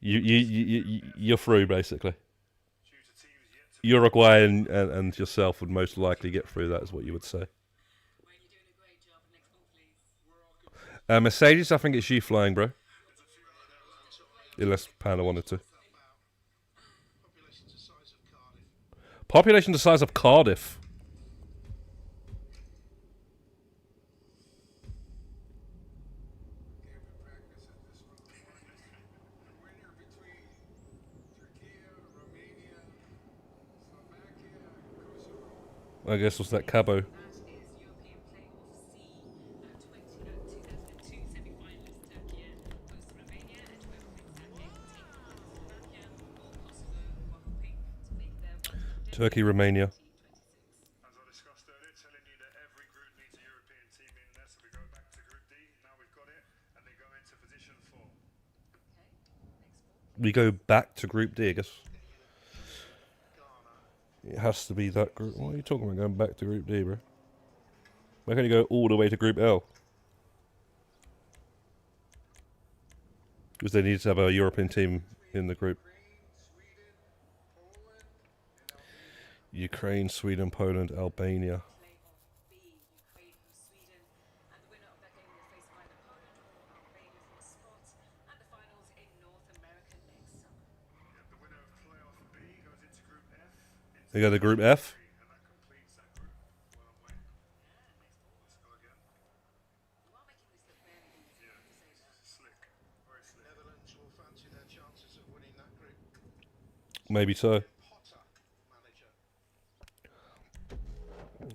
You're through basically. Uruguay and yourself would most likely get through. That is what you would say. Mercedes, I think it's you flying, bro. Unless Panda wanted to. Population the size of Cardiff. I guess was that Cabo. Turkey, Romania. As I discussed earlier, telling you that every group needs a European team in there, so we go back to Group D. Now we've got it, and they go into position 4. We go back to Group D, I guess. It has to be that group. What are you talking about going back to Group D, bro? Why can't you go all the way to Group L? Because they need to have a European team in the group. Ukraine, Sweden, Poland, Albania. They go to Group F. Maybe so.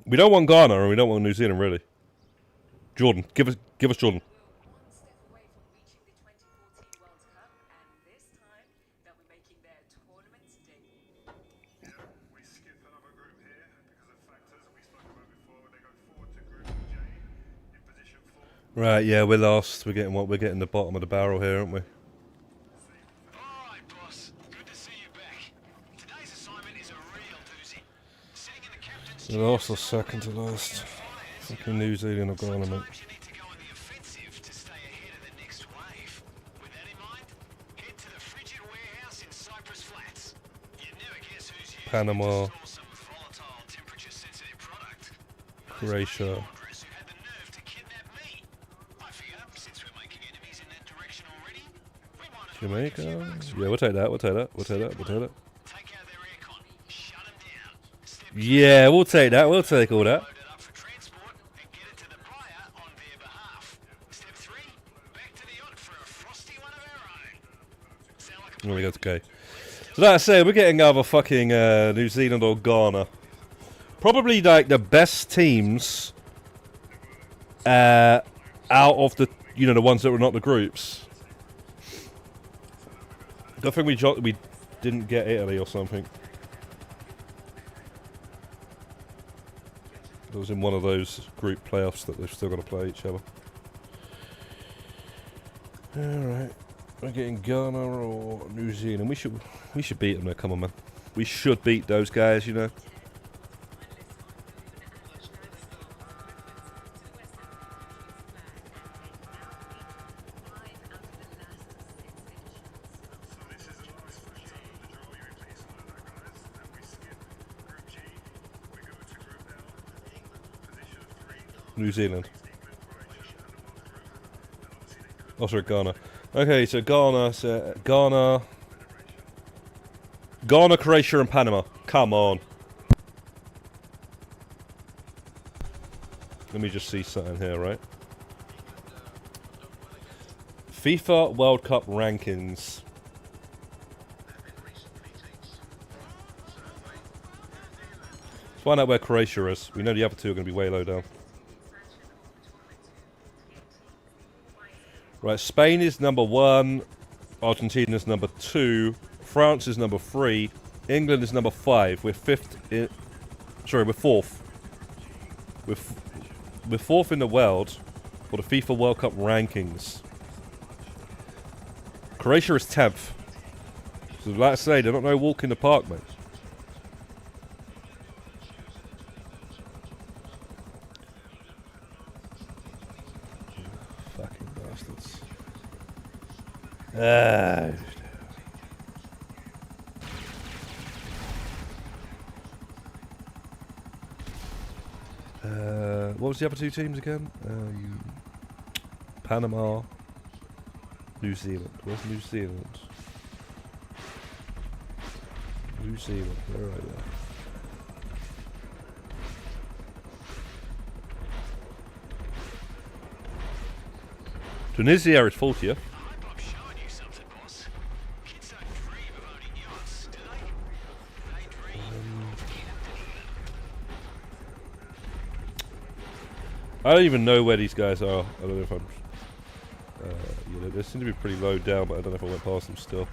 We don't want Ghana, or we don't want New Zealand, really. Jordan, give us Jordan. Right, yeah, we're lost. We're getting the bottom of the barrel here, aren't we? Alright, boss. Good to see you back. Today's assignment is a real doozy. Sitting in the captain's We lost the second to last. Fucking New Zealand or Ghana, mate. Sometimes you need to go on the offensive to stay ahead of the next wave. With that in mind, head to the frigid warehouse in Cypress Flats. You never guess who's using Panama. it to store some volatile, temperature-sensitive product. Croatia. Laundress who had the nerve to kidnap me. I figure, since we're making enemies in that direction already, we might as well make a few Jamaica. bucks, Yeah, right? we'll take that. We'll take that. We'll take that. We'll take that. Take out their aircon, shut them down. Step Yeah, we'll take that. We'll take all that. load it up for transport and get it to the buyer on their behalf. Step 3, back to the yacht for a frosty one of There we go. Okay. So like I say, we're getting either fucking New Zealand or Ghana. Probably like the best teams out of the the ones that were not the groups. I think we didn't get Italy or something. It was in one of those group playoffs that they've still got to play each other. Alright. We're getting Ghana or New Zealand. We should beat them though, come on man. We should beat those guys, So this is the last first time of the draw. You're in place of that, guys. Then we skip Group G. We go to Group L. Position of 3. New Zealand. England, Croatia, and the World Group. And obviously they could Oh, sorry, Ghana. Okay, so Ghana, Croatia, and Panama. Come on. Let me just see something here, right? FIFA World Cup rankings. Let's find out where Croatia is. We know the other two are going to be way low down. Right, Spain is number 1, Argentina is number 2, France is number 3, England is number 5. We're 5th. We're 4th. We're 4th in the world for the FIFA World Cup rankings. Croatia is 10th. So, like I say, they're not no walk in the park, mate. Fucking bastards. What was the other two teams again? Panama, New Zealand. Where's New Zealand? New Zealand, where are they? Tunisia is 40th. I hope I'm showing you something, boss. Kids don't dream of owning yachts, do they? They dream of I don't even know where these guys are. I don't know if I'm... they seem to be pretty low down, but I don't know if I went past them still.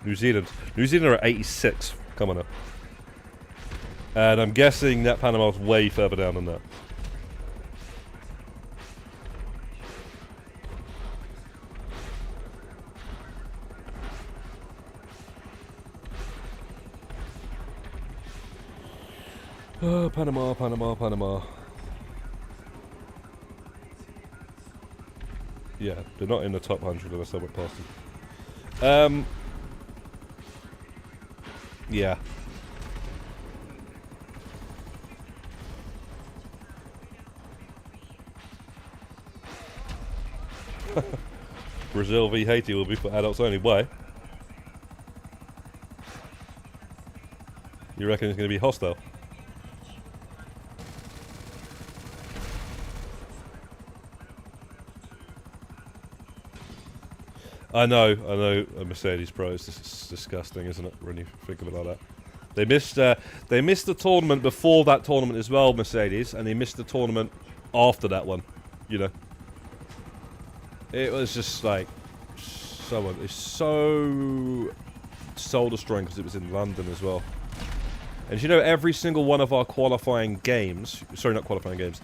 New Zealand. New Zealand are at 86. Come on up. And I'm guessing that Panama's way further down than that. Oh, Panama, Panama, Panama. Yeah, they're not in the top 100 unless I went past them. Yeah. Brazil v Haiti will be for adults only. Why? You reckon it's going to be hostile? I know, a Mercedes Pro is disgusting, isn't it, when you think of it like that? They missed the tournament before that tournament as well, Mercedes, and they missed the tournament after that one, It was just like, it's so soul-destroying because it was in London as well. And every single one of our qualifying games, sorry, not qualifying games,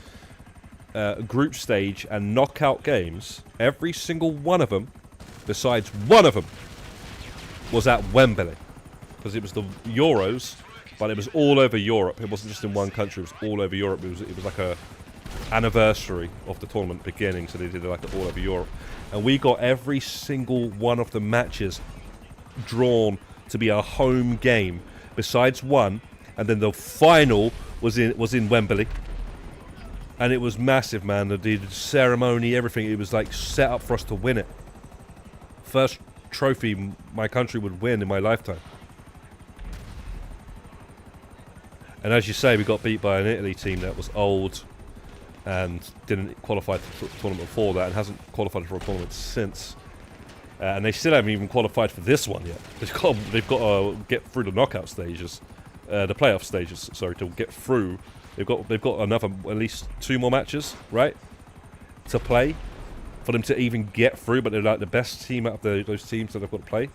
group stage and knockout games, every single one of them, besides one of them, was at Wembley. Because it was the Euros, but it was all over Europe. It wasn't just in one country, it was all over Europe. It was like a anniversary of the tournament beginning, so they did it like all over Europe. And we got every single one of the matches drawn to be a home game, besides one, and then the final was in Wembley. And it was massive, man. The ceremony, everything, it was like set up for us to win it. First trophy my country would win in my lifetime. And as you say, we got beat by an Italy team that was old and didn't qualify for the tournament before that and hasn't qualified for a tournament since. And they still haven't even qualified for this one yet. They've got to get through the knockout stages, the playoff stages. Sorry, to get through. They've got another at least 2 more matches, right, to play for them to even get through. But they're like the best team out of those teams that they've got to play.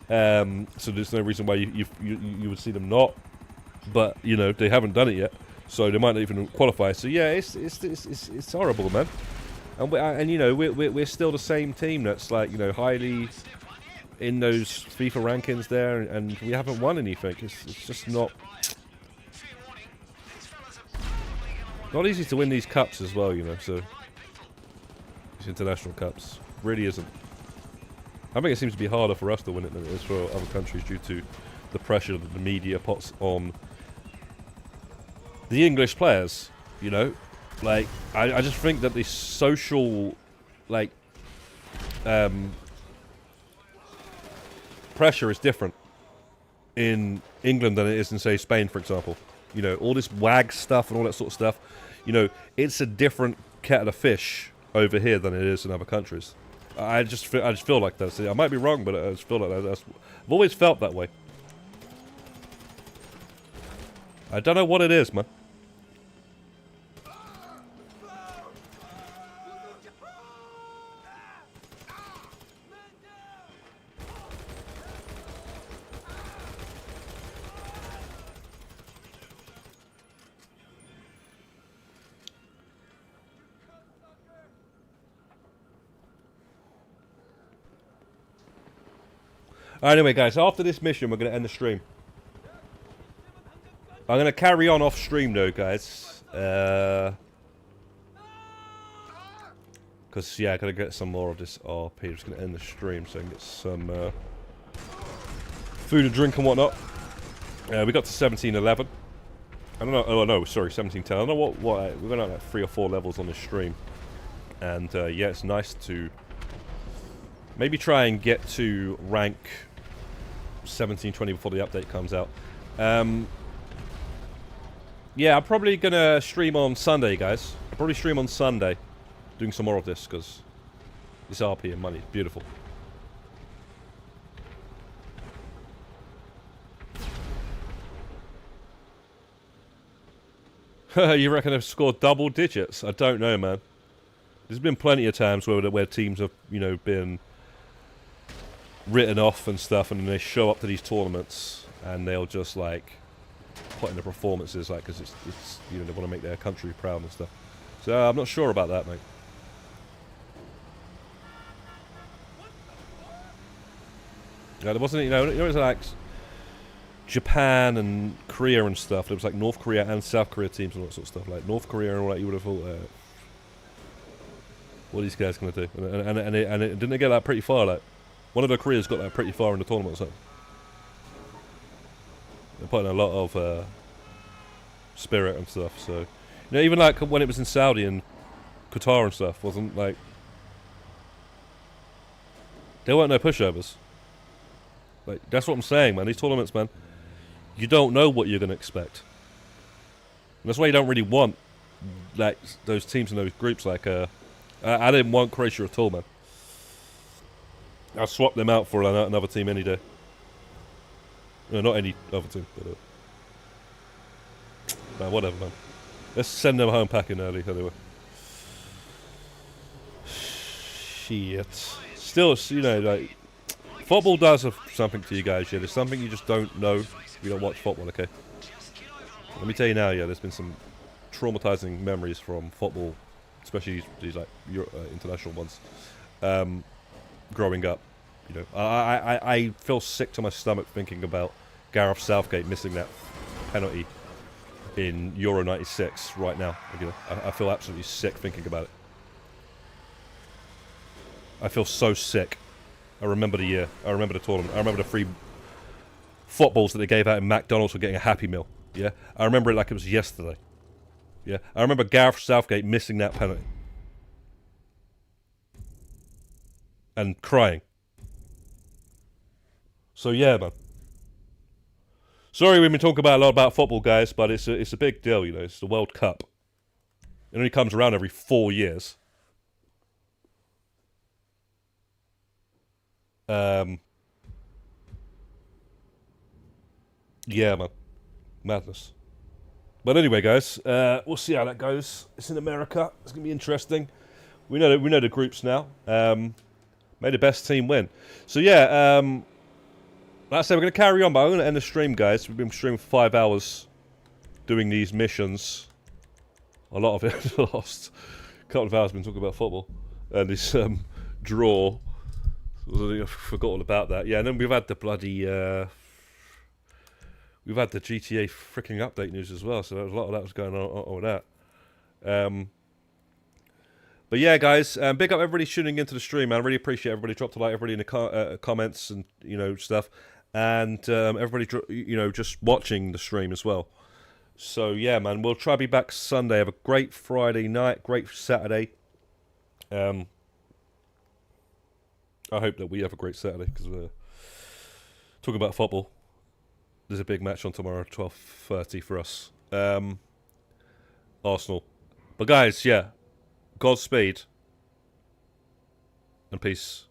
So there's no reason why you would see them not. But you know they haven't done it yet, so they might not even qualify. So yeah, it's horrible, man. And you know we're still the same team that's like, you know, highly in those FIFA rankings there, and we haven't won anything. It's just not easy to win these cups as well, you know. So these international cups really isn't. I think it seems to be harder for us to win it than it is for other countries due to the pressure that the media puts on the English players, you know. Like, I just think that the social, like, pressure is different in England than it is in, say, Spain, for example. You know, all this WAG stuff and all that sort of stuff, you know, it's a different kettle of fish over here than it is in other countries. I just feel like that. See, I might be wrong, but I just feel like that. I've always felt that way. I don't know what it is, man. Anyway, guys, after this mission, we're going to end the stream. I'm going to carry on off stream, though, guys. Because, yeah, I got to get some more of this RP. I'm just going to end the stream so I can get some food and drink and whatnot. We got to 1711. I don't know. Oh, no, sorry, 1710. I don't know what we're going to have like 3 or 4 levels on this stream. And, yeah, it's nice to maybe try and get to rank 1720 before the update comes out. Yeah, I'm probably gonna stream on Sunday, guys. I'll probably stream on Sunday, doing some more of this, because this RP and money is beautiful. You reckon they've scored double digits? I don't know, man. There's been plenty of times where teams have, you know, been written off and stuff, and then they show up to these tournaments and they'll just like put in the performances, like, because it's you know, they want to make their country proud and stuff. So I'm not sure about that, mate. Yeah, there wasn't, you know, it was like Japan and Korea and stuff. There was like North Korea and South Korea teams and all that sort of stuff. Like North Korea and all that, you would have thought, what are these guys gonna do? And didn't they get that pretty far? Like, one of the Koreas got that pretty far in the tournament, so they're putting a lot of spirit and stuff. So, you know, even like when it was in Saudi and Qatar and stuff, wasn't like there weren't no pushovers. Like, that's what I'm saying, man. These tournaments, man, you don't know what you're gonna expect. And that's why you don't really want like those teams in those groups. Like, I didn't want Croatia at all, man. I'll swap them out for another team any day. No, not any other team, but man, whatever, man. Let's send them home packing early, anyway. Shit. Still, you know, like, football does have something to you guys, yeah. There's something you just don't know if you don't watch football, okay? Let me tell you now, yeah, there's been some traumatizing memories from football, especially these like international ones. Growing up, you know, I feel sick to my stomach thinking about Gareth Southgate missing that penalty in Euro '96 right now. You know, I feel absolutely sick thinking about it. I feel so sick. I remember the year. I remember the tournament. I remember the free footballs that they gave out in McDonald's for getting a Happy Meal. Yeah, I remember it like it was yesterday. Yeah, I remember Gareth Southgate missing that penalty and crying. So yeah, man. Sorry, we've been talking about a lot about football, guys, but it's a big deal, you know. It's the World Cup. It only comes around every 4 years. Yeah, man, madness. But anyway, guys, we'll see how that goes. It's in America. It's gonna be interesting. We know the groups now. May the best team win. So yeah, like I said, we're gonna carry on, but I'm gonna end the stream, guys. We've been streaming for 5 hours, doing these missions. A lot of it lost. A couple of hours been talking about football and this draw. I forgot all about that. Yeah, and then we've had the bloody. We've had the GTA freaking update news as well, so there was a lot of that was going on with that. But yeah, guys, big up everybody tuning into the stream, man. I really appreciate everybody. Dropped a like, everybody in the comments and stuff, and everybody just watching the stream as well. So yeah, man, we'll try to be back Sunday. Have a great Friday night, great Saturday. I hope that we have a great Saturday because we're talking about football. There's a big match on tomorrow, 12:30 for us. Arsenal. But guys, yeah, Godspeed and peace.